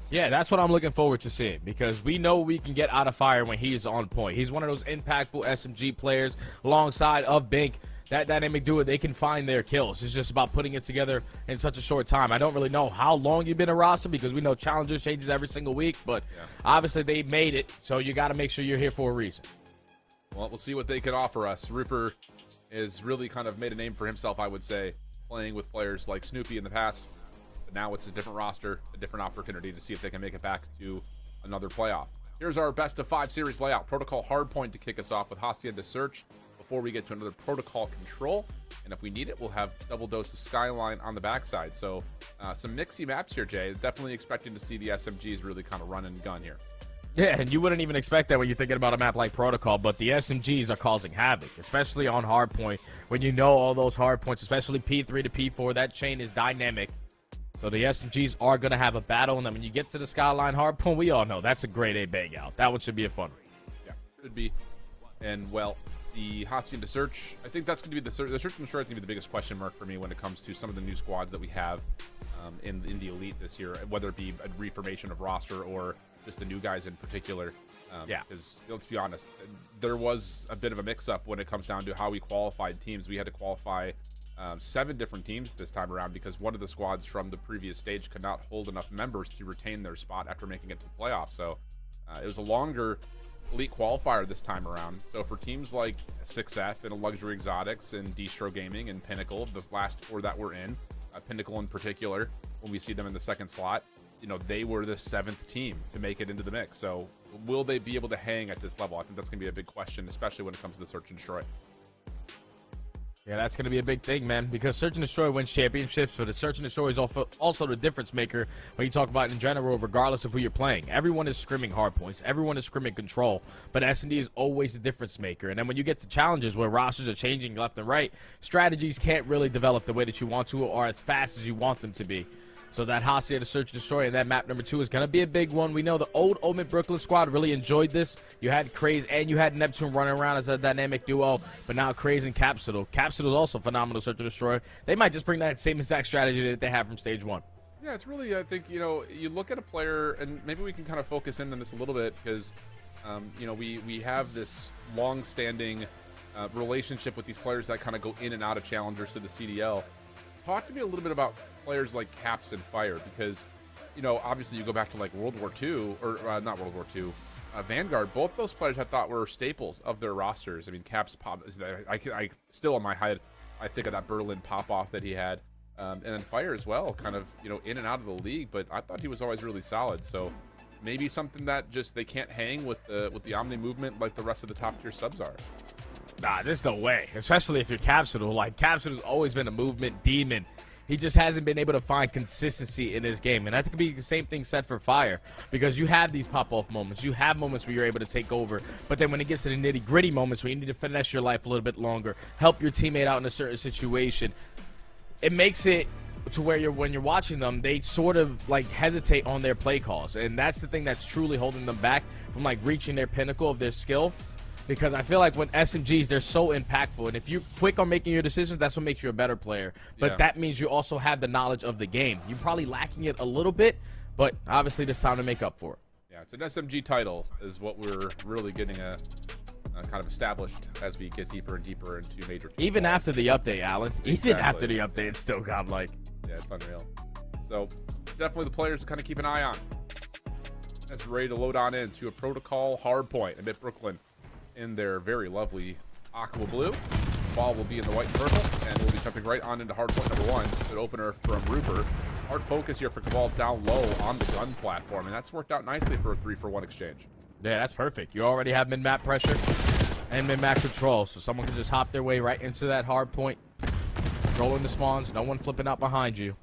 D: Yeah, that's what I'm looking forward to seeing, because we know we can get out of Fire when he's on point. He's one of those impactful SMG players alongside of Bink. That dynamic duo, they can find their kills. It's just about putting it together in such a short time. I don't really know how long you've been a roster because we know Challengers changes every single week, but obviously they made it, so you got to make sure you're here for a reason.
C: Well, we'll see what they can offer us. Rupert has really kind of made a name for himself, I would say, playing with players like Snoopy in the past. But now it's a different roster, a different opportunity to see if they can make it back to another playoff. Here's our best of 5 series layout. Protocol Hardpoint to kick us off with Hacienda Search before we get to another Protocol Control. And if we need it, we'll have double dose of Skyline on the backside. So some mixy maps here, Jay. Definitely expecting to see the SMGs really kind of run and gun here.
D: Yeah, and you wouldn't even expect that when you're thinking about a map like Protocol, but the SMGs are causing havoc, especially on Hardpoint. When you know all those hardpoints, especially P3 to P4, that chain is dynamic. So the SMGs are going to have a battle, and then when you get to the Skyline Hardpoint, we all know that's a grade A bang out. That one should be a fun one.
C: Yeah, should be. And, well, the hot seat to search, I think that's going to be the search and destroy is going to be the biggest question mark for me when it comes to some of the new squads that we have in the elite this year, whether it be a reformation of roster or just the new guys in particular.
D: Yeah,
C: because let's be honest, there was a bit of a mix-up when it comes down to how we qualified teams. We had to qualify 7 different teams this time around because one of the squads from the previous stage could not hold enough members to retain their spot after making it to the playoffs. So it was a longer elite qualifier this time around. So for teams like 6F and Luxury Exotics and Distro Gaming and Pinnacle, the last 4 that were in, Pinnacle in particular, when we see them in the second slot, you know, they were the 7th team to make it into the mix. So will they be able to hang at this level? I think that's going to be a big question, especially when it comes to the search and destroy.
D: Yeah, that's going to be a big thing, man, because Search and Destroy wins championships, but the Search and Destroy is also the difference maker when you talk about in general, regardless of who you're playing. Everyone is scrimming hard points. Everyone is scrimming control, but S&D is always the difference maker. And then when you get to challenges where rosters are changing left and right, strategies can't really develop the way that you want to or as fast as you want them to be. So that Hacienda Search and Destroy and that map number 2 is going to be a big one. We know the old Omid Brooklyn squad really enjoyed this. You had Craze and you had Neptune running around as a dynamic duo, but now Craze and Capsule. Capsule is also phenomenal Search and Destroy. They might just bring that same exact strategy that they have from stage 1.
C: Yeah, it's really, I think, you know, you look at a player, and maybe we can kind of focus in on this a little bit because, you know, we have this long-standing relationship with these players that kind of go in and out of challengers to the CDL. Talk to me a little bit about players like Caps and Fire, because, you know, obviously you go back to like World War II, or not World War II, Vanguard. Both those players I thought were staples of their rosters. I mean, Caps pop. I still in my head, I think of that Berlin pop off that he had, and then Fire as well, kind of, you know, in and out of the league. But I thought he was always really solid. So maybe something that just they can't hang with the Omni movement like the rest of the top tier subs are.
D: Nah, there's no way, especially if you're Capsule. Like, Capsule's always been a movement demon. He just hasn't been able to find consistency in his game. And I think it could be the same thing said for Fire, because you have these pop-off moments. You have moments where you're able to take over. But then when it gets to the nitty-gritty moments where you need to finesse your life a little bit longer, help your teammate out in a certain situation, it makes it to where when you're watching them, they sort of like hesitate on their play calls. And that's the thing that's truly holding them back from like reaching their pinnacle of their skill. Because I feel like when SMGs, they're so impactful. And if you're quick on making your decisions, that's what makes you a better player. But that means you also have the knowledge of the game. You're probably lacking it a little bit, but obviously there's time to make up for it.
C: Yeah, it's an SMG title is what we're really getting kind of established as we get deeper and deeper into major.
D: Even after the update, Alan. Even after the update, it's still godlike.
C: Yeah, it's unreal. So definitely the players to kind of keep an eye on. As we're ready to load on into a Protocol Hardpoint amid Brooklyn in their very lovely aqua blue. Ball will be in the white and purple, and we'll be jumping right on into Hardpoint number 1. An opener from Rupert. Hard focus here for Cabal down low on the gun platform, and that's worked out nicely for a 3-for-1 exchange.
D: Yeah, that's perfect. You already have mid-map pressure and mid-map control, so someone can just hop their way right into that hard point, controlling the spawns, no one flipping out behind you.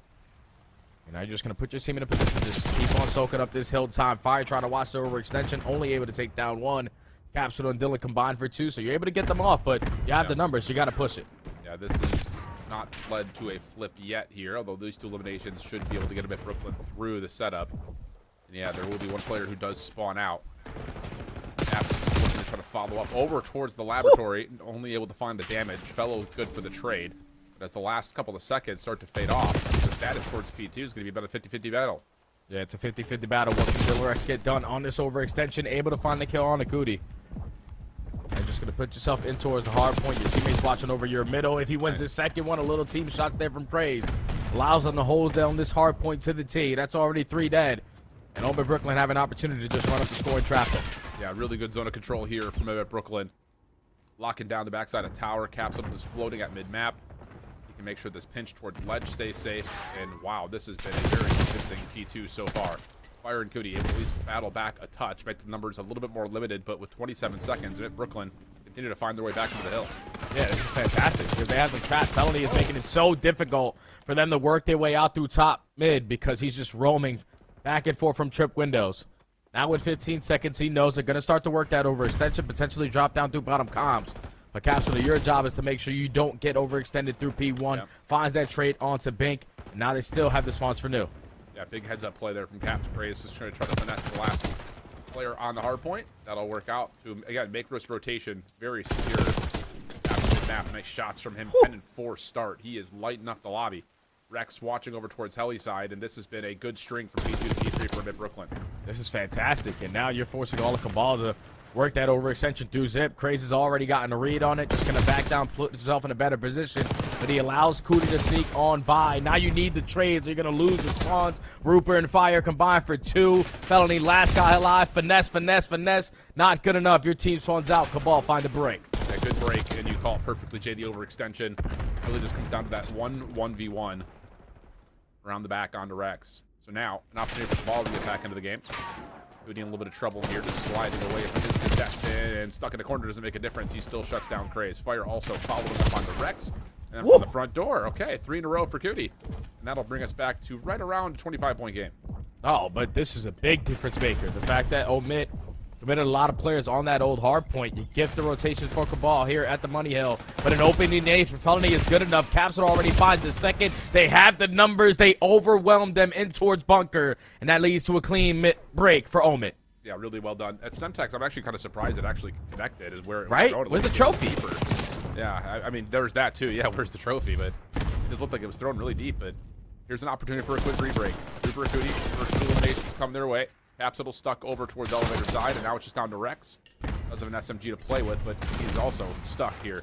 D: And now you're just going to put your team in a position to just keep on soaking up this hill time. Fire trying to watch the overextension, only able to take down 1. Capsule and Dylan combined for 2, so you're able to get them off, but you have the numbers. You got to push it.
C: Yeah, this is not led to a flip yet here, although these 2 eliminations should be able to get a bit Brooklyn through the setup. And yeah, there will be one player who does spawn out. Caps looking to try to follow up over towards the laboratory, only able to find the damage. Fellow good for the trade. But as the last couple of seconds start to fade off, the status towards P2 is going to be about a 50-50 battle.
D: Yeah, it's a 50-50 battle. What can Dillarex get done on this overextension? Able to find the kill on Akuti. And just going to put yourself in towards the hard point. Your teammates watching over your middle. If he wins the second one, a little team shots there from Praise. Allows them to hold down this hard point to the T. That's already 3 dead. And Open Brooklyn have an opportunity to just run up the scoring traffic.
C: Yeah, really good zone of control here from Brooklyn. Locking down the backside of tower. Capsule just floating at mid-map. You can make sure this pinch towards ledge stays safe. And wow, this has been a very convincing P2 so far. Fire and Cody able to at least battle back a touch, make the numbers a little bit more limited, but with 27 seconds, Brooklyn continue to find their way back into the hill.
D: Yeah, this is fantastic because they have them trapped. Felony is making it so difficult for them to work their way out through top mid because he's just roaming back and forth from trip windows. Now with 15 seconds, he knows they're going to start to work that overextension, potentially drop down through bottom comms. But Capsule, your job is to make sure you don't get overextended through P1. Yep. Finds that trade onto Bink. And now they still have the spawns for new.
C: Yeah, big heads-up play there from Caps. Praise just trying to finesse the last player on the hard point. That'll work out to, again, make this rotation very secure the map. Nice shots from him. 10-4 start. He is lighting up the lobby. Rex watching over towards Heli side, and this has been a good string from P2 to P3 for Mid Brooklyn.
D: This is fantastic, and now you're forcing all of Cabal to work that overextension through Zip. Craze has already gotten a read on it. Just going to back down, put himself in a better position. But he allows Cootie to sneak on by. Now you need the trades. You're going to lose the spawns. Rooper and Fire combined for 2. Felony, last guy alive. Finesse, finesse, finesse. Not good enough. Your team spawns out. Cabal find a break.
C: A good break, and you call it perfectly, Jay. The overextension really just comes down to that 1v1 around the back onto Rex. So now, an opportunity for Cabal to get back into the game. Cootie in a little bit of trouble here, just sliding away from his contestant, and stuck in the corner doesn't make a difference. He still shuts down Craze. Fire also following up on the Rex, and then from the front door. Okay, 3 in a row for Cootie, and that'll bring us back to right around a 25-point game.
D: Oh, but this is a big difference maker. The fact that Omit committed a lot of players on that old hard point. You gift the rotation for Cabal here at the Money Hill. But an opening eighth for Felony is good enough. Capsule already finds the second. They have the numbers. They overwhelm them in towards bunker. And that leads to a clean break for Omit.
C: Yeah, really well done. At Semtex, I'm actually kind of surprised it actually connected. Is where it was
D: right?
C: thrown.
D: Where's the trophy?
C: Yeah, I mean, there's that too. Yeah, where's the trophy? But it just looked like it was thrown really deep. But here's an opportunity for a quick re-break. Rooper and Cootie, first eliminations come their way. Capsule stuck over towards the elevator side, and now it's just down to Rex. Doesn't have an SMG to play with, but he's also stuck here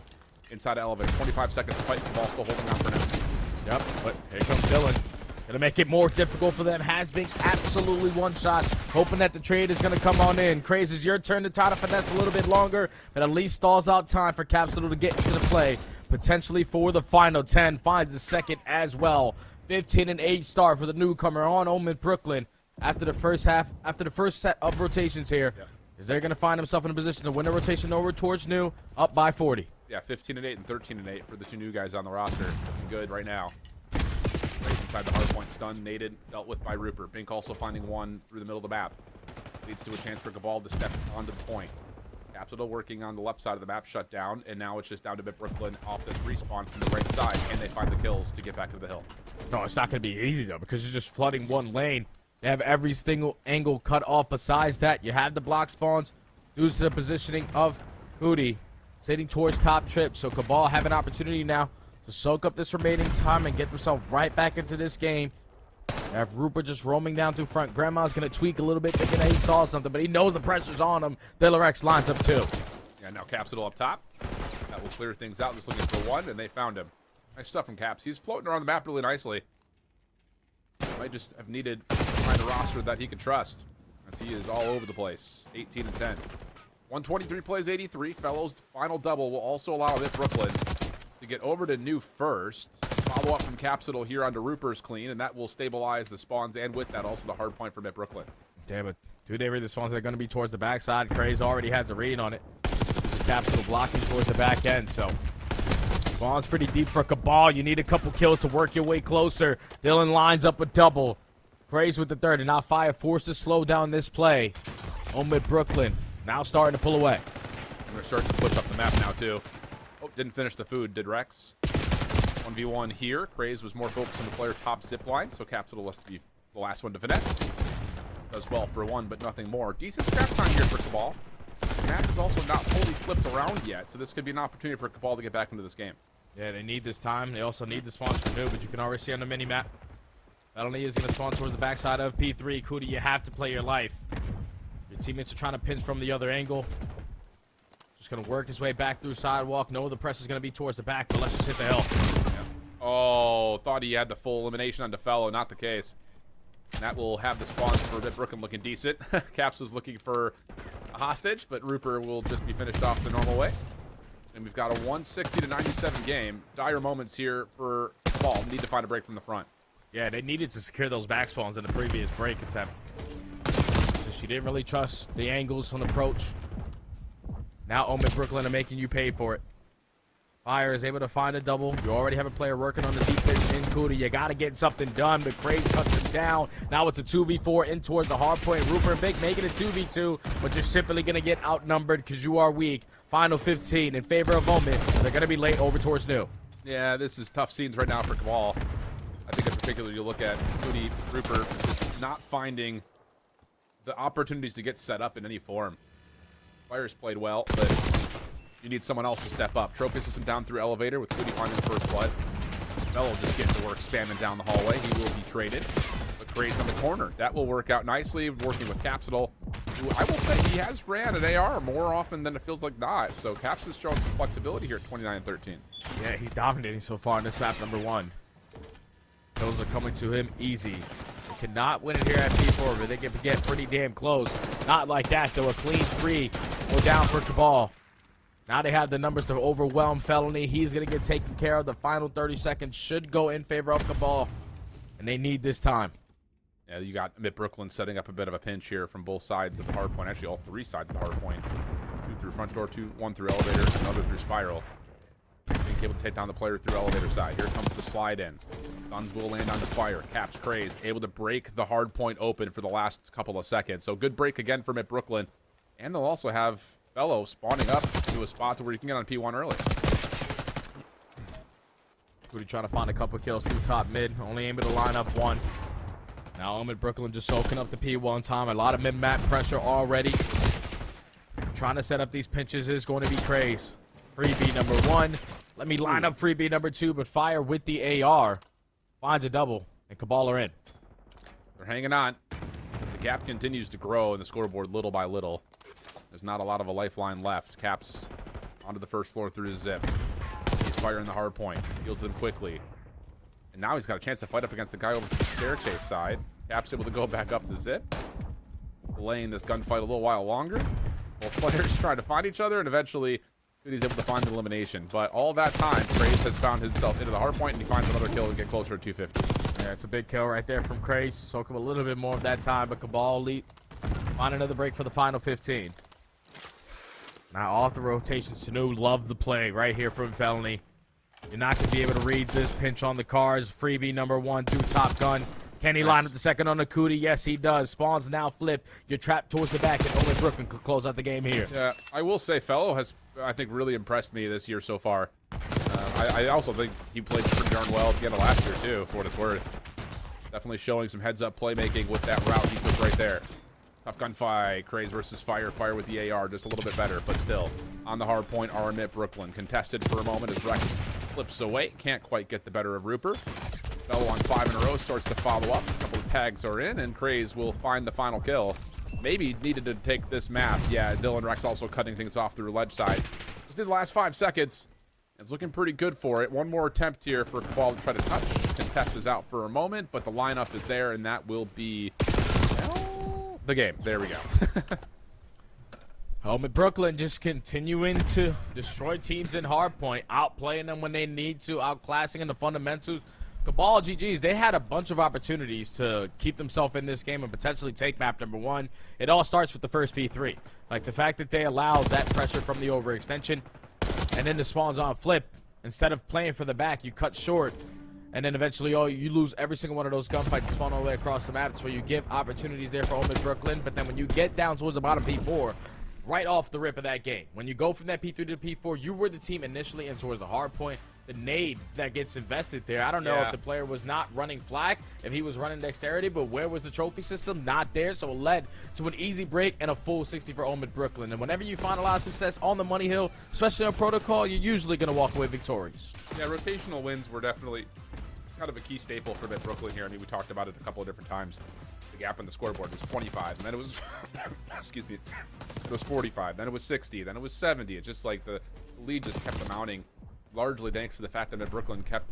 C: inside the elevator. 25 seconds to fight. The ball still holding on for now.
D: Yep, but here comes Dylan. Gonna make it more difficult for them. Has been absolutely one shot. Hoping that the trade is gonna come on in. Craze, it's your turn to try to finesse a little bit longer, but at least stalls out time for Capsule to get into the play. Potentially for the final 10. Finds the second as well. 15-8 start for the newcomer on Omen Brooklyn. After the first set of rotations here, is they're going to find himself in a position to win a rotation over towards New, up by 40.
C: Yeah, 15-8 and 13-8 for the 2 new guys on the roster. Looking good right now. Right inside the hardpoint, stunned, naded, dealt with by Rooper. Bink also finding one through the middle of the map. Leads to a chance for Cabal to step onto the point. Capsule working on the left side of the map, shut down, and now it's just down to Mid Brooklyn off this respawn from the right side, and they find the kills to get back to the hill.
D: No, it's not going to be easy, though, because you're just flooding one lane. They have every single angle cut off. Besides that, you have the block spawns due to the positioning of Cootie sitting towards top trip. So Cabal have an opportunity now to soak up this remaining time and get themselves right back into this game. They have Rupert just roaming down through front. Grandma's going to tweak a little bit, thinking that he saw something, but he knows the pressure's on him. Dillarex lines up 2.
C: Yeah, now Capsule up top. That will clear things out. Just looking for one, and they found him. Nice stuff from Caps. He's floating around the map really nicely. Might just have needed to find a roster that he could trust, as he is all over the place. 18 and 10. 123 plays 83. Fellows' final double will also allow Mid Brooklyn to get over to New first. Follow up from Capsule here onto Rooper's clean, and that will stabilize the spawns, and with that, also the hard point for Mid Brooklyn.
D: Damn it. 2-day read the spawns are going to be towards the backside. Craze already has a read on it. Capsule blocking towards the back end, so spawns pretty deep for Cabal. You need a couple kills to work your way closer. Dylan lines up a double. Craze with the third, and now Fire forced to slow down this play. Mid Brooklyn now starting to pull away.
C: And they're starting to push up the map now, too. Oh, didn't finish the food, did Rex. 1v1 here. Craze was more focused on the player top zip line, so Capsule was to be the last one to finesse. Does well for one, but nothing more. Decent scrap time here for Cabal. The map is also not fully flipped around yet, so this could be an opportunity for Cabal to get back into this game.
D: Yeah, they need this time. They also need the spawns for New, but you can already see on the mini-map. Felony is going to spawn towards the backside of P3. Cootie, you have to play your life. Your teammates are trying to pinch from the other angle. Just going to work his way back through sidewalk. No, the press is going to be towards the back, but let's just hit the hill.
C: Yeah. Oh, thought he had the full elimination on DeFellow. Not the case. And that will have the spawns for Mid Brooklyn looking decent. Caps was looking for a hostage, but Rooper will just be finished off the normal way. And we've got a 160 to 97 game. Dire moments here for Ball. Need to find a break from the front.
D: Yeah, they needed to secure those back spawns in the previous break attempt. So she didn't really trust the angles on approach. Now Mid Brooklyn are making you pay for it. Fire is able to find a double. You already have a player working on the deep pitch in Cootie. You got to get something done, but Craze cuts him down. Now it's a 2v4 in towards the hard point. Rupert and Big making it 2v2, but you're simply going to get outnumbered because you are weak. Final 15 in favor of Omen. They're going to be late over towards New.
C: Yeah, this is tough scenes right now for Cabal. I think in particular you look at Cootie, Rupert, just not finding the opportunities to get set up in any form. Fire's played well, but you need someone else to step up. Trophy system down through elevator with Cootie finding first blood. Fellow just getting to work spamming down the hallway. He will be traded. But Craze on the corner. That will work out nicely, working with Capsidal, who I will say he has ran an AR more often than it feels like not. So Caps is showing some flexibility here at 29-13.
D: Yeah, he's dominating so far in this map, number 1. Those are coming to him easy. They cannot win it here at P4, but they can get pretty damn close. Not like that, though. A clean 3 go down for Cabal. Now they have the numbers to overwhelm Felony. He's going to get taken care of. The final 30 seconds should go in favor of Cabal, and they need this time.
C: Yeah, you got Mid Brooklyn setting up a bit of a pinch here from both sides of the hard point. Actually, all 3 sides of the hard point. 2 through front door, 1 through elevator, another through spiral. Being able to take down the player through elevator side. Here comes the slide in. Guns will land on the fire. Caps Craze able to break the hard point open for the last couple of seconds. So good break again from Mid Brooklyn. And they'll also have Fellow spawning up to a spot to where you can get on P1 early.
D: Cootie trying to find a couple kills through top mid. Only able to line up 1. Now Mid Brooklyn just soaking up the P1 time. A lot of mid-map pressure already. Trying to set up these pinches is going to be Craze. Freebie number 1. Let me line up freebie number 2, but fire with the AR. Finds a double, and Cabal are in.
C: They're hanging on. The gap continues to grow in the scoreboard little by little. There's not a lot of a lifeline left. Caps onto the first floor through his zip. He's firing the hard point. Deals them quickly. And now he's got a chance to fight up against the guy over the staircase side. Caps able to go back up the zip. Delaying this gunfight a little while longer. Both players trying to find each other, and eventually he's able to find an elimination. But all that time, Craze has found himself into the hard point, and he finds another kill to get closer to 250.
D: Yeah, it's a big kill right there from Craze. Soak him a little bit more of that time, but Cabal find another break for the final 15. Now off the rotation, Sanu love the play right here from Felony. You're not going to be able to read this pinch on the cars. Freebie number 1 through Top Gun. Can he line up the second on the Cootie? Yes, he does. Spawns now flipped. You're trapped towards the back, and Owen Brooklyn could close out the game here.
C: Yeah, I will say Fellow has, I think, really impressed me this year so far. I also think he played pretty darn well at the end of last year, too, for what it's worth. Definitely showing some heads-up playmaking with that route he took right there. Tough gunfight. Craze versus Fire. Fire with the AR. Just a little bit better, but still. On the hard point, Mid Brooklyn. Contested for a moment as Rex slips away. Can't quite get the better of Rupert. Fellow on 5 in a row. Starts to follow up. A couple of tags are in, and Craze will find the final kill. Maybe needed to take this map. Yeah, Dylan Rex also cutting things off through ledge side. Just did the last 5 seconds. It's looking pretty good for it. One more attempt here for Cabal to try to touch. Contest is out for a moment, but the lineup is there, and that will be... well, the game. There we go.
D: Mid Brooklyn just continuing to destroy teams in hardpoint, outplaying them when they need to, outclassing in the fundamentals. Cabal GGs, they had a bunch of opportunities to keep themselves in this game and potentially take map number 1. It all starts with the first P3. Like the fact that they allowed that pressure from the overextension, and then the spawns on flip. Instead of playing for the back, you cut short. And then eventually, you lose every single one of those gunfights spawn all the way across the map. That's where you give opportunities there for Mid Brooklyn. But then when you get down towards the bottom P4, right off the rip of that game, when you go from that P3 to P4, you were the team initially and towards the hard point. The nade that gets invested there. I don't know if the player was not running flak, if he was running dexterity, but where was the trophy system? Not there, so it led to an easy break and a full 60 for Mid Brooklyn. And whenever you find a lot of success on the money hill, especially on protocol, you're usually going to walk away victorious.
C: Yeah, rotational wins were definitely kind of a key staple for Mid Brooklyn here. I mean, we talked about it a couple of different times. The gap on the scoreboard was 25, and then it was, excuse me, it was 45, then it was 60, then it was 70. It's just like the lead just kept mounting, largely thanks to the fact that Mid Brooklyn kept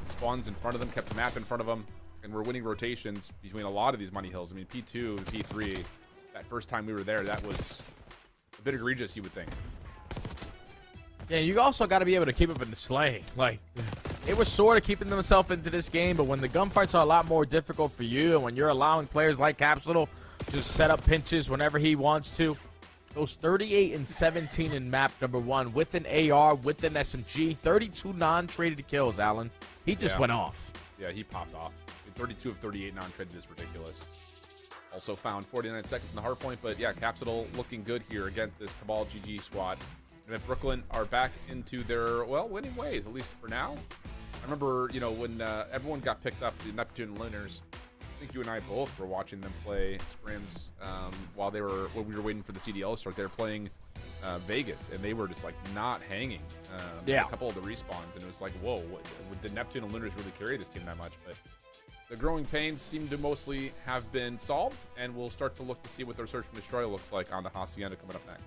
C: spawns in front of them, kept the map in front of them, and we're winning rotations between a lot of these money hills. I mean, P2 and P3, that first time we were there, that was a bit egregious, you would think.
D: Yeah, you also got to be able to keep up in the slaying. Like, it was sort of keeping themselves into this game, but when the gunfights are a lot more difficult for you, and when you're allowing players like Capsule to set up pinches whenever he wants to, those 38 and 17 in map number 1 with an AR, with an SMG, 32 non-traded kills, Alan. He just went off.
C: Yeah, he popped off. I mean, 32 of 38 non-traded is ridiculous. Also found 49 seconds in the hard point, but yeah, Capsule looking good here against this Cabal GG squad. And Brooklyn are back into their, well, winning ways, at least for now. I remember, you know, when everyone got picked up, the Neptune Lunars, I think you and I both were watching them play scrims while we were waiting for the CDL to start. They were playing Vegas, and they were just like not hanging.
D: Yeah.
C: A couple of the respawns, and it was like, whoa, did Neptune and Lunars really carry this team that much? But the growing pains seem to mostly have been solved, and we'll start to look to see what their Search and Destroy looks like on the Hacienda coming up next.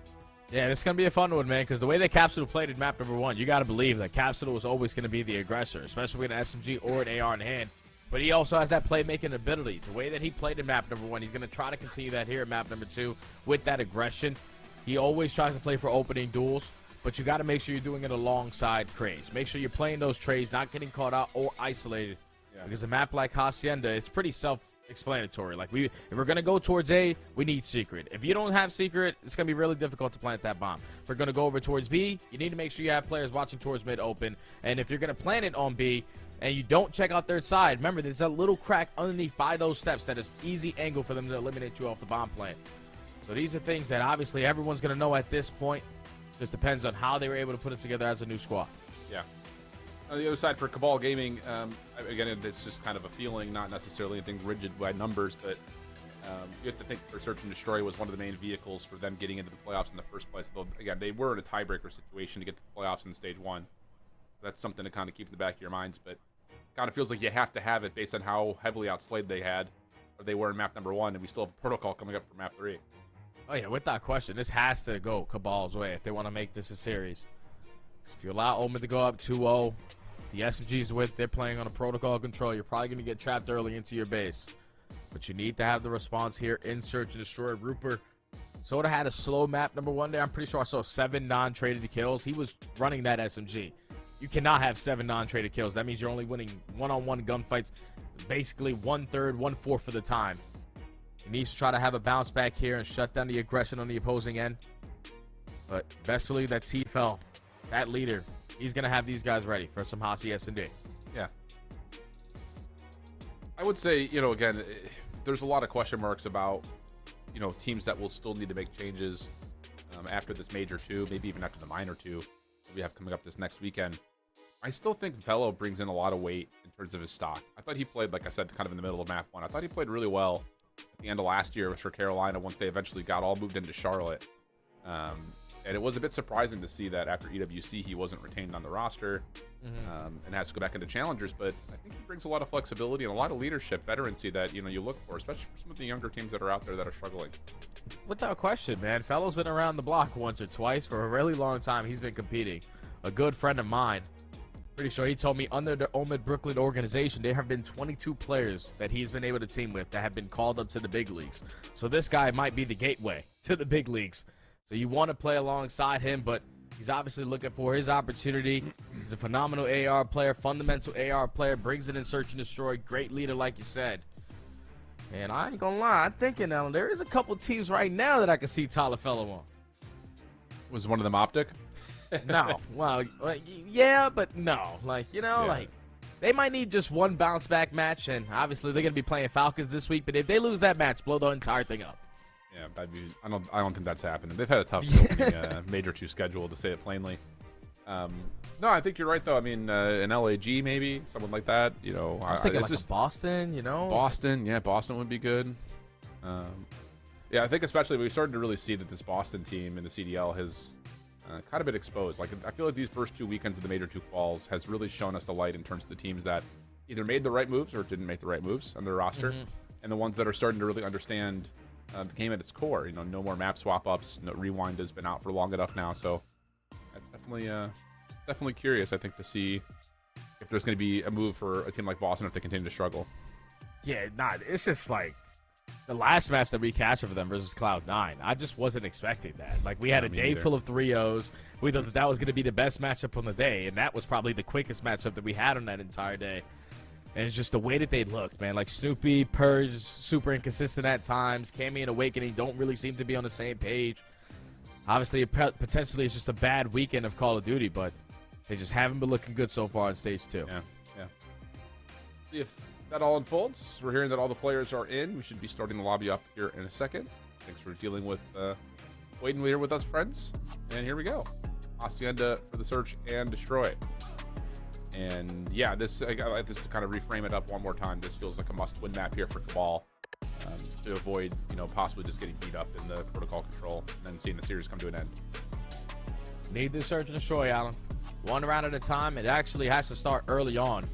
D: Yeah, this is going to be a fun one, man, because the way that Capsule played in map number 1, you got to believe that Capsule was always going to be the aggressor, especially with an SMG or an AR in hand. But he also has that playmaking ability. The way that he played in map number 1, he's going to try to continue that here in map number 2 with that aggression. He always tries to play for opening duels, but you got to make sure you're doing it alongside Craze. Make sure you're playing those trades, not getting caught out or isolated. Yeah. Because a map like Hacienda, it's pretty self-explanatory. Like, if we're going to go towards A, we need Secret. If you don't have Secret, it's going to be really difficult to plant that bomb. If we're going to go over towards B, you need to make sure you have players watching towards mid open. And if you're going to plant it on B, and you don't check out third side, remember, there's a little crack underneath by those steps that is easy angle for them to eliminate you off the bomb plant. So these are things that obviously everyone's going to know at this point. Just depends on how they were able to put it together as a new squad.
C: Yeah. On the other side for Cabal Gaming, again, it's just kind of a feeling, not necessarily anything rigid by numbers, but you have to think their Search and Destroy was one of the main vehicles for them getting into the playoffs in the first place. Though, again, they were in a tiebreaker situation to get to the playoffs in stage 1. That's something to kind of keep in the back of your minds, but kind of feels like you have to have it based on how heavily outslayed they were in map number 1, and we still have a protocol coming up for map 3.
D: Oh yeah, without question, this has to go Cabal's way if they want to make this a series. If you allow Omen to go up 2-0, the SMGs they're playing on a protocol control, you're probably going to get trapped early into your base. But you need to have the response here in Search and Destroy. Rupert Soda had a slow map number 1 there. I'm pretty sure I saw 7 non-traded kills. He was running that SMG. You cannot have 7 non-traded kills. That means you're only winning one-on-one gunfights basically 1/3, 1/4 of the time. He needs to try to have a bounce back here and shut down the aggression on the opposing end. But best believe that T-Fell, that leader, he's going to have these guys ready for some Hasi S&D.
C: Yeah. I would say, again, there's a lot of question marks about, teams that will still need to make changes after this Major 2, maybe even after the Minor 2 that we have coming up this next weekend. I still think Velo brings in a lot of weight in terms of his stock. I thought he played, like I said, kind of in the middle of map 1. I thought he played really well at the end of last year for Carolina once they eventually got all moved into Charlotte. And it was a bit surprising to see that after EWC he wasn't retained on the roster and has to go back into challengers. But I think he brings a lot of flexibility and a lot of leadership, veterancy that you look for, especially for some of the younger teams that are out there that are struggling. Without
D: question, man. Fellow's been around the block once or twice for a really long time. He's been competing. A good friend of mine, pretty sure he told me under the Omid Brooklyn organization, there have been 22 players that he's been able to team with that have been called up to the big leagues. So this guy might be the gateway to the big leagues. So you want to play alongside him, but he's obviously looking for his opportunity. He's a phenomenal AR player, fundamental AR player, brings it in Search and Destroy, great leader like you said. And I ain't gonna lie, I'm thinking now, there is a couple teams right now that I can see Tyler Fellow on.
C: Was one of them Optic?
D: No, well, yeah, but no. Like, like they might need just one bounce back match, and obviously they're gonna be playing Falcons this week. But if they lose that match, blow the entire thing up.
C: Yeah, I don't think that's happening. They've had a tough Major 2 schedule, to say it plainly. No, I think you're right though. I mean, an LAG maybe, someone like that.
D: I was thinking like Boston.
C: Boston, yeah, Boston would be good. Yeah, I think especially we started to really see that this Boston team in the CDL has kind of been exposed. Like, I feel like these first 2 weekends of the Major 2 quals has really shown us the light in terms of the teams that either made the right moves or didn't make the right moves on their roster, and the ones that are starting to really understand the game at its core. No more map swap ups. No, Rewind has been out for long enough now, so I'm definitely curious. I think to see if there's going to be a move for a team like Boston if they continue to struggle.
D: Yeah, it's just like the last match that we cashed for them versus Cloud9. I just wasn't expecting that. Like, we had a day full of 3-0s. We thought that was going to be the best matchup on the day, and that was probably the quickest matchup that we had on that entire day. And it's just the way that they looked, man. Like, Snoopy, Purge, super inconsistent at times. Cammy and Awakening don't really seem to be on the same page. Obviously, potentially it's just a bad weekend of Call of Duty, but they just haven't been looking good so far on Stage 2.
C: Yeah. See if that all unfolds. We're hearing that all the players are in. We should be starting the lobby up here in a second. Thanks for dealing with waiting here with us, friends. And here we go. Hacienda for the Search and Destroy. And yeah, this I like this to kind of reframe it up one more time. This feels like a must-win map here for Cabal to avoid, possibly just getting beat up in the protocol control and then seeing the series come to an end.
D: Need this search and destroy, Alan. One round at a time. It actually has to start early on.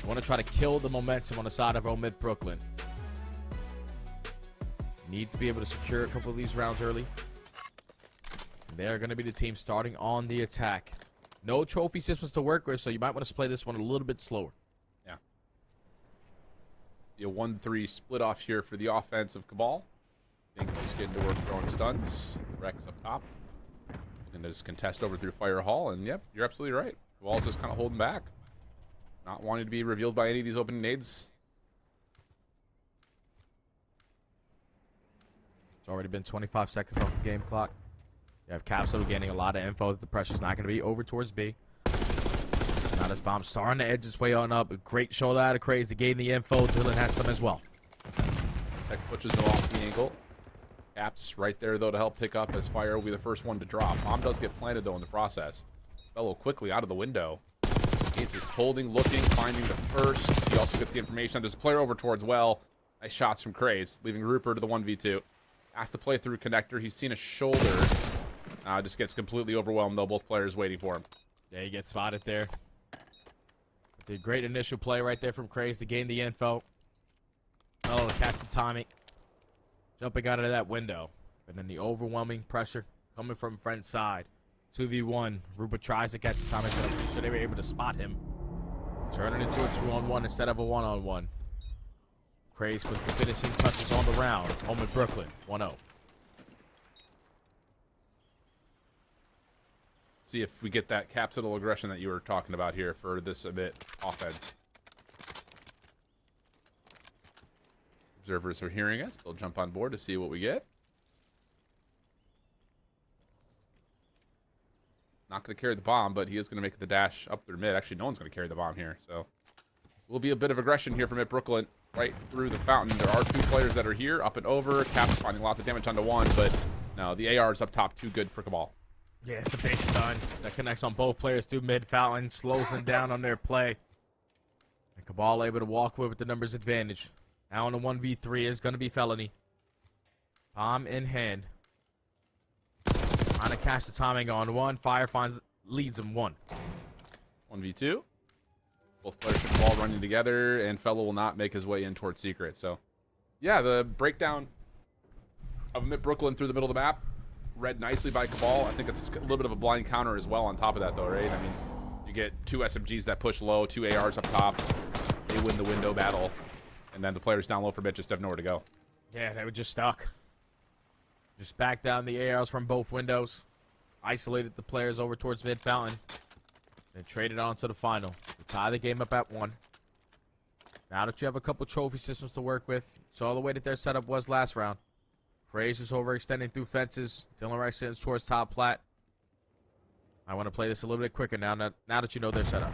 D: You want to try to kill the momentum on the side of Omid Brooklyn. Need to be able to secure a couple of these rounds early. They're going to be the team starting on the attack. No trophy systems to work with, so you might want to play this one a little bit slower.
C: Yeah. The 1-3 split off here for the offense of Cabal. Bink just getting to work throwing stuns. Rex up top. Looking to just contest over through Fire Hall, and yep, you're absolutely right. Cabal's just kind of holding back. Not wanting to be revealed by any of these opening nades.
D: It's already been 25 seconds off the game clock. You have Capsule getting a lot of info that the pressure's not going to be over towards B. Now this bomb starting to edge its way on up. A great shoulder out of Craze to gain the info. Dylan has some as well.
C: Tech pushes him off the angle. Caps right there, though, to help pick up as Fire will be the first one to drop. Bomb does get planted, though, in the process. Fellow quickly out of the window. He's just holding, looking, finding the first. He also gets the information. There's a player over towards well. Nice shots from Craze, leaving Rupert to the 1v2. Has to play through connector. He's seen a shoulder. Just gets completely overwhelmed, though. Both players waiting for him.
D: Yeah, he gets spotted there. The great initial play right there from Craze to gain the info. Oh, to catch the timing. Jumping out of that window. And then the overwhelming pressure coming from front side. 2v1. Rupert tries to catch the timing, but I'm sure they were able to spot him. Turning into a 2-on-1 instead of a 1-on-1. Craze puts the finishing touches on the round. Home in Brooklyn, 1-0.
C: See if we get that capsule aggression that you were talking about here for this a bit offense. Observers are hearing us. They'll jump on board to see what we get. Not going to carry the bomb, but he is going to make the dash up through mid. Actually, no one's going to carry the bomb here, so will be a bit of aggression here from Mid Brooklyn right through the fountain. There are two players that are here, up and over. Cap's finding lots of damage onto one, but no, the AR is up top, too good for Cabal.
D: Yeah, it's a big stun that connects on both players through mid fountain, slows them down on their play. And Cabal able to walk away with the numbers advantage. Now on the 1v3 is going to be Felony. Bomb in hand. Trying to catch the timing on one. Fire leads him 1.
C: 1v2. Both players should ball running together, and Fellow will not make his way in towards Secret. So, yeah, the breakdown of Mid Brooklyn through the middle of the map. Read nicely by Cabal. I think it's a little bit of a blind counter as well on top of that, though, right? I mean, you get 2 SMGs that push low, 2 ARs up top. They win the window battle. And then the players down low for mid just have nowhere to go.
D: Yeah, they were just stuck. Just back down the ARs from both windows. Isolated the players over towards mid fountain. And traded on to the final. To tie the game up at 1. Now that you have a couple trophy systems to work with, saw the way that their setup was last round. Craze is overextending through fences. Dylan Rice sends towards top plat. I want to play this a little bit quicker now that you know their setup.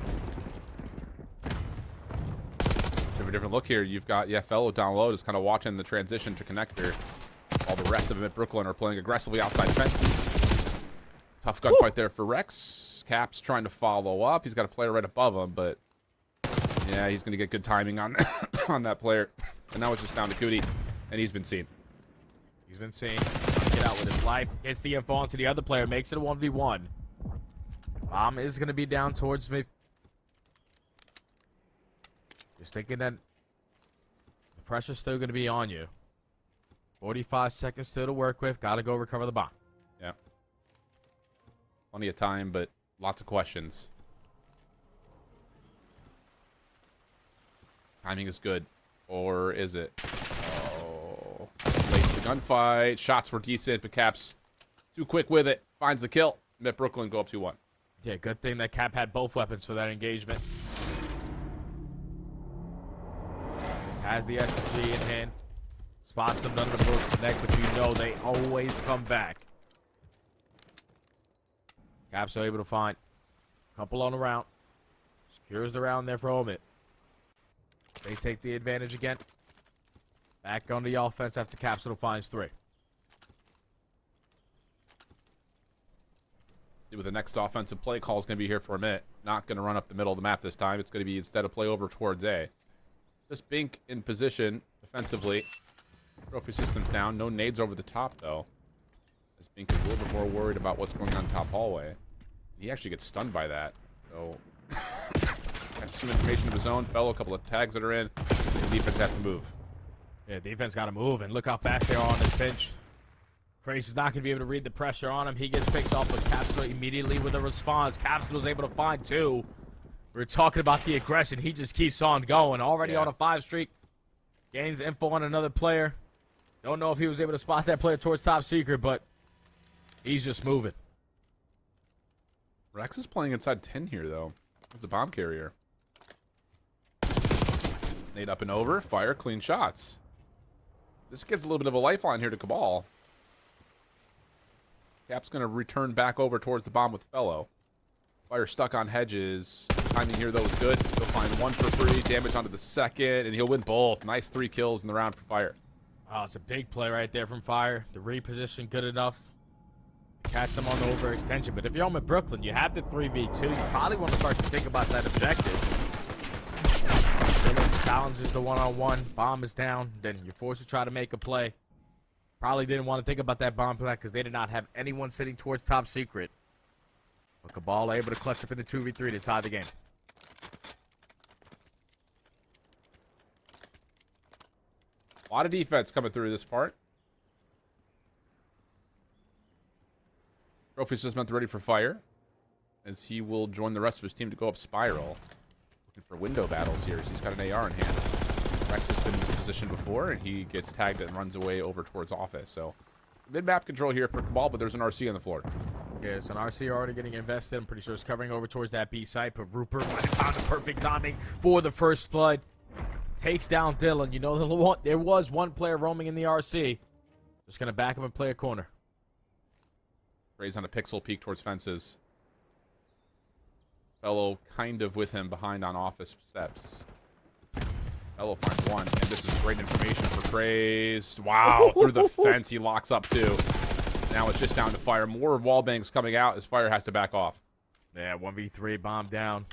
C: Have a different look here. You've got, yeah, Fellow down low, just kind of watching the transition to connector. All the rest of them at Brooklyn are playing aggressively outside fences. Tough gunfight there for Rex. Cap's trying to follow up. He's got a player right above him, but yeah, he's going to get good timing on on that player. And now it's just down to Cootie, and he's been seen.
D: He's been seen. Get out with his life. Gets the info onto the other player. Makes it a 1v1. Bomb is going to be down towards mid. Just thinking that the pressure's still going to be on you. 45 seconds still to work with. Got to go recover the bomb.
C: Yeah. Plenty of time, but lots of questions. Timing is good. Or is it? Oh. Late to the gunfight. Shots were decent, but Cap's too quick with it. Finds the kill. Met Brooklyn go up 2-1.
D: Yeah, good thing that Cap had both weapons for that engagement. Has the SMG in hand. Spots them, none of the bullets connect, but you know they always come back. Caps are able to find a couple on the round. Secures the round there for Omid. They take the advantage again. Back on the offense after Capsule finds 3.
C: See what the next offensive play call is going to be here for a minute. Not going to run up the middle of the map this time. It's going to be instead of play over towards A. Just Bink in position defensively. Trophy systems down. No nades over the top, though. As Bink is a little bit more worried about what's going on top hallway. He actually gets stunned by that. So, has some information of his own. Fellow, a couple of tags that are in. The defense has to move.
D: Yeah, defense got to move, and look how fast they are on this pinch. Craze is not going to be able to read the pressure on him. He gets picked off, but Capsule immediately with a response. Capsule's able to find 2. We're talking about the aggression. He just keeps on going. Already on a 5 streak. Gains info on another player. Don't know if he was able to spot that player towards top secret, but he's just moving.
C: Rex is playing inside 10 here, though. As the bomb carrier. Nade up and over. Fire. Clean shots. This gives a little bit of a lifeline here to Cabal. Cap's going to return back over towards the bomb with Fellow. Fire stuck on hedges. Timing here, though, is good. He'll find 1 for free. Damage onto the second, and he'll win both. Nice 3 kills in the round for Fire.
D: Oh, it's a big play right there from Fire. The reposition good enough. Catch them on the overextension. But if you're home at Brooklyn, you have the 3v2. You probably want to start to think about that objective. Challenges the one-on-one. Bomb is down. Then you're forced to try to make a play. Probably didn't want to think about that bomb play because they did not have anyone sitting towards top secret. But Cabal able to clutch up in the 2v3 to tie the game.
C: A lot of defense coming through this part. Trophy system ready for Fire, as he will join the rest of his team to go up Spiral. Looking for window battles here, as he's got an AR in hand. Rex has been in this position before, and he gets tagged and runs away over towards Office. So, mid-map control here for Cabal, but there's an RC on the floor.
D: Yeah, so an RC already getting invested. I'm pretty sure it's covering over towards that B site, but Rupert might have found the perfect timing for the first blood. Takes down Dylan. You know, there was one player roaming in the RC. Just going to back him and play a corner.
C: Rays on a pixel peek towards fences. Fellow kind of with him behind on Office steps. Fellow finds 1, and this is great information for Craze. Wow, through the fence he locks up 2. Now it's just down to Fire. More wall bangs coming out as Fire has to back off.
D: Yeah, 1v3, bomb down.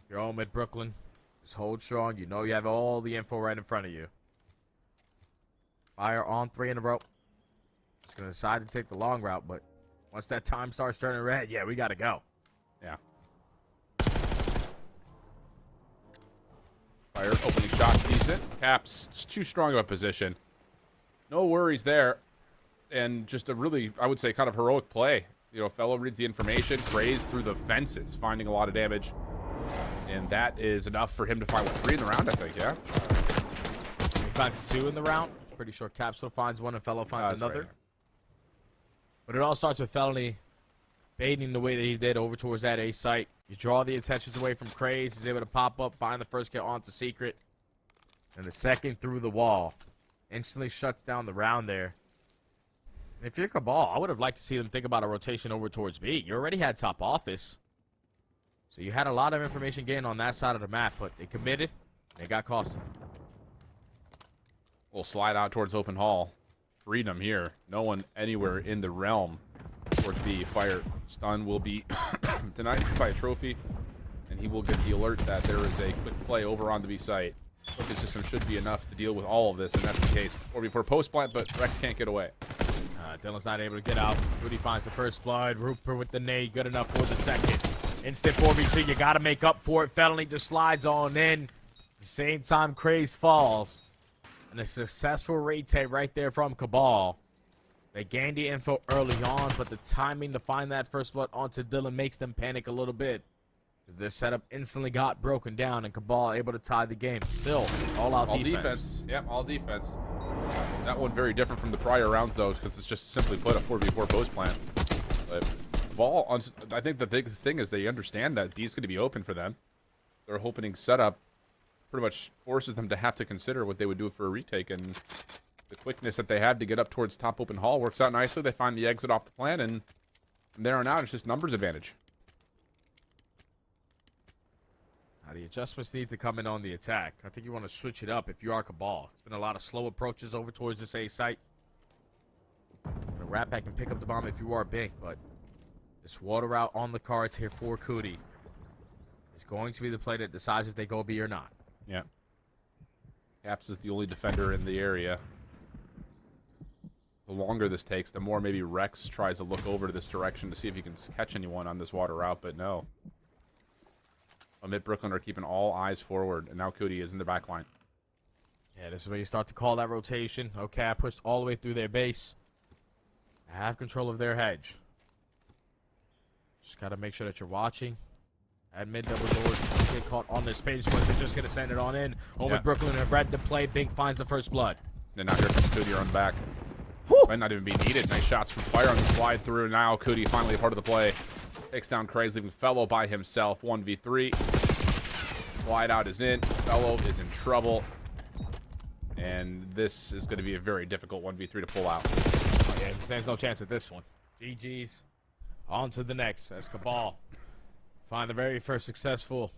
D: You're home at Brooklyn. Just hold strong. You know you have all the info right in front of you. Fire on 3 in a row. Just going to decide to take the long route, but once that time starts turning red, yeah, we got to go.
C: Yeah. Fire opening shot decent. Caps too strong of a position. No worries there. And just a really, I would say, kind of heroic play. You know, Fellow reads the information, Craze through the fences, finding a lot of damage. And that is enough for him to find 3 in the round, I think, yeah?
D: He finds 2 in the round. Pretty sure Capsule finds 1 and Fellow finds another.
C: Right.
D: But it all starts with Felony baiting the way that he did over towards that A site. You draw the attentions away from Craze. He's able to pop up, find the first kill onto Secret. And the second through the wall. Instantly shuts down the round there. And if you're Cabal, I would have liked to see them think about a rotation over towards B. You already had top Office. So you had a lot of information gained on that side of the map, but they committed. They got costed.
C: We'll slide out towards open hall. Freedom here. No one anywhere in the realm towards B. Fire stun will be denied by a trophy, and he will get the alert that there is a quick play over on the B site. Trophy system should be enough to deal with all of this, and that's the case. Or before post plant, but Rex can't get away.
D: Dylan's not able to get out. Rudy finds the first blood. Rupert with the nade, good enough for the second. Instant 4v2, you got to make up for it. Felony just slides on in. At the same time, Craze falls. And a successful retake right there from Cabal. They gained the info early on, but the timing to find that first blood onto Dylan makes them panic a little bit. Their setup instantly got broken down, and Cabal able to tie the game. Still, all-out defense.
C: Yep, all defense. That one very different from the prior rounds, though, because it's just simply put a 4v4 post plant. But Cabal, I think the biggest thing is they understand that B's going to be open for them. Their opening setup pretty much forces them to have to consider what they would do for a retake, and the quickness that they had to get up towards top open hall works out nicely. They find the exit off the plan, and from there on out, it's just numbers advantage.
D: Now the adjustments need to come in on the attack. I think you want to switch it up if you are Cabal. It's been a lot of slow approaches over towards this A site. The Rat Pack can pick up the bomb if you are big, but this water route on the cards here for Cootie is going to be the play that decides if they go B or not.
C: Yeah. Caps is the only defender in the area. the longer this takes, the more maybe Rex tries to look over to this direction to see if he can catch anyone on this water route, but no. Mid Brooklyn are keeping all eyes forward, and now Cootie is in the back line.
D: Yeah, this is where you start to call that rotation. Okay, I pushed all the way through their base. I have control of their hedge. Just got to make sure that you're watching. At mid double doors, get caught on this page, but they're just going to send it on in. Mid Brooklyn are ready to play. Bink finds the first blood.
C: And now here comes Cootie on back. Might not even be needed. Nice shots from Fire on the slide through. Now Cootie finally a part of the play. Takes down Craze, leaving Fellow by himself. 1v3. Slide out is in. Fellow is in trouble. And this is going to be a very difficult 1v3 to pull out.
D: Oh, yeah, he stands no chance at this one. GG's. On to the next as Cabal find the very first successful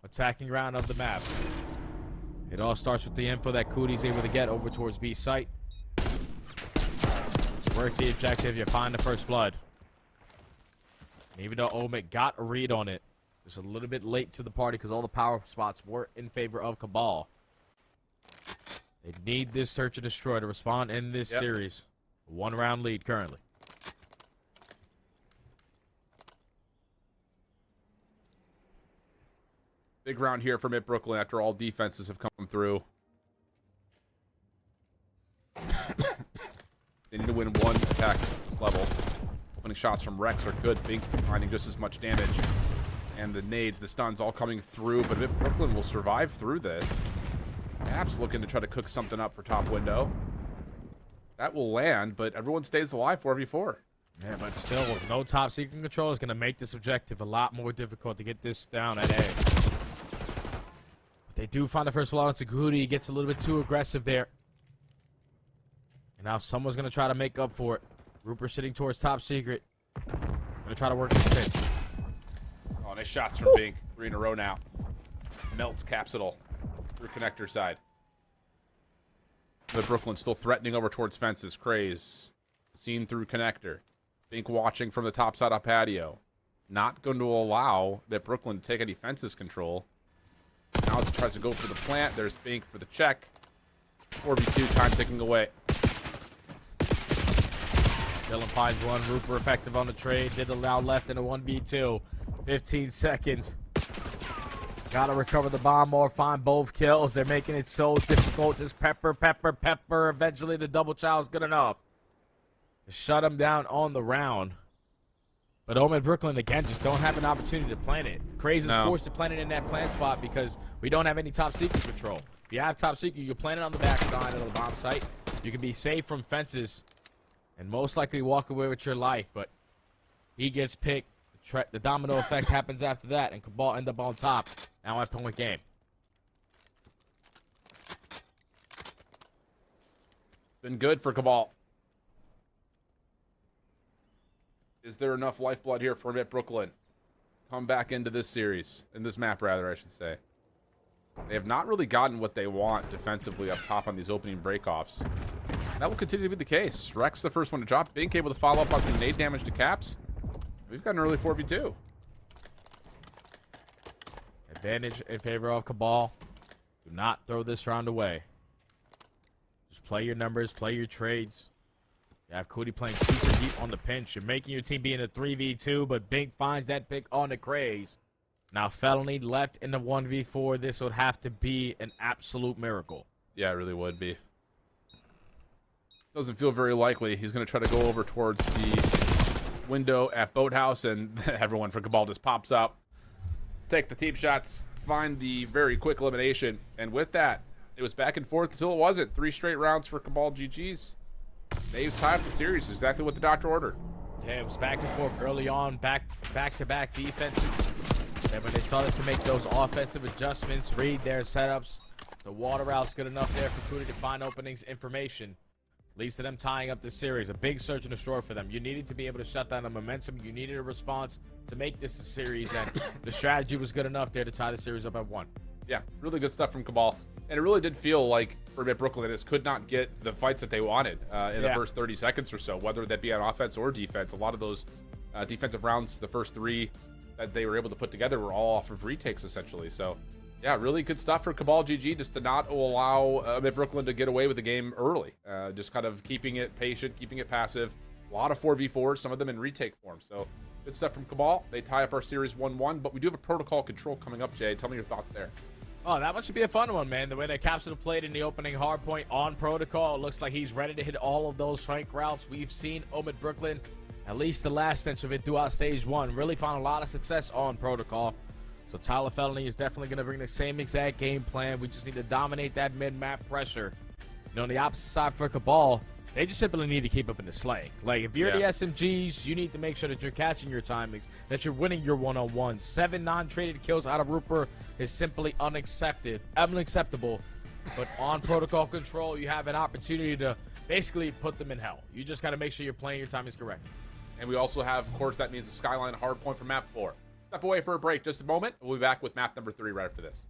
D: attacking round of the map. It all starts with the info that Cootie's able to get over towards B site. Work the objective, you find the first blood. And even though Omid got a read on it, it's a little bit late to the party because all the power spots were in favor of Cabal. They need this search and destroy to respond in this series. 1 round lead currently.
C: Big round here for Mid Brooklyn after all defenses have come through. They need to win one attack level. Opening shots from Rex are good. Bink finding just as much damage. And the nades, the stuns all coming through. But Mid Brooklyn will survive through this. Perhaps looking to try to cook something up for top window. That will land, but everyone stays alive 4v4.
D: Yeah, but still, with no top secret control, is going to make this objective a lot more difficult to get this down at A. They do find the first blood on Cootie. He gets a little bit too aggressive there. And now someone's going to try to make up for it. Rupert sitting towards top secret. Going to try to work his pitch.
C: Oh, nice shots from Bink. 3 in a row now. Melts Capsidal through connector side. The Brooklyn still threatening over towards fences. Craze seen through connector. Bink watching from the top side of patio. Not going to allow that Brooklyn to take any fences control. Now it tries to go for the plant. There's Bink for the check. 4v2, time ticking away.
D: Dylan finds one. Rupert effective on the trade. Did allow left in a 1v2. 15 seconds. Gotta recover the bomb or find both kills. They're making it so difficult. Just pepper, pepper, pepper. Eventually the double chow is good enough to shut him down on the round. But Omid Brooklyn, again, just don't have an opportunity to plant it. Craze is forced to plant it in that plant spot because we don't have any top secret control. If you have top secret, you can plant it on the back side of the bomb site. You can be safe from fences and most likely walk away with your life. But he gets picked. The domino effect happens after that, and Cabal end up on top. Now 5-point game.
C: Been good for Cabal. Is there enough lifeblood here for Mid Brooklyn? Come back into this series. In this map, rather, I should say. They have not really gotten what they want defensively up top on these opening breakoffs. That will continue to be the case. Rex, the first one to drop. Bink able to follow up on some nade damage to Caps. We've got an early 4v2.
D: Advantage in favor of Cabal. Do not throw this round away. Just play your numbers, play your trades. You have Cootie playing super deep on the pinch. You're making your team be in a 3v2, but Bink finds that pick on the Craze. Now Felony left in the 1v4. This would have to be an absolute miracle.
C: Yeah, it really would be. Doesn't feel very likely. He's going to try to go over towards the window at Boathouse, and everyone from Cabal just pops up. Take the team shots, find the very quick elimination, and with that, it was back and forth until it wasn't. 3 straight rounds for Cabal GG's. They've tied the series, exactly what the doctor ordered.
D: Yeah, it was back and forth early on, back-to-back defenses. And when they started to make those offensive adjustments, read their setups, the water route's good enough there for Cootie to find openings, information. Leads to them tying up the series. A big search and destroy for them. You needed to be able to shut down the momentum. You needed a response to make this a series, and the strategy was good enough there to tie the series up at 1.
C: Yeah, really good stuff from Cabal. And it really did feel like for Mid Brooklyn, they just could not get the fights that they wanted in the first 30 seconds or so, whether that be on offense or defense. A lot of those defensive rounds, the first 3 that they were able to put together were all off of retakes, essentially. So Yeah, really good stuff for Cabal GG, just to not allow Brooklyn to get away with the game early. Just kind of keeping it patient, keeping it passive. A lot of 4v4s, some of them in retake form. So good stuff from Cabal. They tie up our series 1-1, but we do have a protocol control coming up, Jay. Tell me your thoughts there.
D: Oh, that one should be a fun one, man. The way that Capsule played in the opening hardpoint on protocol, it looks like he's ready to hit all of those flank routes. We've seen Omid Brooklyn, at least the last inch of it throughout stage 1, really found a lot of success on protocol. So Tyler Felony is definitely going to bring the same exact game plan. We just need to dominate that mid-map pressure. You know, on the opposite side for Cabal, they just simply need to keep up in the slaying. Like, if you're the SMGs, you need to make sure that you're catching your timings, that you're winning your one-on-ones. 7 non-traded kills out of Rupert is simply unacceptable. But on protocol control, you have an opportunity to basically put them in hell. You just got to make sure you're playing your timings correct.
C: And we also have, of course, that means the Skyline Hardpoint for map 4. Step away for a break just a moment. We'll be back with map number 3 right after this.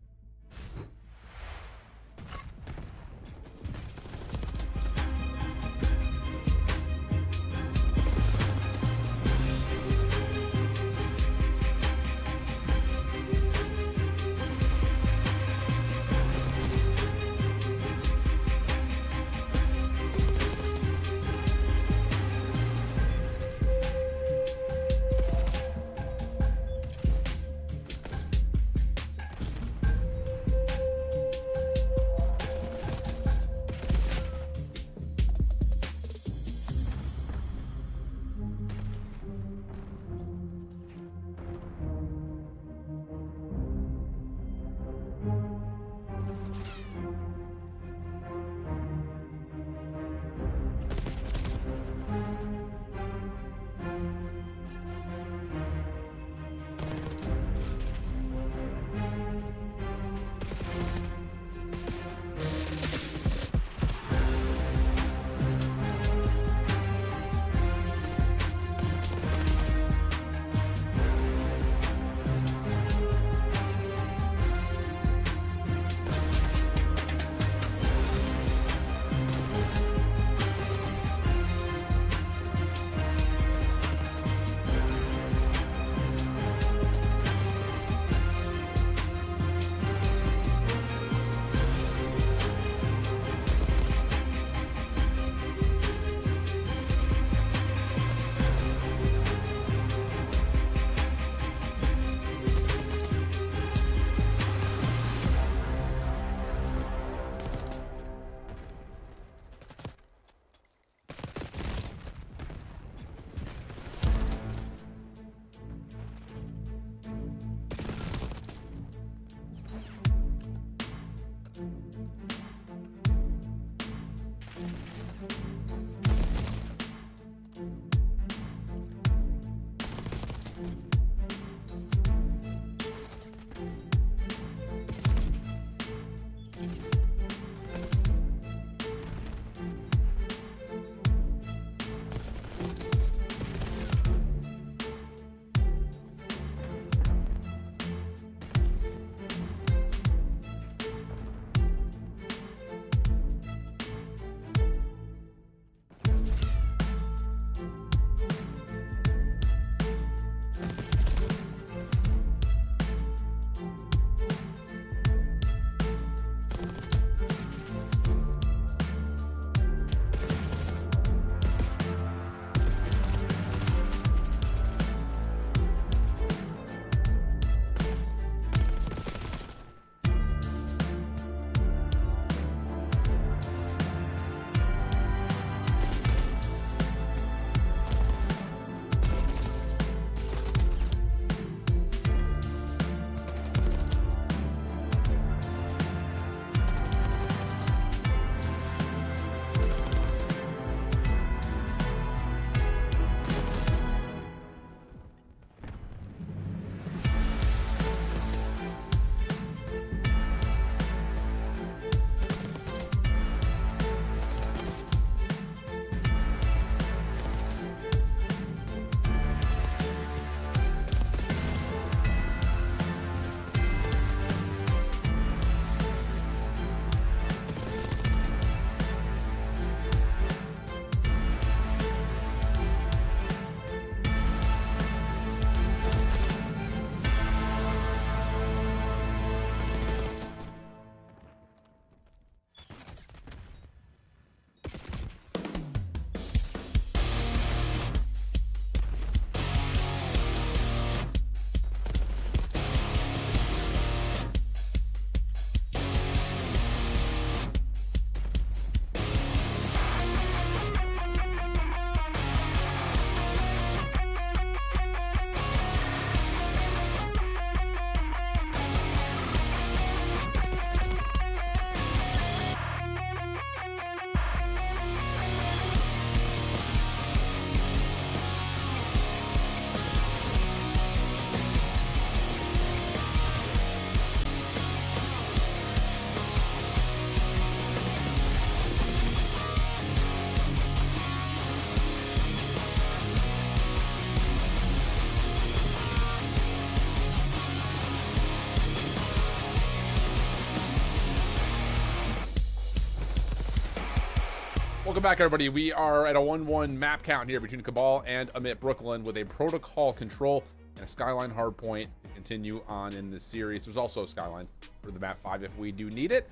C: Welcome back, everybody. We are at a 1-1 map count here between Cabal and Amit Brooklyn with a protocol control and a Skyline Hardpoint to continue on in this series. There's also a Skyline for the map 5 if we do need it.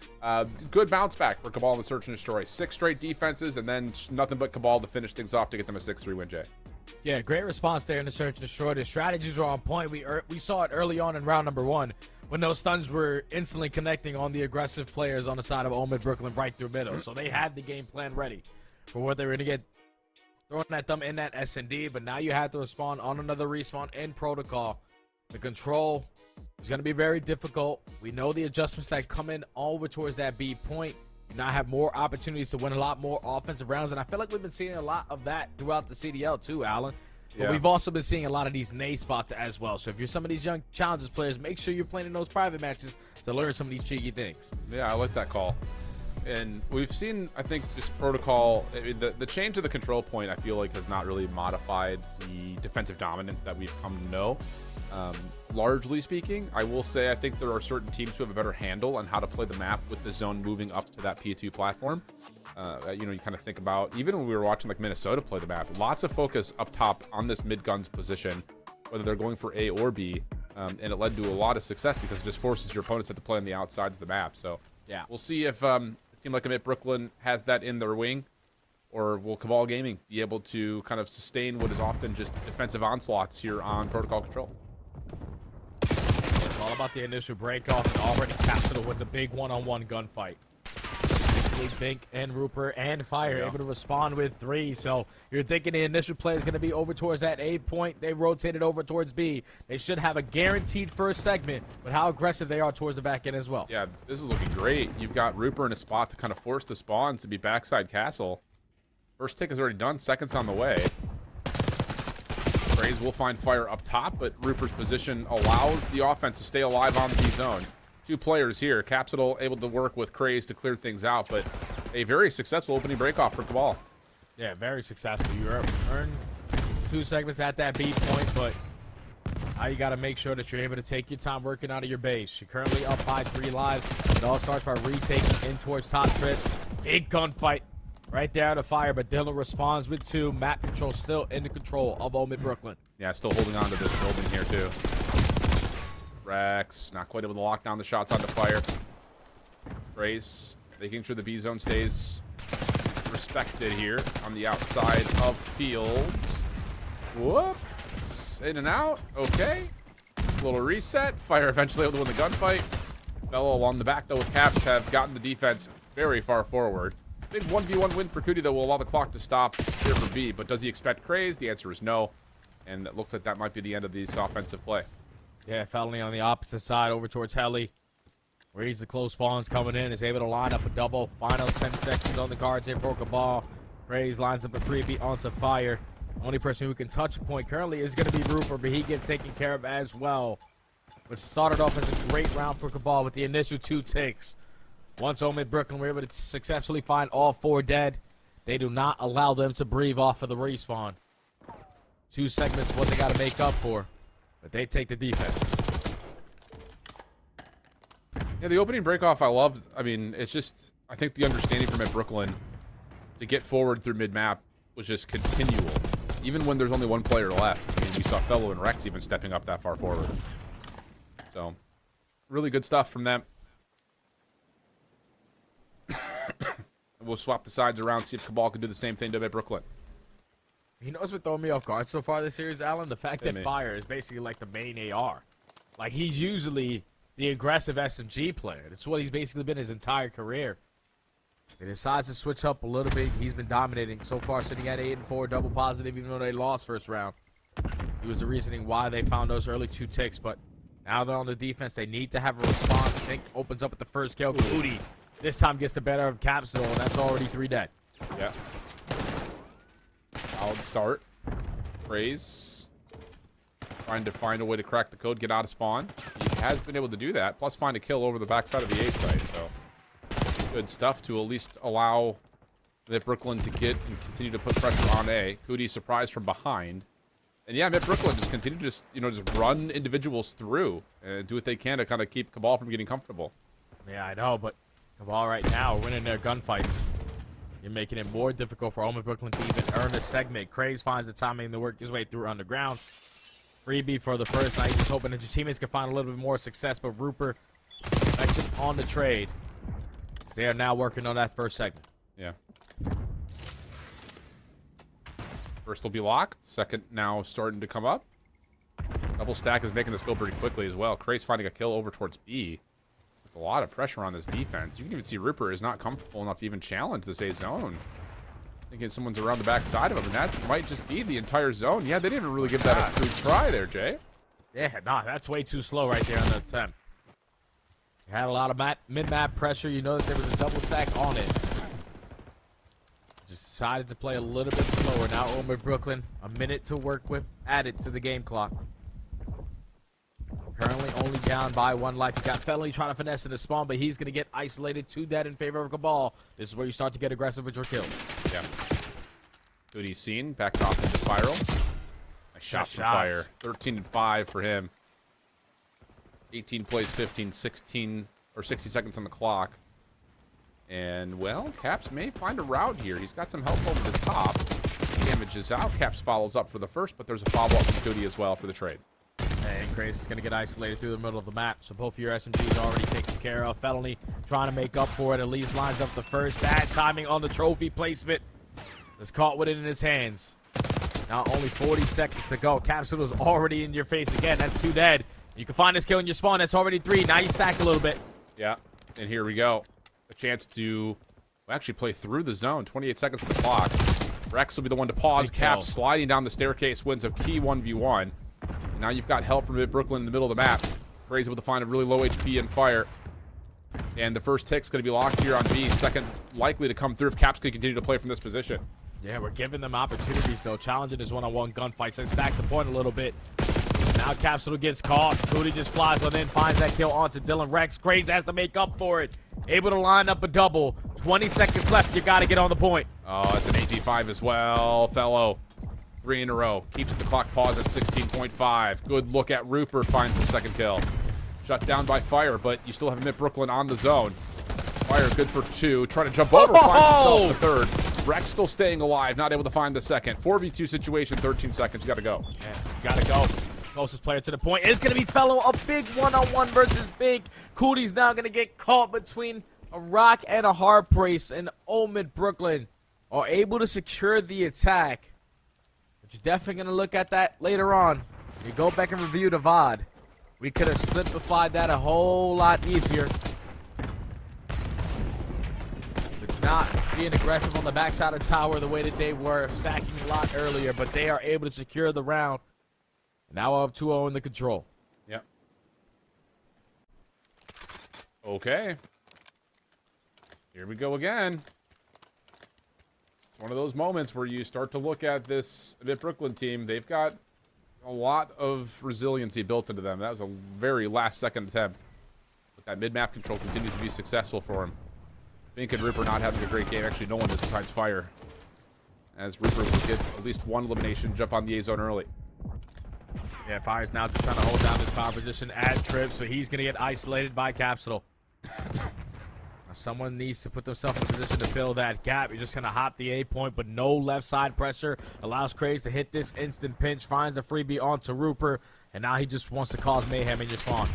C: Good bounce back for Cabal in the Search and Destroy. 6 straight defenses and then nothing but Cabal to finish things off to get them a 6-3 win, Jay.
D: Yeah, great response there in the Search and Destroy. The strategies were on point. We saw it early on in round number 1 when those stuns were instantly connecting on the aggressive players on the side of Omid Brooklyn right through middle. So they had the game plan ready for what they were going to get thrown at them in that S&D. But now you have to respond on another respawn in protocol. The control is going to be very difficult. We know the adjustments that come in over towards that B point. You now have more opportunities to win a lot more offensive rounds. And I feel like we've been seeing a lot of that throughout the CDL too, Alan. But we've also been seeing a lot of these nay spots as well. So if you're some of these young challenges players, make sure you're playing in those private matches to learn some of these cheeky things.
C: Yeah, I like that call. And we've seen, I think, this protocol, the change of the control point, I feel like, has not really modified the defensive dominance that we've come to know. Largely speaking, I will say I think there are certain teams who have a better handle on how to play the map with the zone moving up to that P2 platform. You know, you kind of think about, even when we were watching like Minnesota play the map, lots of focus up top on this mid guns position, whether they're going for A or B, and it led to a lot of success because it just forces your opponents to play on the outsides of the map. So yeah, we'll see if a team like Amit Brooklyn has that in their wing, or will Cabal Gaming be able to kind of sustain what is often just defensive onslaughts here on Protocol Control.
D: It's all about the initial break off, and already Capsule wins a big one-on-one gunfight. Bink and Rupert and Fire able to respond with 3. So you're thinking the initial play is going to be over towards that A point. They rotated over towards B. They should have a guaranteed first segment, but how aggressive they are towards the back end as well.
C: Yeah, this is looking great. You've got Rupert in a spot to kind of force the spawns to be backside castle. First tick is already done. Second's on the way. Craze will find Fire up top, but Rupert's position allows the offense to stay alive on the B zone. 2 players here. Capsule able to work with Craze to clear things out, but a very successful opening breakoff for Cabal.
D: Yeah, very successful. You earned 2 segments at that B point, but now you got to make sure that you're able to take your time working out of your base. You're currently up by 3 lives. It all starts by retaking in towards top trips. Big gunfight right there to Fire, but Dylan responds with 2. Map control still in the control of Omid Brooklyn.
C: Yeah, still holding on to this building here too. Rex not quite able to lock down the shots onto Fire. Craze making sure the B zone stays respected here on the outside of Fields. Whoops. In and out. Okay. Little reset. Fire eventually able to win the gunfight. Fellow along the back, though, with Caps have gotten the defense very far forward. Big 1v1 win for Kuti, though, will allow the clock to stop here for B. But does he expect Craze? The answer is no. And it looks like that might be the end of this offensive play.
D: Yeah, Felony on the opposite side over towards Heli. Reads the close spawns coming in. Is able to line up a double. Final 10 seconds on the cards here for Cabal. Craze lines up a freebie onto Fire. Only person who can touch a point currently is going to be Rupert, but he gets taken care of as well. Which started off as a great round for Cabal with the initial 2 takes. Once Omid Brooklyn were able to successfully find all 4 dead, they do not allow them to breathe off of the respawn. 2 segments what they got to make up for, but they take the defense.
C: Yeah, the opening breakoff I love. I mean, it's just, I think the understanding from Amit Brooklyn to get forward through mid-map was just continual. Even when there's only 1 player left. I mean, we saw Fellow and Rex even stepping up that far forward. So, really good stuff from them. We'll swap the sides around, see if Cabal can do the same thing to Amit Brooklyn.
D: You know what's been throwing me off guard so far this series, Alan? The fact that Fire is basically like the main AR. Like, he's usually the aggressive SMG player. That's what he's basically been his entire career. He decides to switch up a little bit. He's been dominating so far, sitting at 8-4, double positive, even though they lost first round. He was the reasoning why they found those early 2 ticks, but now they're on the defense. They need to have a response. I think opens up with the first kill. Kuti this time gets the better of Capsule, and that's already 3 dead.
C: Yeah. Solid start. Craze trying to find a way to crack the code, get out of spawn. He has been able to do that, plus find a kill over the backside of the A site. So good stuff to at least allow Amit Brooklyn to get and continue to put pressure on A. Kuti surprised from behind. And yeah, Amit Brooklyn just continue to just run individuals through and do what they can to kind of keep Cabal from getting comfortable.
D: Yeah, I know, but Cabal right now winning their gunfights. You're making it more difficult for Omen Brooklyn to even earn a segment. Craze finds the timing to work his way through underground. Freebie for the first. Now you're just hoping that your teammates can find a little bit more success, but Rupert effective on the trade. They are now working on that first segment.
C: Yeah. First will be locked. Second now starting to come up. Double stack is making this go pretty quickly as well. Craze finding a kill over towards B. There's a lot of pressure on this defense. You can even see Rupert is not comfortable enough to even challenge this A zone. Thinking someone's around the back side of him, and that might just be the entire zone. Yeah, they didn't even really give that a true try there, Jay.
D: Yeah, nah, that's way too slow right there on the attempt. You had a lot of mid-map pressure. You know that there was a double stack on it. Just decided to play a little bit slower. Now Omen Brooklyn, a minute to work with added to the game clock. Currently only down by 1 life. You got Felony trying to finesse in the spawn, but he's going to get isolated. 2 dead in favor of Cabal. This is where you start to get aggressive with your kills.
C: Yeah. Goody seen. Backed off into Spiral. Nice shot from Fire. 13 and 5 for him. 18 plays 15, 16, or 60 seconds on the clock. And, well, Caps may find a route here. He's got some help over the top. Damage is out. Caps follows up for the first, but there's a follow-up from Goody as well for the trade.
D: And Grace is going to get isolated through the middle of the map. So both of your SMGs already taken care of. Felony trying to make up for it. At least lines up the first. Bad timing on the trophy placement. Is caught with it in his hands. Now only 40 seconds to go. Capsule is already in your face again. That's 2 dead. You can find this kill in your spawn. That's already 3. Now you stack a little bit.
C: Yeah, and here we go. A chance to actually play through the zone. 28 seconds on the clock. Rex will be the one to pause. Caps sliding down the staircase wins a key 1v1. Now you've got help from Mid-Brooklyn in the middle of the map. Crazy able to find a really low HP and Fire. And the first tick's going to be locked here on B. Second likely to come through if Caps can continue to play from this position.
D: Yeah, we're giving them opportunities, though. Challenging his one-on-one gunfights and stack the point a little bit. Now Capsule gets caught. Cootie just flies on in, finds that kill onto Dylan. Rex. Crazy has to make up for it. Able to line up a double. 20 seconds left. You got to get on the point.
C: Oh, it's an 8v5 as well. Fellow. 3 in a row. Keeps the clock paused at 16.5. Good look at Rupert. Finds the second kill. Shut down by Fire, but you still have Mid-Brooklyn on the zone. Fire good for 2. Trying to jump over. Finds himself the third. Rex still staying alive. Not able to find the second. 4v2 situation. 13 seconds. You got to go.
D: Yeah, you got to go. Closest player to the point is going to be Fellow. A big one-on-one versus Big. Cootie's now going to get caught between a rock and a hard brace. And Omen Brooklyn are able to secure the attack. But you're definitely going to look at that later on. You go back and review the VOD. We could have simplified that a whole lot easier. But not being aggressive on the backside of tower the way that they were, stacking a lot earlier. But they are able to secure the round. Now up 2-0 in the control.
C: Yep. Okay. Here we go again. It's one of those moments where you start to look at this Mid-Brooklyn team. They've got a lot of resiliency built into them. That was a very last-second attempt. But that mid-map control continues to be successful for him. Fink and Rupert not having a great game. Actually, no one is besides Fire. As Rupert will get at least 1 elimination, jump on the A zone early.
D: Yeah, Fire's now just trying to hold down this top position at Trip, so he's going to get isolated by Capsule. Someone needs to put themselves in a position to fill that gap. You're just going to hop the A point, but no left side pressure. Allows Craze to hit this instant pinch, finds the freebie onto Rupert, and now he just wants to cause mayhem in your spawn.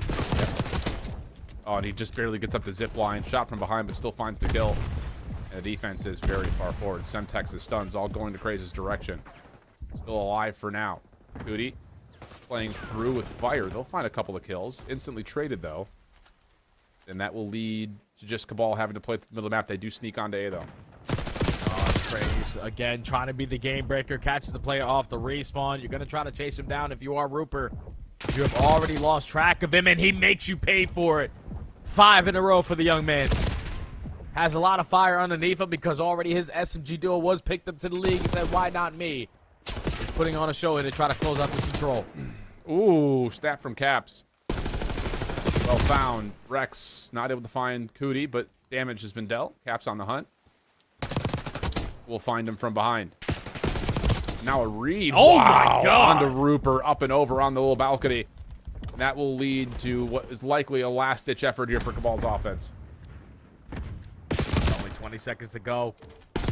C: Oh, and he just barely gets up the zip line. Shot from behind, but still finds the kill. And the defense is very far forward. Semtex's stuns all going to Craze's direction. Still alive for now. Goody playing through with Fire. They'll find a couple of kills. Instantly traded, though. And that will lead to just Cabal having to play the middle of the map. They do sneak onto A, though.
D: Craze, again, trying to be the game breaker. Catches the player off the respawn. You're going to try to chase him down if you are Rupert. You have already lost track of him, and he makes you pay for it. 5 in a row for the young man. Has a lot of fire underneath him because already his SMG duo was picked up to the league. He said, why not me? He's putting on a show here to try to close out this control.
C: Ooh, stat from Caps. Well found. Rex not able to find Cootie, but damage has been dealt. Caps on the hunt. We'll find him from behind. Now a read.
D: Oh
C: wow,
D: my God.
C: Onto Rupert, up and over on the little balcony. And that will lead to what is likely a last-ditch effort here for Cabal's offense.
D: Only 20 seconds to go.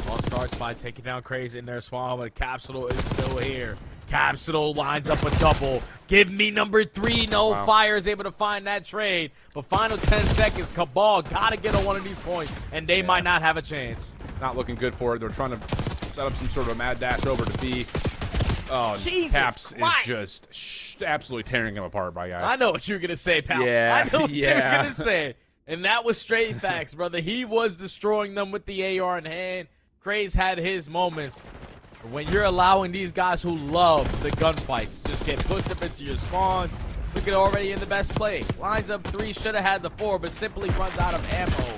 D: Ball starts by taking down Crazy in their spawn, but Capsule is still here. Capsule lines up a double. Give me number 3. No,
C: Wow.
D: Fire is able to find that trade. But final 10 seconds, Cabal got to get on one of these points, and they might not have a chance.
C: Not looking good for it. They're trying to set up some sort of a mad dash over to B. Oh,
D: Jesus
C: Caps
D: Christ.
C: is just absolutely tearing him apart, my guy.
D: I know what you're going to say, pal.
C: Yeah,
D: I know what you're
C: yeah.
D: going to say. And that was straight facts, brother. He was destroying them with the AR in hand. Craze had his moments. But when you're allowing these guys who love the gunfights just get pushed up into your spawn, look at already in the best play. Lines up 3, should have had the 4, but simply runs out of ammo.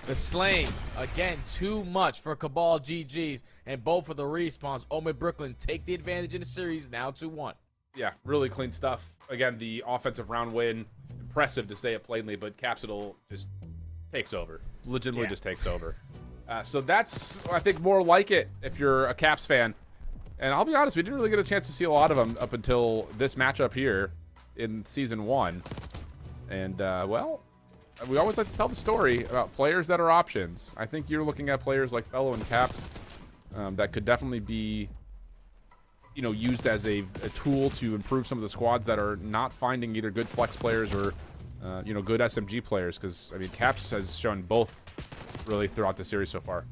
D: The slaying, again, too much for Cabal GGs. And both of the respawns, Omen Brooklyn take the advantage in the series, now 2-1.
C: Yeah, really clean stuff. Again, the offensive round win, impressive to say it plainly, but Capsule just takes over. Legitimately just takes over. So that's, I think, more like it if you're a Caps fan. And I'll be honest, we didn't really get a chance to see a lot of them up until this matchup here in Season 1. And, well, we always like to tell the story about players that are options. I think you're looking at players like Fellow and Caps that could definitely be, you know, used as a tool to improve some of the squads that are not finding either good flex players or, you know, good SMG players. Because, I mean, Caps has shown both really throughout the series so far.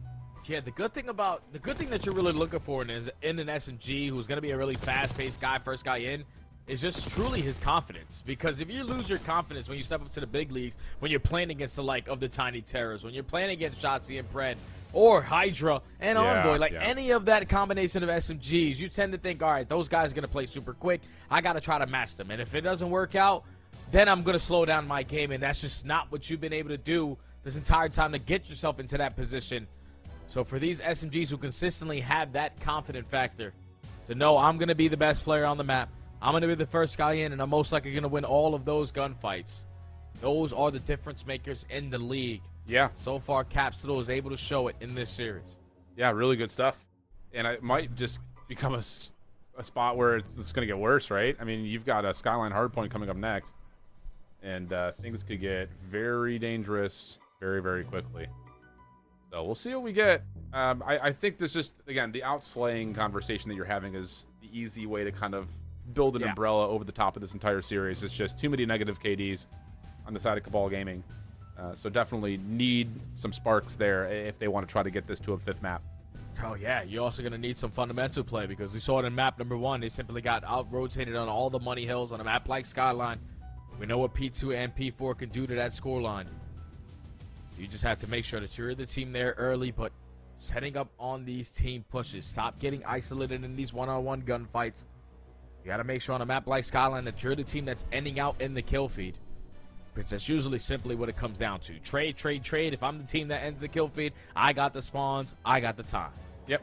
D: Yeah, the good thing that you're really looking for in an SMG who's going to be a really fast-paced guy, first guy in, is just truly his confidence. Because if you lose your confidence when you step up to the big leagues, when you're playing against the like of the Tiny Terrors, when you're playing against Shotzi and Pred, or Hydra and Envoy, like any of that combination of SMGs, you tend to think, all right, those guys are going to play super quick. I got to try to match them. And if it doesn't work out, then I'm going to slow down my game. And that's just not what you've been able to do this entire time to get yourself into that position. So for these SMGs who consistently have that confident factor to know I'm going to be the best player on the map, I'm going to be the first guy in, and I'm most likely going to win all of those gunfights. Those are the difference makers in the league.
C: Yeah.
D: So far, Capsule is able to show it in this series.
C: Yeah, really good stuff. And it might just become a spot where it's going to get worse, right? I mean, you've got a Skyline Hardpoint coming up next. And things could get very dangerous very, very quickly. So we'll see what we get. I think there's just, again, the outslaying conversation that you're having is the easy way to kind of build an umbrella over the top of this entire series. It's just too many negative KDs on the side of Cabal Gaming. So definitely need some sparks there if they want to try to get this to a 5th map.
D: Oh, yeah. You're also going to need some fundamental play because we saw it in map number 1. They simply got out-rotated on all the money hills on a map like Skyline. We know what P2 and P4 can do to that scoreline. You just have to make sure that you're the team there early, but setting up on these team pushes. Stop getting isolated in these one-on-one gunfights. You got to make sure on a map like Skyline that you're the team that's ending out in the kill feed. Because that's usually simply what it comes down to. Trade, trade, trade. If I'm the team that ends the kill feed, I got the spawns, I got the time.
C: Yep.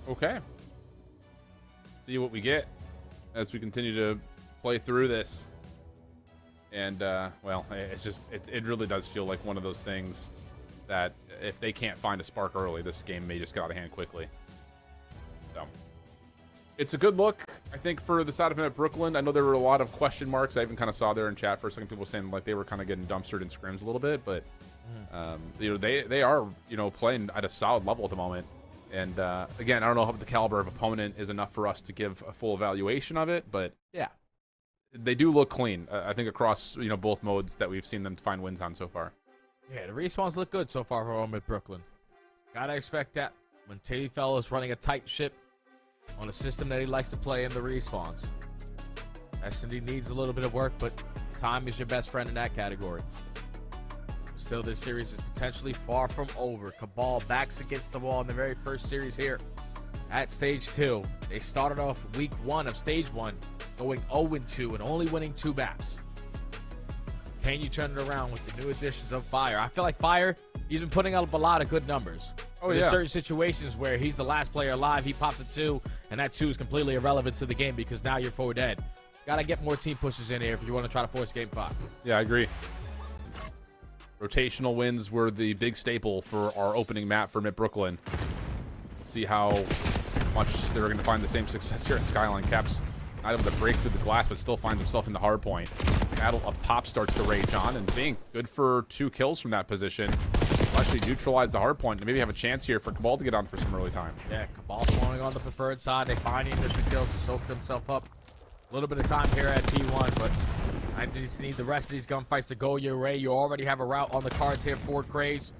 C: Okay. See what we get as we continue to play through this. And, well, it's just, it really does feel like one of those things that if they can't find a spark early, this game may just get out of hand quickly. So, it's a good look, I think, for the side of him at Brooklyn. I know there were a lot of question marks. I even kind of saw there in chat for a second, people saying like they were kind of getting dumpstered in scrims a little bit, but you know, they are, you know, playing at a solid level at the moment. And again, I don't know if the caliber of opponent is enough for us to give a full evaluation of it, but
D: yeah,
C: they do look clean. I think across, you know, both modes that we've seen them find wins on so far.
D: Yeah, the respawns look good so far for home at Brooklyn. Gotta expect that when Teddy Fellow is running a tight ship on a system that he likes to play in the respawns. S&D needs a little bit of work, but time is your best friend in that category. Still, this series is potentially far from over. Cabal backs against the wall in the very first series here at Stage 2. They started off Week 1 of Stage 1 going 0-2 and only winning 2 maps. Can you turn it around with the new additions of Fire? I feel like Fire, he's been putting up a lot of good numbers.
C: Oh,
D: There's
C: yeah.
D: certain situations where he's the last player alive, he pops a 2, and that 2 is completely irrelevant to the game because now you're 4 dead. Got to get more team pushes in here if you want to try to force Game 5.
C: Yeah, I agree. Rotational wins were the big staple for our opening map for Mid Brooklyn. Let's see how much they're going to find the same success here at Skyline. Caps not able to break through the glass, but still finds himself in the hard point. Battle up top starts to rage on, and Bink, good for 2 kills from that position. actually neutralize the hard point and maybe have a chance here for Cabal to get on for some early time.
D: Yeah, Cabal spawning on the preferred side. They find the initial kills to soak themselves up. A little bit of time here at P1, but I just need the rest of these gunfights to go your way. You already have a route on the cards here for Craze.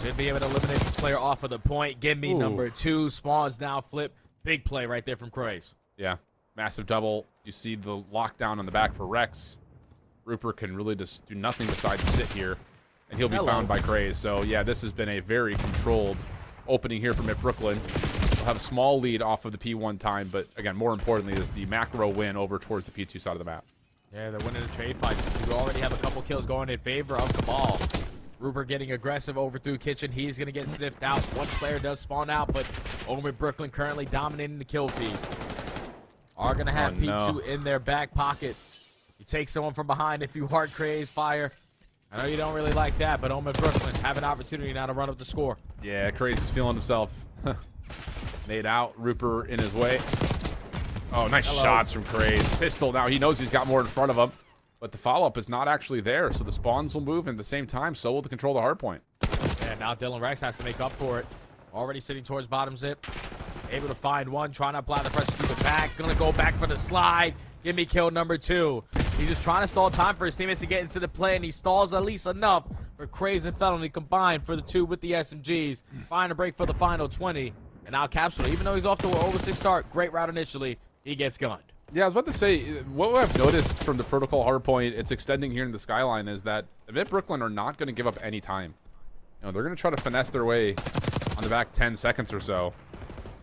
D: Should be able to eliminate this player off of the point. Give me number 2. Spawns now flip. Big play right there from Craze.
C: Yeah, massive double. You see the lockdown on the back for Rex. Rupert can really just do nothing besides sit here, and he'll be found by Craze. So, yeah, this has been a very controlled opening here from Brooklyn. We'll have a small lead off of the P1 time, but, again, more importantly is the macro win over towards the P2 side of the map.
D: Yeah, they're winning the trade fight. You already have a couple kills going in favor of Cabal. Rupert getting aggressive over through kitchen. He's going to get sniffed out. One player does spawn out, but Omen Brooklyn currently dominating the kill feed. Are going to have P2 in their back pocket. You take someone from behind if you hard Craze fire. I know you don't really like that, but Omen Brooklyn have an opportunity now to run up the score.
C: Yeah, Craze is feeling himself. Made out. Rupert in his way. Oh, nice shots from Craze. Pistol now. He knows he's got more in front of him. But the follow-up is not actually there, so the spawns will move, and at the same time, so will the control the hard point.
D: Yeah, now Dylan Rex has to make up for it. Already sitting towards bottom zip. Able to find one, trying to apply the pressure to the back. Gonna go back for the slide. Give me kill number 2. He's just trying to stall time for his teammates to get into the play, and he stalls at least enough for Craze and Felony combined for the 2 with the SMGs. Find a break for the final 20. And now Capsule, even though he's off to an over 6 start, great route initially, he gets gunned.
C: Yeah, I was about to say, what I've noticed from the protocol hardpoint, it's extending here in the skyline, is that Brooklyn are not going to give up any time. You know, they're going to try to finesse their way on the back 10 seconds or so,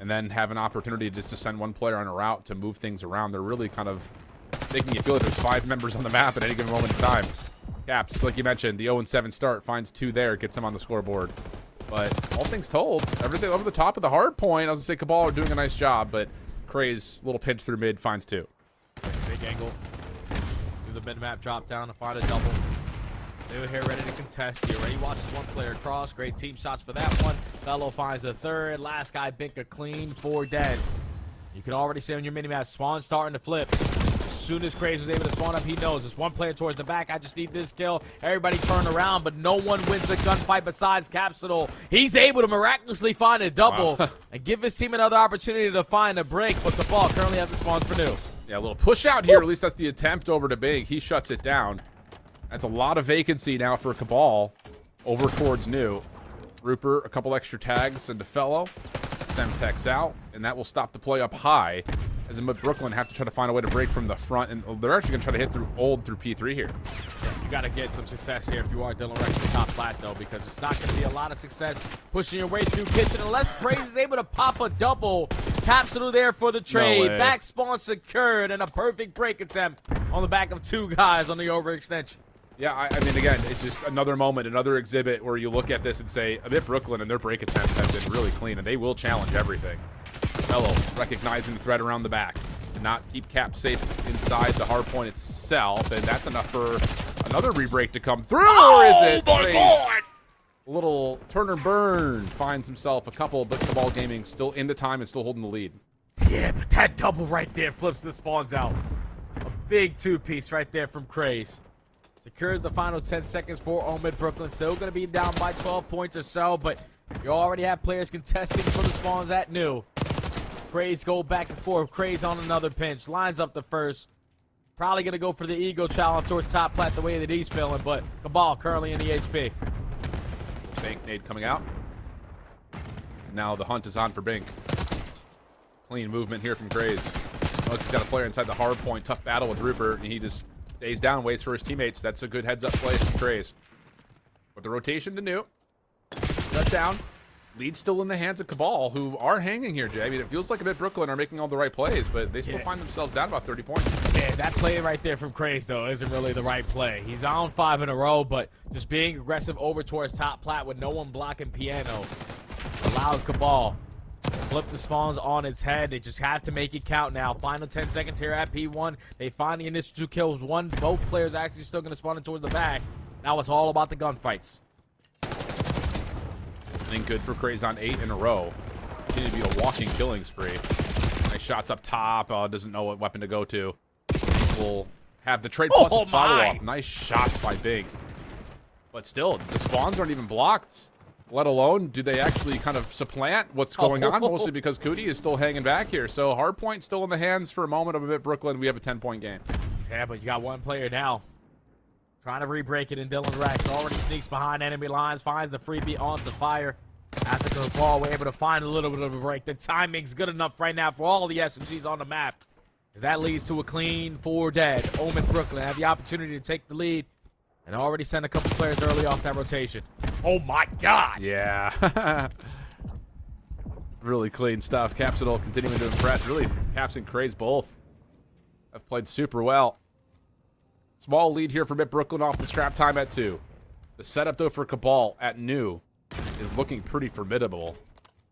C: and then have an opportunity just to send one player on a route to move things around. They're really kind of making you feel like there's 5 members on the map at any given moment in time. Caps, like you mentioned, the 0-7 start finds 2 there, gets them on the scoreboard. But all things told, everything over the top of the hard point, I was going to say Cabal are doing a nice job, but Craze, little pinch through mid, finds 2.
D: Big angle. Do the mid-map drop down to find a double. They were here ready to contest. He already watches one player cross. Great team shots for that one. Fellow finds the 3rd. Last guy, Bink, a clean 4 dead. You can already see on your minimap, spawn starting to flip. As soon as Craze was able to spawn up, he knows there's one player towards the back. I just need this kill. Everybody turn around, but no one wins the gunfight besides Capsule. He's able to miraculously find a double and give his team another opportunity to find a break, but the ball currently has the spawns for new.
C: Yeah, a little push out here. At least that's the attempt over to Big. He shuts it down. That's a lot of vacancy now for Cabal over towards New. Rupert, a couple extra tags into Fellow. Semtex out, and that will stop the play up high. As Brooklyn have to try to find a way to break from the front, and they're actually going to try to hit through P3 here.
D: Yeah, you got to get some success here if you are Dylan Rex in the top flat, though, because it's not going to be a lot of success pushing your way through kitchen unless Craze is able to pop a double. Capsule there for the trade.
C: No
D: back spawn secured, and a perfect break attempt on the back of 2 guys on the overextension.
C: Yeah, I mean, again, it's just another moment, another exhibit where you look at this and say, Brooklyn and their break attempts have been really clean, and they will challenge everything. Fellow recognizing the threat around the back. To not keep Cap safe inside the hard point itself, and that's enough for another re-break to come through, or is it?
D: My God!
C: A little Turner Burn finds himself a couple, but Cabal Gaming still in the time and still holding the lead.
D: Yeah, but that double right there flips the spawns out. A big 2-piece right there from Craze. Secures the final 10 seconds for Omen Brooklyn. Still going to be down by 12 points or so, but you already have players contesting for the spawns at New. Craze go back and forth. Craze on another pinch. Lines up the first. Probably going to go for the ego challenge towards top plat the way that he's feeling, but Cabal currently in the HP.
C: Bink nade coming out. And now the hunt is on for Bink. Clean movement here from Craze. Looks he's got a player inside the hard point. Tough battle with Rupert, and he just stays down, waits for his teammates. That's a good heads-up play from Craze. With the rotation to New. Shut down. Lead still in the hands of Cabal, who are hanging here, Jay. I mean, it feels like Brooklyn are making all the right plays, but they still find themselves down about 30 points.
D: Yeah, that play right there from Craze, though, isn't really the right play. He's on 5 in a row, but just being aggressive over towards top plat with no one blocking piano allows Cabal to flip the spawns on its head. They just have to make it count now. Final 10 seconds here at P1. They find the initial 2 kills. Both players actually still going to spawn in towards the back. Now it's all about the gunfights.
C: Ain't good for Craze on 8 in a row. Continue to be a walking killing spree. Nice shots up top. Doesn't know what weapon to go to. Will have the trade plus a follow-up. Nice shots by Big. But still, the spawns aren't even blocked, let alone do they actually kind of supplant what's going on, mostly because Cootie is still hanging back here. So Hardpoint still in the hands for a moment of a bit Brooklyn. We have a 10-point game.
D: Yeah, but you got one player now trying to re-break it, and Dylan Rex already sneaks behind enemy lines, finds the freebie onto Fire. After the ball, we're able to find a little bit of a break. The timing's good enough right now for all the SMGs on the map, as that leads to a clean 4 dead. Omen Brooklyn have the opportunity to take the lead and already send a couple players early off that rotation. Oh my God!
C: Yeah. Really clean stuff. Capsidol continuing to impress. Really, Caps and Craze both have played super well. Small lead here for Mid Brooklyn off the scrap time at 2. The setup, though, for Cabal at New is looking pretty formidable.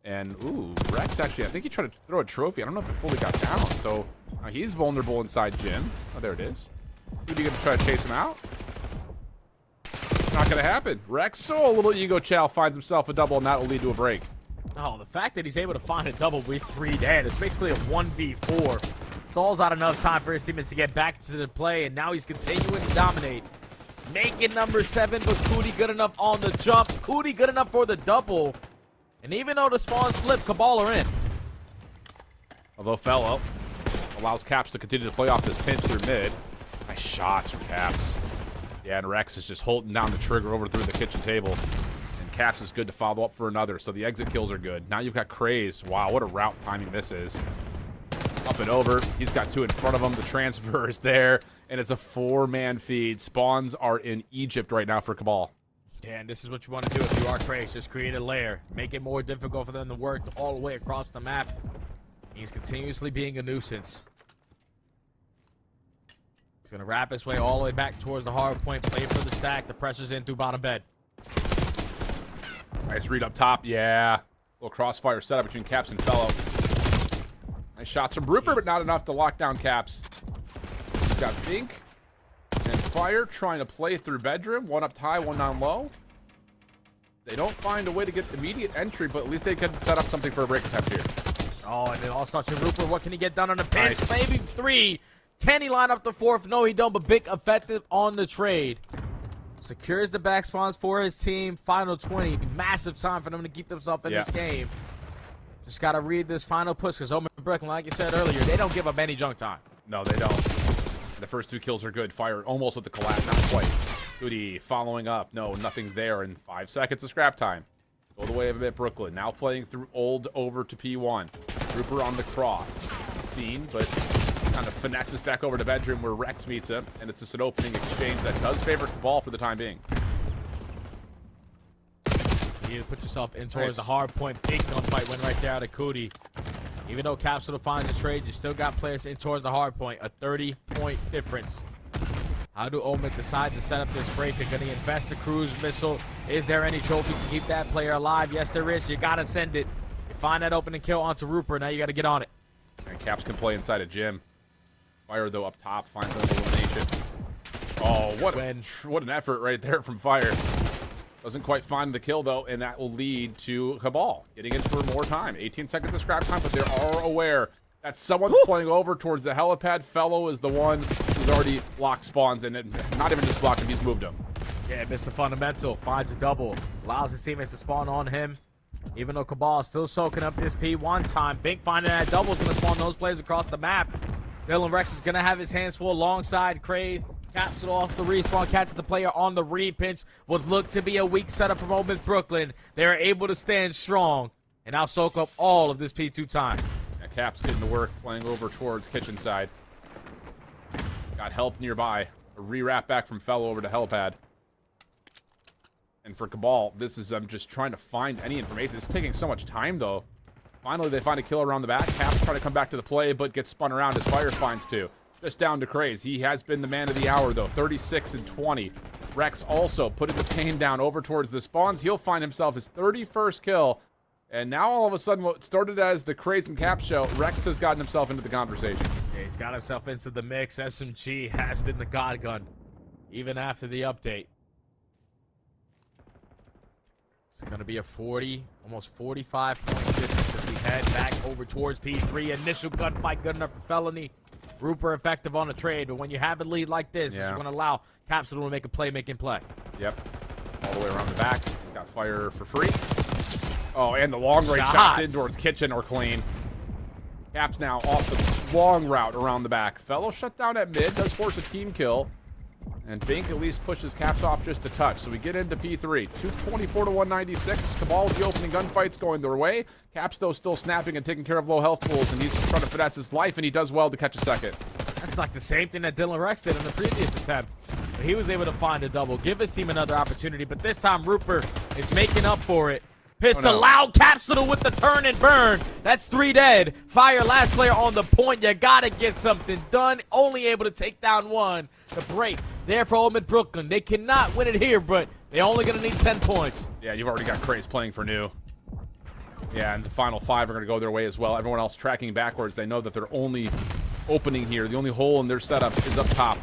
C: And, ooh, Rex actually, I think he tried to throw a trophy. I don't know if it fully got down. So he's vulnerable inside Jim. Oh, there it is. Who are you going to try to chase him out? It's not going to happen. Rex, so a little ego chow, finds himself a double, and that will lead to a break.
D: Oh, the fact that he's able to find a double with 3 dead. It's basically a 1v4. Stalls out enough time for his teammates to get back to the play, and now he's continuing to dominate. Making number 7, but Cootie good enough on the jump. Cootie good enough for the double. And even though the spawns flip, Cabal are in.
C: Although Fellow allows Caps to continue to play off this pinch through mid. Nice shots from Caps. Yeah, and Rex is just holding down the trigger over through the kitchen table. And Caps is good to follow up for another, so the exit kills are good. Now you've got Craze. Wow, what a route timing this is. Up and over. He's got 2 in front of him. The transfer is there, and it's a 4-man feed. Spawns are in Egypt right now for Cabal.
D: Yeah, and this is what you want to do if you are Craze. Just create a layer. Make it more difficult for them to work all the way across the map. He's continuously being a nuisance. He's going to wrap his way all the way back towards the hard point. Play for the stack. The pressure's in through bottom bed.
C: Nice read up top. Yeah. Little crossfire setup between Caps and Fellow. Nice shots from Rupert, but not enough to lock down Caps. He's got Bink and Fire trying to play through bedroom. 1 up high, 1 down low. They don't find a way to get immediate entry, but at least they can set up something for a break attempt here.
D: Oh, and it all starts with Rupert. What can he get done on the pinch?
C: Nice.
D: Maybe 3. Can he line up the 4th? No, he don't, but Bink effective on the trade. Secures the back spawns for his team. Final 20. Massive time for them to keep themselves in this game. Just got to read this final push, because Omen Brooklyn, like you said earlier, they don't give up any junk time.
C: No, they don't. The first 2 kills are good. Fire almost with the collapse, not quite. Goody following up. No, nothing there in 5 seconds of scrap time. Go the way of Mid Brooklyn. Now playing through old over to P1. Rupert on the cross. Seen, but kind of finesses back over to bedroom where Rex meets him, and it's just an opening exchange that does favor the ball for the time being.
D: You need to put yourself in towards the hard point. Big gunfight went right there out of Cootie. Even though Capsule finds the trade, you still got players in towards the hard point. A 30-point difference. How do Omen decide to set up this break? They're going to invest a cruise missile. Is there any trophies to keep that player alive? Yes, there is. You got to send it. You find that opening kill onto Rupert. Now you got to get on it.
C: And Caps can play inside of Jim. Fire, though, up top finds an elimination. Oh, what an effort right there from Fire. Doesn't quite find the kill, though, and that will lead to Cabal getting in for more time. 18 seconds of scrap time, but they are aware that someone's playing over towards the helipad. Fellow is the one who's already blocked spawns, and not even just blocked him, he's moved him.
D: Yeah, missed the fundamental. Finds a double. Allows his teammates to spawn on him. Even though Cabal is still soaking up this P1 time. Bink finding that double is going to spawn those players across the map. Dylan Rex is going to have his hands full alongside Craze. Caps it off the respawn, catches the player on the repinch. Would look to be a weak setup from Omen Brooklyn. They are able to stand strong and now soak up all of this P2 time.
C: Yeah, Caps getting to work, playing over towards kitchen side. Got help nearby. A re-wrap back from Fellow over to helipad. And for Cabal, this is just trying to find any information. It's taking so much time, though. Finally, they find a kill around the back. Caps trying to come back to the play, but gets spun around as Fire finds 2. Just down to Craze. He has been the man of the hour, though. 36 and 20. Rex also putting the pain down over towards the spawns. He'll find himself his 31st kill. And now, all of a sudden, what started as the Craze and Cap show, Rex has gotten himself into the conversation.
D: Yeah, he's got himself into the mix. SMG has been the god gun, even after the update. It's going to be a 40, almost 45-point difference as we head back over towards P3. Initial gunfight good enough for Felony. Rupert effective on the trade, but when you have a lead like this, it's going to allow Capsule to make a play, making play.
C: Yep. all the way around the back. He's got fire for free. Oh, and the long range shots
D: Shots.
C: in towards kitchen or clean. Caps now off the long route around the back. Fellow shut down at mid, does force a team kill. And Bink at least pushes Caps off just a touch. So we get into P3. 224 to 196. Cabal with the opening gunfights going their way. Caps, though, still snapping and taking care of low health pools. And he's trying to finesse his life, and he does well to catch a second.
D: That's like the same thing that Dylan Rex did in the previous attempt. But he was able to find a double, give his team another opportunity. But this time, Rupert is making up for it. Pistol loud capsule with the turn and burn. That's 3 dead. Fire, last player on the point. You gotta get something done. Only able to take down 1. The break there for Ole Miss Brooklyn. They cannot win it here, but they're only gonna need 10 points.
C: Yeah, you've already got Craze playing for new. Yeah, and the final 5 are going to go their way as well. Everyone else tracking backwards. They know that their only opening here, the only hole in their setup is up top.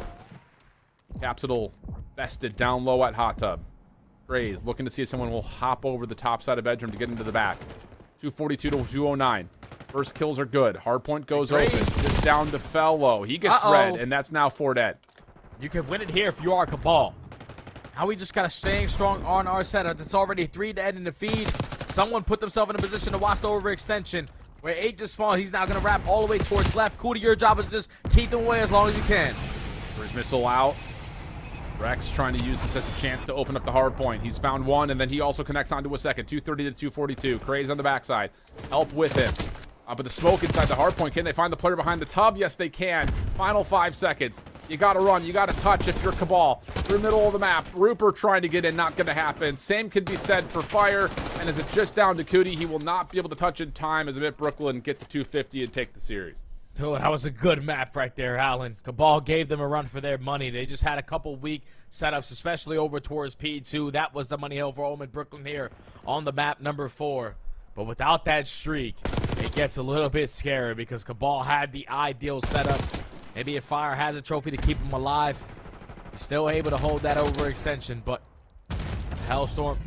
C: Capsule vested down low at Hot Tub. Craze looking to see if someone will hop over the top side of bedroom to get into the back. 242 to 209. First kills are good. Hardpoint goes open. Just down to Fellow. He gets red, and that's now 4 dead.
D: You can win it here if you are Cabal. Now we just gotta stay strong on our setup. It's already 3 dead in the feed. Someone put themselves in a position to watch the overextension. Where 8 just spawned, he's now gonna wrap all the way towards left. Cool, your job is just keep them away as long as you can.
C: First missile out. Rex trying to use this as a chance to open up the hard point. He's found 1, and then he also connects onto a second. 230 to 242. Craze on the backside. Help with him. But the smoke inside the hard point. Can they find the player behind the tub? Yes, they can. Final 5 seconds. You got to run. You got to touch if you're Cabal. Through the middle of the map. Rupert trying to get in. Not going to happen. Same can be said for Fire. And as it's just down to Cootie, he will not be able to touch in time as Amit Brooklyn get to 250 and take the series.
D: Oh, that was a good map right there, Alan. Cabal gave them a run for their money. They just had a couple weak setups, especially over towards P2. That was the money hill for Ole Miss Brooklyn here on the map number 4. But without that streak, it gets a little bit scary because Cabal had the ideal setup. Maybe if Fire has a trophy to keep him alive, he's still able to hold that overextension. But Hellstorm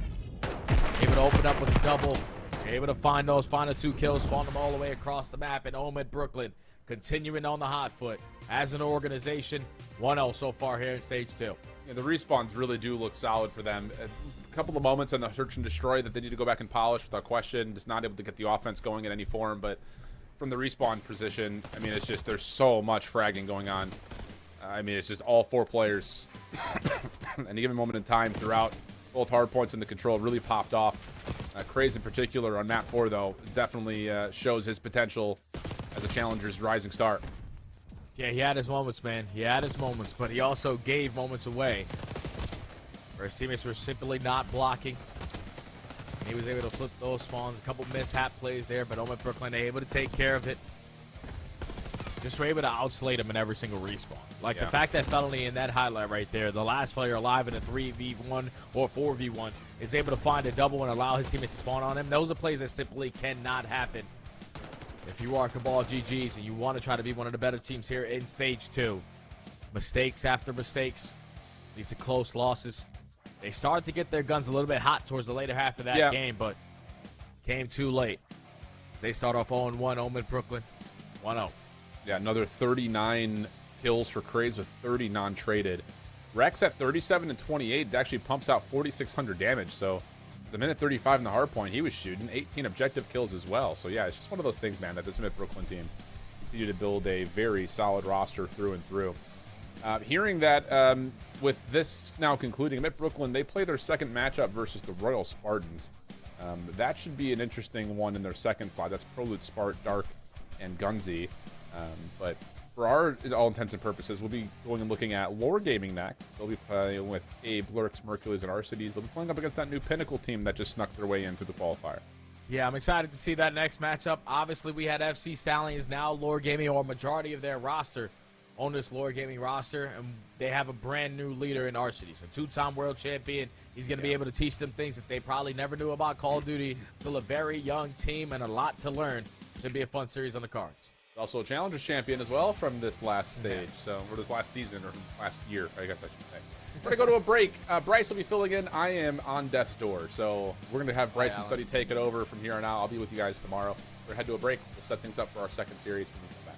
D: able to open up with a double, able to find those final 2 kills, spawn them all the way across the map. And Ole Miss Brooklyn continuing on the hot foot as an organization. 1-0 so far here in stage 2.
C: Yeah, the respawns really do look solid for them. A couple of moments in the search and destroy that they need to go back and polish without question. Just not able to get the offense going in any form. But from the respawn position, I mean, it's just there's so much fragging going on. I mean, it's just all 4 players at any given moment in time throughout. Both hard points in the control really popped off. Craze in particular on map 4, though, definitely shows his potential as a challenger's rising star.
D: Yeah, he had his moments, man. He had his moments, but he also gave moments away where his teammates were simply not blocking. He was able to flip those spawns. A couple mishap plays there, but Ole Miss Brooklyn able to take care of it. Just were able to outslate him in every single respawn. Like the fact that Felony in that highlight right there, the last player alive in a 3v1 or 4v1, is able to find a double and allow his teammates to spawn on him. Those are plays that simply cannot happen if you are Cabal GGs and you want to try to be one of the better teams here in stage 2. Mistakes after mistakes lead to close losses. They started to get their guns a little bit hot towards the later half of that game, but came too late. As they start off 0-1, Ole Miss Brooklyn 1-0.
C: Yeah, another 39 kills for Craze with 30 non-traded. Rex at 37 and 28 actually pumps out 4,600 damage. So the minute 35 in the hard point, he was shooting 18 objective kills as well. So yeah, it's just one of those things, man, that this Amit Brooklyn team continue to build a very solid roster through and through. Hearing that with this now concluding, Amit Brooklyn, they play their second matchup versus the Royal Spartans. That should be an interesting one in their second slot. That's Prelude, Spart, Dark, and Gunzy. But for our all intents and purposes, we'll be going and looking at Lore Gaming next. They'll be playing with Abe, Lurks, Mercules, and Arcides. They'll be playing up against that new Pinnacle team that just snuck their way in through the qualifier.
D: Yeah, I'm excited to see that next matchup. Obviously, we had FC Stallions, now Lore Gaming, or majority of their roster on this Lore Gaming roster, and they have a brand new leader in Arcides, a 2-time world champion. He's going to be able to teach them things that they probably never knew about Call of Duty. Still a very young team and a lot to learn. Should be a fun series on the cards.
C: Also a Challengers champion as well from this last stage, or this last season, or last year, I guess I should say. We're going to go to a break. Bryce will be filling in. I am on death's door, so we're going to have Bryce and Study take it over from here on out. I'll be with you guys tomorrow. We're going to head to a break. We'll set things up for our second series when we come back.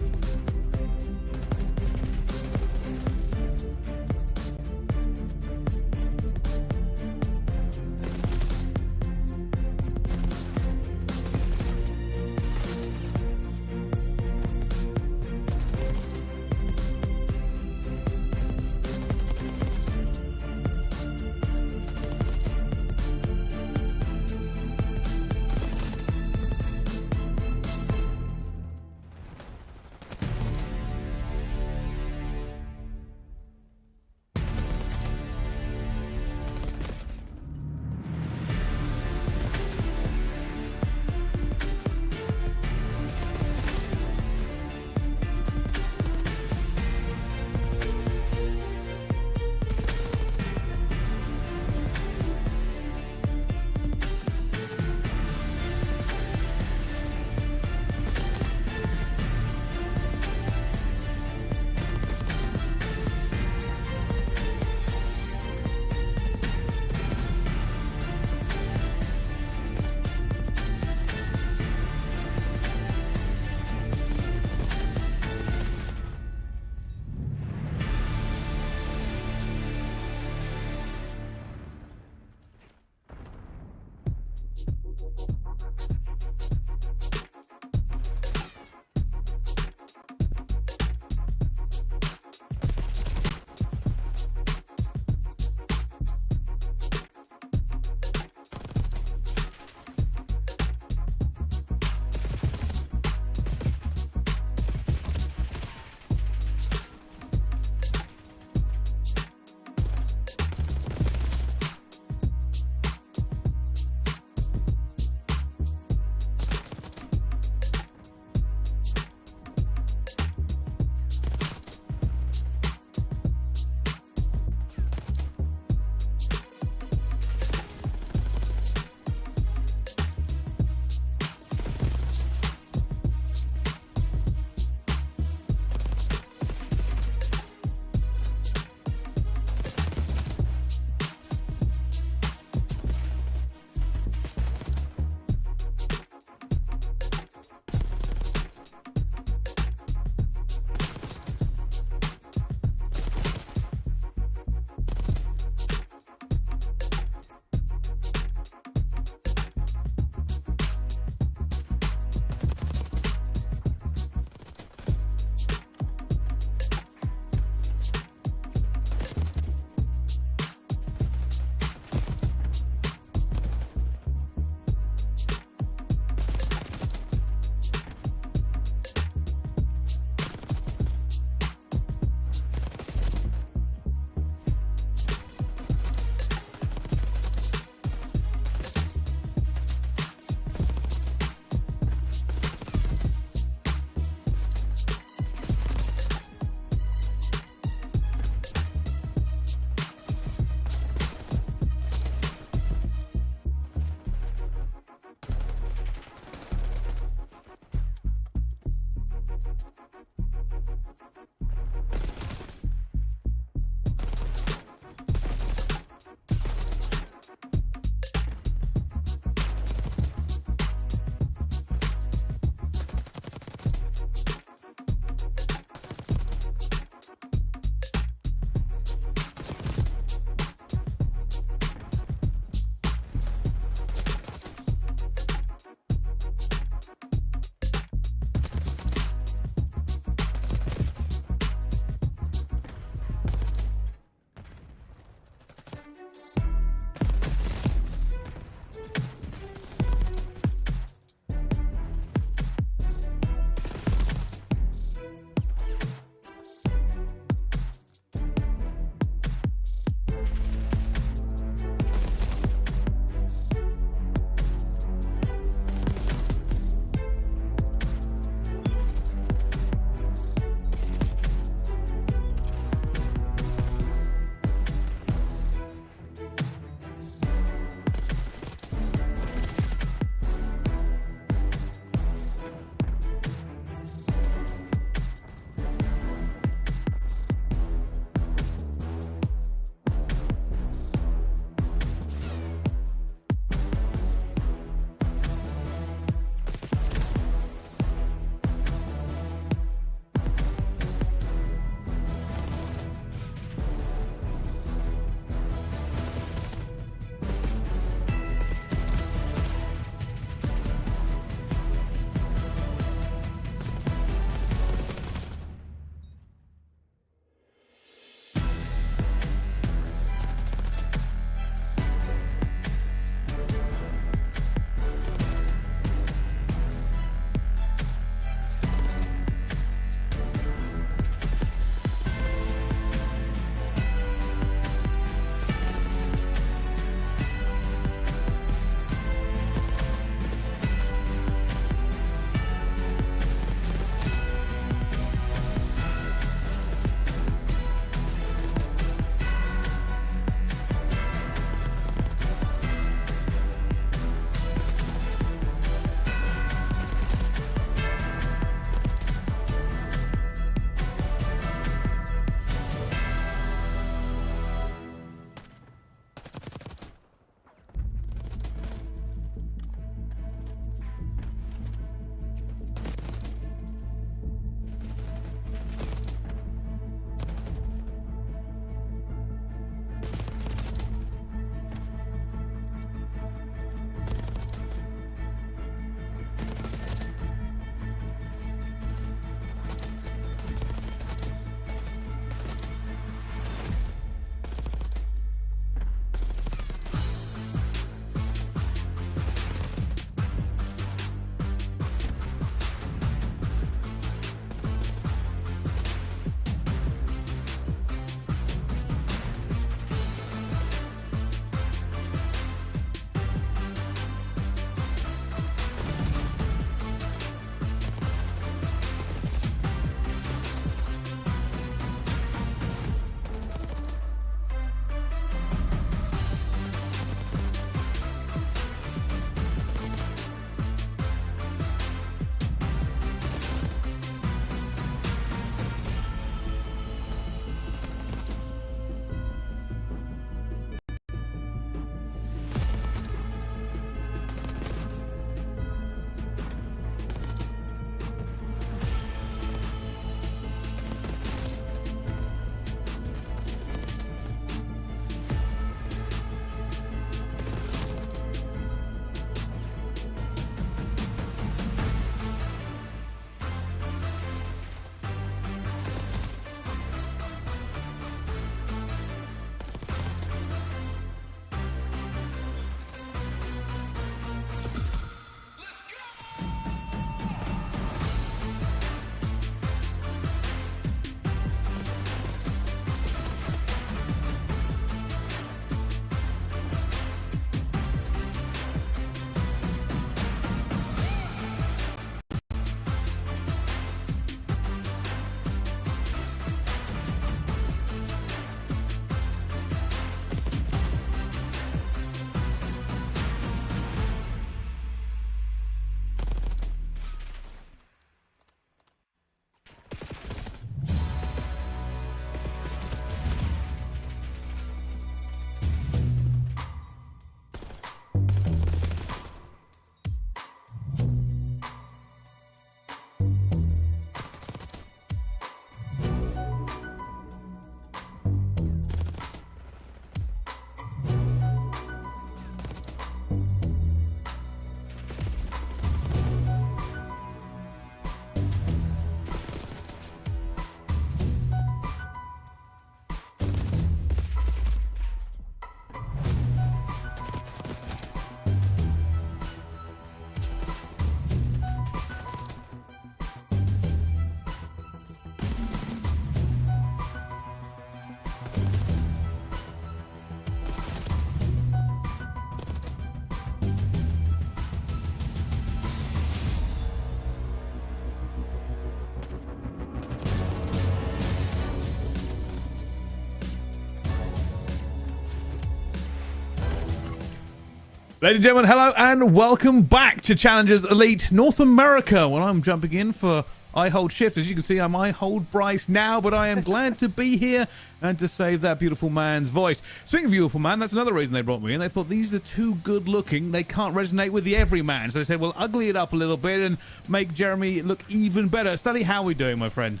A: Ladies and gentlemen, hello and welcome back to Challengers Elite North America. Well, I'm jumping in for I Hold Shift. As you can see, I'm I Hold Bryce now, but I am glad to be here and to save that beautiful man's voice. Speaking of beautiful man, that's another reason they brought me in. They thought these are too good looking. They can't resonate with the everyman. So they said, well, ugly it up a little bit and make Jeremy look even better. Study, how are we doing, my friend?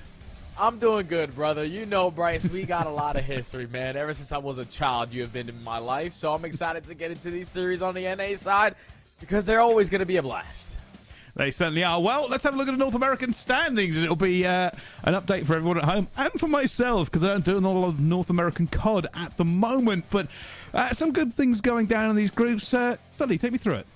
D: I'm doing good, brother. You know, Bryce, we got a lot of history, man. Ever since I was a child, you have been in my life. So I'm excited to get into these series on the NA side because they're always going to be a blast.
A: They certainly are. Well, let's have a look at the North American standings. It'll be an update for everyone at home and for myself because I don't do a lot of North American COD at the moment. But some good things going down in these groups. Study, take me through it.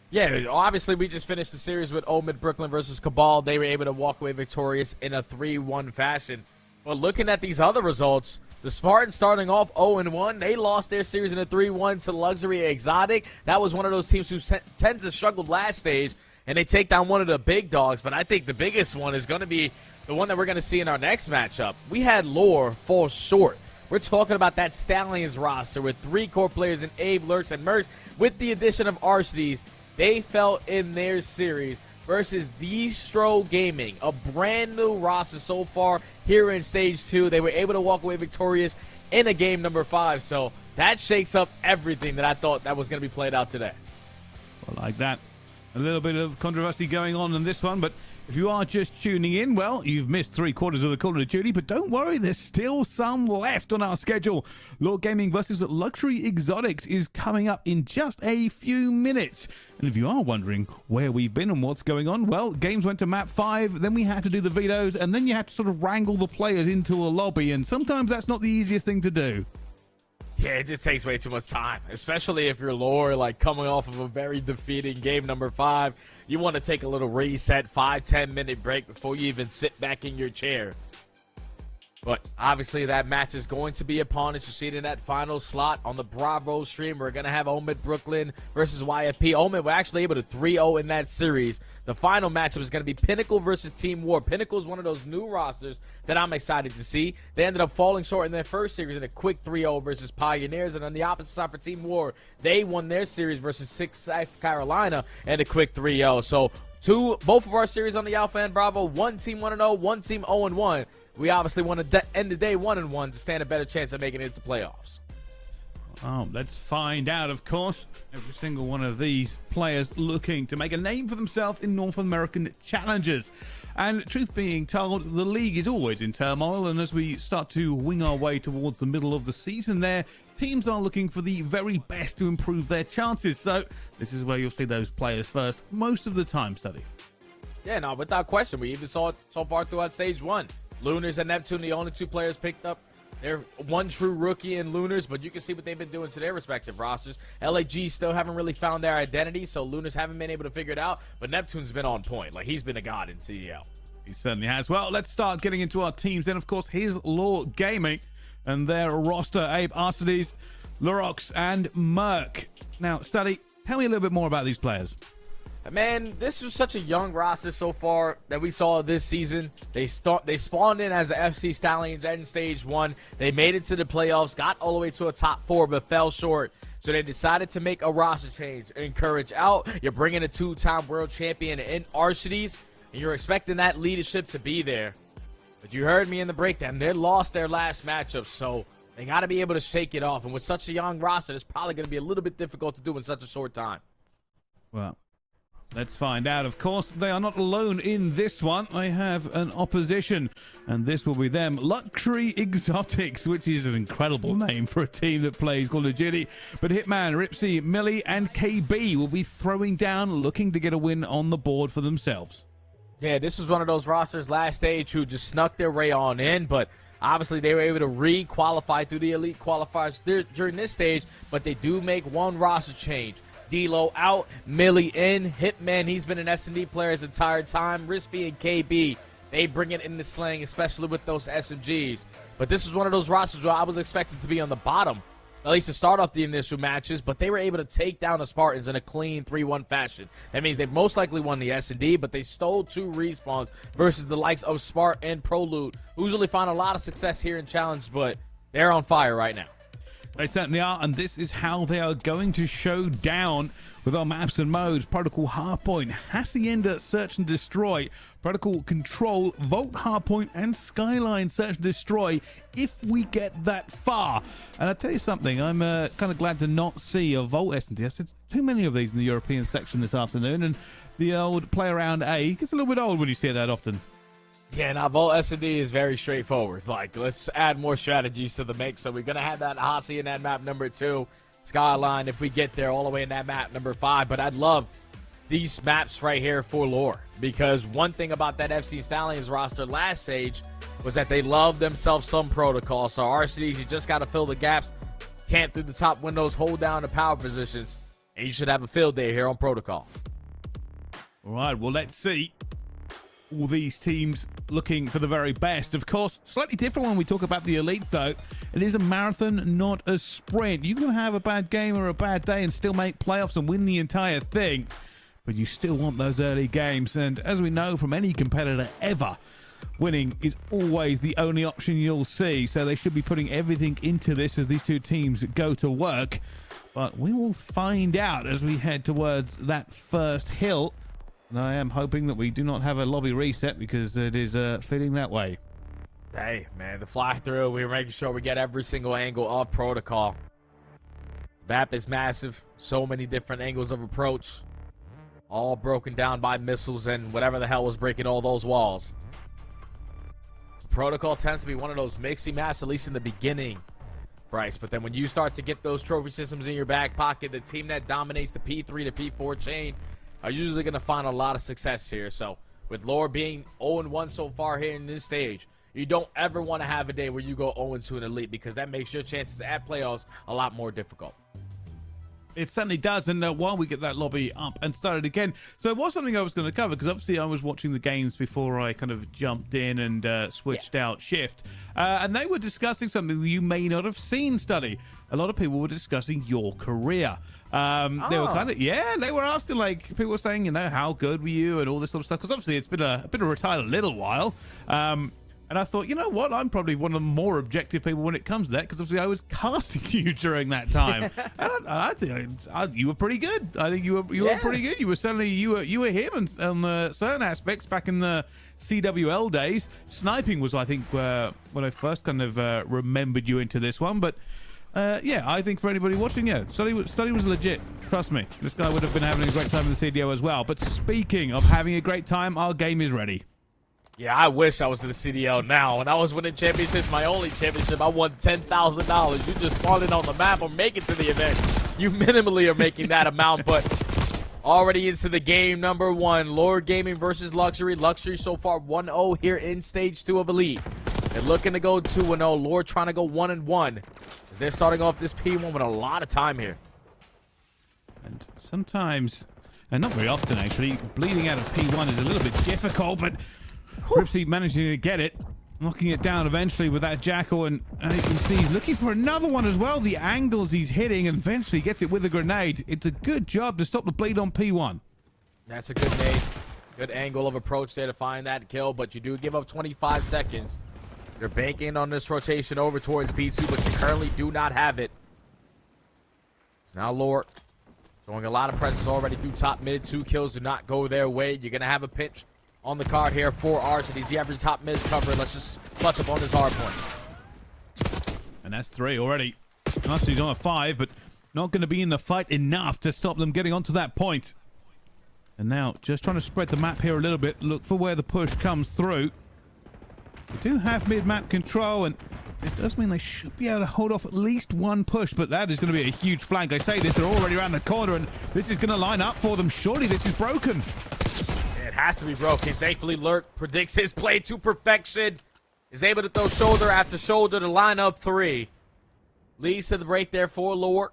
D: Yeah, obviously we just finished the series with Omid Brooklyn versus Cabal. They were able to walk away victorious in a 3-1 fashion. But looking at these other results, the Spartans starting off 0-1. They lost their series in a 3-1 to Luxury Exotic. That was one of those teams who tend to struggle last stage, and they take down one of the big dogs. But I think the biggest one is going to be the one that we're going to see in our next matchup. We had Lore fall short. We're talking about that Stallions roster with 3 core players in Abe, Lurks, and Mercs. With the addition of Archd's, they fell in their series versus Distro Gaming, a brand new roster so far here in Stage 2. They were able to walk away victorious in a game number 5. So that shakes up everything that I thought that was going to be played out today.
A: I like that. A little bit of controversy going on in this one, but if you are just tuning in, well, you've missed 3/4 of the Call of Duty, but don't worry, there's still some left on our schedule. Lord Gaming versus Luxury Exotics is coming up in just a few minutes. And if you are wondering where we've been and what's going on, well, games went to map 5, then we had to do the vetoes, and then you have to sort of wrangle the players into a lobby, and sometimes that's not the easiest thing to do.
D: Yeah, it just takes way too much time, especially if you're Lore, like coming off of a very defeating game number 5. You want to take a little reset, 5-10 minute break before you even sit back in your chair. But obviously that match is going to be upon us. You see it in that final slot on the Bravo stream. We're going to have Omid Brooklyn versus YFP. Omid were actually able to 3-0 in that series. The final matchup is going to be Pinnacle versus Team War. Pinnacle is one of those new rosters that I'm excited to see. They ended up falling short in their first series in a quick 3-0 versus Pioneers. And on the opposite side for Team War, they won their series versus South Carolina in a quick 3-0. So both of our series on the Alpha and Bravo, one team 1-0, one team 0-1. We obviously want to end the day 1-1 to stand a better chance of making it into playoffs.
A: Oh, let's find out, of course. Every single one of these players looking to make a name for themselves in North American challenges. And truth being told, the league is always in turmoil, and as we start to wing our way towards the middle of the season there, teams are looking for the very best to improve their chances. So this is where you'll see those players first most of the time, Study.
D: Yeah, no, without question. We even saw it so far throughout Stage 1. Lunars and Neptune, the only 2 players picked up. They're one true rookie in Lunars, but you can see what they've been doing to their respective rosters. LAG still haven't really found their identity, so Lunars haven't been able to figure it out, but Neptune's been on point. Like, he's been a god in CDL.
A: He certainly has. Well, let's start getting into our teams. Then, of course, here's Law Gaming and their roster. Abe, Arcides, Lurox, and Merc. Now, Study, tell me a little bit more about these players.
D: Man, this was such a young roster so far that we saw this season. They spawned in as the FC Stallions in Stage 1. They made it to the playoffs, got all the way to a top 4, but fell short. So they decided to make a roster change. Encourage out. You're bringing a 2-time world champion in Arcides, and you're expecting that leadership to be there. But you heard me in the breakdown. They lost their last matchup, so they got to be able to shake it off. And with such a young roster, it's probably going to be a little bit difficult to do in such a short time.
A: Well, let's find out. Of course, they are not alone in this one. I have an opposition, and this will be them. Luxury Exotics, which is an incredible name for a team that plays Call of Duty. But Hitman, Ripsy, Millie, and KB will be throwing down, looking to get a win on the board for themselves.
D: Yeah, this was one of those rosters last stage who just snuck their way on in, but obviously they were able to re-qualify through the elite qualifiers during this stage, but they do make one roster change. D-Lo out, Millie in, Hitman, he's been an S&D player his entire time, Rispy and KB, they bring it in the sling, especially with those SMGs. But this is one of those rosters where I was expecting to be on the bottom, at least to start off the initial matches, but they were able to take down the Spartans in a clean 3-1 fashion. That means they most likely won the S&D, but they stole 2 respawns versus the likes of Spart and Prolute, who usually find a lot of success here in Challenge, but they're on fire right now.
A: They certainly are, and this is how they are going to show down with our maps and modes. Protocol Hardpoint, Hacienda Search and Destroy, Protocol Control, Vault Hardpoint, and Skyline Search and Destroy if we get that far. And I'll tell you something, I'm kind of glad to not see a Vault S&D. I said too many of these in the European section this afternoon, and the old play around A gets a little bit old when you see it that often.
D: Yeah, now Vault S&D is very straightforward. Like, let's add more strategies to the mix. So we're going to have that Hasi in that map number 2, Skyline if we get there, all the way in that map number 5. But I'd love these maps right here for lore, because one thing about that FC Stallions roster last stage was that they love themselves some protocol. So RCDs, you just got to fill the gaps, camp through the top windows, hold down the power positions, and you should have a field day here on protocol.
A: All right, well, let's see. All these teams looking for the very best. Of course, slightly different when we talk about the elite, though. It is a marathon, not a sprint. You can have a bad game or a bad day and still make playoffs and win the entire thing, but you still want those early games. And as we know from any competitor ever, winning is always the only option you'll see. So they should be putting everything into this as these two teams go to work. But we will find out as we head towards that first hill. And I am hoping that we do not have a lobby reset, because it is feeling that way.
D: Hey, man, the fly through, we're making sure we get every single angle of protocol. Map is massive. So many different angles of approach. All broken down by missiles and whatever the hell was breaking all those walls. Protocol tends to be one of those mixy maps, at least in the beginning, Bryce. But then when you start to get those trophy systems in your back pocket, the team that dominates the P3 to P4 chain are usually going to find a lot of success here. So with lore being 0-1 so far here in this stage, you don't ever want to have a day where you go 0-2 in elite, because that makes your chances at playoffs a lot more difficult.
A: It certainly does. And while we get that lobby up and started again, so it was something I was going to cover, because obviously I was watching the games before I kind of jumped in and switched out shift, and they were discussing something that you may not have seen, Study. A lot of people were discussing your career. They were kind of, they were asking, like, people were saying, you know, how good were you and all this sort of stuff, because obviously it's been retired a little while. And I thought, you know what, I'm probably one of the more objective people when it comes to that, because obviously I was casting you during that time. And I think you were pretty good. I think you were pretty good. You were certainly you were him on certain aspects back in the CWL days. Sniping was, I think, when I first kind of remembered you into this one. But I think for anybody watching, Study was legit. Trust me, this guy would have been having a great time in the CDO as well. But speaking of having a great time, our game is ready.
D: Yeah, I wish I was in the CDL now. When I was winning championships, my only championship, I won $10,000. You just spawned in on the map or make it to the event. You minimally are making that amount, but already into the game number 1. Lord Gaming versus Luxury. Luxury so far 1-0 here in stage 2 of Elite. They're looking to go 2-0. Lord trying to go 1-1. As they're starting off this P1 with a lot of time here.
A: And sometimes, and not very often actually, bleeding out of P1 is a little bit difficult, but Ripsy managing to get it, knocking it down eventually with that Jackal, and you can see he's looking for another one as well. The angles he's hitting, and eventually gets it with a grenade. It's a good job to stop the bleed on P1.
D: That's a good nade. Good angle of approach there to find that kill, but you do give up 25 seconds. You're banking on this rotation over towards P2, but you currently do not have it. It's now Lord showing a lot of presence already through top mid. 2 kills do not go their way. You're going to have a pinch on the card here for RCDs. The average top mid cover. Let's just clutch up on this hard point.
A: And that's 3 already. He's on a 5, but not going to be in the fight enough to stop them getting onto that point. And now just trying to spread the map here a little bit. Look for where the push comes through. They do have mid-map control, and it does mean they should be able to hold off at least one push, but that is going to be a huge flank. I say this, they're already around the corner, and this is going to line up for them. Surely this is broken.
D: It has to be broken. Thankfully, Lurk predicts his play to perfection. Is able to throw shoulder after shoulder to line up 3. Leads to the break there for Lurk.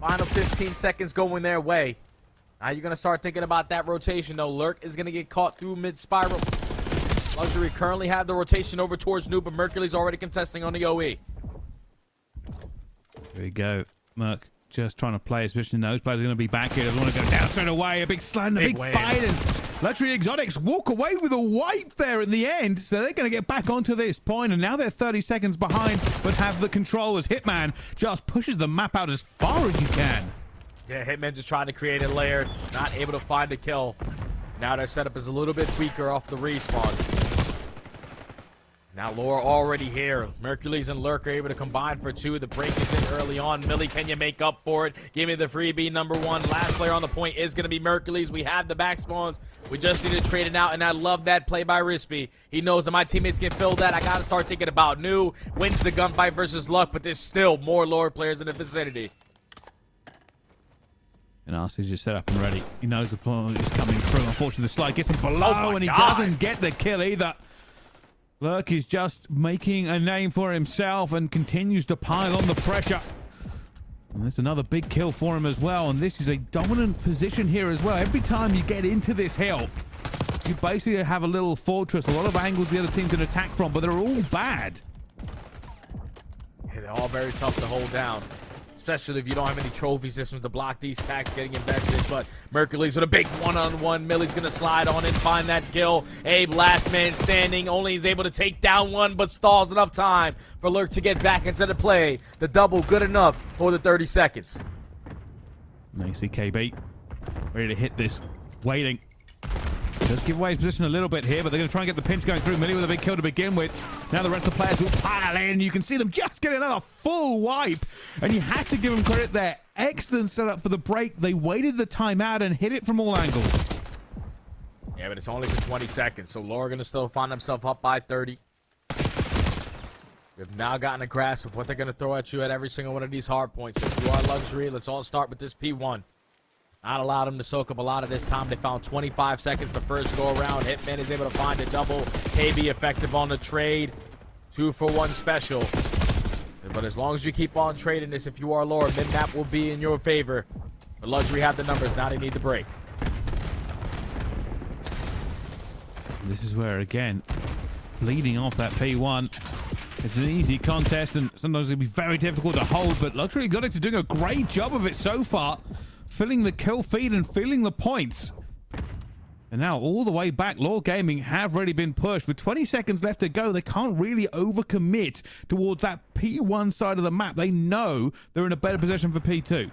D: Final 15 seconds going their way. Now you're going to start thinking about that rotation, though. Lurk is going to get caught through mid-spiral. Luxury currently have the rotation over towards Noob, but Mercury's already contesting on the OE.
A: There we go. Merc just trying to play his position. Those players are going to be back here. Doesn't want to go down straight away. A big slide and a big fight. And Luxury Exotics walk away with a wipe there in the end, so they're going to get back onto this point, and now they're 30 seconds behind, but have the control as Hitman just pushes the map out as far as you can.
D: Yeah, Hitman just trying to create a layer, not able to find a kill. Now their setup is a little bit weaker off the respawn. Now Laura already here. Mercules and Lurk are able to combine for 2. The break is in early on. Millie, can you make up for it? Give me the freebie number 1. Last player on the point is going to be Mercules. We have the back spawns. We just need to trade it out, and I love that play by Rispy. He knows that my teammates can fill that. I got to start thinking about New. Wins the gunfight versus Luck, but there's still more Laura players in the vicinity.
A: And RC's just set up and ready. He knows the plan is coming through. Unfortunately, the slide gets him below,
D: Oh
A: and he
D: God.
A: doesn't get the kill either. Lurk is just making a name for himself and continues to pile on the pressure. And that's another big kill for him as well. And this is a dominant position here as well. Every time you get into this hill, you basically have a little fortress, a lot of angles the other team can attack from, but they're all bad.
D: Yeah, they're all very tough to hold down, especially if you don't have any trophy systems to block these attacks getting invested. But Mercules with a big one-on-one. Millie's going to slide on and find that kill. Abe, last man standing, only is able to take down one, but stalls enough time for Lurk to get back into the play. The double good enough for the 30 seconds.
A: Now you see KB ready to hit this, waiting. Does give away his position a little bit here, but they're going to try and get the pinch going through. Millie with a big kill to begin with. Now the rest of the players will pile in. You can see them just get another full wipe, and you have to give them credit there. Excellent setup for the break. They waited the timeout and hit it from all angles.
D: Yeah, but it's only for 20 seconds, so Laura going to still find themselves up by 30. We've now gotten a grasp of what they're going to throw at you at every single one of these hard points. If you are Luxury, let's all start with this P1. Not allowed them to soak up a lot of this time. They found 25 seconds the first go around. Hitman is able to find a double. KB effective on the trade. 2-for-1 special. But as long as you keep on trading this, if you are Laura, mid-map will be in your favor. The Luxury have the numbers. Now they need the break.
A: This is where, again, bleeding off that P1. It's an easy contest, and sometimes it can be very difficult to hold, but Luxury Exotics are doing a great job of it so far. Filling the kill feed and filling the points. And now all the way back, Law Gaming have already been pushed. With 20 seconds left to go, they can't really overcommit towards that P1 side of the map. They know they're in a better position for P2.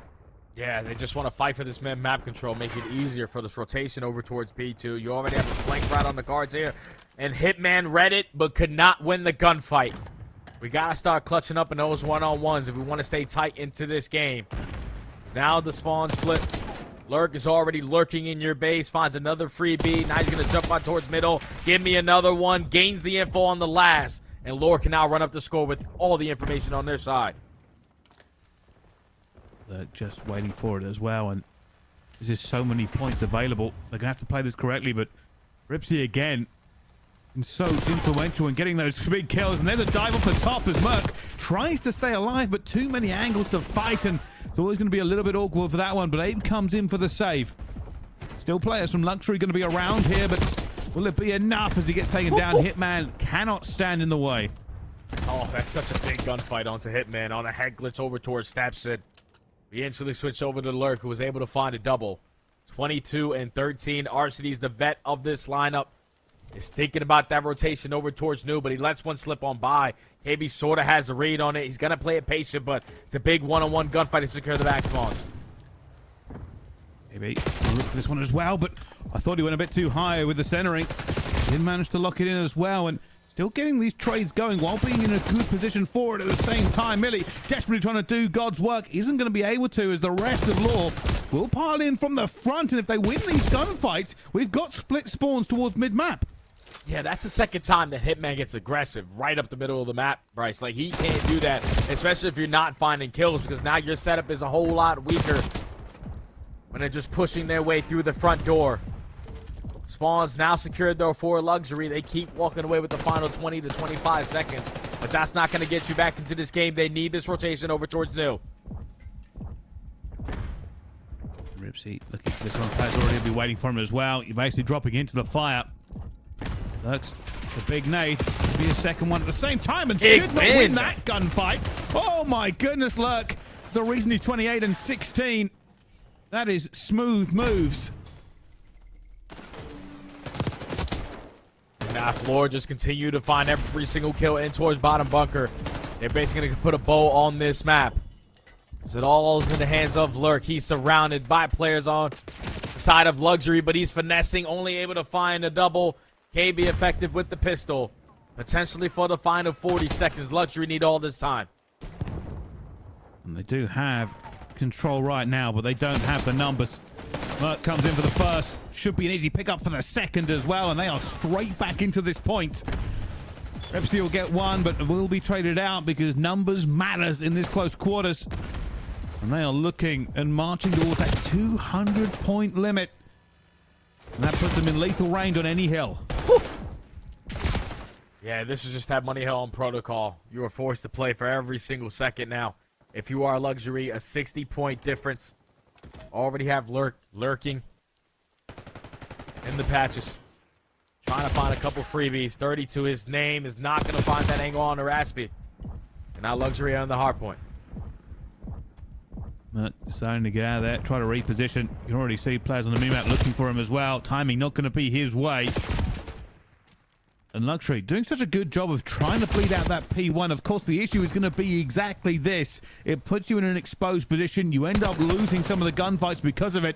D: Yeah, they just want to fight for this map control, make it easier for this rotation over towards P2. You already have a flank right on the cards here. And Hitman read it, but could not win the gunfight. We got to start clutching up in those one-on-ones if we want to stay tight into this game. Now the spawn split. Lurk is already lurking in your base. Finds another freebie. Now he's going to jump out towards middle. Give me another one. Gains the info on the last. And Lure can now run up the score with all the information on their side.
A: They're just waiting for it as well. And there's just so many points available. They're going to have to play this correctly. But Ripsy again. And so influential in getting those big kills. And there's a dive off the top as Merc tries to stay alive. But too many angles to fight. And it's always going to be a little bit awkward for that one, but Abe comes in for the save. Still players from Luxury going to be around here, but will it be enough as he gets taken down? Hitman cannot stand in the way.
D: Oh, that's such a big gunfight onto Hitman. On a head glitch over towards Stapsid. We instantly switched over to Lurk, who was able to find a double. 22 and 13. Arcidy's the vet of this lineup. Is thinking about that rotation over towards New, but he lets one slip on by. KB sort of has a read on it. He's going to play it patient, but it's a big one-on-one gunfight to secure the back spawns.
A: Maybe look for this one as well, but I thought he went a bit too high with the centering. Didn't manage to lock it in as well, and still getting these trades going while being in a good position for it at the same time. Millie desperately trying to do God's work. Isn't going to be able to, as the rest of Law will pile in from the front, and if they win these gunfights, we've got split spawns towards mid-map.
D: Yeah, that's the second time that Hitman gets aggressive right up the middle of the map, Bryce. Like, he can't do that, especially if you're not finding kills, because now your setup is a whole lot weaker when they're just pushing their way through the front door. Spawns now secured, though, for Luxury. They keep walking away with the final 20 to 25 seconds, but that's not going to get you back into this game. They need this rotation over towards New.
A: Ripsy looking for this one. Players already be waiting for him as well. You're basically dropping into the fire. Lurks the big nade. Be a second one at the same time and should not win that gunfight. Oh my goodness, Lurk. There's a reason he's 28 and 16. That is smooth moves.
D: Now Floor just continue to find every single kill in towards bottom bunker. They're basically going to put a bow on this map. So it all is in the hands of Lurk. He's surrounded by players on the side of Luxury, but he's finessing, only able to find a double. KB effective with the pistol. Potentially for the final 40 seconds. Luxury need all this time.
A: And they do have control right now, but they don't have the numbers. Merc comes in for the first. Should be an easy pickup for the second as well, and they are straight back into this point. Repsy will get one, but will be traded out because numbers matters in this close quarters. And they are looking and marching towards that 200-point limit. And that puts them in lethal range on any hill. Whew.
D: Yeah, this is just that money hell on protocol. You are forced to play for every single second now. If you are Luxury, a 60-point difference. Already have lurking in the patches. Trying to find a couple freebies. 32 his name is not going to find that angle on the Raspy. And now Luxury on the hardpoint.
A: Starting to get out of there, try to reposition. You can already see players on the minimap looking for him as well. Timing not going to be his way. And Luxury doing such a good job of trying to bleed out that P1. Of course, the issue is going to be exactly this. It puts you in an exposed position. You end up losing some of the gunfights because of it.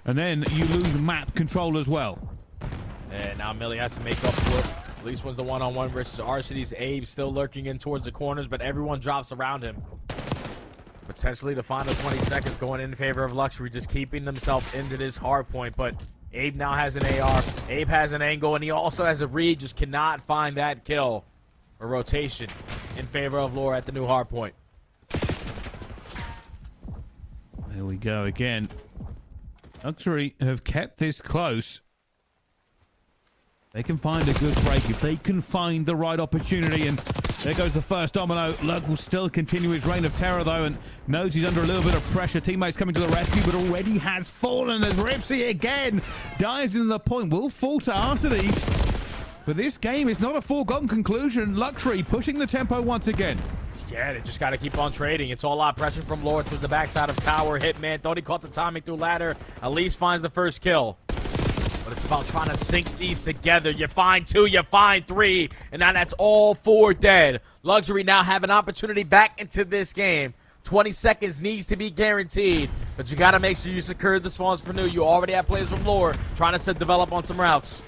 A: And then you lose map control as well.
D: And now Millie has to make up for it. At least one's the one-on-one versus Arcity's. Abe still lurking in towards the corners, but everyone drops around him. Potentially the final 20 seconds going in favor of Luxury, just keeping themselves into this hard point. But Abe now has an AR. Abe has an angle, and he also has a read. Just cannot find that kill or rotation in favor of Lore at the new hard point.
A: There we go again. Luxury have kept this close. They can find a good break if they can find the right opportunity. And there goes the first domino. Lurk will still continue his reign of terror, though, and knows he's under a little bit of pressure. Teammates coming to the rescue, but already has fallen as Ripsy again dives into the point. Will fall to Arcides. But this game is not a foregone conclusion. Luxury pushing the tempo once again.
D: Yeah, they just got to keep on trading. It's all out pressure from Lore towards the backside of tower. Hitman thought he caught the timing through ladder. At least finds the first kill. But it's about trying to sync these together. You find two, you find three, and now that's all four dead. Luxury now have an opportunity back into this game. 20 seconds needs to be guaranteed, but you got to make sure you secure the spawns for new. You already have players from Lore trying to develop on some routes.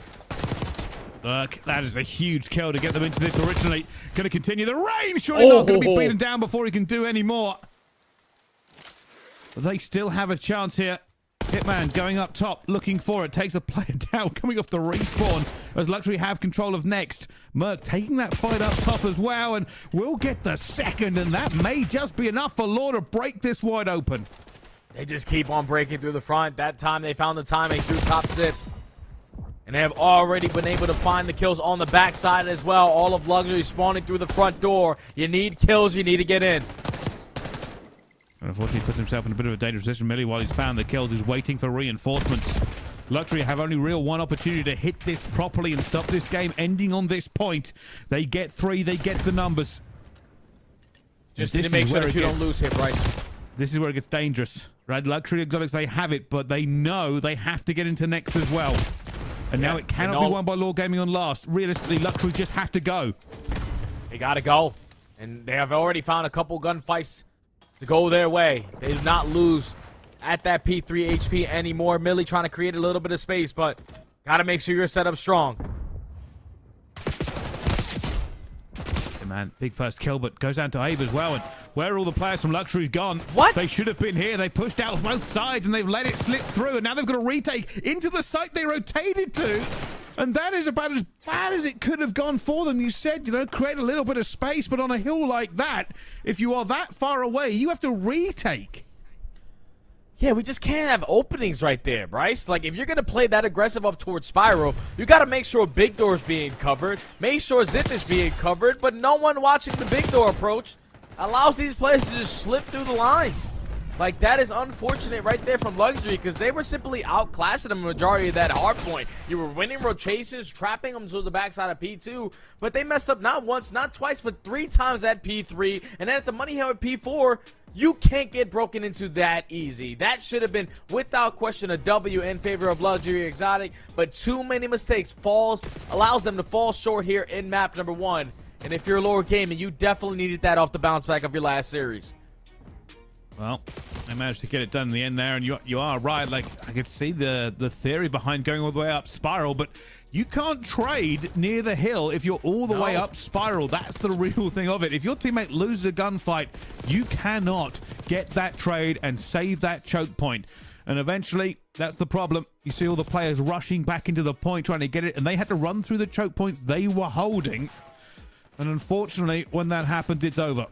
A: Look, that is a huge kill to get them into this originally. Going to continue the rain. Surely not going to be beaten down before he can do any more. But they still have a chance here. Hitman going up top, looking for it. Takes a player down, coming off the respawn as Luxury have control of next. Merc taking that fight up top as well, and will get the second, and that may just be enough for Lore to break this wide open.
D: They just keep on breaking through the front. That time they found the timing through top six. And they have already been able to find the kills on the backside as well. All of Luxury spawning through the front door. You need kills, you need to get in.
A: Unfortunately, he puts himself in a bit of a dangerous position. Millie, while he's found the kills, is waiting for reinforcements. Luxury have only one opportunity to hit this properly and stop this game ending on this point. They get three, they get the numbers.
D: Just need to make sure that you don't lose here, Bryce.
A: This is where it gets dangerous, right? Luxury Exotics, they have it, but they know they have to get into next as well. And now it cannot be won by Lore Gaming on last. Realistically, Luxury just have to go.
D: They gotta go. And they have already found a couple gunfights to go their way. They do not lose at that P3 HP anymore. Millie trying to create a little bit of space, but gotta make sure you're set up strong.
A: Yeah, man, big first kill, but goes down to Abe as well. And where are all the players from Luxury gone?
D: What?
A: They should have been here. They pushed out both sides, and they've let it slip through. And now they've got to retake into the site they rotated to. And that is about as bad as it could have gone for them. You said, you know, create a little bit of space, but on a hill like that, if you are that far away, you have to retake.
D: Yeah, we just can't have openings right there, Bryce. Like, if you're going to play that aggressive up towards Spiral, you got to make sure big door's being covered, make sure Zip is being covered, but no one watching the big door approach allows these players to just slip through the lines. Like, that is unfortunate right there from Luxury, because they were simply outclassing the majority of that hard point. You were winning rotations, trapping them to the backside of P2, but they messed up not once, not twice, but 3 times at P3, and then at the money hill at P4, You can't get broken into that easy. That should have been, without question, a W in favor of Luxury Exotic, but too many mistakes allows them to fall short here in map number 1. And if you're Lord Gaming, you definitely needed that off the bounce back of your last series.
A: Well, they managed to get it done in the end there, and you are right. Like, I could see the theory behind going all the way up Spiral, but you can't trade near the hill if you're all the way up Spiral. That's the real thing of it. If your teammate loses a gunfight, you cannot get that trade and save that choke point. And eventually, that's the problem. You see all the players rushing back into the point trying to get it, and they had to run through the choke points they were holding. And unfortunately, when that happens, it's over.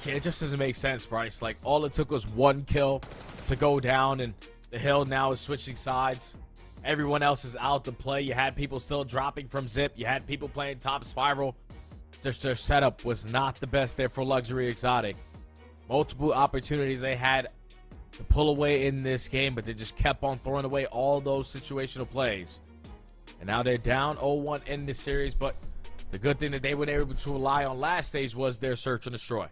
D: Yeah, it just doesn't make sense, Bryce. Like, all it took was one kill to go down, and the hill now is switching sides. Everyone else is out to play. You had people still dropping from Zip. You had people playing top Spiral. Just their setup was not the best there for Luxury Exotic. Multiple opportunities they had to pull away in this game, but they just kept on throwing away all those situational plays. And now they're down 0-1 in this series, but the good thing that they were able to rely on last stage was their search and destroy.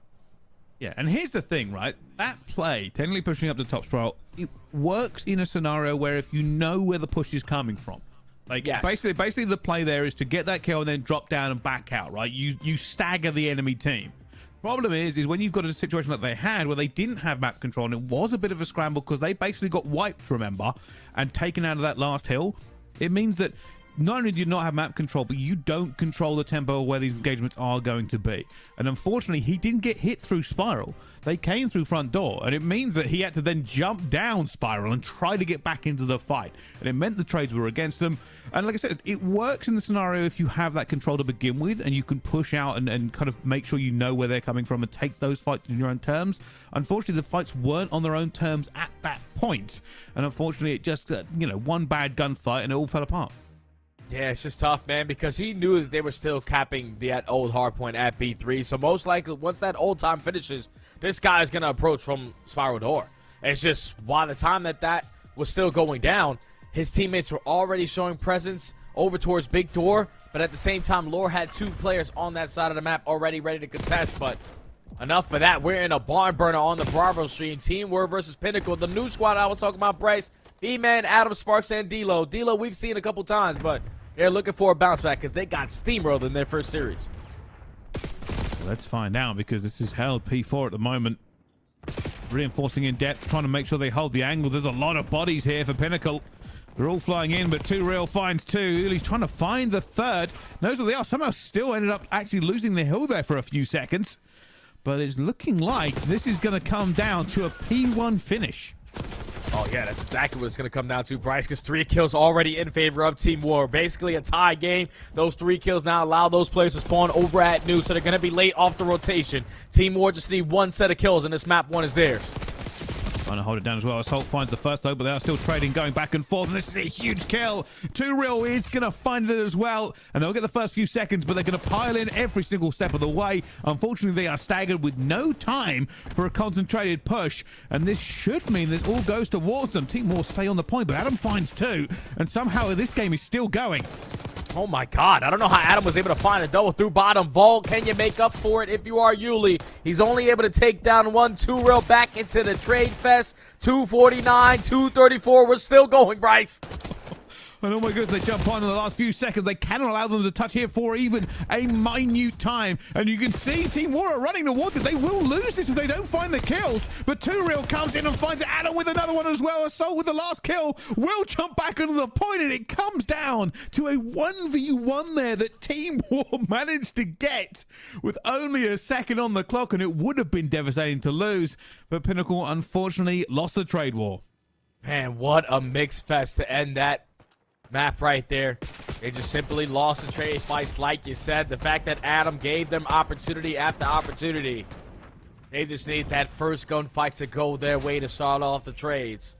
A: Yeah, and here's the thing, right? That play, technically pushing up the top spiral, it works in a scenario where if you know where the push is coming from. Like,
D: yes.
A: basically the play there is to get that kill and then drop down and back out, right? You stagger the enemy team. Problem is when you've got a situation like they had where they didn't have map control and it was a bit of a scramble because they basically got wiped, remember, and taken out of that last hill. It means that not only do you not have map control, but you don't control the tempo of where these engagements are going to be. And unfortunately, he didn't get hit through Spiral. They came through front door, and it means that he had to then jump down Spiral and try to get back into the fight. And it meant the trades were against them. And like I said, it works in the scenario if you have that control to begin with, and you can push out and kind of make sure you know where they're coming from and take those fights in your own terms. Unfortunately, the fights weren't on their own terms at that point. And unfortunately, it just, one bad gunfight and it all fell apart.
D: Yeah, it's just tough, man, because he knew that they were still capping that old hardpoint at B3. So most likely, once that old time finishes, this guy is going to approach from Spiral Door. It's just, by the time that was still going down, his teammates were already showing presence over towards Big Door. But at the same time, Lore had 2 players on that side of the map already ready to contest. But enough for that. We're in a barn burner on the Bravo stream. Team War versus Pinnacle. The new squad I was talking about, Bryce, B-Man, Adam, Sparks, and D-Lo. D-Lo we've seen a couple times, but they're looking for a bounce back because they got steamrolled in their first series.
A: Let's find out, because this is held P4 at the moment. Reinforcing in depth, trying to make sure they hold the angles. There's a lot of bodies here for Pinnacle. They're all flying in, but 2 Real finds 2. He's trying to find the third. Knows where they are. Somehow still ended up actually losing the hill there for a few seconds. But it's looking like this is going to come down to a P1 finish.
D: Oh, yeah, that's exactly what it's going to come down to, Bryce, because 3 kills already in favor of Team War. Basically a tie game. Those 3 kills now allow those players to spawn over at New, so they're going to be late off the rotation. Team War just need 1 set of kills, and this map 1 is theirs.
A: Trying to hold it down as well. Assault finds the first, though, but they are still trading, going back and forth. And this is a huge kill. 2 Real is going to find it as well. And they'll get the first few seconds, but they're going to pile in every single step of the way. Unfortunately, they are staggered with no time for a concentrated push. And this should mean this all goes towards them. Team War stay on the point, but Adam finds 2. And somehow this game is still going.
D: Oh my god, I don't know how Adam was able to find a double through bottom vault. Can you make up for it if you are Yuli? He's only able to take down 1 2 Real back into the trade fest. 249, 234. We're still going, Bryce.
A: And oh my goodness, they jump on in the last few seconds. They cannot allow them to touch here for even a minute time. And you can see Team War are running towards it. They will lose this if they don't find the kills. But 2 Real comes in and finds Adam with another one as well. Assault with the last kill will jump back onto the point, and it comes down to a 1v1 there that Team War managed to get with only a second on the clock, and it would have been devastating to lose. But Pinnacle, unfortunately, lost the trade war.
D: Man, what a mixed fest to end that map right there. They just simply lost the trade fights, like you said. The fact that Adam gave them opportunity after opportunity. They just need that first gunfight to go their way to start off the trades.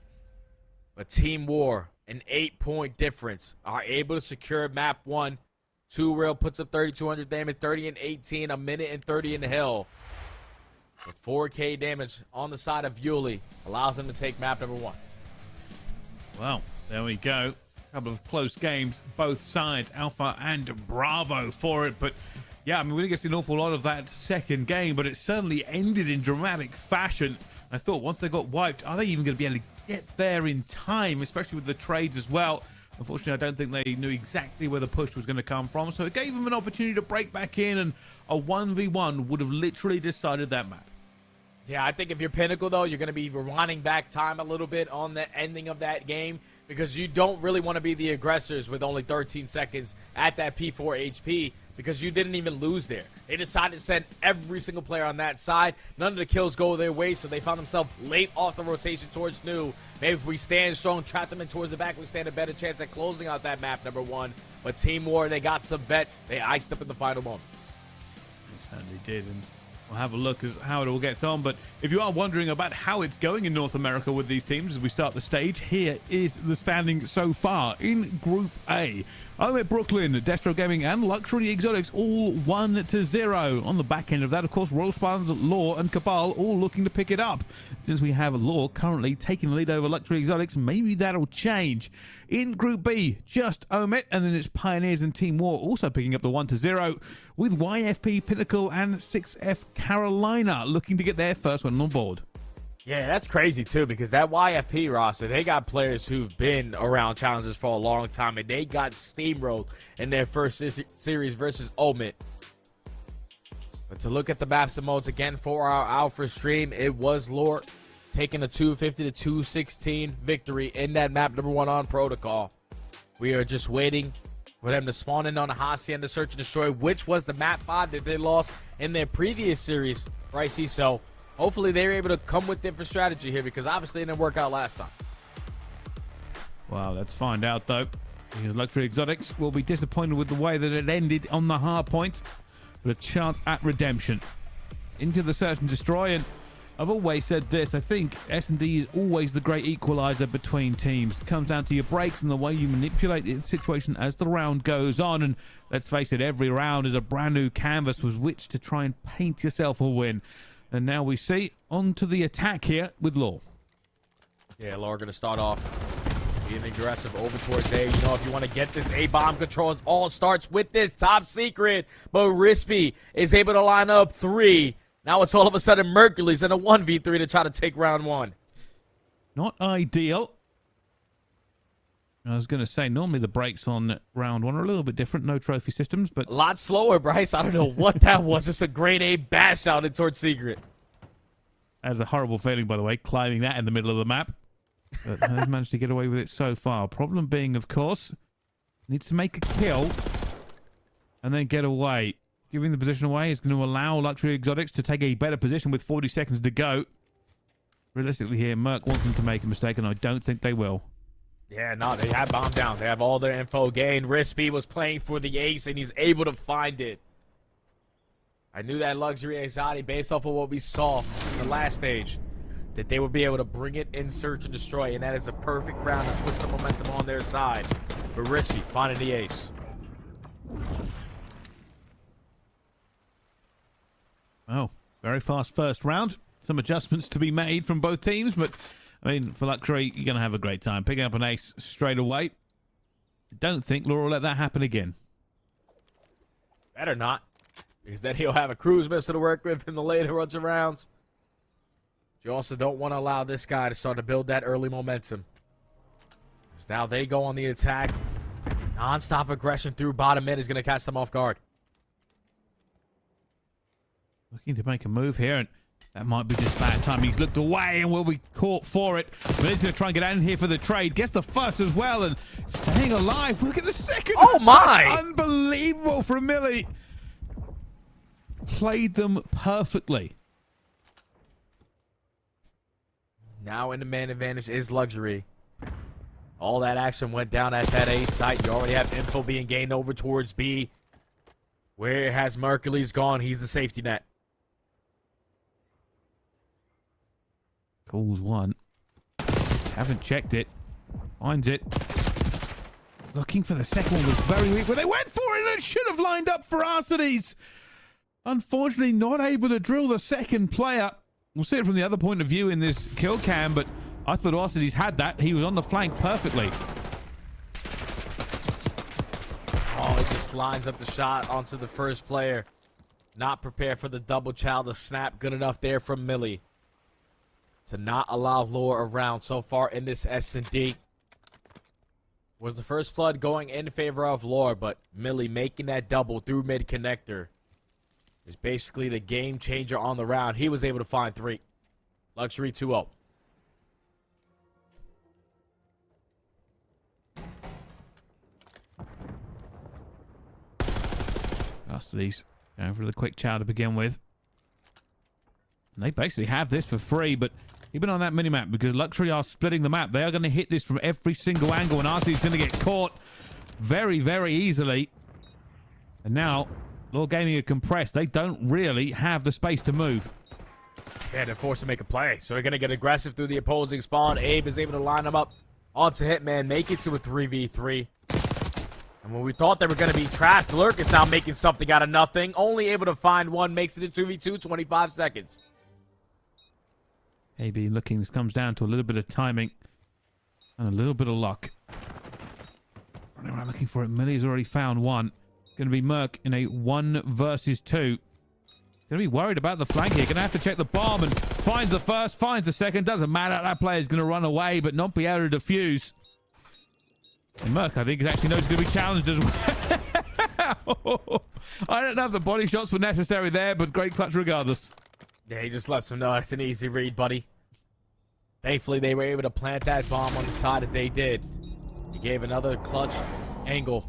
D: But Team War, an 8-point difference, are able to secure map 1. 2 Real puts up 3,200 damage, 30 and 18, a minute and 30 in the hill. With 4K damage on the side of Yuli, allows them to take map number 1.
A: Well, there we go. Couple of close games, both sides, Alpha and Bravo for it, but Yeah, I mean, we didn't get to see an awful lot of that second game, but it certainly ended in dramatic fashion. I thought once they got wiped, are they even going to be able to get there in time, especially with the trades as well? Unfortunately, I don't think they knew exactly where the push was going to come from, so it gave them an opportunity to break back in, and a 1v1 would have literally decided that map.
D: Yeah, I think if you're Pinnacle, though, you're going to be rewinding back time a little bit on the ending of that game because you don't really want to be the aggressors with only 13 seconds at that P4 HP because you didn't even lose there. They decided to send every single player on that side. None of the kills go their way, so they found themselves late off the rotation towards New. Maybe if we stand strong, trap them in towards the back, we stand a better chance at closing out that map, number one. But Team War, they got some vets. They iced up in the final moments.
A: They certainly did, and we'll have a look at how it all gets on. But if you are wondering about how it's going in North America with these teams as we start the stage, here is the standing so far in Group A. Omit Brooklyn, Destro Gaming, and Luxury Exotics all 1-0. On the back end of that, of course, Royal Spans, Law, and Cabal all looking to pick it up. Since we have Law currently taking the lead over Luxury Exotics, maybe that'll change. In Group B, just Omit, and then it's Pioneers and Team War also picking up the 1-0, with YFP, Pinnacle, and 6F Carolina looking to get their first one on board.
D: Yeah, that's crazy, too, because that YFP roster, they got players who've been around challenges for a long time, and they got steamrolled in their first series versus Omit. But to look at the maps and modes again for our Alpha stream, it was Lord taking a 250-216 victory in that map number one on Protocol. We are just waiting for them to spawn in on a Hacienda Search and Destroy, which was the map 5 that they lost in their previous series, Ricey. So hopefully they're able to come with different strategy here because obviously it didn't work out last time.
A: Well, let's find out, though. Because Luxury Exotics will be disappointed with the way that it ended on the Hardpoint, but a chance at redemption. Into the Search and Destroy, and I've always said this, I think S&D is always the great equalizer between teams. It comes down to your breaks and the way you manipulate the situation as the round goes on, and let's face it, every round is a brand new canvas with which to try and paint yourself a win. And now we see onto the attack here with Law.
D: Yeah, Law are going to start off being aggressive over towards A. You know, if you want to get this A-bomb control, it all starts with this top secret. But Rispy is able to line up 3. Now it's all of a sudden Mercury's in a 1v3 to try to take round 1.
A: Not ideal. I was going to say, normally the breaks on round 1 are a little bit different. No trophy systems, but
D: a lot slower, Bryce. I don't know what that was. It's a grade A bash out in towards Secret.
A: That's a horrible feeling, by the way, climbing that in the middle of the map. But has managed to get away with it so far. Problem being, of course, needs to make a kill and then get away. Giving the position away is going to allow Luxury Exotics to take a better position with 40 seconds to go. Realistically here, Merc wants them to make a mistake, and I don't think they will.
D: Yeah, no, they have bombed down. They have all their info gained. Rispy was playing for the ace, and he's able to find it. I knew that Luxury Exotic, based off of what we saw in the last stage, that they would be able to bring it in Search and Destroy, and that is a perfect round to switch the momentum on their side. But Rispy finding the ace.
A: Oh, very fast first round. Some adjustments to be made from both teams, but I mean, for Luxury, you're going to have a great time. Picking up an ace straight away. I don't think Laura will let that happen again.
D: Better not, because then he'll have a cruise missile to work with in the later runs of rounds. You also don't want to allow this guy to start to build that early momentum. Because now they go on the attack. Non-stop aggression through bottom mid is going to catch them off guard.
A: Looking to make a move here, and that might be just bad time. He's looked away and will be caught for it. But he's going to try and get out in here for the trade. Gets the first as well and staying alive. Look at the second.
D: Oh, my.
A: That's unbelievable from Millie. Played them perfectly.
D: Now in the man advantage is Luxury. All that action went down at that A site. You already have info being gained over towards B. Where has Mercury's gone? He's the safety net.
A: Calls one. Haven't checked it. Finds it. Looking for the second one was very weak, but they went for it and it should have lined up for Arcides. Unfortunately, not able to drill the second player. We'll see it from the other point of view in this kill cam, but I thought Arcides had that. He was on the flank perfectly.
D: Oh, it just just lines up the shot onto the first player. Not prepared for the double chow. The snap good enough there from Millie to not allow Lure around so far in this S&D. Was the first blood going in favor of Lure, but Millie making that double through mid connector is basically the game changer on the round. He was able to find 3. Luxury 2-0.
A: Custodies going for the quick chow to begin with. And they basically have this for free, but keep it on that minimap because Luxury are splitting the map. They are going to hit this from every single angle, and RC is going to get caught very, very easily. And now, Lord Gaming are compressed. They don't really have the space to move.
D: Yeah, they're forced to make a play, so they're going to get aggressive through the opposing spawn. Abe is able to line them up onto Hitman, make it to a 3v3. And when we thought they were going to be trapped, Lurk is now making something out of nothing. Only able to find one, makes it a 2v2, 25 seconds.
A: AB looking, this comes down to a little bit of timing and a little bit of luck. Running around looking for it. Millie's already found one. Going to be Merc in a 1 versus 2. Going to be worried about the flank here. Going to have to check the bomb and finds the first, finds the second. Doesn't matter. That player's going to run away but not be able to defuse. And Merc, I think, actually knows he's going to be challenged as well. I don't know if the body shots were necessary there, but great clutch regardless.
D: Yeah, he just lets him know it's an easy read, buddy. Thankfully, they were able to plant that bomb on the side that they did. He gave another clutch angle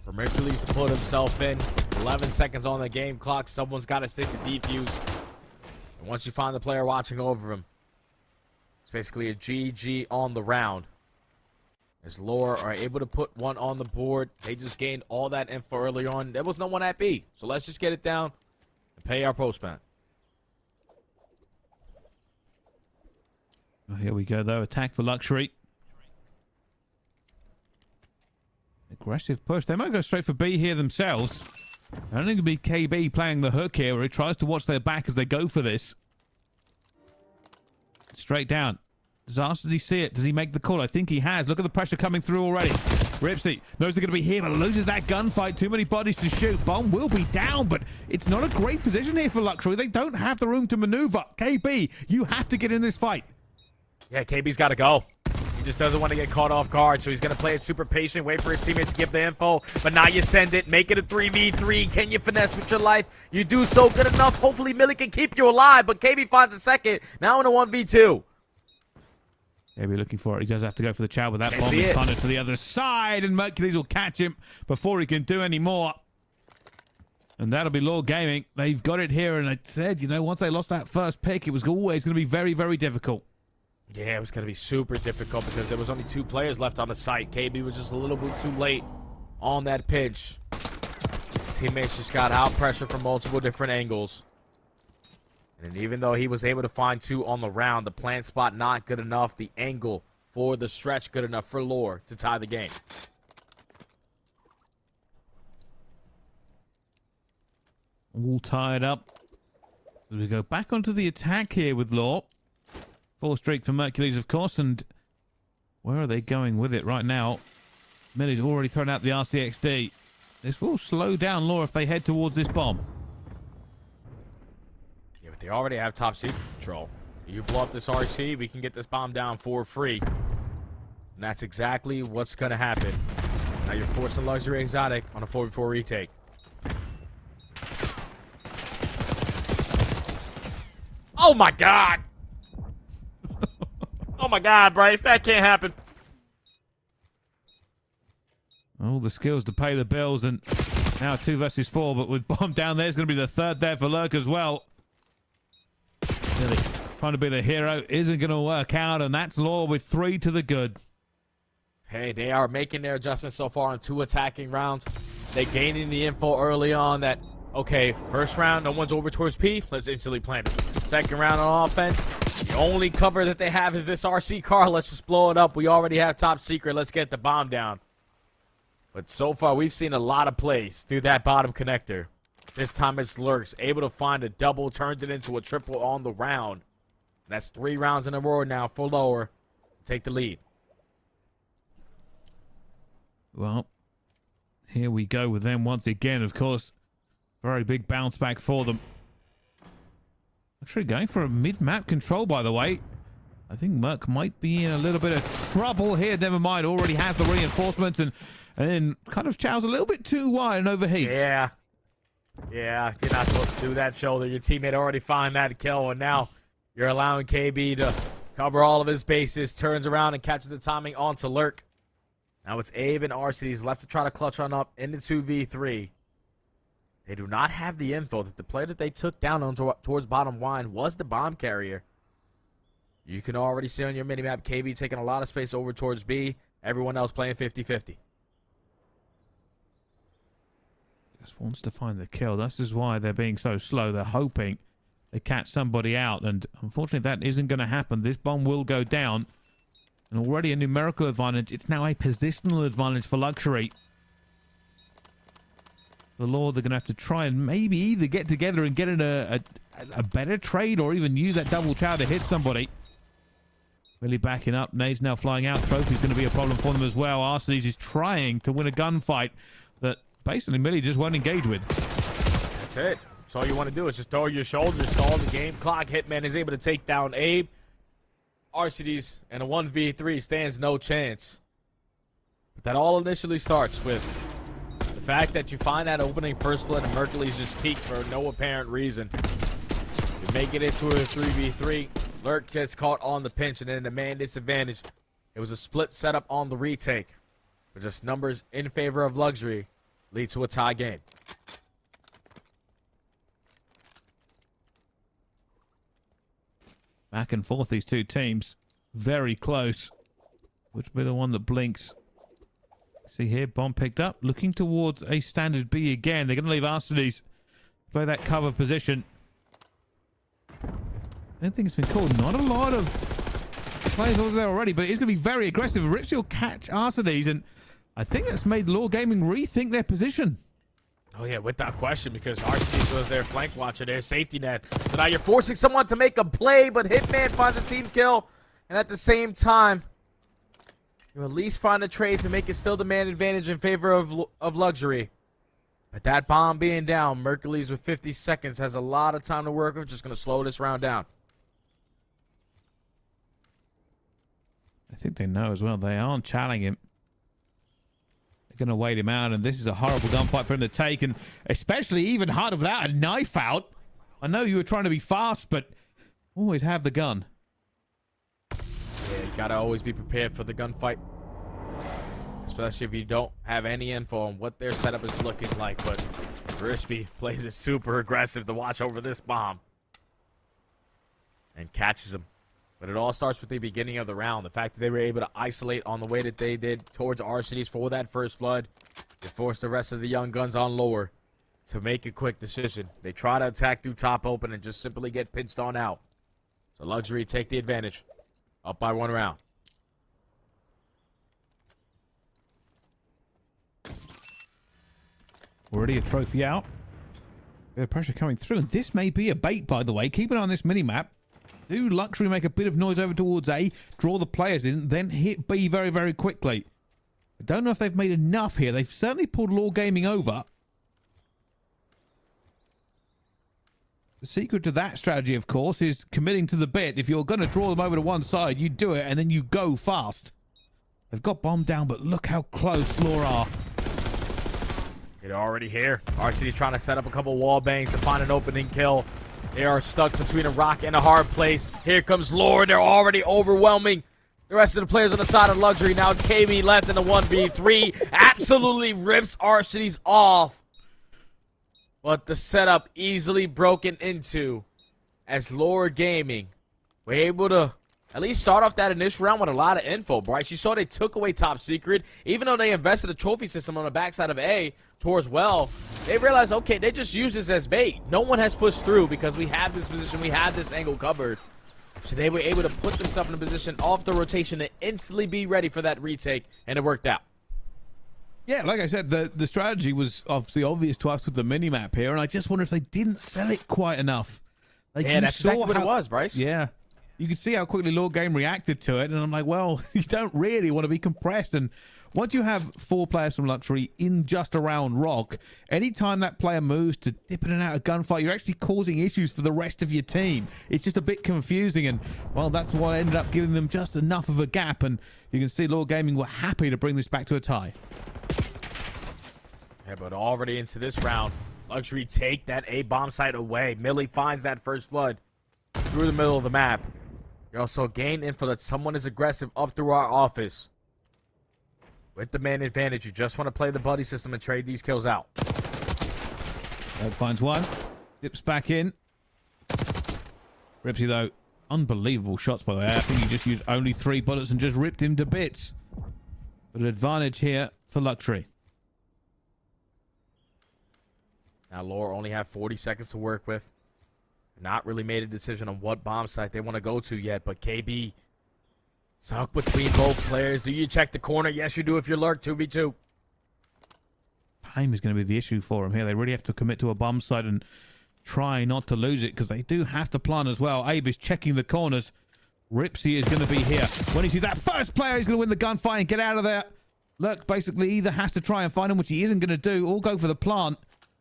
D: for Mercules to put himself in. 11 seconds on the game clock. Someone's got to stick to defuse. And once you find the player watching over him, it's basically a GG on the round. As Lore are able to put one on the board. They just gained all that info early on. There was no one at B. So let's just get it down and pay our postman.
A: Oh, here we go, though. Attack for Luxury. Aggressive push. They might go straight for B here themselves. I don't think it'll be KB playing the hook here, where he tries to watch their back as they go for this. Straight down. Does he see it? Does he make the call? I think he has. Look at the pressure coming through already. Ripsy knows they're going to be here, but loses that gunfight. Too many bodies to shoot. Bomb will be down, but it's not a great position here for Luxury. They don't have the room to maneuver. KB, you have to get in this fight.
D: Yeah, KB's got to go. He just doesn't want to get caught off guard, so he's going to play it super patient, wait for his teammates to give the info. But now you send it, make it a 3v3. Can you finesse with your life? You do so good enough. Hopefully Millie can keep you alive, but KB finds a second. Now in a 1v2.
A: KB looking for it. He does have to go for the chow with that bomb. He's punted to the other side, and Mercules will catch him before he can do any more. And that'll be Lord Gaming. They've got it here, and I said, you know, once they lost that first pick, it was always going to be very, very difficult.
D: Yeah, it was going to be super difficult because there was only 2 players left on the site. KB was just a little bit too late on that pitch. His teammates just got out pressure from multiple different angles. And even though he was able to find 2 on the round, the plant spot not good enough. The angle for the stretch good enough for Lore to tie the game.
A: All tied up. We go back onto the attack here with Lore. 4 streak for Mercules, of course, and where are they going with it right now? Millie's already thrown out the RCXD. This will slow down Lore if they head towards this bomb.
D: Yeah, but they already have top secret control. You blow up this RC, we can get this bomb down for free. And that's exactly what's going to happen. Now you're forcing Luxury Exotic on a 4v4 retake. Oh my god! Oh my god, Bryce, that can't happen.
A: All the skills to pay the bills, and now 2 versus 4, but with bomb down there's going to be the 3rd there for Lurk as well. Really trying to be the hero isn't going to work out, and that's Lore with 3 to the good.
D: Hey, they are making their adjustments so far on 2 attacking rounds. They gaining the info early on that, okay, first round, no one's over towards P, let's instantly plant it. Second round on offense, the only cover that they have is this RC car. Let's just blow it up. We already have top secret. Let's get the bomb down. But so far, we've seen a lot of plays through that bottom connector. This time it's Lurks, able to find a double, turns it into a triple on the round. And that's 3 rounds in a row now for Lower to take the lead.
A: Well, here we go with them once again, of course. Very big bounce back for them. Actually going for a mid-map control, by the way. I think Merc might be in a little bit of trouble here. Never mind, already has the reinforcements and then kind of chows a little bit too wide and overheats.
D: Yeah. Yeah, you're not supposed to do that, Shoulder. Your teammate already found that kill, and now you're allowing KB to cover all of his bases, turns around and catches the timing onto Lurk. Now it's Abe and RC's left to try to clutch on up into 2v3. They do not have the info that the player that they took down on towards bottom line was the bomb carrier. You can already see on your minimap KB taking a lot of space over towards B. Everyone else playing 50-50.
A: Just wants to find the kill. This is why they're being so slow. They're hoping they catch somebody out. And unfortunately, that isn't going to happen. This bomb will go down. And already a numerical advantage. It's now a positional advantage for Luxury. The Lord, they're going to have to try and maybe either get together and get in a better trade or even use that double chow to hit somebody. Really backing up. Nade's now flying out. Trophy's going to be a problem for them as well. Arsenes is trying to win a gunfight that basically Millie just won't engage with.
D: That's it. That's all you want to do is just throw your shoulders, stall the game clock. Hitman is able to take down Abe. RCDs and a 1v3 stands no chance. But that all initially starts with the fact that you find that opening first blood and Mercury's just peaks for no apparent reason. You make it into a 3v3. Lurk gets caught on the pinch and then the man disadvantage. It was a split setup on the retake. But just numbers in favor of Luxury lead to a tie game.
A: Back and forth, these two teams. Very close. Which will be the one that blinks? See here, bomb picked up. Looking towards a standard B again. They're going to leave Arsenes play that cover position. I don't think it's been called. Not a lot of players over there already, but it is going to be very aggressive. Ripsy will catch Arsenes, and I think that's made Law Gaming rethink their position.
D: Oh, yeah, without question, because RC was their flank watcher, their safety net. So now you're forcing someone to make a play, but Hitman finds a team kill. And at the same time, you at least find a trade to make it still the man advantage in favor of Luxury. But that bomb being down, Mercules with 50 seconds has a lot of time to work with. Just going to slow this round down.
A: I think they know as well. They aren't challenging him. Going to wait him out, and this is a horrible gunfight for him to take, and especially even harder without a knife out. I know you were trying to be fast, but always have the gun.
D: Yeah, you gotta always be prepared for the gunfight, especially if you don't have any info on what their setup is looking like. But Crispy plays it super aggressive to watch over this bomb and catches him. But it all starts with the beginning of the round. The fact that they were able to isolate on the way that they did towards Arsenes for that first blood. It forced the rest of the young guns on lower to make a quick decision. They try to attack through top open and just simply get pinched on out. So Luxury take the advantage. Up by 1 round.
A: Already a trophy out. Bit of pressure coming through. And this may be a bait, by the way. Keep an eye on this minimap. Do Luxury make a bit of noise over towards A, draw the players in, then hit B very, very quickly. I don't know if they've made enough here. They've certainly pulled Law Gaming over. The secret to that strategy, of course, is committing to the bit. If you're going to draw them over to one side, you do it, and then you go fast. They've got bomb down, but look how close Law are.
D: They're already here. RCD's trying to set up a couple wall bangs to find an opening kill. They are stuck between a rock and a hard place. Here comes Lord. They're already overwhelming the rest of the players on the side of Luxury. Now it's KB left in the 1v3. Absolutely rips Arsenes off. But the setup easily broken into as Lord Gaming were able to at least start off that initial round with a lot of info, Bryce. You saw they took away top secret. Even though they invested a trophy system on the backside of A towards well, they realized, okay, they just use this as bait. No one has pushed through because we have this position, we have this angle covered. So they were able to put themselves in a position off the rotation to instantly be ready for that retake, and it worked out.
A: Yeah, like I said, the strategy was obviously obvious to us with the minimap here, and I just wonder if they didn't sell it quite enough. Like,
D: yeah, that's exactly what it was, Bryce.
A: Yeah. You could see how quickly Lord Game reacted to it, and I'm like, well, you don't really want to be compressed and once you have 4 players from Luxury in just around Rock, anytime that player moves to dip in and out of gunfight, you're actually causing issues for the rest of your team. It's just a bit confusing, and, well, that's what ended up giving them just enough of a gap, and you can see Lord Gaming were happy to bring this back to a tie.
D: Yeah, but already into this round, Luxury take that A bomb site away. Millie finds that first blood through the middle of the map. You also gain info that someone is aggressive up through our office. With the man advantage, you just want to play the buddy system and trade these kills out.
A: Oak finds one. Dips back in. Ripsy, though, unbelievable shots, by the way. I think he just used only 3 bullets and just ripped him to bits. But an advantage here for Luxury.
D: Now, Lore only have 40 seconds to work with. Not really made a decision on what bomb site they want to go to yet, but KB stuck between both players. Do you check the corner? Yes, you do if you're Lurk 2v2.
A: Time is going to be the issue for them here. They really have to commit to a bomb site and try not to lose it, because they do have to plan as well. Abe is checking the corners. Ripsy is going to be here. When he sees that first player, he's going to win the gunfight and get out of there. Lurk basically either has to try and find him, which he isn't going to do, or go for the plant.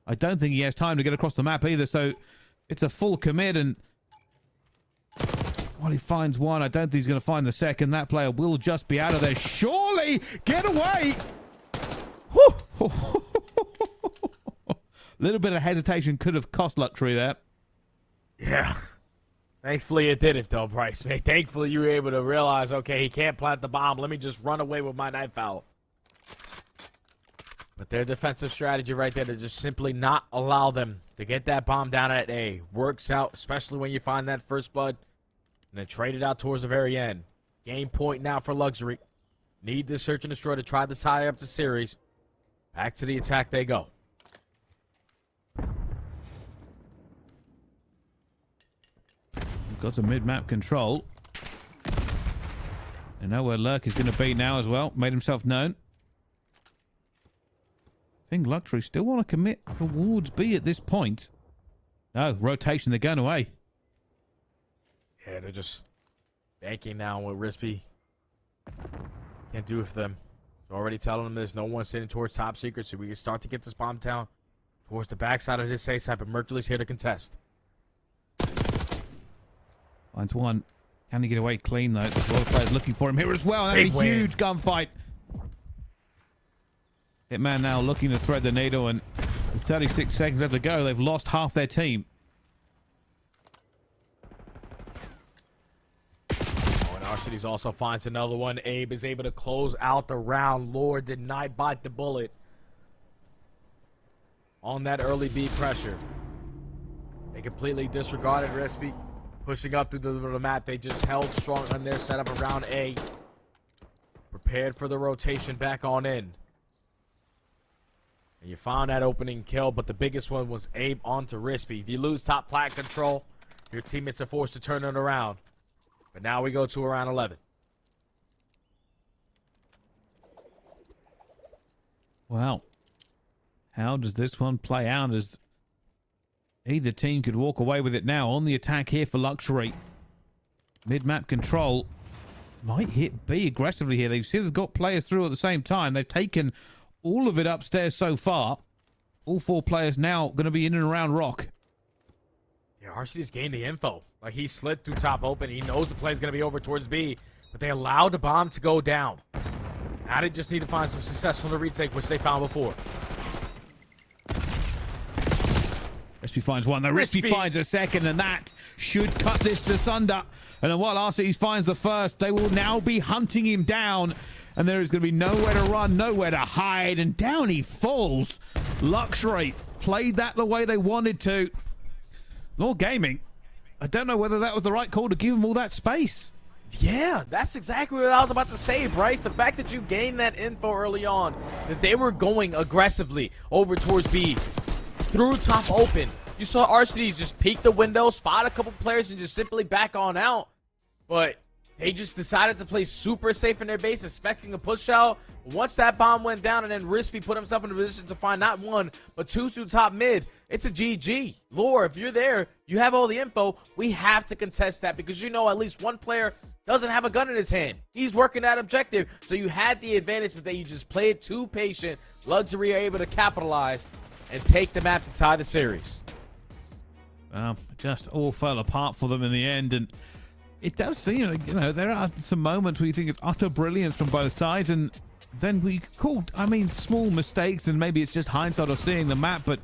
A: I don't think he has time to get across the map either, so it's a full commit, and while he finds one, I don't think he's going to find the second. That player will just be out of there. Surely! Get away! Whew! Little bit of hesitation could have cost Luxury there.
D: Yeah. Thankfully it didn't, though, Bryce, man. Thankfully you were able to realize, okay, he can't plant the bomb. Let me just run away with my knife out. But their defensive strategy right there to just simply not allow them to get that bomb down at A works out, especially when you find that first blood and then trade it out towards the very end. Game point now for Luxury. Need the search and destroy to try to tie up the series. Back to the attack they go.
A: We've got some mid-map control. They know where Lurk is going to be now as well. Made himself known. I think Luxury still want to commit towards B at this point. No, rotation, they're going away.
D: Yeah, they're just banking now with Rispy. Can't do it for them. They're already telling them there's no one sitting towards top secret, so we can start to get this bomb down towards the backside of this safe side, but Mercury's here to contest.
A: Finds one. Can he get away clean, though? There's a lot of players looking for him here as well. That's
D: Big
A: a
D: win.
A: huge gunfight. Hitman now looking to thread the needle, and with 36 seconds left to go, they've lost half their team.
D: Oh, and Arcides also finds another one. Abe is able to close out the round. Lord did not bite the bullet on that early B pressure. They completely disregarded Rispy. Pushing up through the map, they just held strong on their setup around A. Prepared for the rotation back on in. And you found that opening kill, but the biggest one was Abe onto Rispy. If you lose top plat control, your teammates are forced to turn it around. But now we go to around 11.
A: Wow. How does this one play out, as either team could walk away with it now? On the attack here for Luxury. Mid-map control might hit B aggressively here. They see they've got players through at the same time. They've taken all of it upstairs so far. All 4 players now going to be in and around Rock.
D: Yeah, Arcides gained the info. Like, he slid through top open. He knows the play's going to be over towards B, but they allowed the bomb to go down. Now they just need to find some success from the retake, which they found before.
A: Rispy finds one. The Rispy finds a second, and that should cut this asunder. And then while Arcides finds the first, they will now be hunting him down. And there is going to be nowhere to run, nowhere to hide. And down he falls. Luxury played that the way they wanted to. Lord Gaming, I don't know whether that was the right call to give them all that space.
D: Yeah, that's exactly what I was about to say, Bryce. The fact that you gained that info early on, that they were going aggressively over towards B, through top open. You saw Arcides just peek the window, spot a couple players, and just simply back on out. But they just decided to play super safe in their base, expecting a push out. Once that bomb went down and then Rispy put himself in a position to find not one, but 2 through top mid, it's a GG. Lore, if you're there, you have all the info. We have to contest that because you know at least one player doesn't have a gun in his hand. He's working that objective. So you had the advantage, but then you just played too patient. Luxury are able to capitalize and take the map to tie the series.
A: Just all fell apart for them in the end, and it does seem like, there are some moments where you think it's utter brilliance from both sides, and then we called, small mistakes, and maybe it's just hindsight or seeing the map, but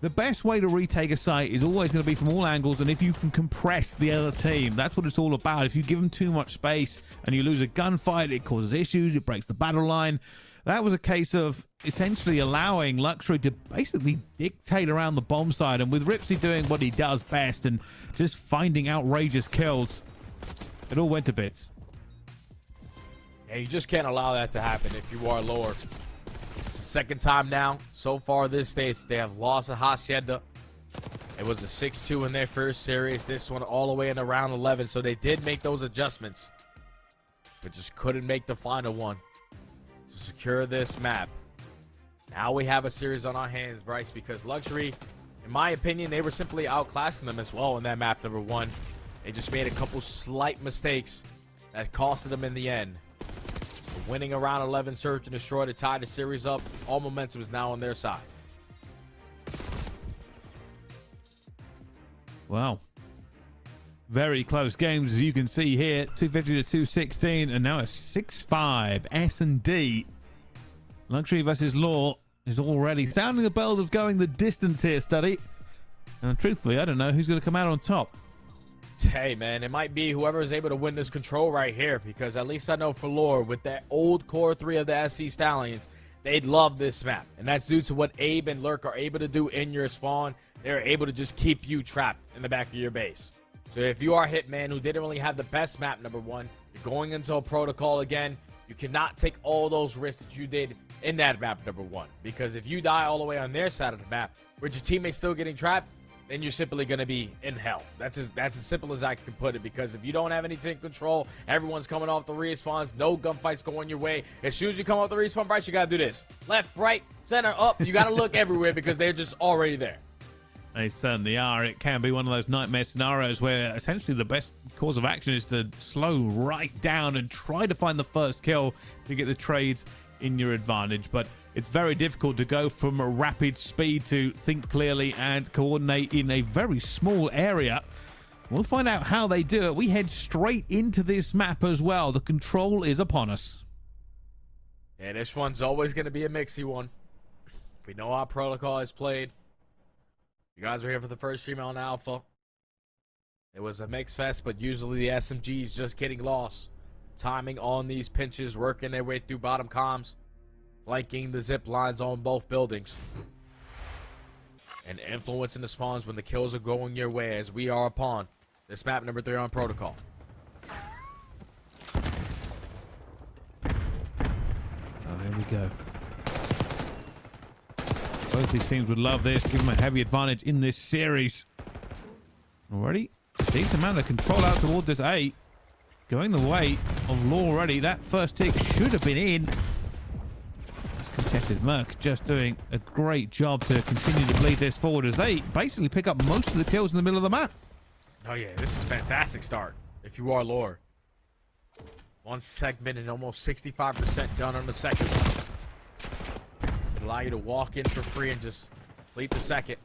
A: the best way to retake a site is always going to be from all angles, and if you can compress the other team, that's what it's all about. If you give them too much space and you lose a gunfight, it causes issues, it breaks the battle line. That was a case of essentially allowing Luxury to basically dictate around the bomb side, and with Ripsy doing what he does best and just finding outrageous kills, it all went to bits.
D: Yeah, you just can't allow that to happen if you are lower. It's the second time now so far this stage they have lost a Hacienda. It was a 6-2 in their first series. This one all the way into round 11, so they did make those adjustments, but just couldn't make the final one to secure this map. Now we have a series on our hands, Bryce, because Luxury, in my opinion, they were simply outclassing them as well in that map number 1. They just made a couple slight mistakes that costed them in the end. But winning a round 11 search and destroy to tie the series up, all momentum is now on their side.
A: Wow. Very close games, as you can see here. 250 to 216, and now a 6-5 S&D. Luxury versus Law is already sounding the bells of going the distance here, Study. And truthfully, I don't know who's going to come out on top.
D: Hey, man, it might be whoever is able to win this control right here, because at least I know for Lore, with that old core 3 of the SC Stallions, they'd love this map. And that's due to what Abe and Lurk are able to do in your spawn. They're able to just keep you trapped in the back of your base. So if you are Hitman, who didn't really have the best map number 1, you're going into a protocol again. You cannot take all those risks that you did in that map number 1, because if you die all the way on their side of the map, with your teammates still getting trapped, then you're simply going to be in hell. That's as simple as I can put it, because if you don't have anything to control, everyone's coming off the respawns, no gunfights going your way. As soon as you come off the respawn, Bryce, you got to do this. Left, right, center, up. You got to look everywhere because they're just already there.
A: They certainly are. It can be one of those nightmare scenarios where essentially the best course of action is to slow right down and try to find the first kill to get the trades in your advantage. But it's very difficult to go from a rapid speed to think clearly and coordinate in a very small area. We'll find out how they do it. We head straight into this map as well. The control is upon us.
D: Yeah, this one's always going to be a mixy one. We know our protocol is played. You guys were here for the first stream on Alpha. It was a mix fest, but usually the SMGs just getting lost. Timing on these pinches, working their way through bottom comms, flanking the zip lines on both buildings, and influencing the spawns when the kills are going your way, as we are upon this map number 3 on protocol.
A: Oh, here we go. Both these teams would love this, give them a heavy advantage in this series. Already, decent amount of control out toward this A. Going the way of Law already. That first tick should have been in. That's contested. Merc just doing a great job to continue to bleed this forward as they basically pick up most of the kills in the middle of the map.
D: Oh yeah, this is a fantastic start if you are Lore. One segment and almost 65% done on the second one. Should allow you to walk in for free and just complete the second.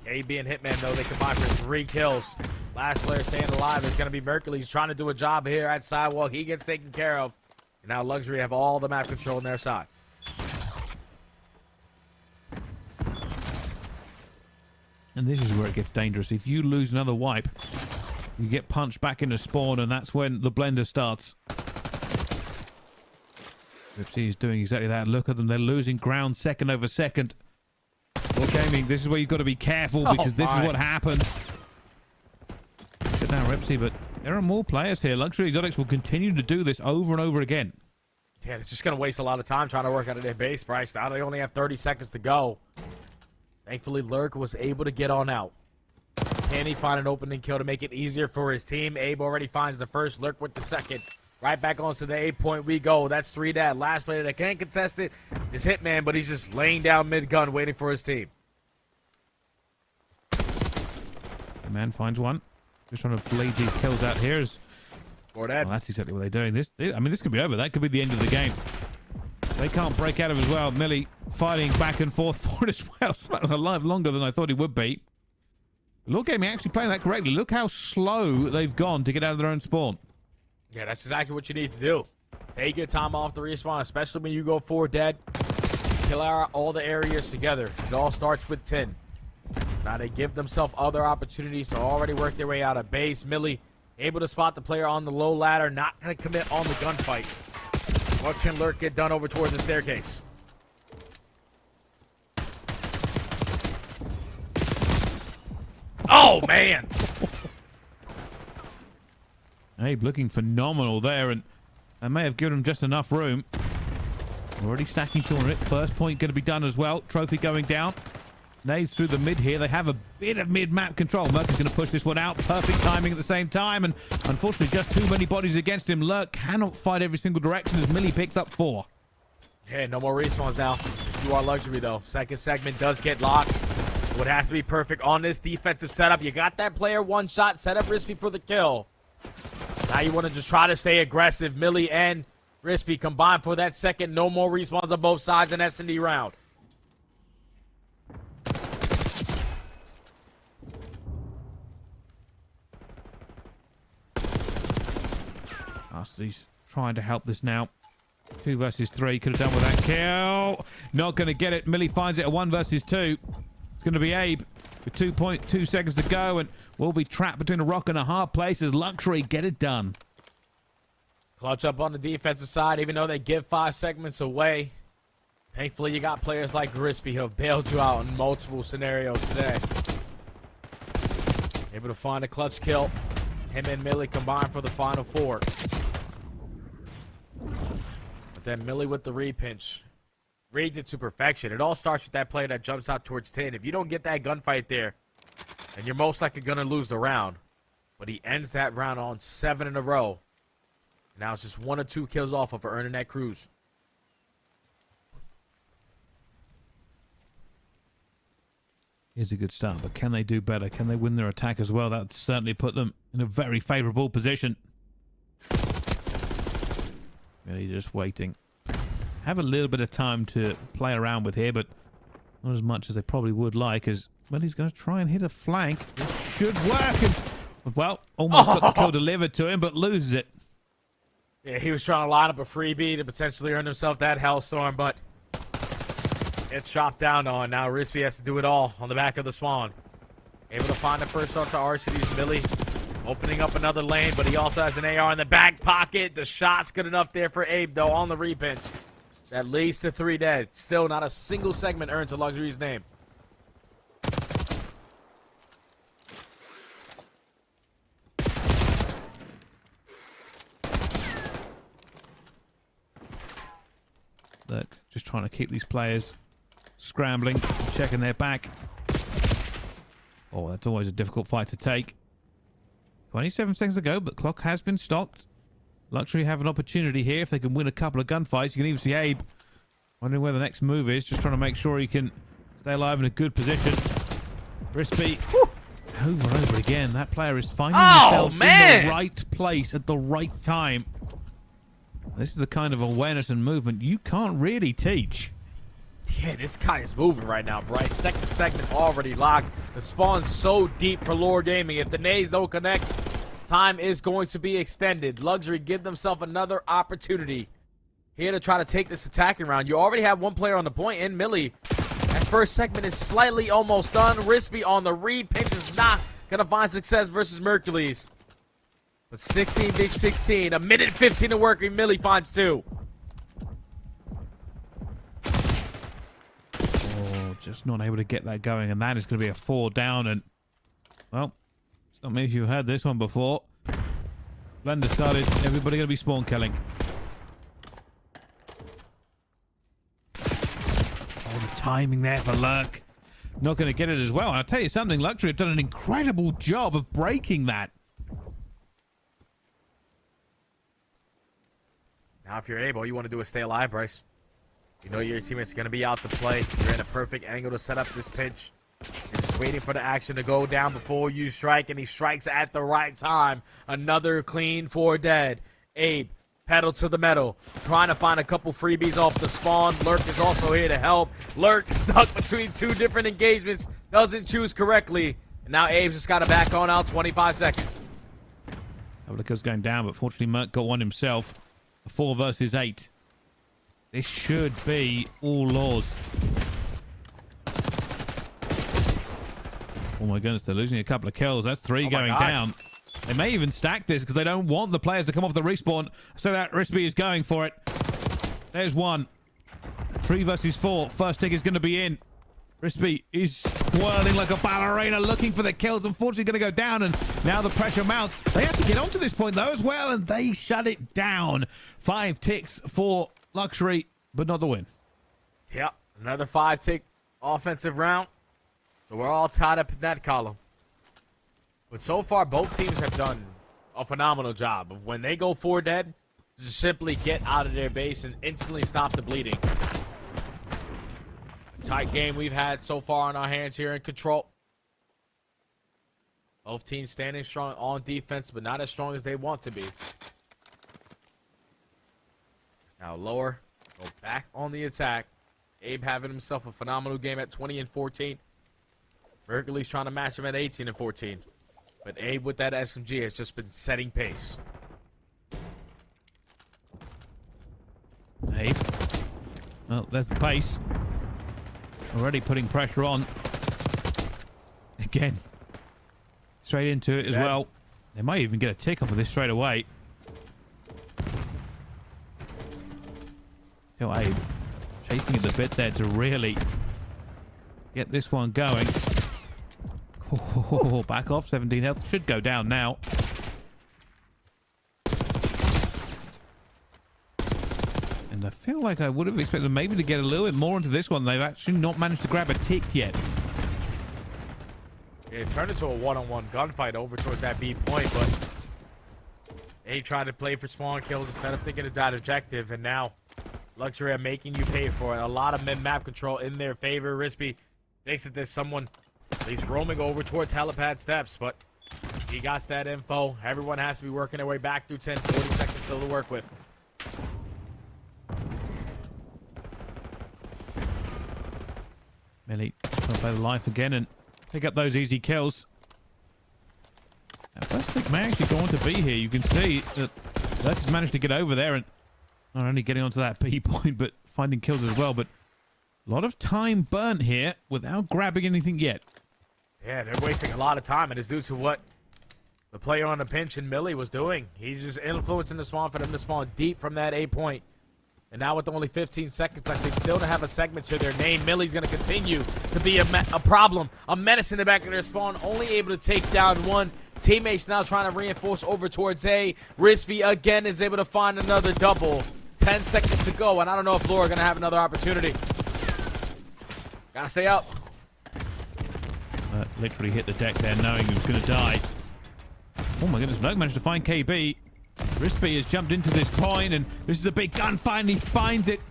D: AB and Hitman, though, they combine for 3 kills. Last player staying alive is going to be Mercury. He's trying to do a job here at Sidewalk. He gets taken care of. And now Luxury have all the map control on their side.
A: And this is where it gets dangerous. If you lose another wipe, you get punched back into spawn, and that's when the blender starts. Ripsy is doing exactly that. Look at them. They're losing ground second over second. Well, gaming, this is where you've got to be careful, because this is what happens. Good now, Ripsy, but there are more players here. Luxury Exotics will continue to do this over and over again.
D: Yeah, they're just going to waste a lot of time trying to work out of their base, Bryce. Now they only have 30 seconds to go. Thankfully, Lurk was able to get on out. Can he find an opening kill to make it easier for his team? Abe already finds the first, Lurk with the second. Right back onto the 8-point we go. That's 3 dead. Last player that can't contest it is Hitman, but he's just laying down mid-gun waiting for his team.
A: The man finds one. Just trying to bleed these kills out here as
D: Or that.
A: Well, that's exactly what they're doing. I mean, this could be over. That could be the end of the game. They can't break out of it as well. Millie fighting back and forth for it as well. Slightly alive longer than I thought he would be. Lord Gaming actually playing that correctly. Look how slow they've gone to get out of their own spawn.
D: Yeah, that's exactly what you need to do. Take your time off the respawn, especially when you go 4 dead. Just kill out all the areas together. It all starts with 10. Now they give themselves other opportunities to already work their way out of base. Millie able to spot the player on the low ladder, not going to commit on the gunfight. What can Lurk get done over towards the staircase? Oh, man!
A: Abe looking phenomenal there, and I may have given him just enough room. Already stacking 200. First point going to be done as well. Trophy going down. Nades through the mid here. They have a bit of mid-map control. Merc is going to push this one out. Perfect timing at the same time, and unfortunately just too many bodies against him. Lurk cannot fight every single direction as Millie picks up 4.
D: Hey, no more respawns now. You are luxury, though. Second segment does get locked. What has to be perfect on this defensive setup. You got that player one shot. Set up Rispy for the kill. Now you want to just try to stay aggressive. Millie and Rispy combined for that second. No more respawns on both sides in S&D round.
A: He's trying to help this now. 2 versus 3. Could have done with that kill. Not going to get it. Millie finds it at 1 versus 2. It's going to be Abe with 2.2 seconds to go, and we'll be trapped between a rock and a hard place as Luxury get it done.
D: Clutch up on the defensive side, even though they give 5 segments away. Thankfully, you got players like Rispy who have bailed you out in multiple scenarios today. Able to find a clutch kill. Him and Millie combined for the final 4. But then Millie with the repinch. Reads it to perfection. It all starts with that player that jumps out towards 10. If you don't get that gunfight there, then you're most likely going to lose the round. But he ends that round on 7 in a row. Now it's just 1 or 2 kills off of earning that cruise.
A: Here's a good start, but can they do better? Can they win their attack as well? That would certainly put them in a very favorable position. Really just waiting. Have a little bit of time to play around with here, but not as much as they probably would like, as well, he's going to try and hit a flank. It should work. And, well, almost got the kill delivered to him, but loses it.
D: Yeah, he was trying to line up a freebie to potentially earn himself that Hellstorm, but it's chopped down on. Now Rispy has to do it all on the back of the spawn. Able to find the first shot to RCD's Millie. Opening up another lane, but he also has an AR in the back pocket. The shot's good enough there for Abe, though, on the repinch. That leads to 3 dead. Still not a single segment earned to Luxury's name.
A: Look, just trying to keep these players scrambling, checking their back. Oh, that's always a difficult fight to take. 27 seconds to go, but clock has been stopped. Luxury have an opportunity here if they can win a couple of gunfights. You can even see Abe wondering where the next move is, just trying to make sure he can stay alive in a good position. Rispy, over and over again. That player is finding themselves in the right place at the right time. This is the kind of awareness and movement you can't really teach.
D: Yeah, this guy is moving right now, Bryce. Second segment already locked. The spawn's so deep for Lore Gaming. If the nades don't connect, time is going to be extended. Luxury give themselves another opportunity here to try to take this attacking round. You already have 1 player on the point in Millie. That first segment is slightly almost done. Rispy on the repinch is not going to find success versus Mercules. But 16 big 16. A minute 15 to working. Millie finds 2.
A: Just not able to get that going, and that is going to be a 4 down. And well, it's not me if you've heard this one before. Blender started, everybody going to be spawn killing. Oh, the timing there for Lurk. Not going to get it as well. And I'll tell you something, Luxury have done an incredible job of breaking that.
D: Now if you're able, you want to do is stay alive, Bryce. You know your teammate's going to be out to play. You're in a perfect angle to set up this pinch. You're just waiting for the action to go down before you strike, and he strikes at the right time. Another clean for dead. Abe, pedal to the metal, trying to find a couple freebies off the spawn. Lurk is also here to help. Lurk stuck between two different engagements, doesn't choose correctly. And now Abe's just got to back on out 25 seconds.
A: Couple of kills going down, but fortunately Merc got one himself. A 4 versus 8. This should be all laws. Oh my goodness, they're losing a couple of kills. That's 3 going down. They may even stack this because they don't want the players to come off the respawn. So that Rispy is going for it. There's 1. 3 versus 4. First tick is going to be in. Rispy is whirling like a ballerina looking for the kills. Unfortunately going to go down, and now the pressure mounts. They have to get onto this point though as well, and they shut it down. 5 ticks for Luxury, but not the win.
D: Yep, another 5-tick offensive round. So we're all tied up in that column. But so far, both teams have done a phenomenal job of when they go 4 dead, just simply get out of their base and instantly stop the bleeding. A tight game we've had so far on our hands here in Control. Both teams standing strong on defense, but not as strong as they want to be. Now lower, go back on the attack. Abe having himself a phenomenal game at 20 and 14. Mercury's trying to match him at 18 and 14. But Abe with that SMG has just been setting pace.
A: Abe. Well, there's the pace. Already putting pressure on. Again. Straight into it as well. They might even get a tick off of this straight away. Still Abe chasing at the bit there to really get this one going. Oh, back off. 17 health should go down now. And I feel like I would have expected maybe to get a little bit more into this one. They've actually not managed to grab a tick yet.
D: Yeah, it turned into a one-on-one gunfight over towards that B point, but Abe tried to play for spawn kills instead of thinking of that objective, and now Luxury are making you pay for it. A lot of mid-map control in their favor. Rispy thinks that there's someone at least roaming over towards helipad steps, but he got that info. Everyone has to be working their way back through 10, 40 seconds still to work with.
A: Millie trying to play the life again and pick up those easy kills. Now, first pick may actually go on to be here. You can see that Lurk has managed to get over there and not only getting onto that B point, but finding kills as well. But a lot of time burnt here without grabbing anything yet.
D: Yeah, they're wasting a lot of time, and it's due to what the player on the pinch and Millie was doing. He's just influencing the spawn for them to spawn deep from that A point. And now with only 15 seconds left, they still don't have a segment to their name. Millie's going to continue to be a problem, a menace in the back of their spawn, only able to take down 1. Teammates now trying to reinforce over towards A. Rispy again is able to find another double. 10 seconds to go, and I don't know if Laura going to have another opportunity. Gotta stay up.
A: Literally hit the deck there knowing he was going to die. Oh my goodness, Lurk managed to find KB. Rispy has jumped into this point, and this is a big gun fight, and he finds it.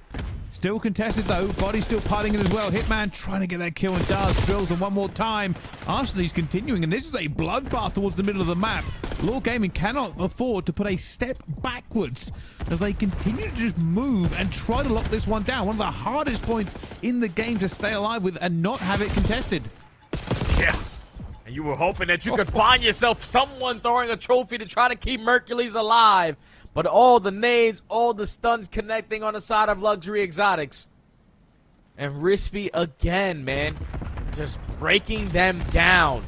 A: Still contested though, Body still piling in as well. Hitman trying to get that kill and does. Drills him one more time. Arsenal's continuing, and this is a bloodbath towards the middle of the map. Law Gaming cannot afford to put a step backwards as they continue to just move and try to lock this one down. One of the hardest points in the game to stay alive with and not have it contested.
D: Yeah. And you were hoping that you could find yourself someone throwing a trophy to try to keep Mercules alive. But all the nades, all the stuns connecting on the side of Luxury Exotics. And Rispy again, man. Just breaking them down.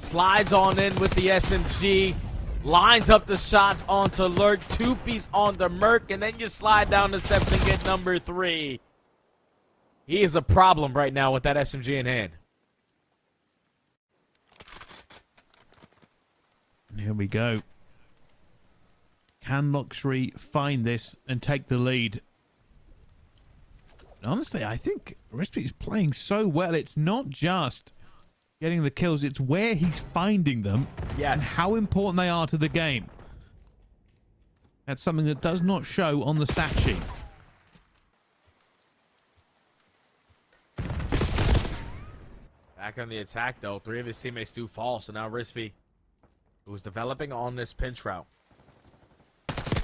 D: Slides on in with the SMG. Lines up the shots onto Lurk. 2-piece onto Merc. And then you slide down the steps and get number 3. He is a problem right now with that SMG in hand.
A: Here we go. Can Luxury find this and take the lead? Honestly, I think Rispy is playing so well. It's not just getting the kills, it's where he's finding them.
D: Yes.
A: And how important they are to the game. That's something that does not show on the stat sheet.
D: Back on the attack, though. 3 of his teammates do fall, so now Rispy, who's developing on this pinch route,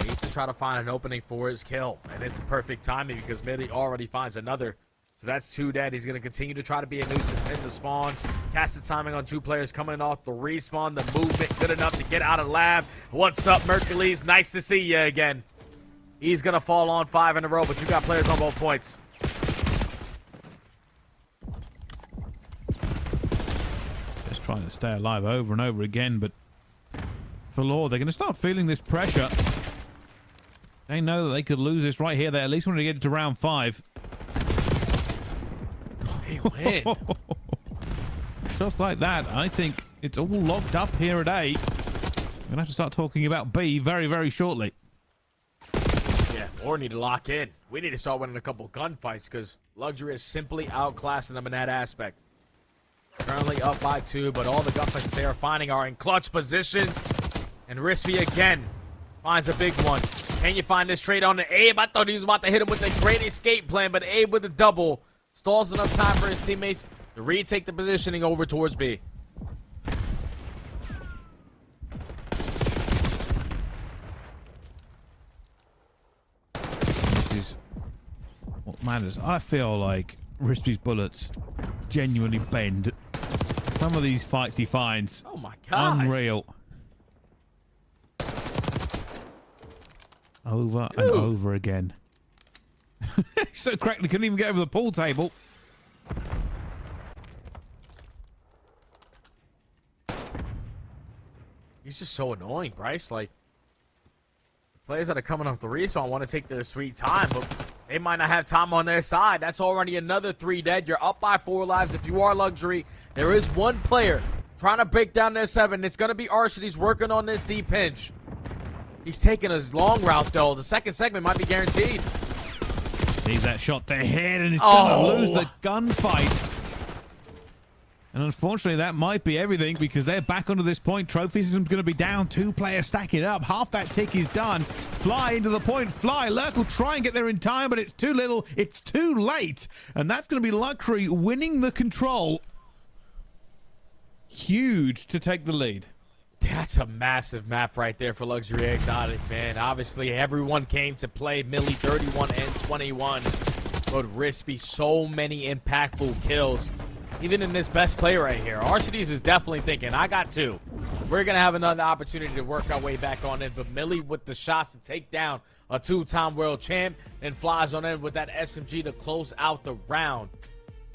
D: needs to try to find an opening for his kill. And it's perfect timing because Millie already finds another. So that's 2 dead. He's going to continue to try to be a nuisance in the spawn. Cast the timing on 2 players coming off the respawn. The movement good enough to get out of lab. What's up, Mercules? Nice to see you again. He's going to fall on 5 in a row, but you got players on both points.
A: Just trying to stay alive over and over again, but for Law, they're going to start feeling this pressure. They know that they could lose this right here. They at least want to get it to round 5.
D: They win.
A: Just like that, I think it's all locked up here at A. We're going to have to start talking about B very, very shortly.
D: Yeah, or need to lock in. We need to start winning a couple gunfights because Luxury is simply outclassing them in that aspect. Currently up by 2, but all the gunfights that they are finding are in clutch positions. And Rispy again finds a big one. Can you find this trade on the Abe? I thought he was about to hit him with a great escape plan, but Abe with a double. Stalls enough time for his teammates to retake the positioning over towards B.
A: This is what matters. I feel like Rispy's bullets genuinely bend. Some of these fights he finds.
D: Oh my god.
A: Unreal. Over and over again. He's so cracked he couldn't even get over the pool table.
D: He's just so annoying, Bryce. Like, the players that are coming off the respawn want to take their sweet time, but they might not have time on their side. That's already another 3 dead. You're up by 4 lives. If you are Luxury, there is 1 player trying to break down their 7. It's going to be Arson. He's working on this deep pinch. He's taking his long route, though. The second segment might be guaranteed.
A: Needs that shot to hit, and he's going to lose the gunfight. And unfortunately, that might be everything because they're back onto this point. Trophy system's going to be down. 2 players stacking up. Half that tick is done. Fly into the point. Fly. Lurk will try and get there in time, but it's too little. It's too late. And that's going to be Luxury winning the control. Huge to take the lead.
D: That's a massive map right there for Luxury Exotic, man. Obviously, everyone came to play. Millie 31 and 21. But Rispy, so many impactful kills. Even in this best play right here. Archides is definitely thinking, I got 2. We're going to have another opportunity to work our way back on it. But Millie with the shots to take down a 2-time world champ and flies on in with that SMG to close out the round.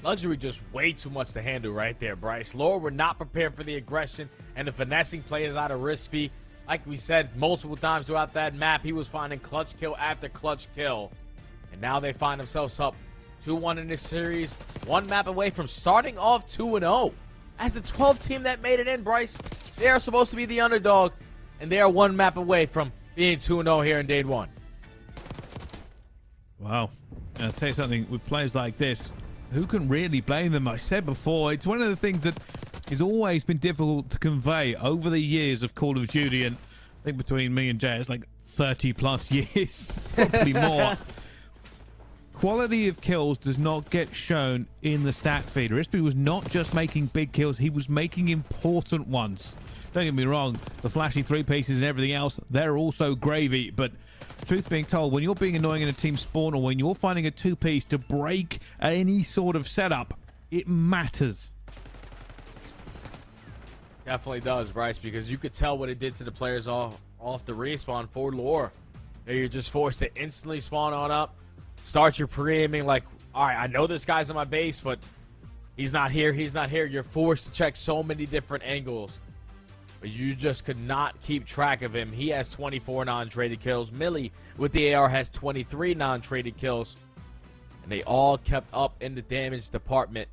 D: Luxury just way too much to handle right there, Bryce. Laura were not prepared for the aggression and the finessing plays out of Rispy. Like we said multiple times throughout that map, he was finding clutch kill after clutch kill. And now they find themselves up 2-1 in this series. 1 map away from starting off 2-0. As the 12th team that made it in, Bryce, they are supposed to be the underdog. And they are 1 map away from being 2-0 here in day 1.
A: Wow. I'll tell you something, with players like this, who can really blame them? I said before, it's one of the things that has always been difficult to convey over the years of Call of Duty, and I think between me and Jay, it's like 30 plus years, probably more. Quality of kills does not get shown in the stat feed. Rispy was not just making big kills, he was making important ones. Don't get me wrong, the flashy 3 pieces and everything else, they're also gravy, but truth being told, when you're being annoying in a team spawn or when you're finding a 2-piece to break any sort of setup, it matters.
D: Definitely does, Bryce, because you could tell what it did to the players off the respawn for Lore. You're just forced to instantly spawn on up, start your pre-aiming like, all right, I know this guy's on my base, but he's not here, he's not here. You're forced to check so many different angles. But you just could not keep track of him. He has 24 non-traded kills. Millie with the AR has 23 non-traded kills. And they all kept up in the damage department.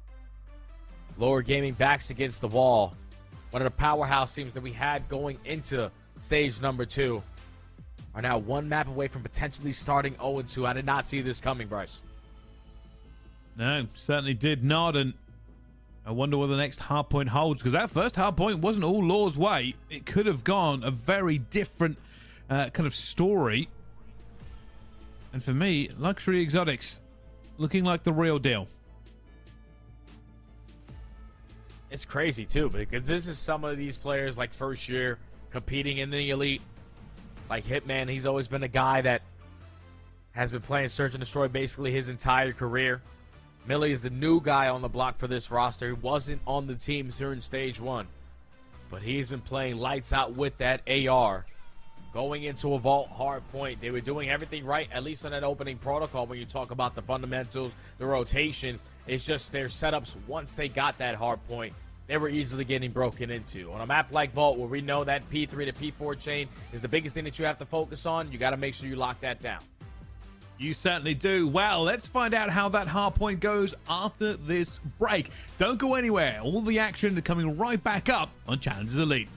D: Lower Gaming backs against the wall. One of the powerhouse teams that we had going into stage number 2 are now 1 map away from potentially starting 0-2. I did not see this coming, Bryce.
A: No, certainly did not, and I wonder what the next hardpoint holds, because that first hardpoint wasn't all Law's way. It could have gone a very different kind of story. And for me, Luxury Exotics looking like the real deal.
D: It's crazy too, because this is some of these players like first year competing in the elite. Like Hitman, he's always been a guy that has been playing Search and Destroy basically his entire career. Millie is the new guy on the block for this roster. He wasn't on the team during stage 1, but he's been playing lights out with that AR. Going into a vault Hardpoint, they were doing everything right, at least on that opening protocol. When you talk about the fundamentals, the rotations, it's just their setups. Once they got that Hardpoint, they were easily getting broken into. On a map like Vault, where we know that P3 to P4 chain is the biggest thing that you have to focus on, you got to make sure you lock that down.
A: You certainly do. Well, let's find out how that Hardpoint goes after this break. Don't go anywhere. All the action coming right back up on Challengers Elite.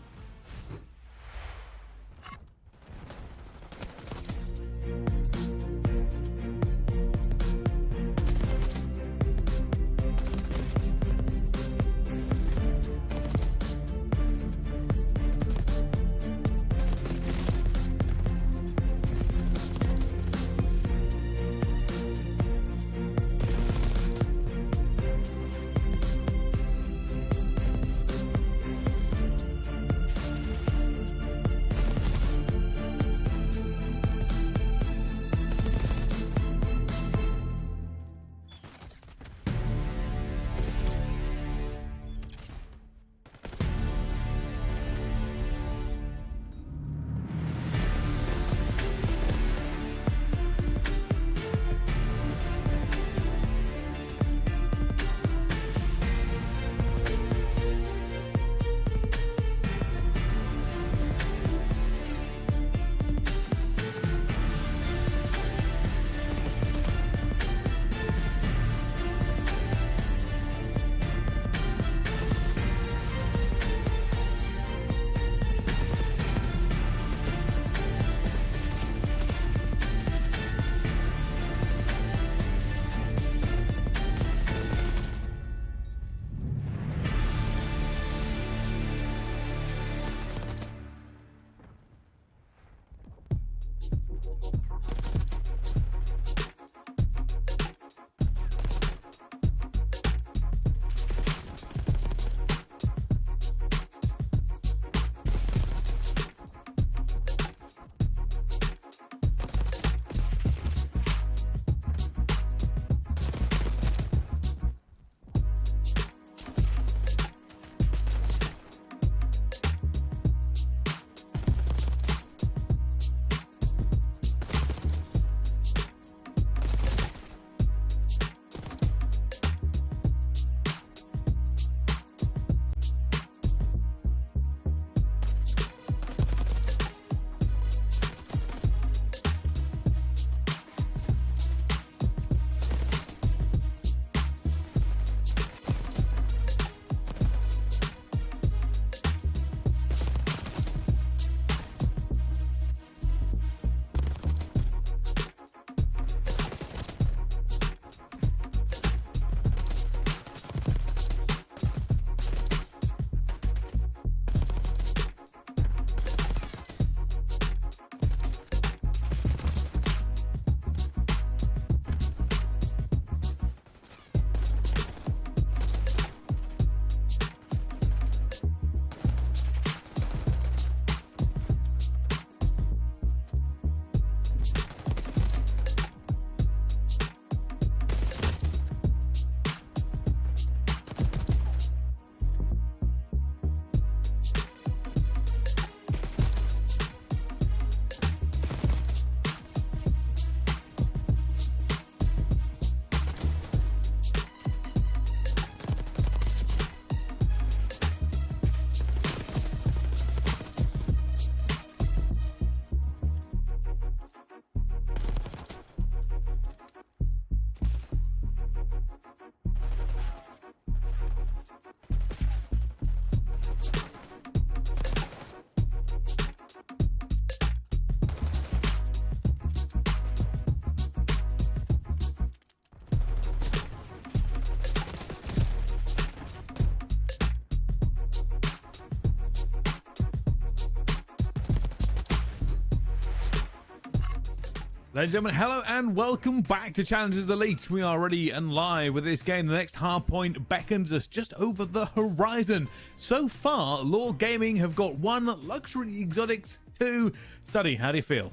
A: Ladies and gentlemen, hello and welcome back to Challengers Elite. We are ready and live with this game. The next hardpoint beckons us just over the horizon. So far, Lore Gaming have got 1, Luxury Exotics 2. Study, how do you feel?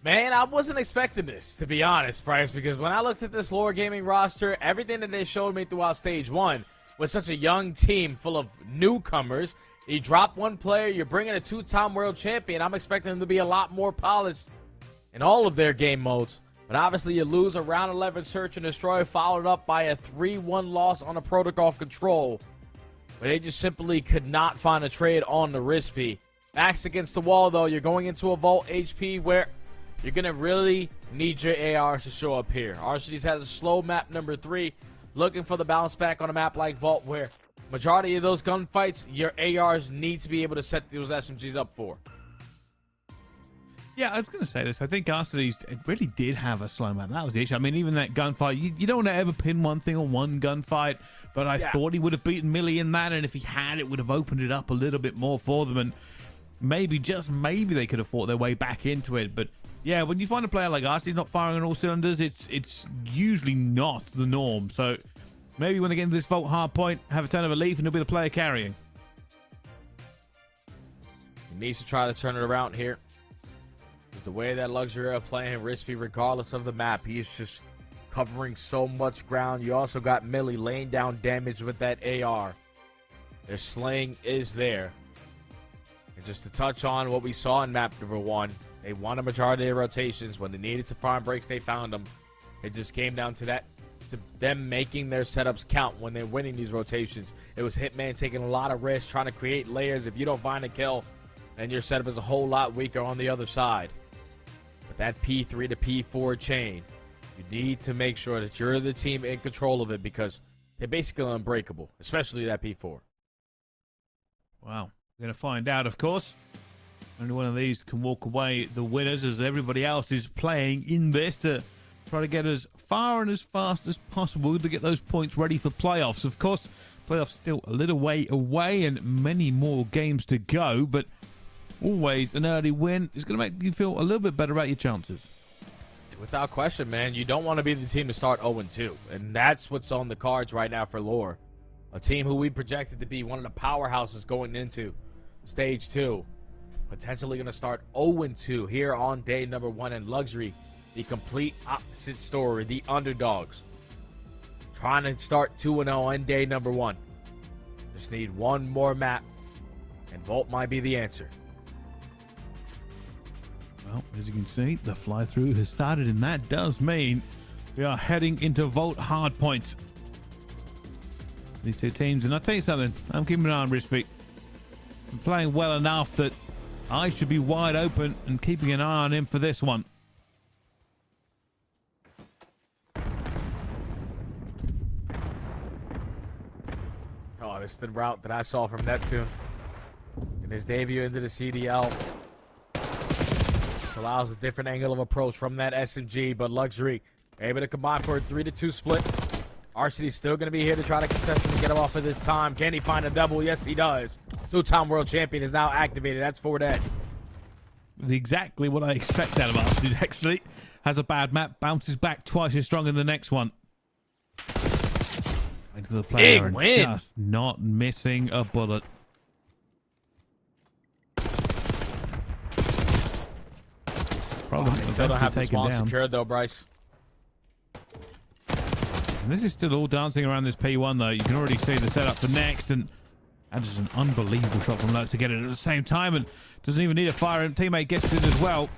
D: Man, I wasn't expecting this, to be honest, Bryce, because when I looked at this Lore Gaming roster, everything that they showed me throughout Stage 1 was such a young team full of newcomers. You drop one player, you're bringing a 2-time world champion. I'm expecting them to be a lot more polished in all of their game modes. But obviously you lose a round 11 search and destroy, followed up by a 3-1 loss on a protocol control. But they just simply could not find a trade on the Rispy. Backs against the wall, though. You're going into a Vault HP where you're going to really need your ARs to show up here. Arcades has a slow map number 3, looking for the bounce back on a map like Vault where majority of those gunfights, your ARs need to be able to set those SMGs up for.
A: Yeah, I was going to say this. I think Arcades really did have a slow map. That was the issue. I mean, even that gunfight, you don't want to ever pin one thing on one gunfight, but I thought he would have beaten Millie in that, and if he had, it would have opened it up a little bit more for them, and maybe, just maybe, they could have fought their way back into it. But yeah, when you find a player like Arcades not firing on all cylinders, it's usually not the norm. So maybe when they get into this Vault hardpoint, have a turn of a leaf, and he'll be the player carrying.
D: He needs to try to turn it around here. Is the way that Luxury are playing Rispy, regardless of the map. He's just covering so much ground. You also got Millie laying down damage with that AR. Their slaying is there. And just to touch on what we saw in map number 1, they won a majority of their rotations. When they needed to find breaks, they found them. It just came down to that, to them making their setups count when they're winning these rotations. It was Hitman taking a lot of risks, trying to create layers. If you don't find a kill, then your setup is a whole lot weaker on the other side. But that P3 to P4 chain, you need to make sure that you're the team in control of it, because they're basically unbreakable, especially that P4.
A: Wow. We're going to find out, of course. Only one of these can walk away the winners, as everybody else is playing in this to try to get as far and as fast as possible to get those points ready for playoffs. Of course, playoffs still a little way away and many more games to go, but always an early win is going to make you feel a little bit better about your chances.
D: Without question, man. You don't want to be the team to start 0-2, and that's what's on the cards right now for Lore. A team who we projected to be one of the powerhouses going into Stage 2. Potentially going to start 0-2 here on day number 1, in Luxury. The complete opposite story, the underdogs. Trying to start 2-0 on day number 1. Just need one more map, and Vault might be the answer.
A: Well, as you can see, the fly-through has started, and that does mean we are heading into Vault hardpoint. These two teams, and I'll tell you something, I'm keeping an eye on Rispy. I'm playing well enough that I should be wide open and keeping an eye on him for this one.
D: Oh, this is the route that I saw from Neptune in his debut into the CDL. Just allows a different angle of approach from that SMG, but Luxury able to combine for a 3-2 split. Arcades still going to be here to try to contest him and get him off of this time. Can he find a double? Yes, he does. 2-time world champion is now activated. That's 4 dead.
A: That's exactly what I expect out of Arcades, actually. Has a bad map, bounces back twice as strong in the next one. Into the player,
D: Big
A: and
D: win.
A: just not missing a bullet. Problem
D: They still don't have the spawn secured, though, Bryce.
A: And this is still all dancing around this P1, though. You can already see the setup for next, and that is an unbelievable shot from Lux to get it at the same time, and doesn't even need a fire, and teammate gets it as well.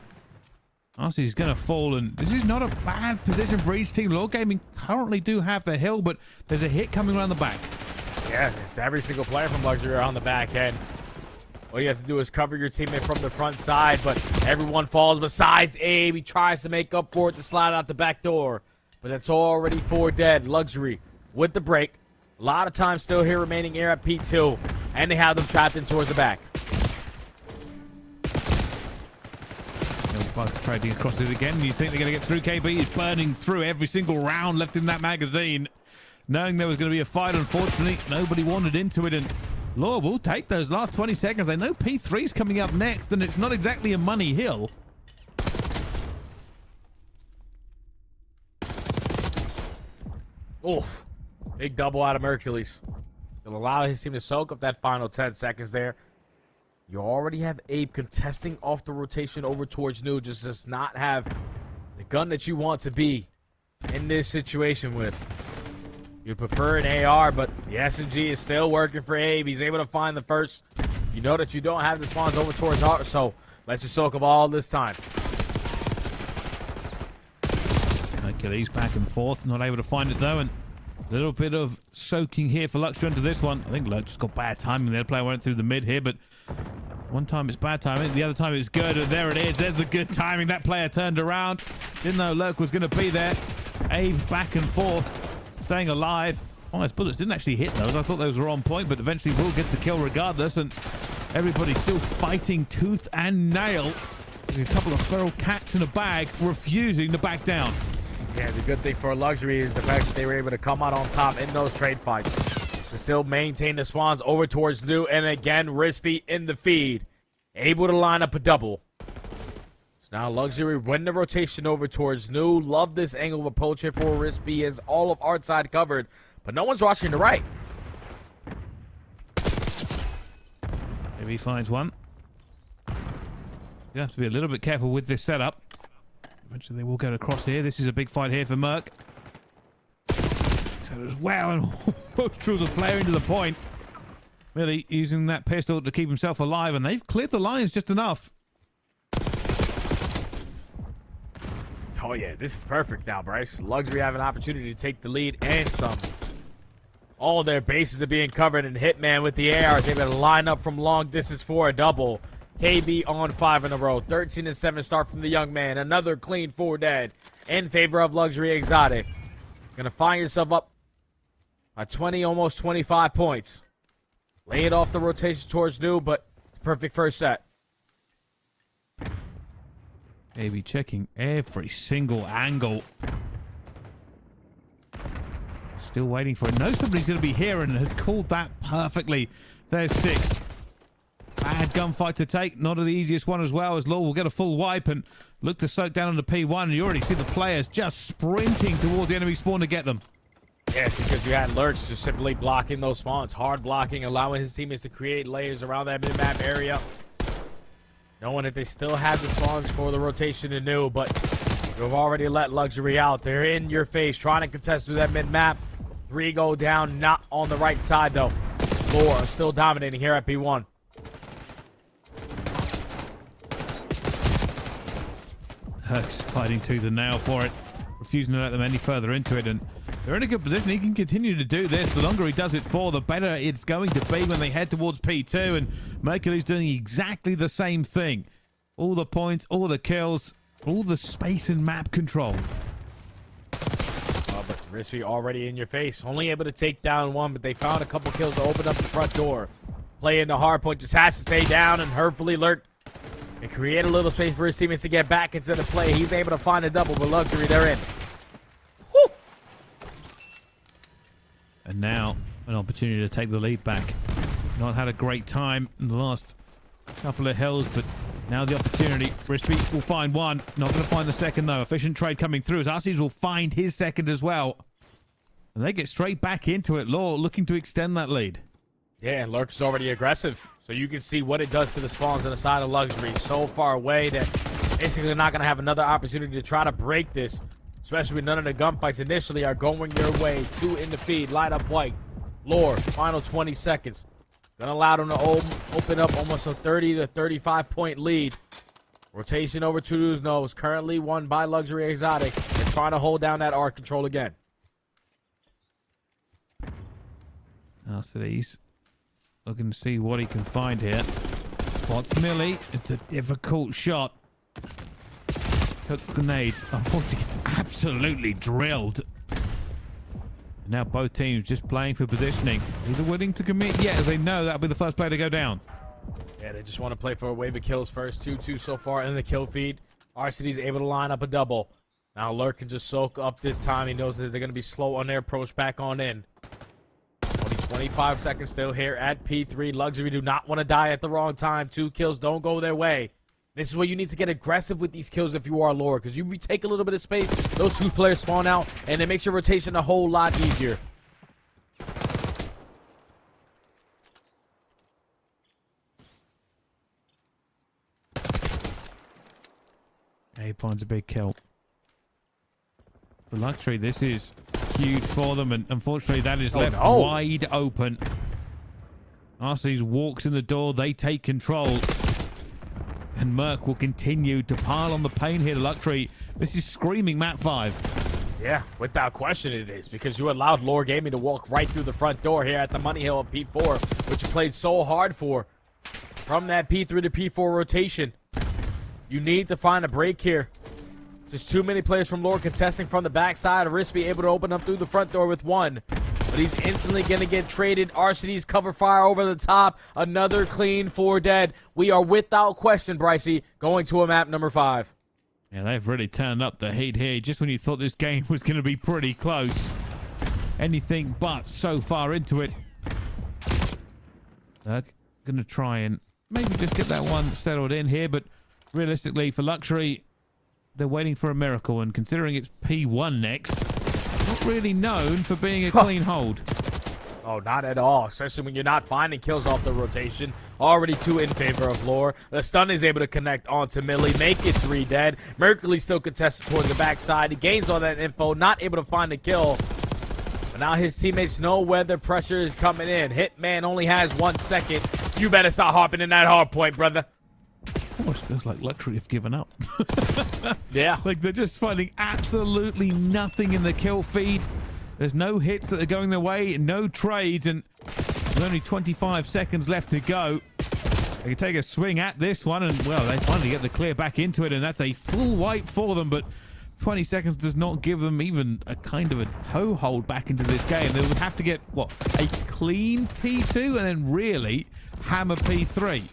A: Arcee's going to fall, and this is not a bad position for each team. Lore Gaming currently do have the hill, but there's a hit coming around the back.
D: Yeah, it's every single player from Luxury on the back end. All you have to do is cover your teammate from the front side, but everyone falls besides Abe. He tries to make up for it to slide out the back door, but that's already 4 dead. Luxury with the break. A lot of time still here remaining here at P2, and they have them trapped in towards the back.
A: Trading across it again. You think they're going to get through? KB is burning through every single round left in that magazine. Knowing there was going to be a fight, unfortunately, nobody wanted into it, and Lore will take those last 20 seconds. They know P3's coming up next, and it's not exactly a money hill.
D: Oh, big double out of Mercules. It'll allow his team to soak up that final 10 seconds there. You already have Abe contesting off the rotation over towards New. Just does not have the gun that you want to be in this situation with. You'd prefer an AR, but the SMG is still working for Abe. He's able to find the first. You know that you don't have the spawns over towards Hart, so let's just soak up all this time.
A: Hercules back and forth, not able to find it though, and a little bit of soaking here for Luxury into this one. I think Lurk just got bad timing there. The player went through the mid here, but one time it's bad timing, the other time it's good, and there it is. There's the good timing. That player turned around. Didn't know Lurk was going to be there. Abe back and forth, staying alive. Oh, his bullets didn't actually hit those. I thought those were on point, but eventually will get the kill regardless, and everybody's still fighting tooth and nail. There's a couple of feral cats in a bag, refusing to back down.
D: Yeah, the good thing for Luxury is the fact that they were able to come out on top in those trade fights to still maintain the spawns over towards New, and again, Rispy in the feed, able to line up a double. So now Luxury win the rotation over towards New. Love this angle of approach here for Rispy as all of our side covered, but no one's watching the right.
A: Maybe he finds one. You have to be a little bit careful with this setup. Eventually they will get across here. This is a big fight here for Merc. So as well, and draws a player into the point. Really using that pistol to keep himself alive, and they've cleared the lines just enough.
D: Oh yeah, this is perfect now, Bryce. Luxury have an opportunity to take the lead and some. All their bases are being covered, and Hitman with the AR is able to line up from long distance for a double. KB on 5 in a row. 13-7 start from the young man. Another clean 4 dead in favor of Luxury Exotic. Gonna find yourself up by 20, almost 25 points. Lay it off the rotation towards New, but it's a perfect first set.
A: Maybe checking every single angle. Still waiting for it. Knows somebody's going to be here and has called that perfectly. There's 6. Bad gunfight to take. Not the easiest one as well, as Law will get a full wipe and look to soak down on the P1. And you already see the players just sprinting towards the enemy spawn to get them.
D: Yes, because you had Lurch just simply blocking those spawns. Hard blocking, allowing his teammates to create layers around that mid-map area. Knowing that they still have the spawns for the rotation to New, but you've already let Luxury out. They're in your face, trying to contest through that mid-map. 3 go down, not on the right side, though. 4 are still dominating here at P1.
A: Herc's fighting tooth and nail for it, refusing to let them any further into it, and they're in a good position. He can continue to do this. The longer he does it for, the better it's going to be when they head towards P2, and Mercury's doing exactly the same thing. All the points, all the kills, all the space and map control.
D: Oh, but Rispy already in your face. Only able to take down 1, but they found a couple kills to open up the front door. Play into Hardpoint, just has to stay down and hurtfully lurk and create a little space for his teammates to get back into the play. He's able to find a double with Luxury. They're in. Woo!
A: And now an opportunity to take the lead back. Not had a great time in the last couple of hills, but now the opportunity. Rispy will find one. Not going to find the second, though. Efficient trade coming through as Arcees will find his second as well. And they get straight back into it. Law looking to extend that lead.
D: Yeah, and Lurk's already aggressive. So you can see what it does to the spawns on the side of Luxury. So far away that basically not going to have another opportunity to try to break this. Especially when none of the gunfights initially are going your way. 2 in the feed. Light up white. Lore, final 20 seconds. Gonna allow them to open up almost a 30 to 35 point lead. Rotation over to News Nose. Currently won by Luxury Exotic. They're trying to hold down that arc control again.
A: Arcees looking to see what he can find here. Spots Millie. It's a difficult shot. Hook grenade. Unfortunately, it's absolutely drilled. Now both teams just playing for positioning. Either willing to commit yet, as they know that'll be the first player to go down.
D: Yeah, they just want to play for a wave of kills first. 2-2 so far in the kill feed. RCD's able to line up a double. Now Lurk can just soak up this time. He knows that they're going to be slow on their approach back on in. Only 25 seconds still here at P3. Luxury do not want to die at the wrong time. 2 kills don't go their way. This is where you need to get aggressive with these kills if you are Lord, because you take a little bit of space, those 2 players spawn out, and it makes your rotation a whole lot easier.
A: He finds a big kill. For Luxury, this is huge for them, and unfortunately that is left wide open. Arcees walks in the door, they take control. And Merc will continue to pile on the pain here to Luxury. This is screaming map 5.
D: Yeah, without question it is, because you allowed Lore Gaming to walk right through the front door here at the Money Hill of P4, which you played so hard for. From that P3 to P4 rotation, you need to find a break here. Just too many players from Lore contesting from the backside. Rispy able to open up through the front door with 1. But he's instantly going to get traded. RCD's cover fire over the top. Another clean 4 dead. We are without question, Brycey, going to a map number 5.
A: Yeah, they've really turned up the heat here just when you thought this game was going to be pretty close. Anything but so far into it. They're going to try and maybe just get that one settled in here, but realistically for Luxury, they're waiting for a miracle, and considering it's P1 next, not really known for being a clean hold.
D: Oh, not at all, especially when you're not finding kills off the rotation. Already 2 in favor of Lore. The stun is able to connect onto Millie, make it 3 dead. Mercury still contested towards the backside. He gains all that info, not able to find a kill. But now his teammates know where the pressure is coming in. Hitman only has 1 second. You better start hopping in that hard point, brother.
A: Almost feels like Luxury have given up.
D: Yeah.
A: Like they're just finding absolutely nothing in the kill feed. There's no hits that are going their way, no trades, and with only 25 seconds left to go, they can take a swing at this one, and well, they finally get the clear back into it, and that's a full wipe for them, but 20 seconds does not give them even a kind of a toe-hold back into this game. They would have to get, what, a clean P2 and then really hammer P3.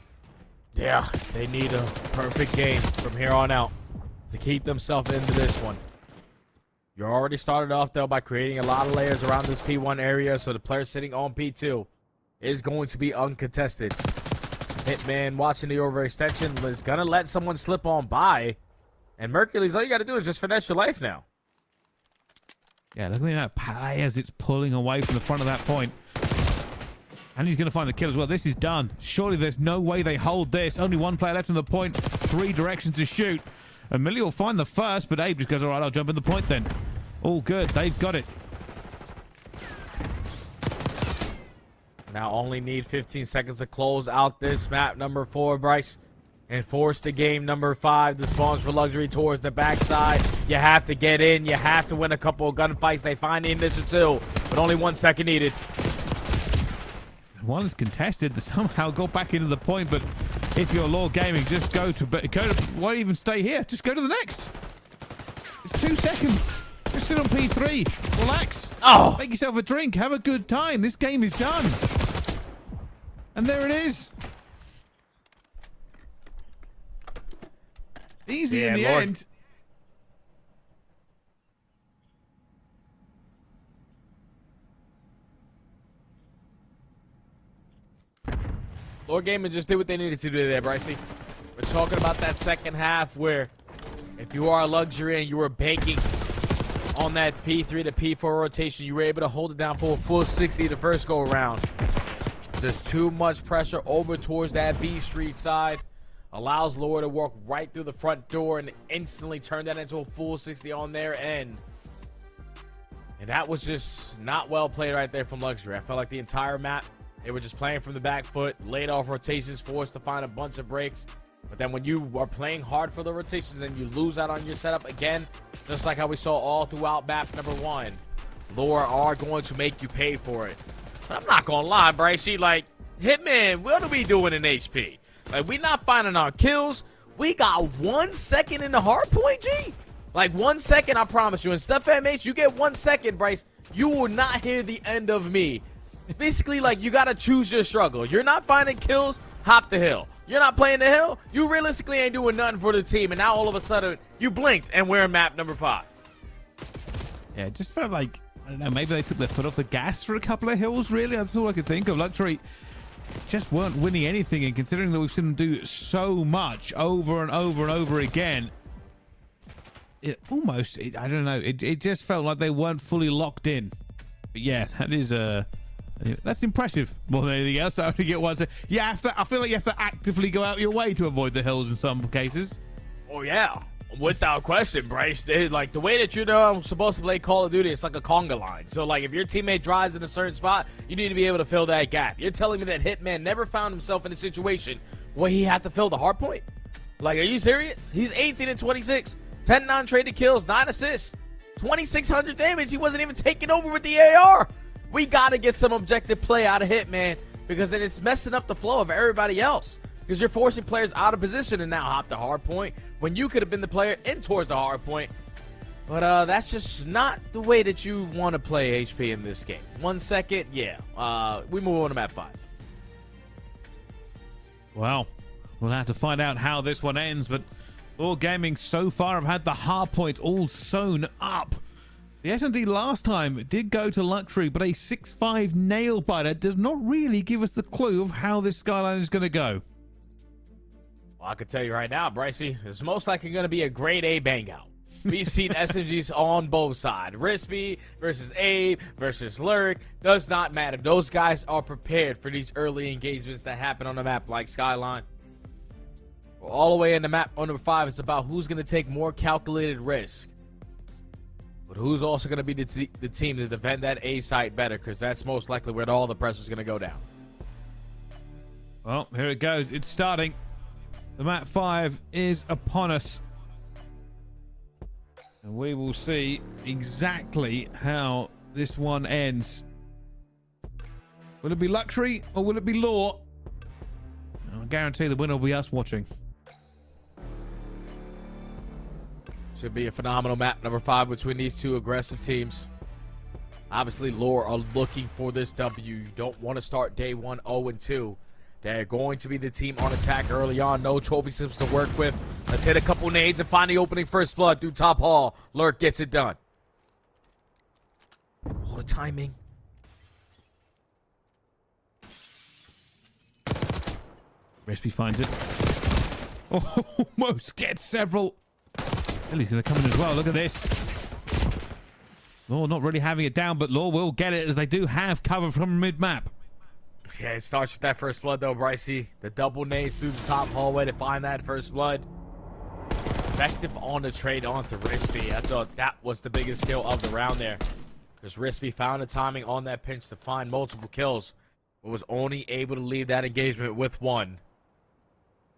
D: Yeah, they need a perfect game from here on out to keep themselves into this one. You already started off, though, by creating a lot of layers around this P1 area, so the player sitting on P2 is going to be uncontested. Hitman watching the overextension is going to let someone slip on by. And Mercury's, all you got to do is just finesse your life now.
A: Yeah, looking at that play as it's pulling away from the front of that point. And he's going to find the kill as well. This is done. Surely there's no way they hold this. Only 1 player left on the point. 3 directions to shoot. And Millie will find the first, but Abe just goes, all right, I'll jump in the point then. All good. They've got it.
D: Now only need 15 seconds to close out this map number 4, Bryce. And force the game number 5. The spawns for Luxury towards the backside. You have to get in. You have to win a couple of gunfights. They find the initial 2, but only 1 second needed.
A: One is contested to somehow go back into the point, but if you're Lore Gaming, just go to why even stay here? Just go to the next. It's 2 seconds. Just sit on P3. Relax.
D: Oh,
A: Make yourself a drink. Have a good time. This game is done. And there it is. Easy in the end.
D: Lore Gaming just did what they needed to do there, Brycey. We're talking about that second half where if you are a Luxury and you were banking on that P3 to P4 rotation, you were able to hold it down for a full 60 the first go around. There's too much pressure over towards that B Street side. Allows Lore to walk right through the front door and instantly turn that into a full 60 on their end. And that was just not well played right there from Luxury. I felt like the entire map, they were just playing from the back foot, laid off rotations, forced to find a bunch of breaks. But then when you are playing hard for the rotations and you lose out on your setup again, just like how we saw all throughout map number 1, Lore are going to make you pay for it. But I'm not gonna lie, Brycey, like, Hitman, what are we doing in HP? Like, we not finding our kills. We got 1 second in the hard point, G? Like, 1 second, I promise you. In Stuff MH, you get 1 second, Bryce. You will not hear the end of me. Basically, like, you gotta choose your struggle. You're not finding kills, hop the hill. You're not playing the hill, you realistically ain't doing nothing for the team. And now all of a sudden, you blinked and we're in map number 5.
A: Yeah, it just felt like, I don't know, maybe they took their foot off the gas for a couple of hills, really. That's all I could think of. Luxury just weren't winning anything, and considering that we've seen them do so much over and over and over again, I don't know, it just felt like they weren't fully locked in. But yeah, that's impressive more than anything else. To only get one. I feel like you have to actively go out your way to avoid the hills in some cases.
D: Oh yeah, without question, Bryce. Like the way that I'm supposed to play Call of Duty, it's like a conga line. So like if your teammate drives in a certain spot, you need to be able to fill that gap. You're telling me that Hitman never found himself in a situation where he had to fill the hard point? Like, are you serious? He's 18 and 26, 10 non-traded kills, 9 assists, 2,600 damage. He wasn't even taking over with the AR. We gotta get some objective play out of Hitman, because then it's messing up the flow of everybody else. Because you're forcing players out of position and now hop the hard point when you could have been the player in towards the hard point. But that's just not the way that you want to play HP in this game. 1 second, yeah. We move on to map 5.
A: Well, we'll have to find out how this one ends, but All Gaming so far have had the hard point all sewn up. The S&D last time did go to Luxury, but a 6-5 nail biter does not really give us the clue of how this Skyline is going to go.
D: Well, I can tell you right now, Brycey, it's most likely going to be a grade A bang out. We've seen SMGs on both sides. Rispy versus Abe versus Lurk. Does not matter. Those guys are prepared for these early engagements that happen on a map like Skyline. Well, all the way in the map on number 5, it's about who's going to take more calculated risk. But who's also going to be the team to defend that A site better, because that's most likely where all the pressure is going to go down.
A: Well, here it goes. It's starting. The map 5 is upon us. And we will see exactly how this one ends. Will it be Luxury or will it be Law? I guarantee the winner will be us watching.
D: Should be a phenomenal map, number 5, between these two aggressive teams. Obviously, Lore are looking for this W. You don't want to start day 1 0-2. They're going to be the team on attack early on. No trophy systems to work with. Let's hit a couple nades and find the opening first blood through top hall. Lurk gets it done. Oh, the timing.
A: Recipe finds it. Oh, almost gets several. Billy's going to come in as well. Look at this. Law not really having it down, but Law will get it as they do have cover from mid-map.
D: Yeah, it starts with that first blood, though, Brycey. The double nades through the top hallway to find that first blood. Effective on the trade onto Rispy. I thought that was the biggest skill of the round there, because Rispy found the timing on that pinch to find multiple kills, but was only able to leave that engagement with 1.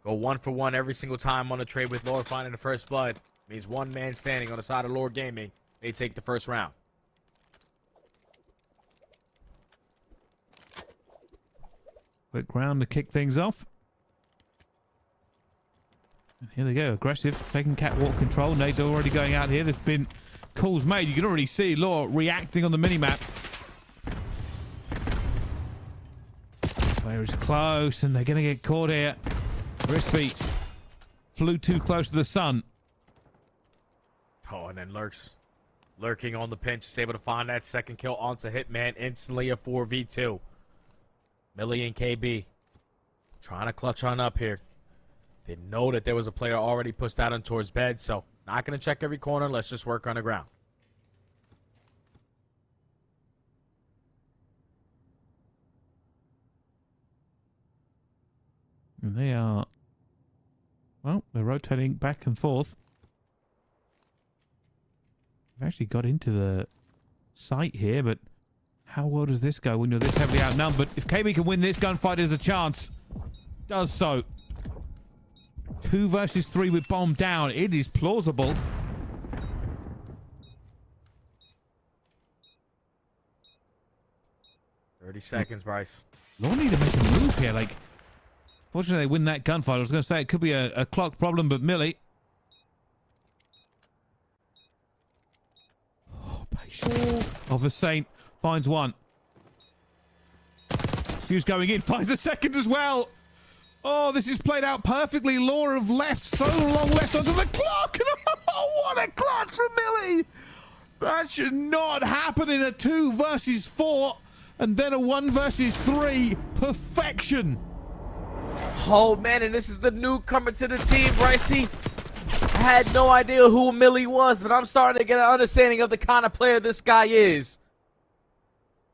D: Go 1 for 1 every single time on the trade with Lord finding the first blood. Means one man standing on the side of Lord Gaming. They take the first round.
A: Quick round to kick things off. And here they go. Aggressive. Taking catwalk control. Nade already going out here. There's been calls made. You can already see Law reacting on the minimap. Where is close, and they're going to get caught here. Rispy flew too close to the sun.
D: Oh, and then lurking on the pinch, is able to find that second kill onto Hitman. Instantly a 4v2. Millie and KB trying to clutch on up here. They know that there was a player already pushed out on towards bed, so not going to check every corner. Let's just work on the ground.
A: And they are, well, they're rotating back and forth. They've actually got into the site here, but how well does this go when you're this heavily outnumbered? If KB can win this gunfight, there's a chance. Does so. 2 versus 3 with bomb down. It is plausible.
D: $30 seconds, Bryce.
A: Law need to make a move here. Like, fortunately, they win that gunfight. I was going to say it could be a clock problem, but Millie. Oh, patience. Of a Saint finds one. Fuse going in, finds a second as well. Oh, this is played out perfectly. Law have left so long left onto the clock. Oh, what a clutch from Millie. That should not happen in a 2 versus 4. And then a 1 versus 3. Perfection.
D: Oh, man, and this is the newcomer to the team, Brycey. I had no idea who Millie was, but I'm starting to get an understanding of the kind of player this guy is.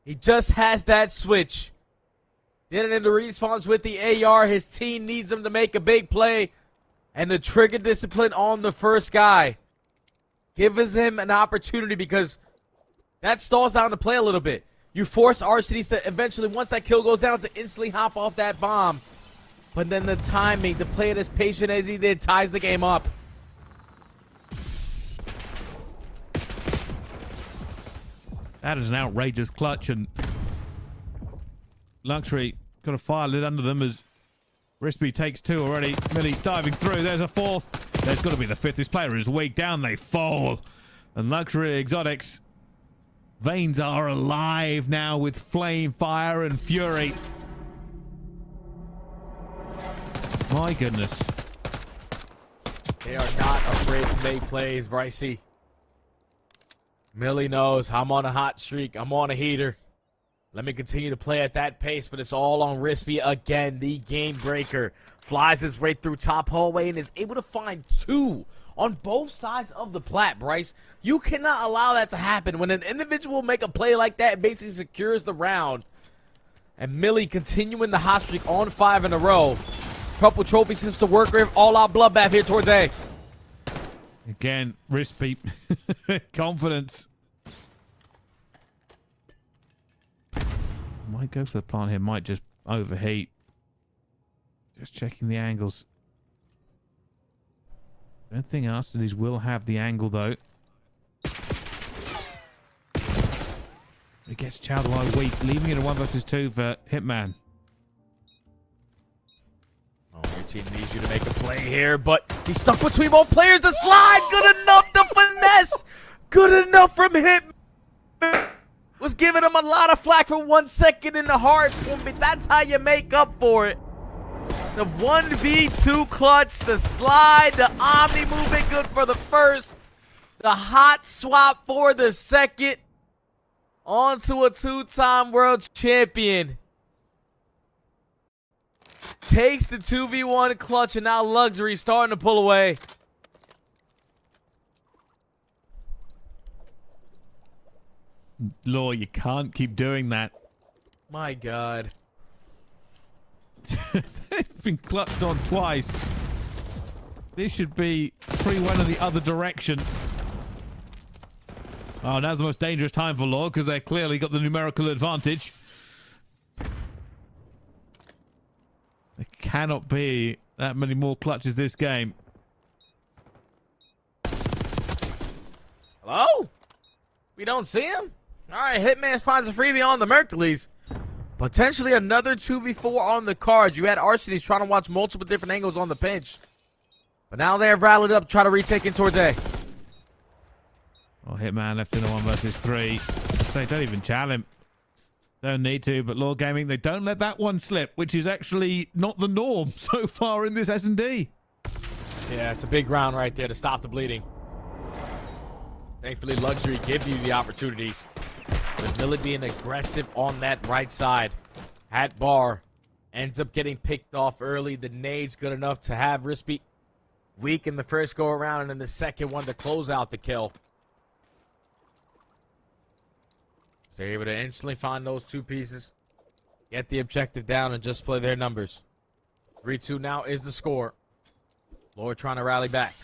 D: He just has that switch. Getting into respawns with the AR. His team needs him to make a big play. And the trigger discipline on the first guy gives him an opportunity because that stalls down the play a little bit. You force Arcades to eventually, once that kill goes down, to instantly hop off that bomb. But then the timing, the play it as patient as he did, ties the game up.
A: That is an outrageous clutch, and Luxury got a fire lit under them as Rispy takes 2 already. Millie diving through. There's a 4th. There's got to be the 5th. This player is weak. Down they fall. And Luxury Exotics veins are alive now with flame, fire, and fury. My goodness.
D: They are not afraid to make plays, Brycey. Millie knows I'm on a hot streak. I'm on a heater. Let me continue to play at that pace, but it's all on Rispy again. The game breaker flies his way through top hallway and is able to find 2 on both sides of the plat, Bryce. You cannot allow that to happen. When an individual make a play like that, it basically secures the round. And Millie continuing the hot streak on 5 in a row. Couple trophy systems to work with. All-out bloodbath here towards A.
A: Again, Rispy. Confidence. Might go for the plant here. Might just overheat. Just checking the angles. Don't think Arcades will have the angle, though. It gets Chowdhuai weak, leaving it a 1 versus 2 for Hitman.
D: Oh, your team needs you to make a play here, but he's stuck between both players. The slide, good enough. The finesse, good enough from Hitman. Was giving him a lot of flack for 1 second in the hard point, but that's how you make up for it. The 1v2 clutch, the slide, the Omni movement good for the first. The hot swap for the second. On to a 2-time world champion. Takes the 2v1 clutch, and now Luxury starting to pull away.
A: Law, you can't keep doing that.
D: My God.
A: They've been clutched on twice. This should be 3-1 in the other direction. Oh, now's the most dangerous time for Law because they clearly got the numerical advantage. There cannot be that many more clutches this game.
D: Hello? We don't see him? All right, Hitman finds a freebie on the Mercules. Potentially another 2v4 on the cards. You had Arcades trying to watch multiple different angles on the pinch. But now they have rallied up to try to retake in towards A.
A: Well, Hitman left in a 1 versus 3. They don't even challenge him. Don't need to, but Law Gaming, they don't let that one slip, which is actually not the norm so far in this S&D.
D: Yeah, it's a big round right there to stop the bleeding. Thankfully, Luxury gives you the opportunities. With Millie being aggressive on that right side. At bar. Ends up getting picked off early. The nade's good enough to have Rispy weak in the first go around, and then the second one to close out the kill. So they're able to instantly find those 2 pieces. Get the objective down and just play their numbers. 3-2 now is the score. Lord trying to rally back.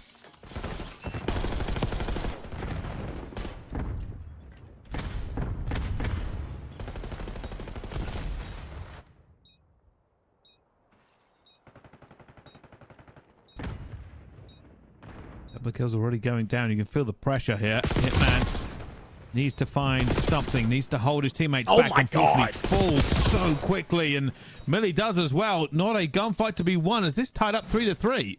A: Couple of kills already going down. You can feel the pressure here. Hitman needs to find something. Needs to hold his teammates back.
D: My God.
A: Falls so quickly, and Millie does as well. Not a gunfight to be won as this tied up 3-3.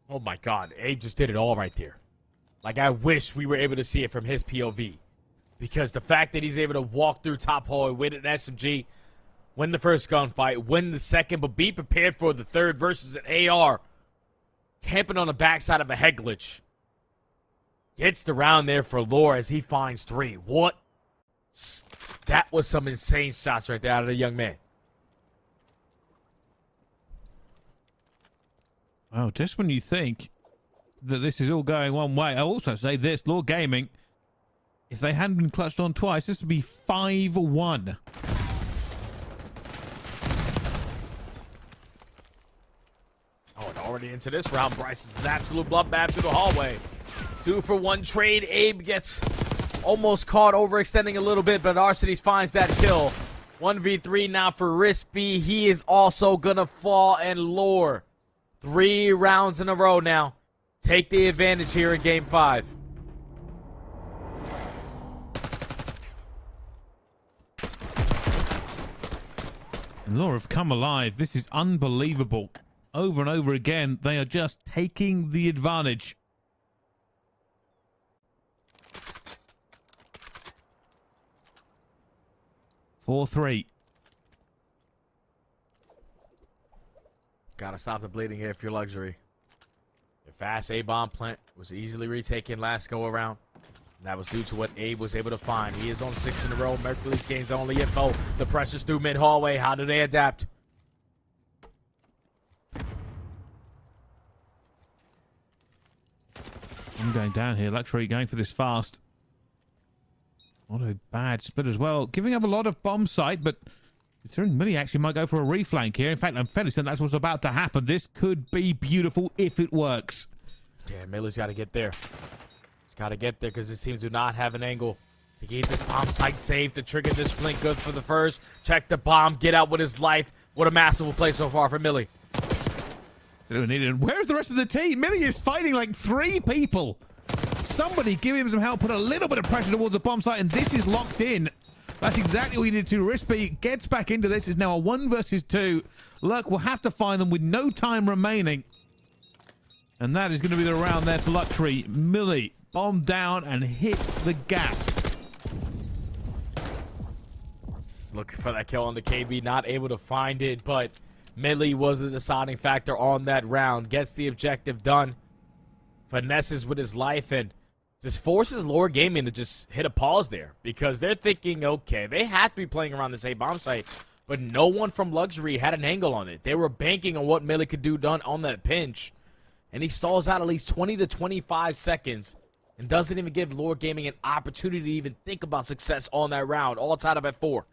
D: Oh my God, Abe just did it all right there. Like, I wish we were able to see it from his POV. Because the fact that he's able to walk through top hallway, win an SMG, win the first gunfight, win the second, but be prepared for the third versus an AR. Camping on the backside of a head glitch. Gets the round there for Lore as he finds 3. What? That was some insane shots right there out of the young man.
A: Well, just when you think that this is all going one way, I'll also say this, Lord Gaming, if they hadn't been clutched on twice, this would be 5-1.
D: Oh, and already into this round, Bryce is an absolute bloodbath through the hallway. 2-for-1 trade. Abe gets almost caught overextending a little bit, but Arcity finds that kill. 1v3 now for Rispy. He is also gonna fall, and Lore. 3 rounds in a row now. Take the advantage here in game 5.
A: And Laura have come alive. This is unbelievable. Over and over again, they are just taking the advantage. Four, 3.
D: Gotta stop the bleeding here if you're Luxury. Your fast A-bomb plant was easily retaken last go around. And that was due to what Abe was able to find. He is on 6 in a row. Mercury's gains only info. The pressure's through mid-hallway. How do they adapt?
A: I'm going down here. Luxury going for this fast. Not a bad split as well. Giving up a lot of bomb sight, but considering Millie actually might go for a reflank here. In fact, I'm fairly certain that's what's about to happen. This could be beautiful if it works.
D: Yeah, Millie's got to get there. He's got to get there because his teams do not have an angle to keep this bomb site safe. To trigger this blink good for the first. Check the bomb. Get out with his life. What a masterful play so far for Millie.
A: Where's the rest of the team? Millie is fighting like 3 people. Somebody give him some help. Put a little bit of pressure towards the bomb site, and this is locked in. That's exactly what you need to do. Rispy gets back into this. It's now a 1 versus 2. Lurk will have to find them with no time remaining. And that is going to be the round there for Luxury. Millie bomb down and hit the gap.
D: Looking for that kill on the KB. Not able to find it, but Millie was the deciding factor on that round. Gets the objective done. Finesses with his life and just forces Lore Gaming to just hit a pause there because they're thinking, okay, they have to be playing around this A-bomb site, but no one from Luxury had an angle on it. They were banking on what Millie could do done on that pinch, and he stalls out at least 20 to 25 seconds and doesn't even give Lore Gaming an opportunity to even think about success on that round. All tied up at 4.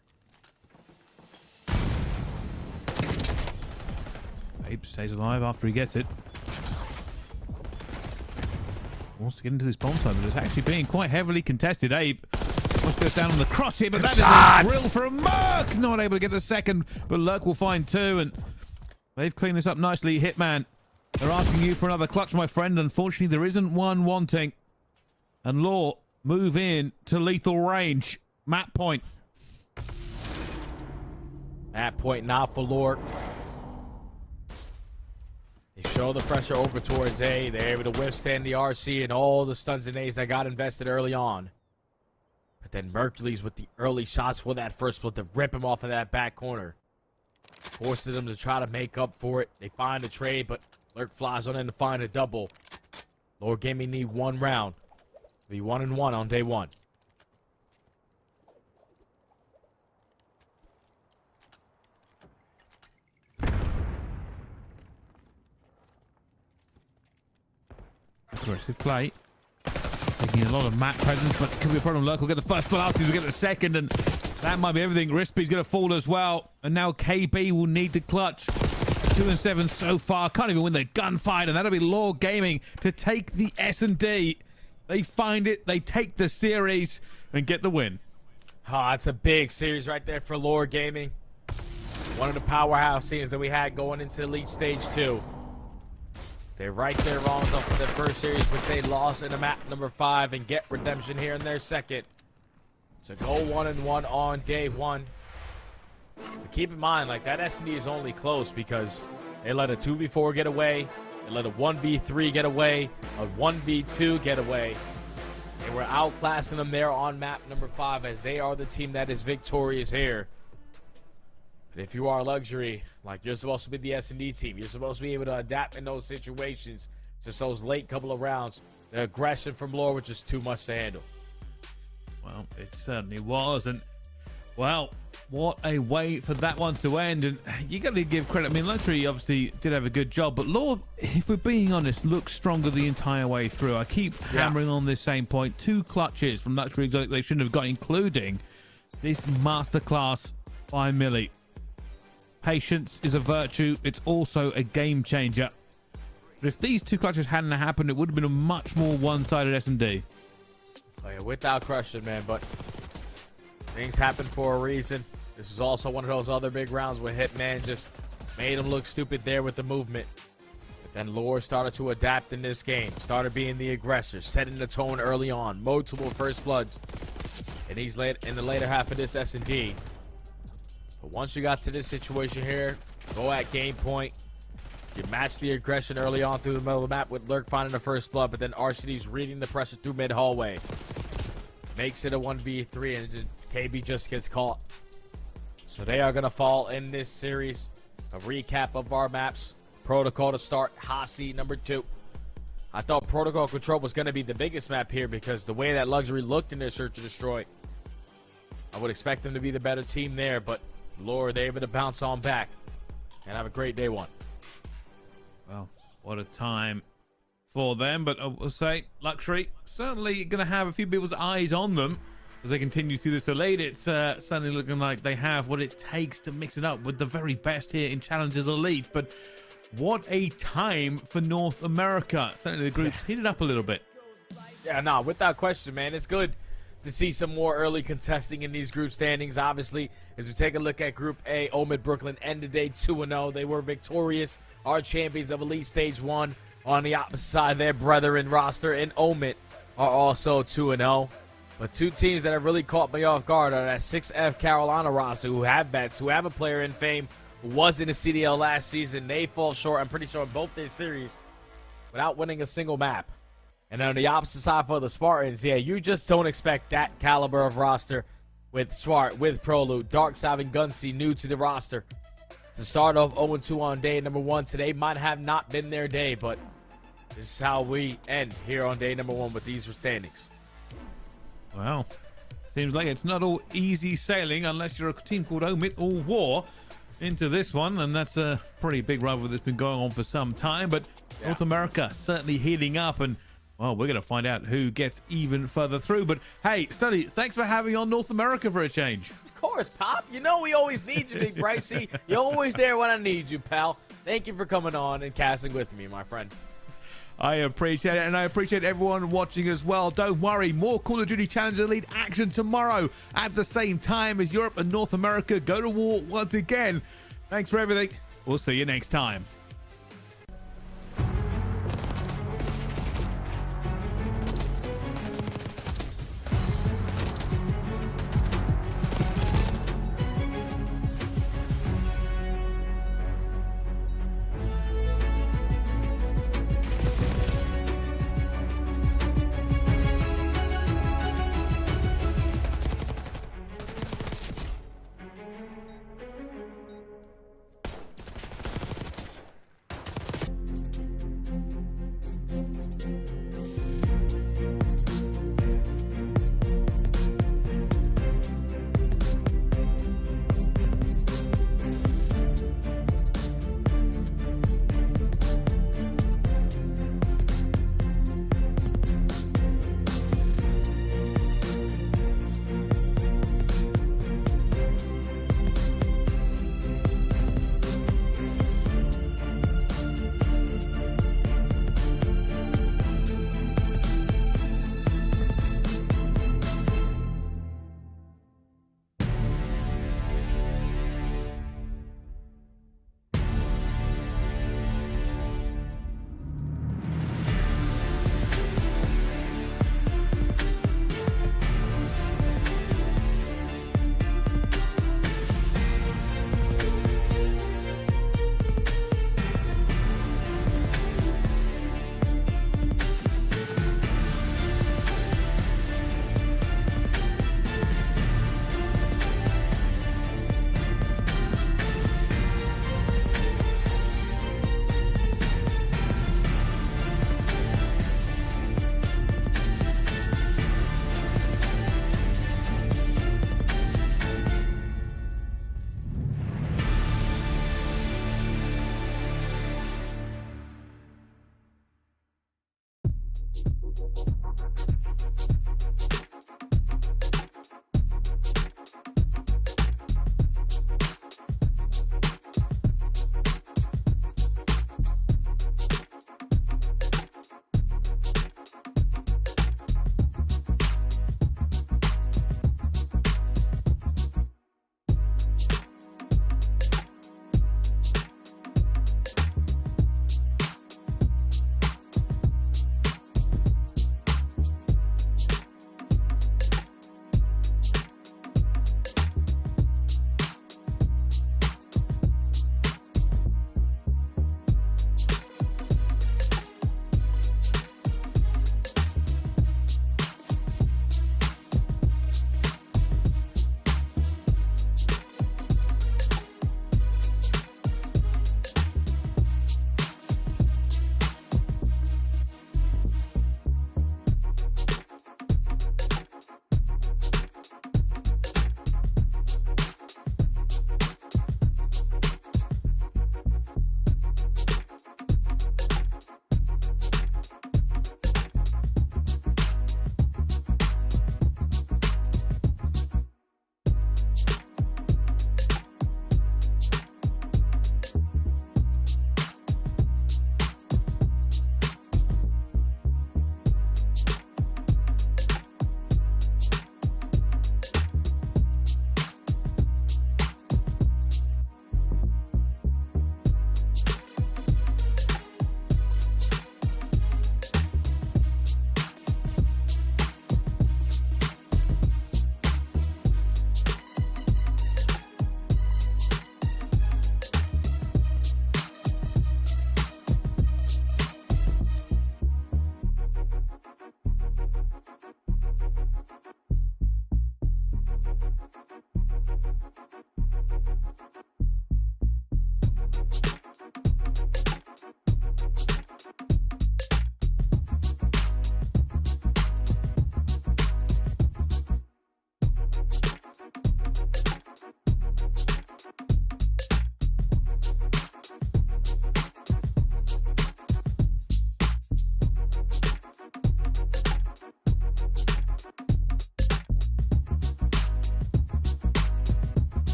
A: Abe stays alive after he gets it. Wants to get into this bomb site, but it's actually being quite heavily contested. Abe must go down on the cross here, but that is a drill from Merc. Not able to get the second, but Lurk will find 2, and they've cleaned this up nicely. Hitman, they're asking you for another clutch, my friend. Unfortunately, there isn't one wanting. And Law move in to lethal range. Map point.
D: Map point now for Lore. They show the pressure over towards A. They're able to withstand the RC and all the stuns and A's that got invested early on. But then Mercury's with the early shots for that first split to rip him off of that back corner. Forces them to try to make up for it. They find a trade, but Lurk flies on in to find a double. Lore Gaming need 1 round. Be 1-1 on day 1.
A: Aggressive play. Taking a lot of map presence, but could be a problem. Lurk will get the first, but Arcity will get the second, and that might be everything. Rispy's going to fall as well. And now KB will need to clutch. 2 and 7 so far. Can't even win the gunfight, and that'll be Lore Gaming to take the S&D. They find it, they take the series, and get the win.
D: Oh, it's a big series right there for Lore Gaming. One of the powerhouse teams that we had going into Elite Stage 2. They're right there wrong up for their first series, but they lost in the map number 5 and get redemption here in their second. So go 1-1 on day 1. But keep in mind, like, that S&D is only close because they let a 2v4 get away, they let a 1v3 get away, a 1v2 get away. They were outclassing them there on map number 5 as they are the team that is victorious here. But if you are Luxury, like, you're supposed to be the S&D team. You're supposed to be able to adapt in those situations. Just those late couple of rounds. The aggression from Lore was just too much to handle.
A: Well, it certainly was. And Well, what a way for that one to end. And you got to give credit. I mean, Luxury obviously did have a good job, but Lord, if we're being honest, looks stronger the entire way through. I keep hammering on this same point. 2 clutches from Luxury Exotic they shouldn't have got, including this masterclass by Millie. Patience is a virtue. It's also a game changer. But if these 2 clutches hadn't happened, it would have been a much more one-sided S&D.
D: Oh, yeah, without question, man. But things happen for a reason. This is also one of those other big rounds where Hitman just made him look stupid there with the movement. But then Lore started to adapt in this game. Started being the aggressor, setting the tone early on. Multiple first bloods. And he's late in the later half of this S&D. But once you got to this situation here, go at game point. You match the aggression early on through the middle of the map with Lurk finding the first blood, but then RCD's reading the pressure through mid hallway. Makes it a 1v3 and KB just gets caught. So they are going to fall in this series. A recap of our maps. Protocol to start. Hasi number 2. I thought Protocol Control was going to be the biggest map here because the way that Luxury looked in their Search to Destroy. I would expect them to be the better team there, but Lord, they're able to bounce on back and have a great day 1.
A: Well, what a time for them. But I will say, Luxury certainly going to have a few people's eyes on them as they continue through this elite. It's certainly looking like they have what it takes to mix it up with the very best here in Challengers Elite. But what a time for North America. Certainly the group's heated up a little bit.
D: Yeah, no, without question, man. It's good to see some more early contesting in these group standings. Obviously, as we take a look at Group A, Omid Brooklyn ended day 2-0. They were victorious. Our champions of Elite Stage 1 on the opposite side, their brethren roster and Omid are also 2-0. But 2 teams that have really caught me off guard are that 6F Carolina roster, who have bets, who have a player in Fame who was in the CDL last season. They fall short, I'm pretty sure, in both their series without winning a single map. And on the opposite side for the Spartans, yeah, you just don't expect that caliber of roster with Swart, with Prolude, Dark Side, and Gunsey new to the roster. To start off 0-2 on day number 1, today might have not been their day, but this is how we end here on day number 1 with these standings.
A: Well, seems like it's not all easy sailing unless you're a team called Omid or War into this one, and that's a pretty big rivalry that's been going on for some time. But North America certainly heating up, and well, we're going to find out who gets even further through. But hey, Study, thanks for having on North America for a change.
D: Of course, Pop. You know we always need you, Big Bricey. You're always there when I need you, pal. Thank you for coming on and casting with me, my friend.
A: I appreciate it, and I appreciate everyone watching as well. Don't worry, more Call of Duty Challenger Elite action tomorrow at the same time as Europe and North America go to war once again. Thanks for everything. We'll see you next time.